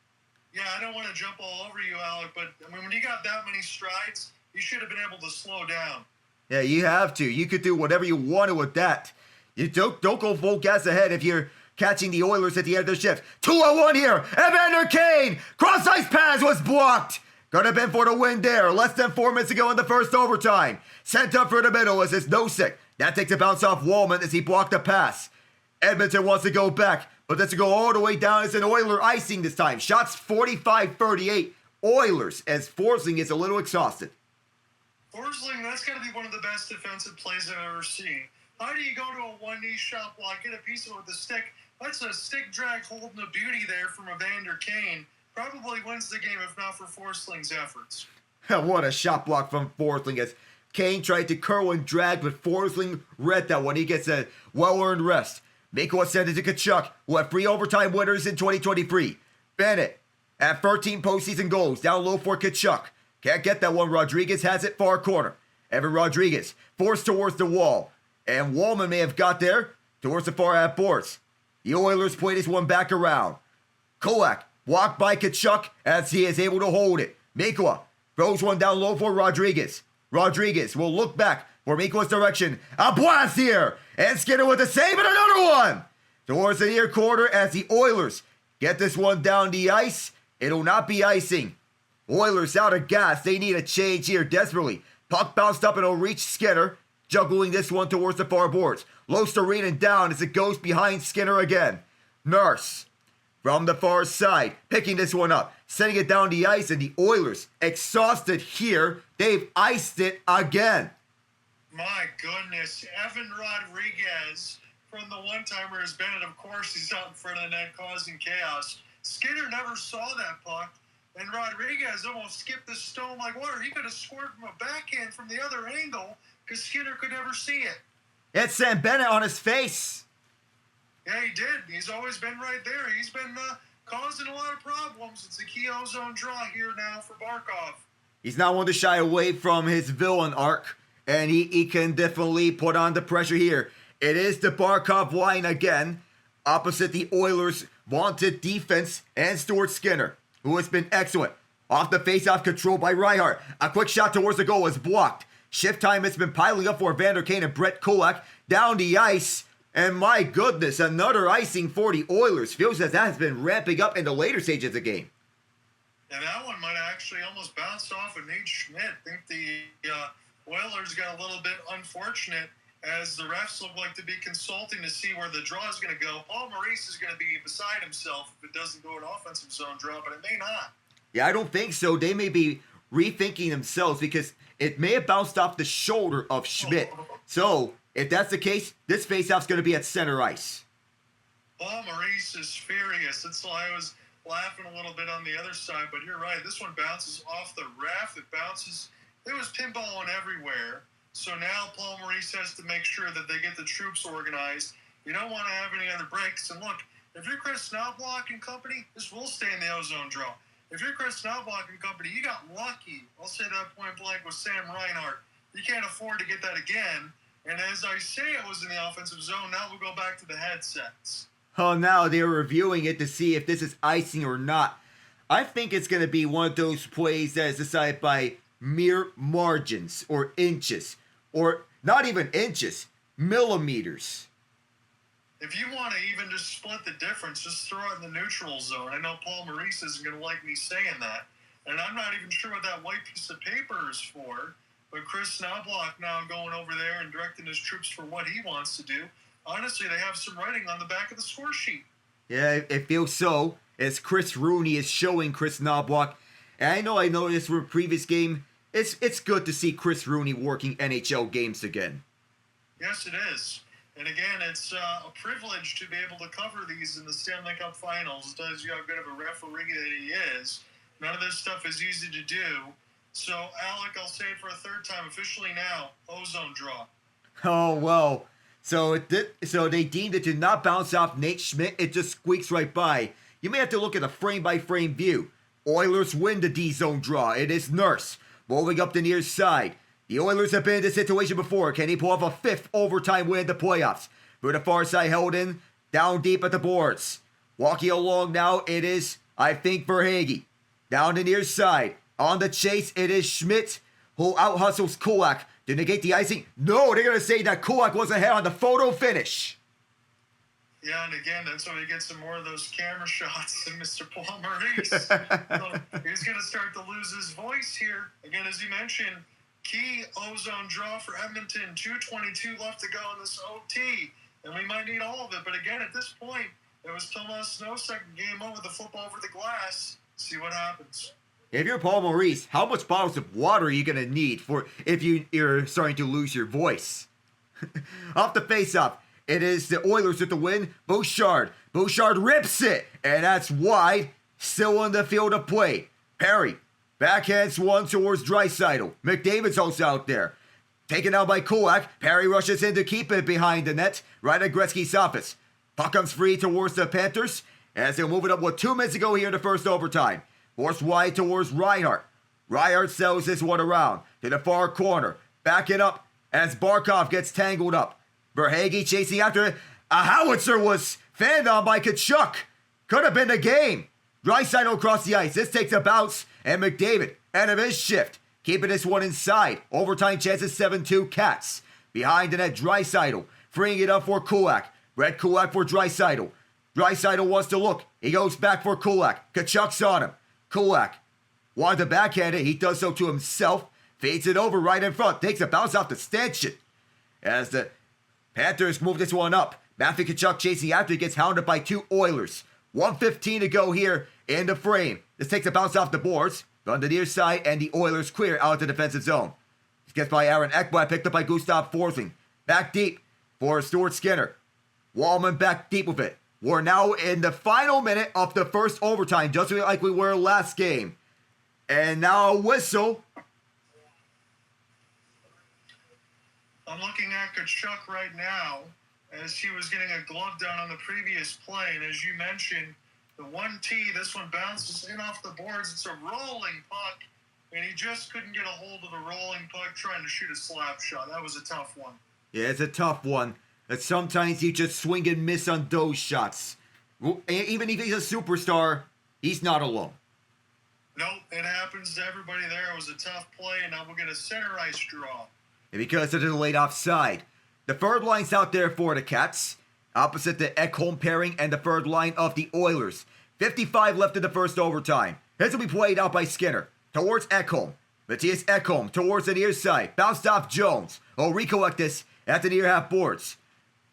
Yeah, I don't want to jump all over you, Alec, but I mean, when you got that many strides, you should have been able to slow down. Yeah, you have to. You could do whatever you wanted with that. You don't go full gas ahead if you're catching the Oilers at the end of the shift. 2-1 here. Evander Kane. Cross ice pass was blocked. Could have been for the win there. Less than 4 minutes ago in the first overtime. Sent up for the middle as it's Nosek. That takes a bounce off Wallman as he blocked the pass. Edmonton wants to go back, but that's to go all the way down. It's an Oiler icing this time. Shots 45-38. Oilers as Forsling is a little exhausted. Forsling, that's got to be one of the best defensive plays I've ever seen. How do you go to a one-knee shot block, get a piece of it with a stick? That's a stick drag holding a beauty there from Evander Kane. Probably wins the game if not for Forsling's efforts. What a shot block from Forsling as Kane tried to curl and drag, but Forsling read that one. He gets a well-earned rest. Mikko sent it to Tkachuk, who had 3 overtime winners in 2023. Bennett at 13 postseason goals, down low for Tkachuk. Can't get that one. Rodriguez has it far corner. Evan Rodriguez forced towards the wall. And Wallman may have got there towards the far half boards. The Oilers play this one back around. Kulak blocked by Tkachuk as he is able to hold it. Mikko throws one down low for Rodriguez. Rodriguez will look back for Mikko's direction. A blast here! And Skinner with a save and another one! Towards the near quarter as the Oilers get this one down the ice. It'll not be icing. Oilers out of gas. They need a change here desperately. Puck bounced up and it'll reach Skinner. Juggling this one towards the far boards. Losterinen down as it goes behind Skinner again. Nurse from the far side, picking this one up, sending it down the ice, and the Oilers, exhausted here, they've iced it again. My goodness, Evan Rodriguez from the one-timers. Bennett, of course, he's out in front of the net causing chaos. Skinner never saw that puck, and Rodriguez almost skipped the stone like water. He could have scored from a backhand from the other angle because Skinner could never see it. It sent Bennett on his face. Yeah, he did. He's always been right there. He's been causing a lot of problems. It's a key ozone draw here now for Barkov. He's not one to shy away from his villain arc, and he can definitely put on the pressure here. It is the Barkov line again, opposite the Oilers' vaunted defense and Stuart Skinner, who has been excellent. Off the face-off control by Reinhart. A quick shot towards the goal is blocked. Shift time has been piling up for Evander Kane and Brett Kulak down the ice. And my goodness, another icing for the Oilers. Feels as that has been ramping up in the later stages of the game. And that one might have actually almost bounced off of Nate Schmidt. I think the Oilers got a little bit unfortunate as the refs look like to be consulting to see where the draw is going to go. Paul Maurice is going to be beside himself if it doesn't go an offensive zone draw, but it may not. Yeah, I don't think so. They may be rethinking themselves because it may have bounced off the shoulder of Schmidt. So, if that's the case, this faceoff's going to be at center ice. Paul Maurice is furious. That's why I was laughing a little bit on the other side, but you're right. This one bounces off the ref. It bounces. It was pinballing everywhere. So now Paul Maurice has to make sure that they get the troops organized. You don't want to have any other breaks. And look, if you're Chris Knobloch and company, this will stay in the ozone draw. If you're Chris Knobloch and company, you got lucky. I'll say that point blank with Sam Reinhart. You can't afford to get that again. And as I say it was in the offensive zone, now we'll go back to the headsets. Oh, now they're reviewing it to see if this is icing or not. I think it's going to be one of those plays that is decided by mere margins or inches. Or not even inches, millimeters. If you want to even just split the difference, just throw it in the neutral zone. I know Paul Maurice isn't going to like me saying that. And I'm not even sure what that white piece of paper is for. But Chris Knobloch now going over there and directing his troops for what he wants to do. Honestly, they have some writing on the back of the score sheet. Yeah, it feels so. As Chris Rooney is showing Chris Knobloch. And I noticed from a previous game, it's good to see Chris Rooney working NHL games again. Yes, it is. And again, it's a privilege to be able to cover these in the Stanley Cup Finals. It tells you how good of a referee that he is. None of this stuff is easy to do. So, Alec, I'll say it for a third time officially now, ozone draw. Oh, well. So they deemed it to not bounce off Nate Schmidt. It just squeaks right by. You may have to look at a frame-by-frame view. Oilers win the D-zone draw. It is Nurse rolling up the near side. The Oilers have been in this situation before. Can he pull off a fifth overtime win in the playoffs? For the far side, held in, down deep at the boards. Walking along now, it is, I think, Verhaeghe. Down the near side. On the chase, it is Schmidt, who out-hustles Kulak to negate the icing. No, they're going to say that Kulak was ahead on the photo finish. Yeah, and again, that's why we get some more of those camera shots than Mr. Paul Maurice. So he's going to start to lose his voice here. Again, as you mentioned, key ozone draw for Edmonton. 2:22 left to go in this OT, and we might need all of it. But again, at this point, it was Tomas Nosek game over the flip over the glass. See what happens. If you're Paul Maurice, how much bottles of water are you going to need for if you're starting to lose your voice? Off the face-off, it is the Oilers with the win. Bouchard rips it, and that's wide. Still in the field of play. Perry backhands one towards Draisaitl. McDavid's also out there. Taken out by Kulak. Perry rushes in to keep it behind the net, right at Gretzky's office. Puck comes free towards the Panthers as they'll move it up with 2 minutes to go here in the first overtime. Forced wide towards Reinhart. Reinhart sells this one around to the far corner. Backing up as Barkov gets tangled up. Verhaeghe chasing after it. A howitzer was fanned on by Tkachuk. Could have been the game. Draisaitl across the ice. This takes a bounce. And McDavid, end of his shift, keeping this one inside. Overtime chances 7-2 Cats. Behind the net, Draisaitl, freeing it up for Kulak. Red Kulak for Draisaitl. Draisaitl wants to look. He goes back for Kulak. Tkachuk's on him. Kulak wanted to backhand it. He does so to himself. Fades it over right in front. Takes a bounce off the stanchion. As the Panthers move this one up. Matthew Tkachuk chasing after. He gets hounded by 2 Oilers. 1:15 to go here in the frame. This takes a bounce off the boards. On the near side, and the Oilers clear out of the defensive zone. This gets by Aaron Ekblad, picked up by Gustav Forsling. Back deep for Stuart Skinner. Wallman back deep with it. We're now in the final minute of the first overtime, just like we were last game. And now a whistle. I'm looking at Tkachuk right now as he was getting a glove down on the previous play. And as you mentioned, the 1T, this one bounces in off the boards. It's a rolling puck, and he just couldn't get a hold of the rolling puck trying to shoot a slap shot. That was a tough one. Yeah, it's a tough one. But sometimes you just swing and miss on those shots. Even if he's a superstar, he's not alone. Nope, it happens to everybody there. It was a tough play, and now we'll get a center ice draw. And because of the late offside, the third line's out there for the Cats. Opposite the Ekholm pairing and the third line of the Oilers. 55 left in the first overtime. This will be played out by Skinner. Towards Ekholm. Mattias Ekholm towards the near side. Bounced off Jones. Will recollect this at the near half boards.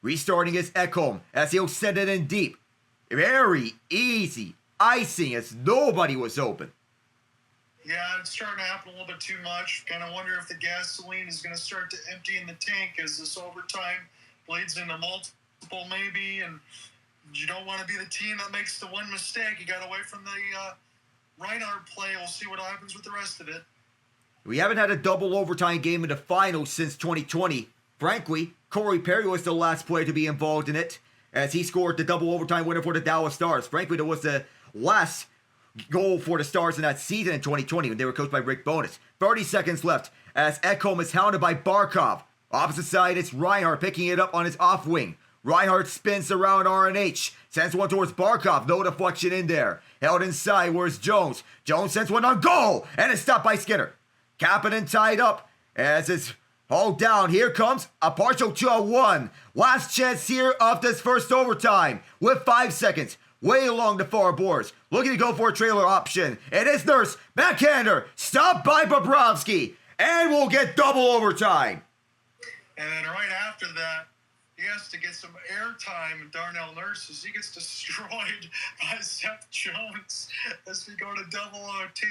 Restarting is Ekholm as he'll send it in deep. Very easy icing as nobody was open. Yeah, it's starting to happen a little bit too much. Kind of wonder if the gasoline is going to start to empty in the tank as this overtime bleeds into multiple maybe, and you don't want to be the team that makes the one mistake. You got away from the Reinhart play. We'll see what happens with the rest of it. We haven't had a double overtime game in the finals since 2020. Frankly, Corey Perry was the last player to be involved in it as he scored the double overtime winner for the Dallas Stars. Frankly, that was the last goal for the Stars in that season in 2020 when they were coached by Rick Bowness. 30 seconds left as Ekholm is hounded by Barkov. Opposite side, it's Reinhart picking it up on his off wing. Reinhart spins around RNH. Sends one towards Barkov. No deflection in there. Held inside. Where's Jones? Jones sends one on goal. And it's stopped by Skinner. Kapanen tied up as it's hauled down. Here comes a partial 2-1. Last chance here of this first overtime with 5 seconds. Way along the far boards. Looking to go for a trailer option. It is Nurse. Backhander. Stopped by Bobrovsky. And we'll get double overtime. And then right after that, he has to get some airtime, and Darnell Nurse as he gets destroyed by Seth Jones as we go to double OT.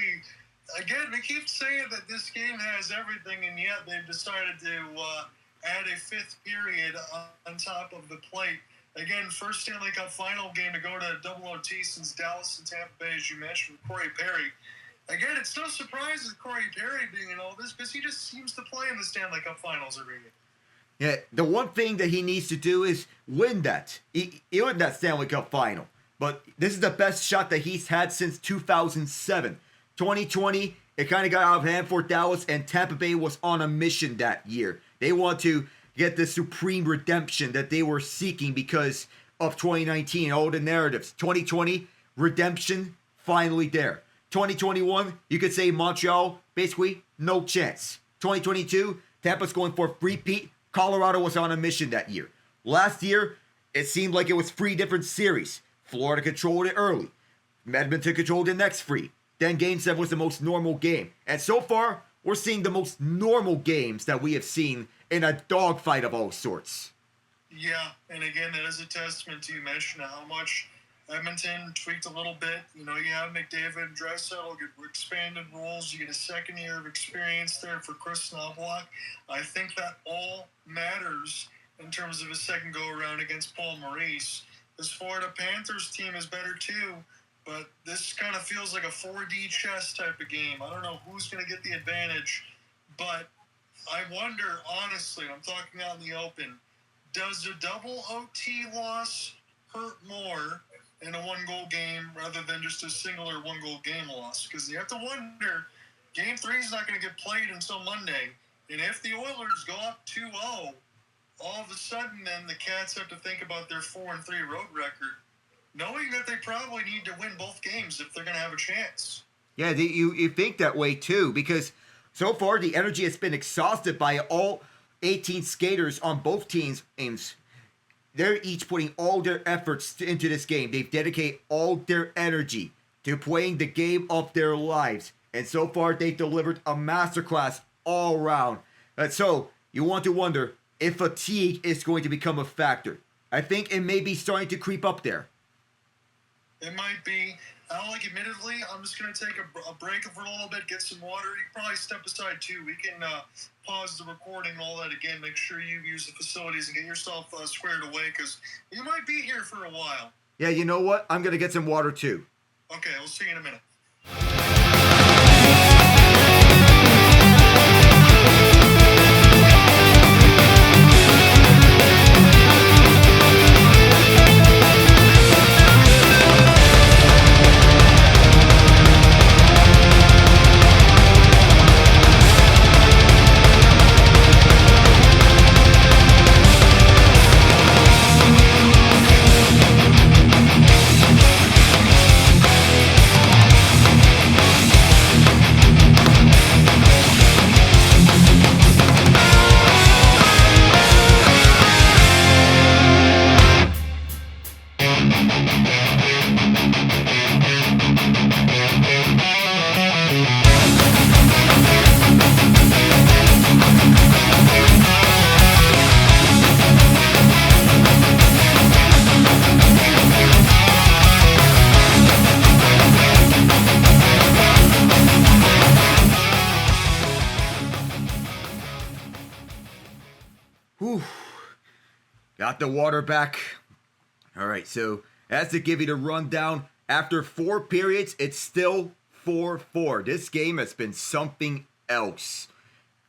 Again, we keep saying that this game has everything, and yet they've decided to add a fifth period on top of the plate. Again, first Stanley Cup Final game to go to double OT since Dallas and Tampa Bay, as you mentioned, with Corey Perry. Again, it's no surprise with Corey Perry being in all this because he just seems to play in the Stanley Cup Finals every year. Yeah, the one thing that he needs to do is win that. He win that Stanley Cup Final. But this is the best shot that he's had since 2007. 2020, it kind of got out of hand for Dallas, and Tampa Bay was on a mission that year. They want to get the supreme redemption that they were seeking because of 2019, all the narratives. 2020, redemption, finally there. 2021, you could say Montreal, basically, no chance. 2022, Tampa's going for a repeat. Colorado was on a mission that year. Last year, it seemed like it was 3 different series. Florida controlled it early. Edmonton controlled the next 3. Then Game 7 was the most normal game. And so far, we're seeing the most normal games that we have seen in a dogfight of all sorts. Yeah, and again, that is a testament to you mentioned how much Edmonton tweaked a little bit. You have McDavid and Draisaitl get expanded roles. You get a second year of experience there for Chris Knoblauch. I think that all matters in terms of a second go-around against Paul Maurice. This Florida Panthers team is better too, but this kind of feels like a 4D chess type of game. I don't know who's going to get the advantage, but I wonder, honestly, I'm talking out in the open, does a double OT loss hurt more in a 1-goal game rather than just a singular 1-goal game loss? Because you have to wonder, Game 3 is not going to get played until Monday, and if the Oilers go up 2-0, all of a sudden then the Cats have to think about their 4-3 road record, knowing that they probably need to win both games if they're going to have a chance. Yeah, you think that way too, because so far the energy has been exhausted by all 18 skaters on both teams. They're each putting all their efforts into this game. They've dedicated all their energy to playing the game of their lives. And so far, they've delivered a masterclass all around. And so, you want to wonder if fatigue is going to become a factor. I think it may be starting to creep up there. It might be. Alec, admittedly, I'm just going to take a break for a little bit, get some water. You can probably step aside, too. We can pause the recording and all that again. Make sure you use the facilities and get yourself squared away, because you might be here for a while. Yeah, you know what? I'm going to get some water, too. Okay, we'll see you in a minute. Whew. Got the water back. All right, so as to give you the rundown, after 4 periods, it's still 4-4. This game has been something else.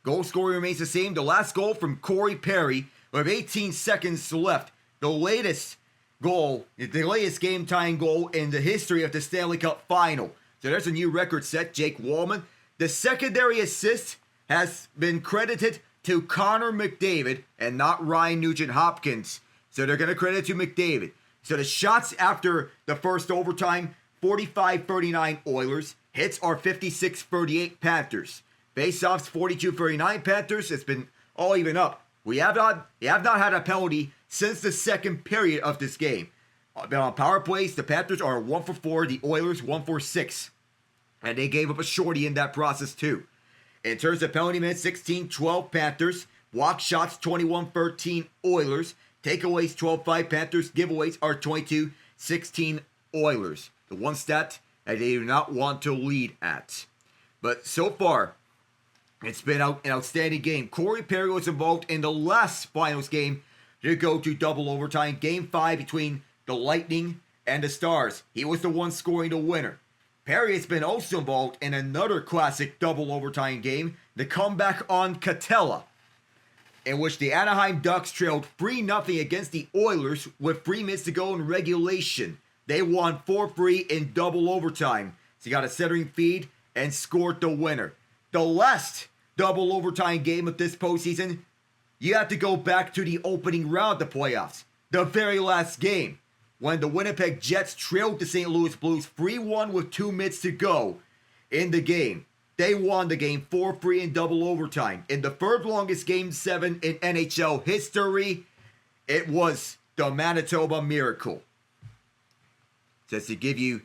Goal scoring remains the same. The last goal from Corey Perry with 18 seconds left. The latest goal, the latest game-tying goal in the history of the Stanley Cup Final. So there's a new record set, Jake Wallman. The secondary assist has been credited to Connor McDavid and not Ryan Nugent-Hopkins. So they're going to credit to McDavid. So the shots after the first overtime, 45-39 Oilers. Hits are 56-38 Panthers. Face-offs, 42-39 Panthers. It's been all even up. We have not had a penalty since the second period of this game. On power plays, the Panthers are 1 for 4. The Oilers 1 for 6. And they gave up a shorty in that process too. In terms of penalty minutes, 16-12 Panthers. Block shots, 21-13 Oilers. Takeaways, 12-5 Panthers. Giveaways are 22-16 Oilers. The one stat that they do not want to lead at. But so far, It's been an outstanding game. Corey Perry was involved in the last finals game to go to double overtime. Game 5 between the Lightning and the Stars. He was the one scoring the winner. Perry has been also involved in another classic double overtime game, the comeback on Catella, in which the Anaheim Ducks trailed 3-0 against the Oilers with 3 minutes to go in regulation. They won 4-3 in double overtime. So he got a centering feed and scored the winner. The last double overtime game of this postseason, you have to go back to the opening round of the playoffs. The very last game, when the Winnipeg Jets trailed the St. Louis Blues 3-1 with 2 minutes to go in the game. They won the game 4-3 in double overtime. In the third longest Game 7 in NHL history, it was the Manitoba Miracle. Just to give you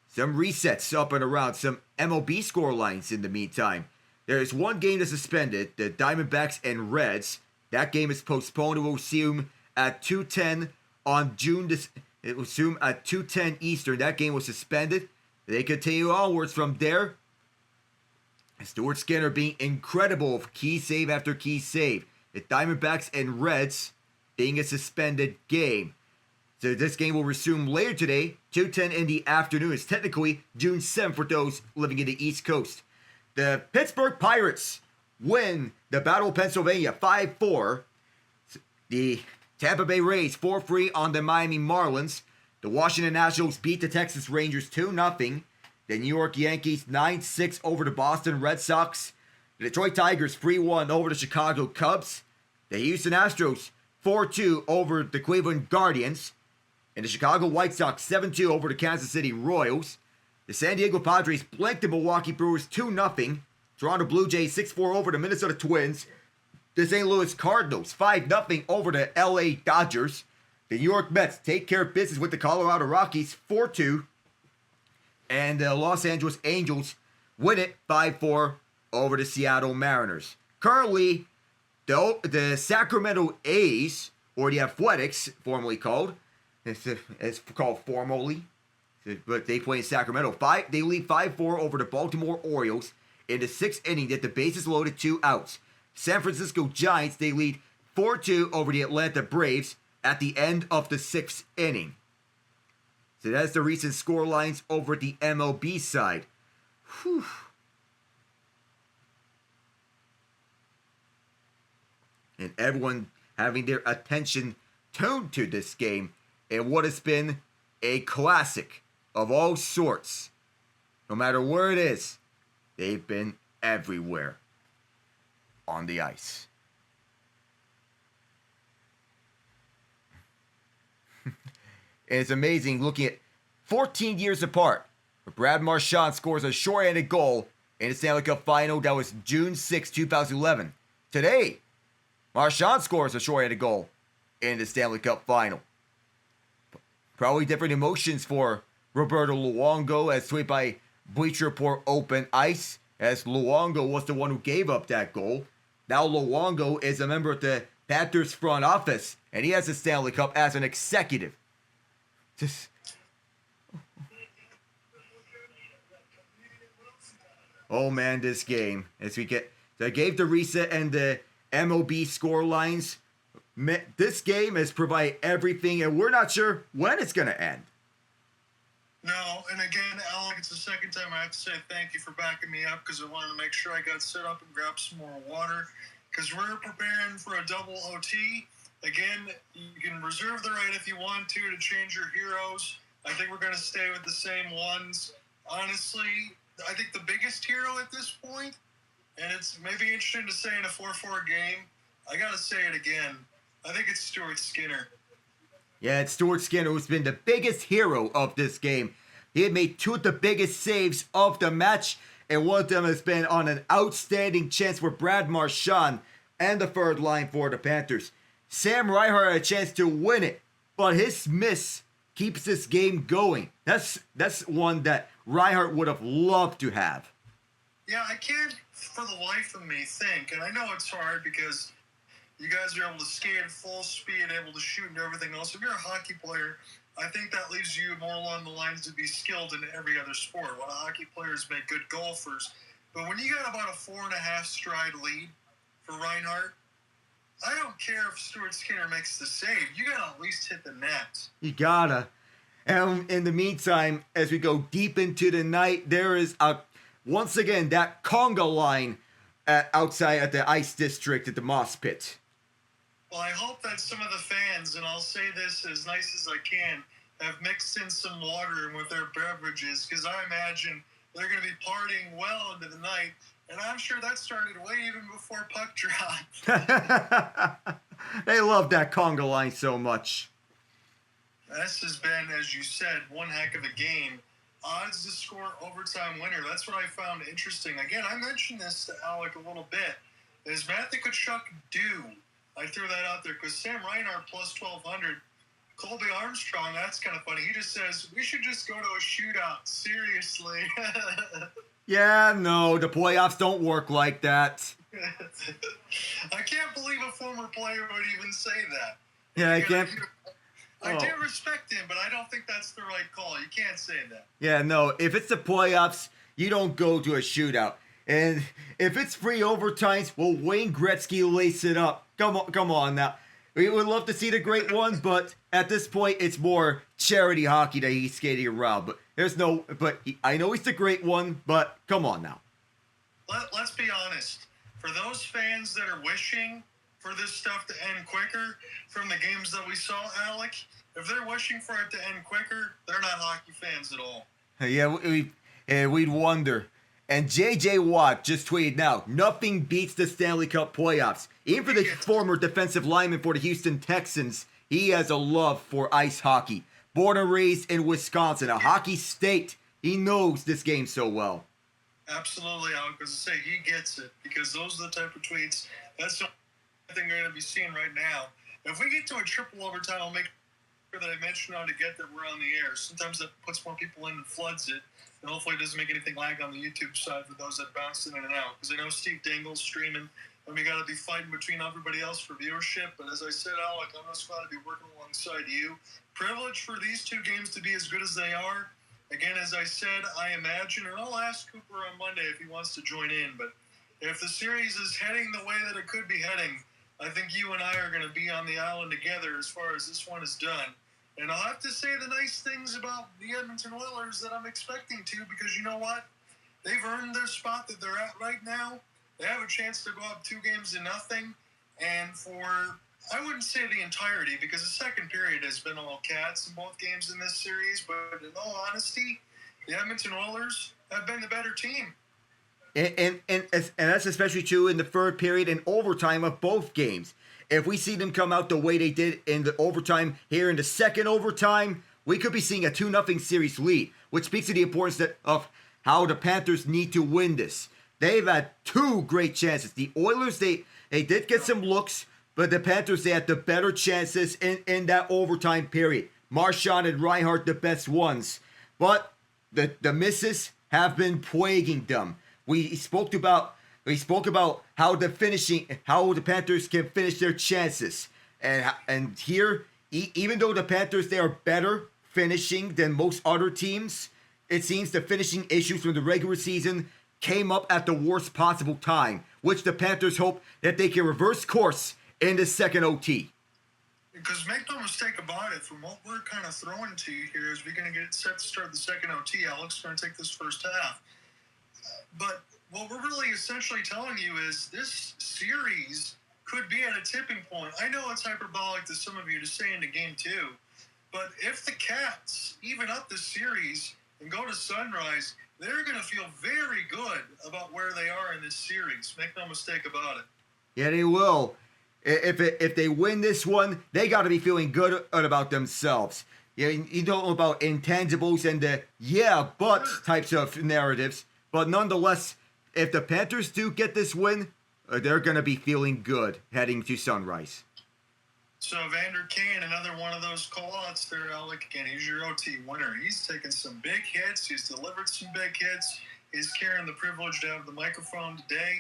some resets up and around, some MLB score lines in the meantime. There is one game that's suspended, the Diamondbacks and Reds. That game is postponed. It will resume at 2:10 on June. It will resume at 2:10 Eastern. That game was suspended. They continue onwards from there. Stuart Skinner being incredible, key save after key save. The Diamondbacks and Reds being a suspended game. So this game will resume later today, 2:10 in the afternoon. It's technically June 7th for those living in the East Coast. The Pittsburgh Pirates win the Battle of Pennsylvania 5-4. The Tampa Bay Rays 4-3 on the Miami Marlins. The Washington Nationals beat the Texas Rangers 2-0. The New York Yankees 9-6 over the Boston Red Sox. The Detroit Tigers 3-1 over the Chicago Cubs. The Houston Astros 4-2 over the Cleveland Guardians. And the Chicago White Sox 7-2 over the Kansas City Royals. The San Diego Padres blanked the Milwaukee Brewers 2-0. Toronto Blue Jays 6-4 over the Minnesota Twins. The St. Louis Cardinals 5-0 over the LA Dodgers. The New York Mets take care of business with the Colorado Rockies 4-2. And the Los Angeles Angels win it 5-4 over the Seattle Mariners. Currently, the Sacramento A's, or the Athletics, formerly called, it's called formally, but they play in Sacramento. They lead 5-4 over the Baltimore Orioles in the 6th inning that the bases loaded 2 outs. San Francisco Giants, they lead 4-2 over the Atlanta Braves at the end of the 6th inning. So that's the recent score lines over at the MLB side. Whew. And everyone having their attention tuned to this game and what has been a classic of all sorts. No matter where it is, they've been everywhere on the ice. And it's amazing looking at 14 years apart. Brad Marchand scores a shorthanded goal in the Stanley Cup Final. That was June 6, 2011. Today, Marchand scores a shorthanded goal in the Stanley Cup Final. Probably different emotions for Roberto Luongo as tweeted by Bleacher Report Open Ice, as Luongo was the one who gave up that goal. Now Luongo is a member of the Panthers front office, and he has the Stanley Cup as an executive. Just oh man, this game. As we get, so I gave the reset and the MLB score lines. This game has provided everything, and we're not sure when it's going to end. No, and again, Alec, it's the second time I have to say thank you for backing me up because I wanted to make sure I got set up and grab some more water because we're preparing for a double OT. Again, you can reserve the right if you want to change your heroes. I think we're going to stay with the same ones. Honestly, I think the biggest hero at this point, and it's maybe interesting to say in a 4-4 game, I got to say it again. I think it's Stuart Skinner. Yeah, it's Stuart Skinner who's been the biggest hero of this game. He had made 2 of the biggest saves of the match, and one of them has been on an outstanding chance for Brad Marchand and the third line for the Panthers. Sam Reinhart had a chance to win it, but his miss keeps this game going. That's one that Reinhart would have loved to have. Yeah, I can't for the life of me think, and I know it's hard because you guys are able to skate at full speed, able to shoot and everything else. If you're a hockey player, I think that leaves you more along the lines to be skilled in every other sport. While hockey players make good golfers, But when you got about a 4.5 stride lead for Reinhart, I don't care if Stuart Skinner makes the save. You got to at least hit the net. You gotta. And in the meantime, as we go deep into the night, there is once again that conga line outside at the ice district at the Moss Pit. Well, I hope that some of the fans, and I'll say this as nice as I can, have mixed in some water with their beverages, because I imagine they're going to be partying well into the night, and I'm sure that started way even before puck drop. They love that conga line so much. This has been, as you said, one heck of a game. Odds to score overtime winner. That's what I found interesting. Again, I mentioned this to Alec a little bit. Is Matthew Tkachuk due? I threw that out there because Sam Reinhart plus 1,200. Colby Armstrong, that's kind of funny. He just says, we should just go to a shootout. Seriously. Yeah, no, the playoffs don't work like that. I can't believe a former player would even say that. Yeah, I can't. I do respect him, but I don't think that's the right call. You can't say that. Yeah, no, if it's the playoffs, you don't go to a shootout. And if it's free overtimes, well, Wayne Gretzky lace it up. Come on now. We would love to see the great one, but at this point, it's more charity hockey that he's skating around. But I know he's the great one, but come on now. Let's be honest. For those fans that are wishing for this stuff to end quicker from the games that we saw, Alec, if they're wishing for it to end quicker, they're not hockey fans at all. Yeah, we'd wonder. And J.J. Watt just tweeted now, nothing beats the Stanley Cup playoffs. Even for the former defensive lineman for the Houston Texans, he has a love for ice hockey. Born and raised in Wisconsin, a hockey state, he knows this game so well. Absolutely, Alec. As I say, he gets it, because those are the type of tweets, that's the only thing we're going to be seeing right now. If we get to a triple overtime, I'll make sure that I mention how to get that we're on the air. Sometimes that puts more people in and floods it. And hopefully it doesn't make anything lag on the YouTube side for those that bounce in and out. Because I know Steve Dingle's streaming, and we got to be fighting between everybody else for viewership. But as I said, Alec, I'm just glad to be working alongside you. Privileged for these two games to be as good as they are. Again, as I said, I imagine, and I'll ask Cooper on Monday if he wants to join in. But if the series is heading the way that it could be heading, I think you and I are going to be on the island together as far as this one is done. And I'll have to say the nice things about the Edmonton Oilers that I'm expecting to, because you know what? They've earned their spot that they're at right now. They have a chance to go up 2-0. And for, I wouldn't say the entirety, because the second period has been all Cats in both games in this series. But in all honesty, the Edmonton Oilers have been the better team. And that's especially true in the third period and overtime of both games. If we see them come out the way they did in the overtime here in the second overtime, we could be seeing a 2-0 series lead, which speaks to the importance of how the Panthers need to win this. They've had two great chances. The Oilers, they did get some looks, but the Panthers, they had the better chances in that overtime period. Marchand and Reinhart, the best ones. But the misses have been plaguing them. We spoke about how the Panthers can finish their chances, and here, even though the Panthers, they are better finishing than most other teams, it seems the finishing issues from the regular season came up at the worst possible time, which the Panthers hope that they can reverse course in the second OT. Because make no mistake about it, from what we're kind of throwing to you here, is we're going to get set to start the second OT. Alex is going to take this first half. But what we're really essentially telling you is this series could be at a tipping point. I know it's hyperbolic to some of you to say into game 2, but if the Cats even up the series and go to Sunrise, they're going to feel very good about where they are in this series. Make no mistake about it. Yeah, they will. If they win this one, they got to be feeling good about themselves. You don't know about intangibles and the but types of narratives. But nonetheless, if the Panthers do get this win, they're going to be feeling good heading to Sunrise. So Vander Kane, another one of those call-outs there, Alec. Again, he's your OT winner. He's taken some big hits. He's delivered some big hits. He's carrying the privilege to have the microphone today.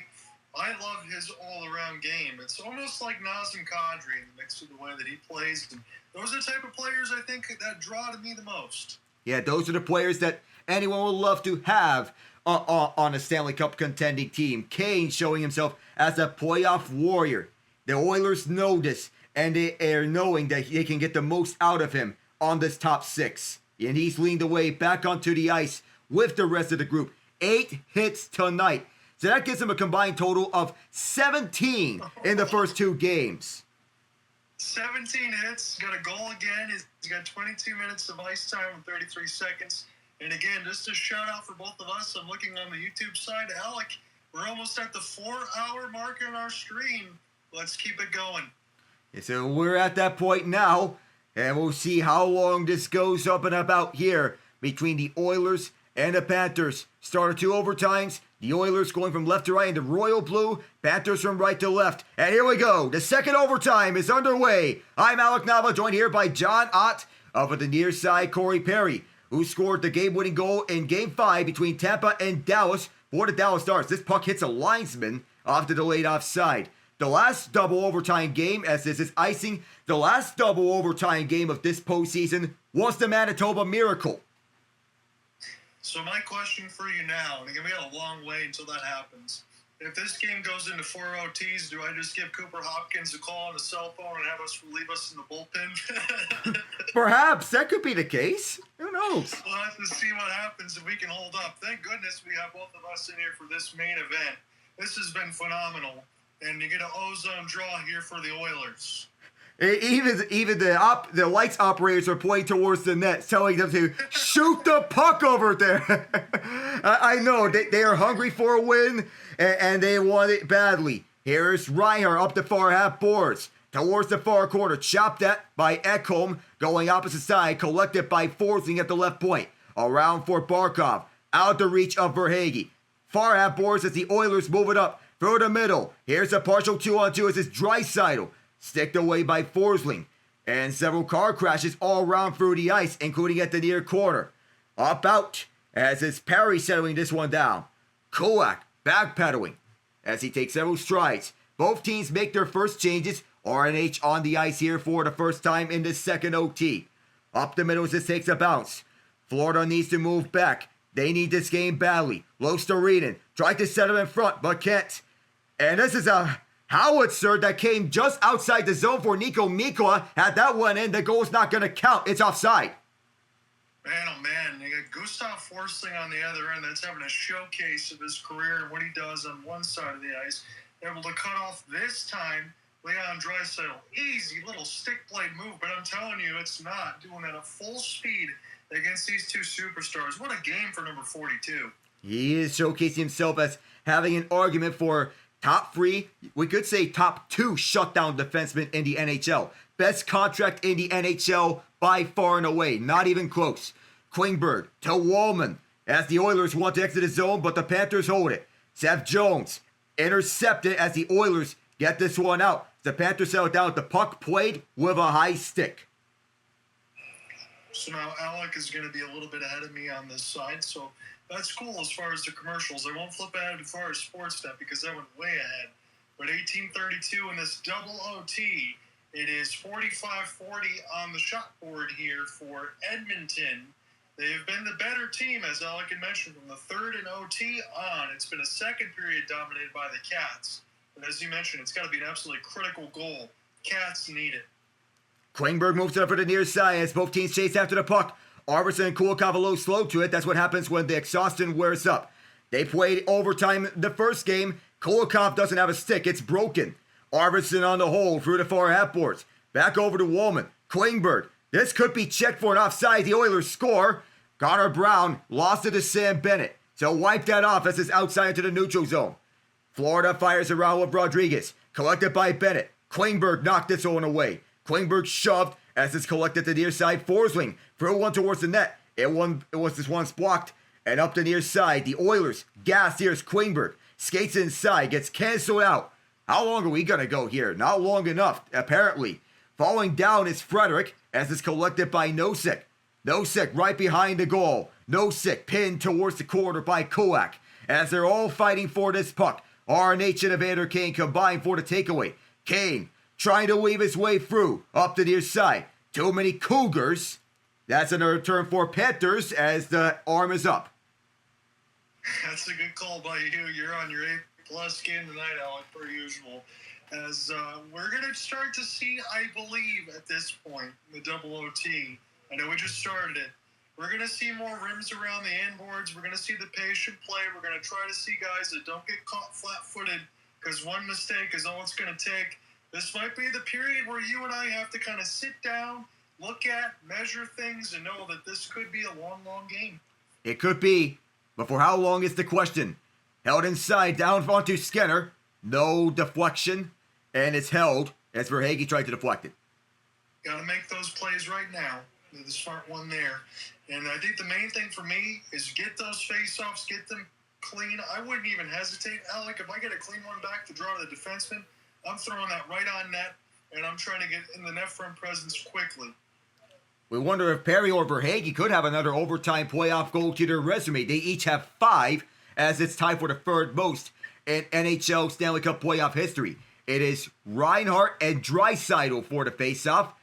I love his all-around game. It's almost like Nazem Kadri in the mix of the way that he plays. And those are the type of players I think that draw to me the most. Yeah, those are the players that anyone would love to have on a Stanley Cup contending team. Kane showing himself as a playoff warrior. The Oilers know this, and they are knowing that they can get the most out of him on this top 6. And he's leaned away back onto the ice with the rest of the group. 8 hits tonight. So that gives him a combined total of 17 in the first 2 games. 17 hits, got a goal again. He's got 22 minutes of ice time and 33 seconds. And again, just a shout out for both of us. I'm looking on the YouTube side. Alec, we're almost at the 4-hour mark on our stream. Let's keep it going. So we're at that point now, and we'll see how long this goes up and about here between the Oilers and the Panthers. Start of 2 overtimes. The Oilers going from left to right in the royal blue. Panthers from right to left. And here we go. The second overtime is underway. I'm Alec Nava, joined here by John Ott. Up at the near side, Corey Perry, who scored the game-winning goal in Game 5 between Tampa and Dallas. For the Dallas Stars, this puck hits a linesman off the delayed offside. The last double overtime game, as this is icing, the last double overtime game of this postseason was the Manitoba Miracle. So my question for you now, and again, we got a long way until that happens. If this game goes into 4 OTs, do I just give Cooper Hopkins a call on the cell phone and have us relieve us in the bullpen? Perhaps that could be the case. Who knows? We'll have to see what happens if we can hold up. Thank goodness we have both of us in here for this main event. This has been phenomenal. And you get an ozone draw here for the Oilers. Even the lights operators are pointing towards the net, telling them to shoot the puck over there. I know they are hungry for a win, and they want it badly. Here's Reinhart up the far half boards towards the far corner, chopped at by Ekholm, going opposite side, collected by Forsling at the left point. Around for Barkov, out the reach of Verhaeghe. Far half boards as the Oilers move it up through the middle. Here's a partial 2-on-2 as it's Draisaitl, sticked away by Forsling. And several car crashes all around through the ice, including at the near corner. Up out as it's Perry settling this one down. Kulak backpedaling as he takes several strides. Both teams make their first changes. RNH on the ice here for the first time in the second OT. Up the middle as this takes a bounce. Florida needs to move back. They need this game badly. Lostarinen tried to set him in front, but can't. And this is a howitzer that came just outside the zone for Nico Mikkola. Had that one in, the goal's not going to count. It's offside. Man, oh man, you got Gustav Forsling on the other end that's having a showcase of his career and what he does on one side of the ice. Able to cut off this time Leon Draisaitl. Easy little stick blade move, but I'm telling you, it's not. Doing that at full speed against these two superstars. What a game for number 42. He is showcasing himself as having an argument for top 3, we could say top 2 shutdown defensemen in the NHL. Best contract in the NHL by far and away. Not even close. Klingberg to Wallman as the Oilers want to exit the zone, but the Panthers hold it. Seth Jones intercepted as the Oilers get this one out. The Panthers settle down with the puck played with a high stick. So now Alec is going to be a little bit ahead of me on this side, so that's cool as far as the commercials. I won't flip ahead as far as Sportsnet because that went way ahead. But 18:32 in this double OT, it is 45-40 on the shot board here for Edmonton. They have been the better team, as Alec had mentioned, from the third and OT on. It's been a second period dominated by the Cats. But as you mentioned, it's got to be an absolutely critical goal. Cats need it. Klingberg moves it up for the near side as both teams chase after the puck. Arvidsson and Kulikov a little slow to it. That's what happens when the exhaustion wears up. They played overtime the first game. Kulikov doesn't have a stick. It's broken. Arvidsson on the hold through the far half boards. Back over to Wallman. Klingberg. This could be checked for an offside. The Oilers score. Connor Brown lost it to Sam Bennett. So wipe that off as it's outside into the neutral zone. Florida fires around with Rodriguez. Collected by Bennett. Klingberg knocked this one away. Klingberg shoved as it's collected to the near side. Forsling threw one towards the net. It was this one's blocked. And up the near side, the Oilers gas. Here's Klingberg. Skates inside. Gets canceled out. How long are we going to go here? Not long enough, apparently. Falling down is Frederick as it's collected by Nosek. Nosek right behind the goal. Nosek pinned towards the corner by Kulak. As they're all fighting for this puck. RNH and Evander Kane combine for the takeaway. Kane trying to weave his way through up the near side. Too many Cougars. That's another turn for Panthers as the arm is up. That's a good call by you. You're on your A-plus game tonight, Alec, per usual. As we're going to start to see, I believe, at this point, the double OT. I know we just started it. We're going to see more rims around the end boards. We're going to see the patient play. We're going to try to see guys that don't get caught flat-footed, because one mistake is all it's going to take. This might be the period where you and I have to kind of sit down, look at, measure things, and know that this could be a long, long game. It could be, but for how long is the question? Held inside, down onto Skinner. No deflection, and it's held as Verhaeghe tried to deflect it. Got to make those plays right now. The smart one there. And I think the main thing for me is get those face-offs, get them clean. I wouldn't even hesitate, Alec. If I get a clean one back to draw the defenseman, I'm throwing that right on net, and I'm trying to get in the net front presence quickly. We wonder if Perry or Verhaeghe could have another overtime playoff goal to their resume. They each have 5, as it's tied for the third most in NHL Stanley Cup playoff history. It is Reinhart and Draisaitl for the face-off,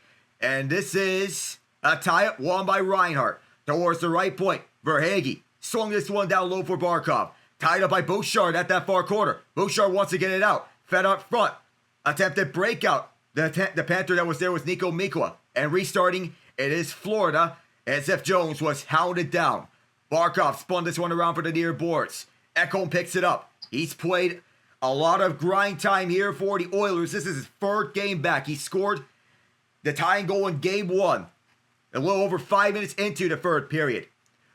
and this is a tie-up won by Reinhart. Towards the right point, Verhaeghe swung this one down low for Barkov. Tied up by Bouchard at that far corner. Bouchard wants to get it out. Fed up front. Attempted breakout. The Panther that was there was Nico Mikla. And restarting, it is Florida, as if Jones was hounded down. Barkov spun this one around for the near boards. Ekholm picks it up. He's played a lot of grind time here for the Oilers. This is his third game back. He scored the tying goal in game 1. A little over 5 minutes into the third period.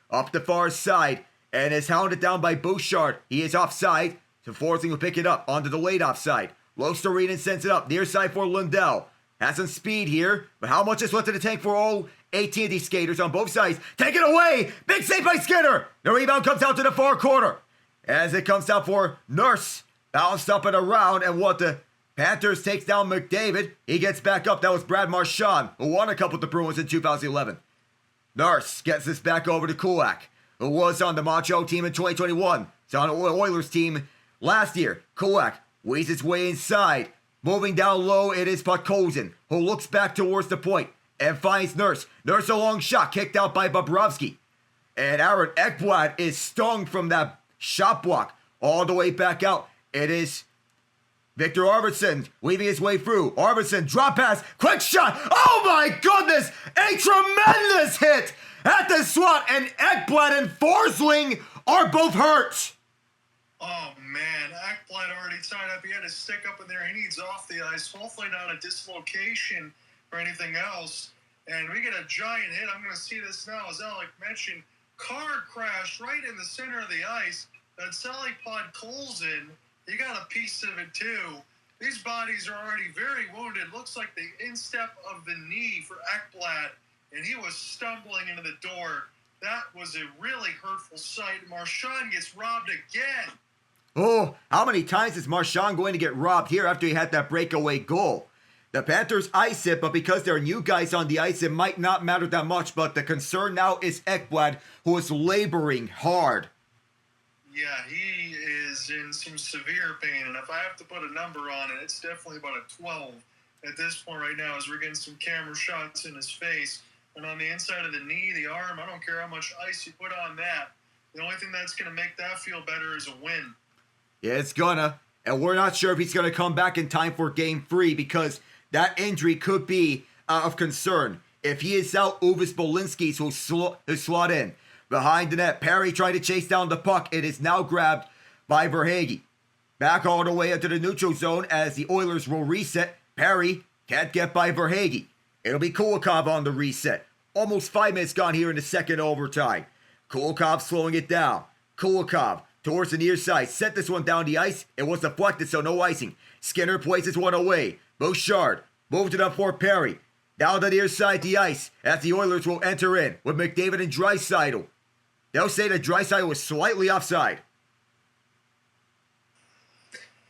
Up the far side, and is hounded down by Bouchard. He is offside, so forcing to pick it up onto the late offside. Lostorinen sends it up, near side for Lundell. Has some speed here, but how much is left in the tank for all 18 of these skaters on both sides? Take it away! Big save by Skinner! The rebound comes out to the far corner. As it comes out for Nurse. Bounced up and around, and what the Panthers takes down McDavid. He gets back up. That was Brad Marchand, who won a couple with the Bruins in 2011. Nurse gets this back over to Kulak, who was on the Montreal team in 2021. He's on the Oilers team last year. Kulak weaves his way inside. Moving down low, it is Podkolzin, who looks back towards the point and finds Nurse. Nurse a long shot, kicked out by Bobrovsky. And Amerant Ekblad is stung from that shot block all the way back out. It is Victor Arvidsson weaving his way through. Arvidsson, drop pass, quick shot. Oh my goodness! A tremendous hit at the slot, and Ekblad and Forsling are both hurt. Oh man, Ekblad already tied up. He had his stick up in there. He needs off the ice. Hopefully not a dislocation or anything else. And we get a giant hit. I'm going to see this now. As Alec mentioned, car crashed right in the center of the ice. That Sally Podkolzin, he got a piece of it too. These bodies are already very wounded. Looks like the instep of the knee for Ekblad, and he was stumbling into the door. That was a really hurtful sight. Marchand gets robbed again. Oh, how many times is Marchand going to get robbed here after he had that breakaway goal? The Panthers ice it, but because there are new guys on the ice, it might not matter that much. But the concern now is Ekblad, who is laboring hard. Yeah, he is in some severe pain, and if I have to put a number on it, it's definitely about a 12 at this point right now, as we're getting some camera shots in his face. And on the inside of the knee, the arm, I don't care how much ice you put on that. The only thing that's going to make that feel better is a win. Yeah, it's gonna. And we're not sure if he's going to come back in time for Game 3, because that injury could be of concern. If he is out, Uvis Bolinskis will slot in. Behind the net, Perry trying to chase down the puck. It is now grabbed by Verhaeghe. Back all the way into the neutral zone as the Oilers will reset. Perry can't get by Verhaeghe. It'll be Kulikov on the reset. Almost 5 minutes gone here in the second overtime. Kulikov slowing it down. Kulikov towards the near side. Set this one down the ice. It was deflected, so no icing. Skinner plays this one away. Bouchard moved it up for Perry. Down the near side the ice as the Oilers will enter in with McDavid and Draisaitl. They'll say that Draisaitl was slightly offside.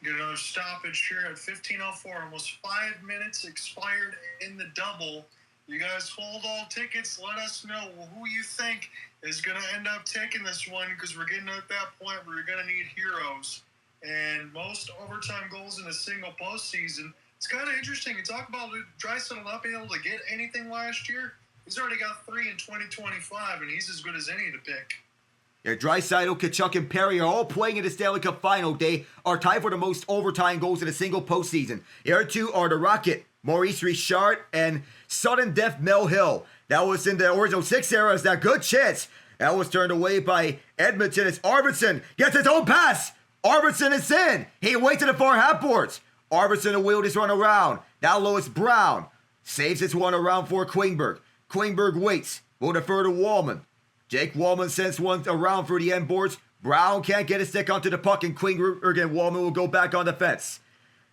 Get another stoppage here at 15:04. Almost 5 minutes expired in the double. You guys hold all tickets. Let us know who you think is going to end up taking this one, because we're getting at that point where you're going to need heroes. And most overtime goals in a single postseason. It's kind of interesting. You talk about Draisaitl not being able to get anything last year. He's already got 3 in 2025, and he's as good as any to pick. Draisaitl, Tkachuk, and Perry are all playing in the Stanley Cup Final. They are tied for the most overtime goals in a single postseason. The other two are the Rocket, Maurice Richard, and sudden death Mel Hill. That was in the original 6 era. Is that good chance? That was turned away by Edmonton as Arvidsson gets his own pass. Arvidsson is in. He waits in the far half boards. Arvidsson will wheel this run around. Now Lois Brown saves this one around for Klingberg. Klingberg waits. Will defer to Wallman. Jake Wallman sends one around for the end boards. Brown can't get his stick onto the puck, and Klingberg and Wallman will go back on the fence.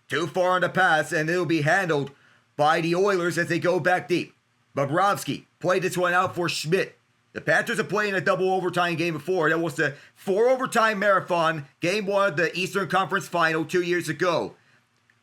Too far on the pass, and it'll be handled by the Oilers as they go back deep. Bobrovsky played this one out for Schmidt. The Panthers have played in a double overtime game before. That was the 4 overtime marathon, game 1 of the Eastern Conference Final 2 years ago.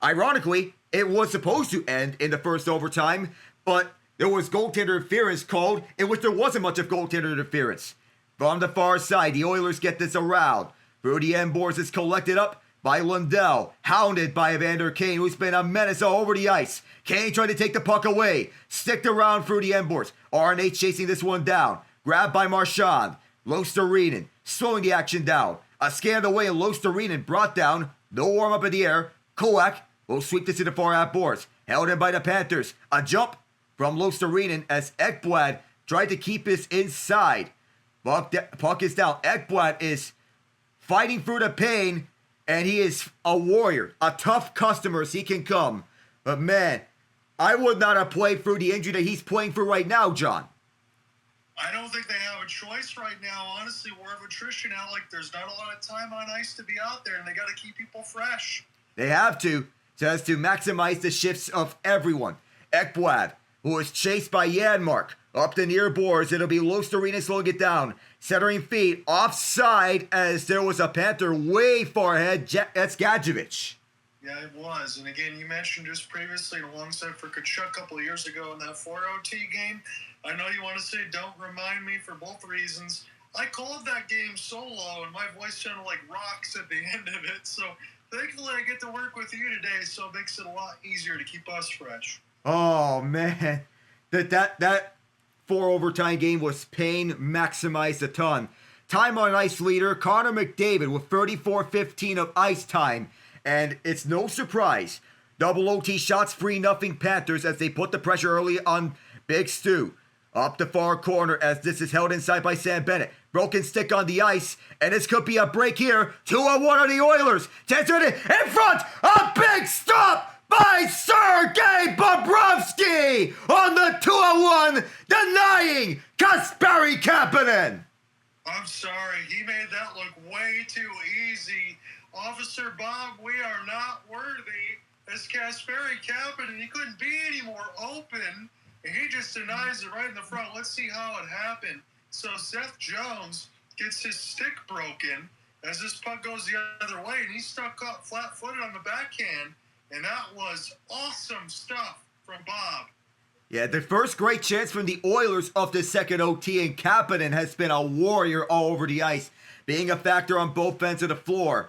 Ironically, it was supposed to end in the first overtime, but there was goaltender interference called, in which there wasn't much of goaltender interference. From the far side, the Oilers get this around. Through the end boards, it's collected up by Lundell, hounded by Evander Kane, who's been a menace all over the ice. Kane trying to take the puck away, sticked around through the end boards. RNH chasing this one down. Grabbed by Marchand. Losterinen slowing the action down. A scan away and Losterinen brought down. No warm up in the air. Kulak will sweep this to the far half boards. Held in by the Panthers. A jump from Losterinen as Ekblad tried to keep this inside. Puck is down. Ekblad is fighting through the pain, and he is a warrior. A tough customer as he can come. But man, I would not have played through the injury that he's playing through right now, John. I don't think they have a choice right now. Honestly, war of attrition out. Like, there's not a lot of time on ice to be out there, and they got to keep people fresh. They have to, so as to maximize the shifts of everyone. Ekblad, who is chased by Janmark, up the near boards. It'll be Losterinen slowing it down. Centering feet, offside, as there was a Panther way far ahead. That's Gadjevich. Yeah, it was. And again, you mentioned just previously alongside for Tkachuk a couple of years ago in that 4-OT game. I know you want to say don't remind me for both reasons. I called that game solo, and my voice sounded like rocks at the end of it. So thankfully I get to work with you today, so it makes it a lot easier to keep us fresh. Oh, man. That 4 overtime game was pain maximized a ton. Time on ice leader, Connor McDavid with 34-15 of ice time. And it's no surprise. Double OT shots, 3-0 Panthers as they put the pressure early on Big Stu. Up the far corner as this is held inside by Sam Bennett. Broken stick on the ice, and this could be a break here. 2-1 on the Oilers. Tension in front. A big stop by Sergei Bobrovsky on the 2-1, denying Kasperi Kapanen. I'm sorry, he made that look way too easy. Officer Bob, we are not worthy. As Kasperi Kapanen, he couldn't be any more open. And he just denies it right in the front. Let's see how it happened. So Seth Jones gets his stick broken as this puck goes the other way, and he's stuck up flat-footed on the backhand. And that was awesome stuff from Bob. Yeah, the first great chance from the Oilers of the second OT, and Kapanen has been a warrior all over the ice, being a factor on both ends of the floor.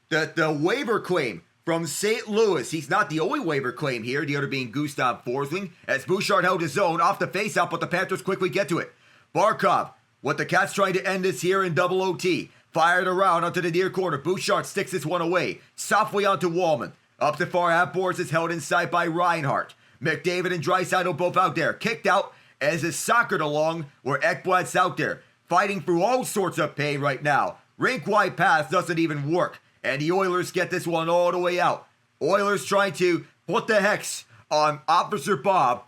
The waiver claim from St. Louis. He's not the only waiver claim here, the other being Gustav Forsling, as Bouchard held his own off the faceout, but the Panthers quickly get to it. Barkov, what the Cats trying to end this here in double OT. Fired around onto the near corner. Bouchard sticks this one away. Softly onto Wallman. Up the far half boards is held inside by Reinhart. McDavid and Draisaitl both out there. Kicked out as is soccered along where Ekblad's out there. Fighting through all sorts of pain right now. Rink-wide pass doesn't even work. And the Oilers get this one all the way out. Oilers trying to put the hex on Officer Bob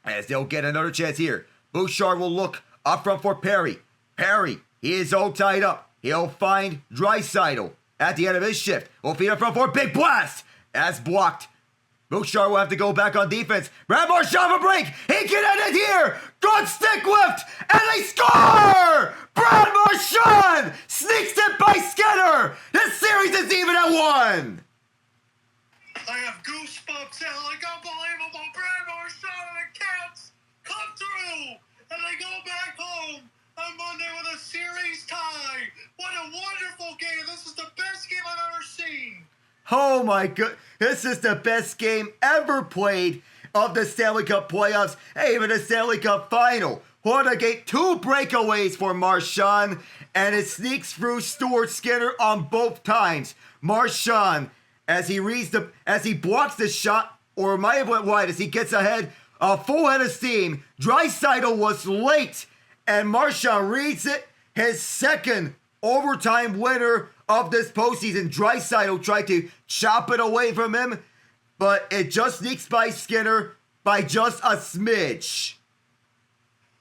as they'll get another chance here. Bouchard will look up front for Perry. Perry, he is all tied up. He'll find Draisaitl at the end of his shift. Will feed up front for a big blast. As blocked. Bouchard will have to go back on defense. Brad Marchand a break. He can end it here. Good stick lift. And they score! Brad Marchand sneaks it by Skinner. This series is even at 1. I have goosebumps now. Like, unbelievable. Brad Marchand and the Cats come through. And they go back home on Monday with a series tie. What a wonderful game. This is the best game I've ever seen. Oh my god, this is the best game ever played of the Stanley Cup playoffs, hey, even the Stanley Cup Final. Florida get 2 breakaways for Marchand, and it sneaks through Stuart Skinner on both times. Marchand, as he blocks the shot, or might have went wide as he gets ahead, a full head of steam. Draisaitl was late, and Marchand reads it. His second overtime winner of this postseason. Draisaitl tried to chop it away from him, but it just sneaks by Skinner by just a smidge.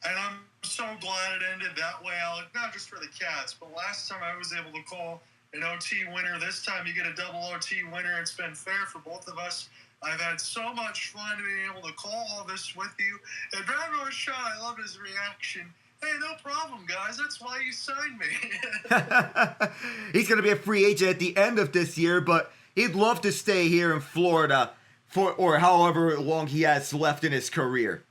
And I'm so glad it ended that way, Alec. Not just for the Cats, but last time I was able to call an OT winner. This time you get a double OT winner. It's been fair for both of us. I've had so much fun being able to call all this with you. And Brad Marchand, I loved his reaction. Hey, no problem, guys. That's why you signed me. He's going to be a free agent at the end of this year, but he'd love to stay here in Florida or however long he has left in his career.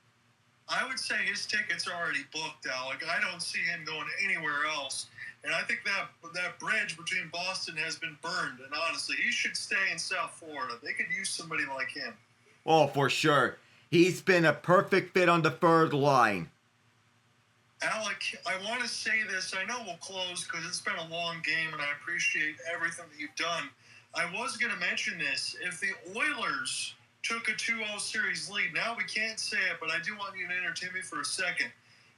I would say his tickets are already booked, Alec. I don't see him going anywhere else. And I think that bridge between Boston has been burned. And honestly, he should stay in South Florida. They could use somebody like him. Oh, for sure. He's been a perfect fit on the third line. Alec, I want to say this. I know we'll close because it's been a long game, and I appreciate everything that you've done. I was going to mention this. If the Oilers took a 2-0 series lead, now we can't say it, but I do want you to entertain me for a second.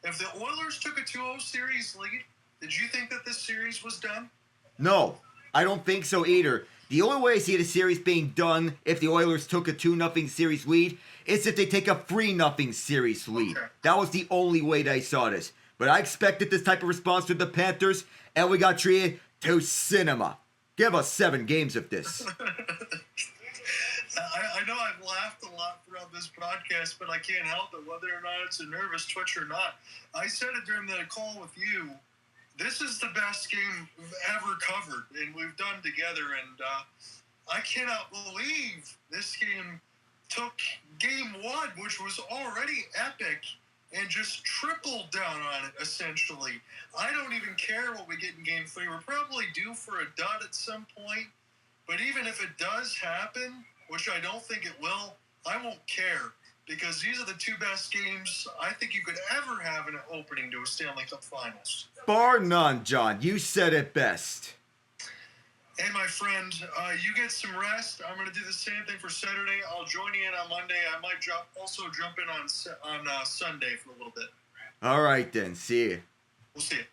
If the Oilers took a 2-0 series lead, did you think that this series was done? No, I don't think so either. The only way I see the series being done if the Oilers took a 2-0 series lead is if they take a 3-0 series lead. Okay. That was the only way that I saw this. But I expected this type of response from the Panthers, and we got treated to cinema. Give us 7 games of this. I know I've laughed a lot throughout this broadcast, but I can't help it, whether or not it's a nervous twitch or not. I said it during the call with you. This is the best game we've ever covered, and we've done together. And I cannot believe this game took game 1, which was already epic, and just tripled down on it, essentially. I don't even care what we get in game 3. We're probably due for a dud at some point. But even if it does happen, which I don't think it will, I won't care. Because these are the 2 best games I think you could ever have in an opening to a Stanley Cup Finals. Bar none, John. You said it best. Hey, my friend, you get some rest. I'm going to do the same thing for Saturday. I'll join you in on Monday. I might also jump in on Sunday for a little bit. All right, then. See you. We'll see you.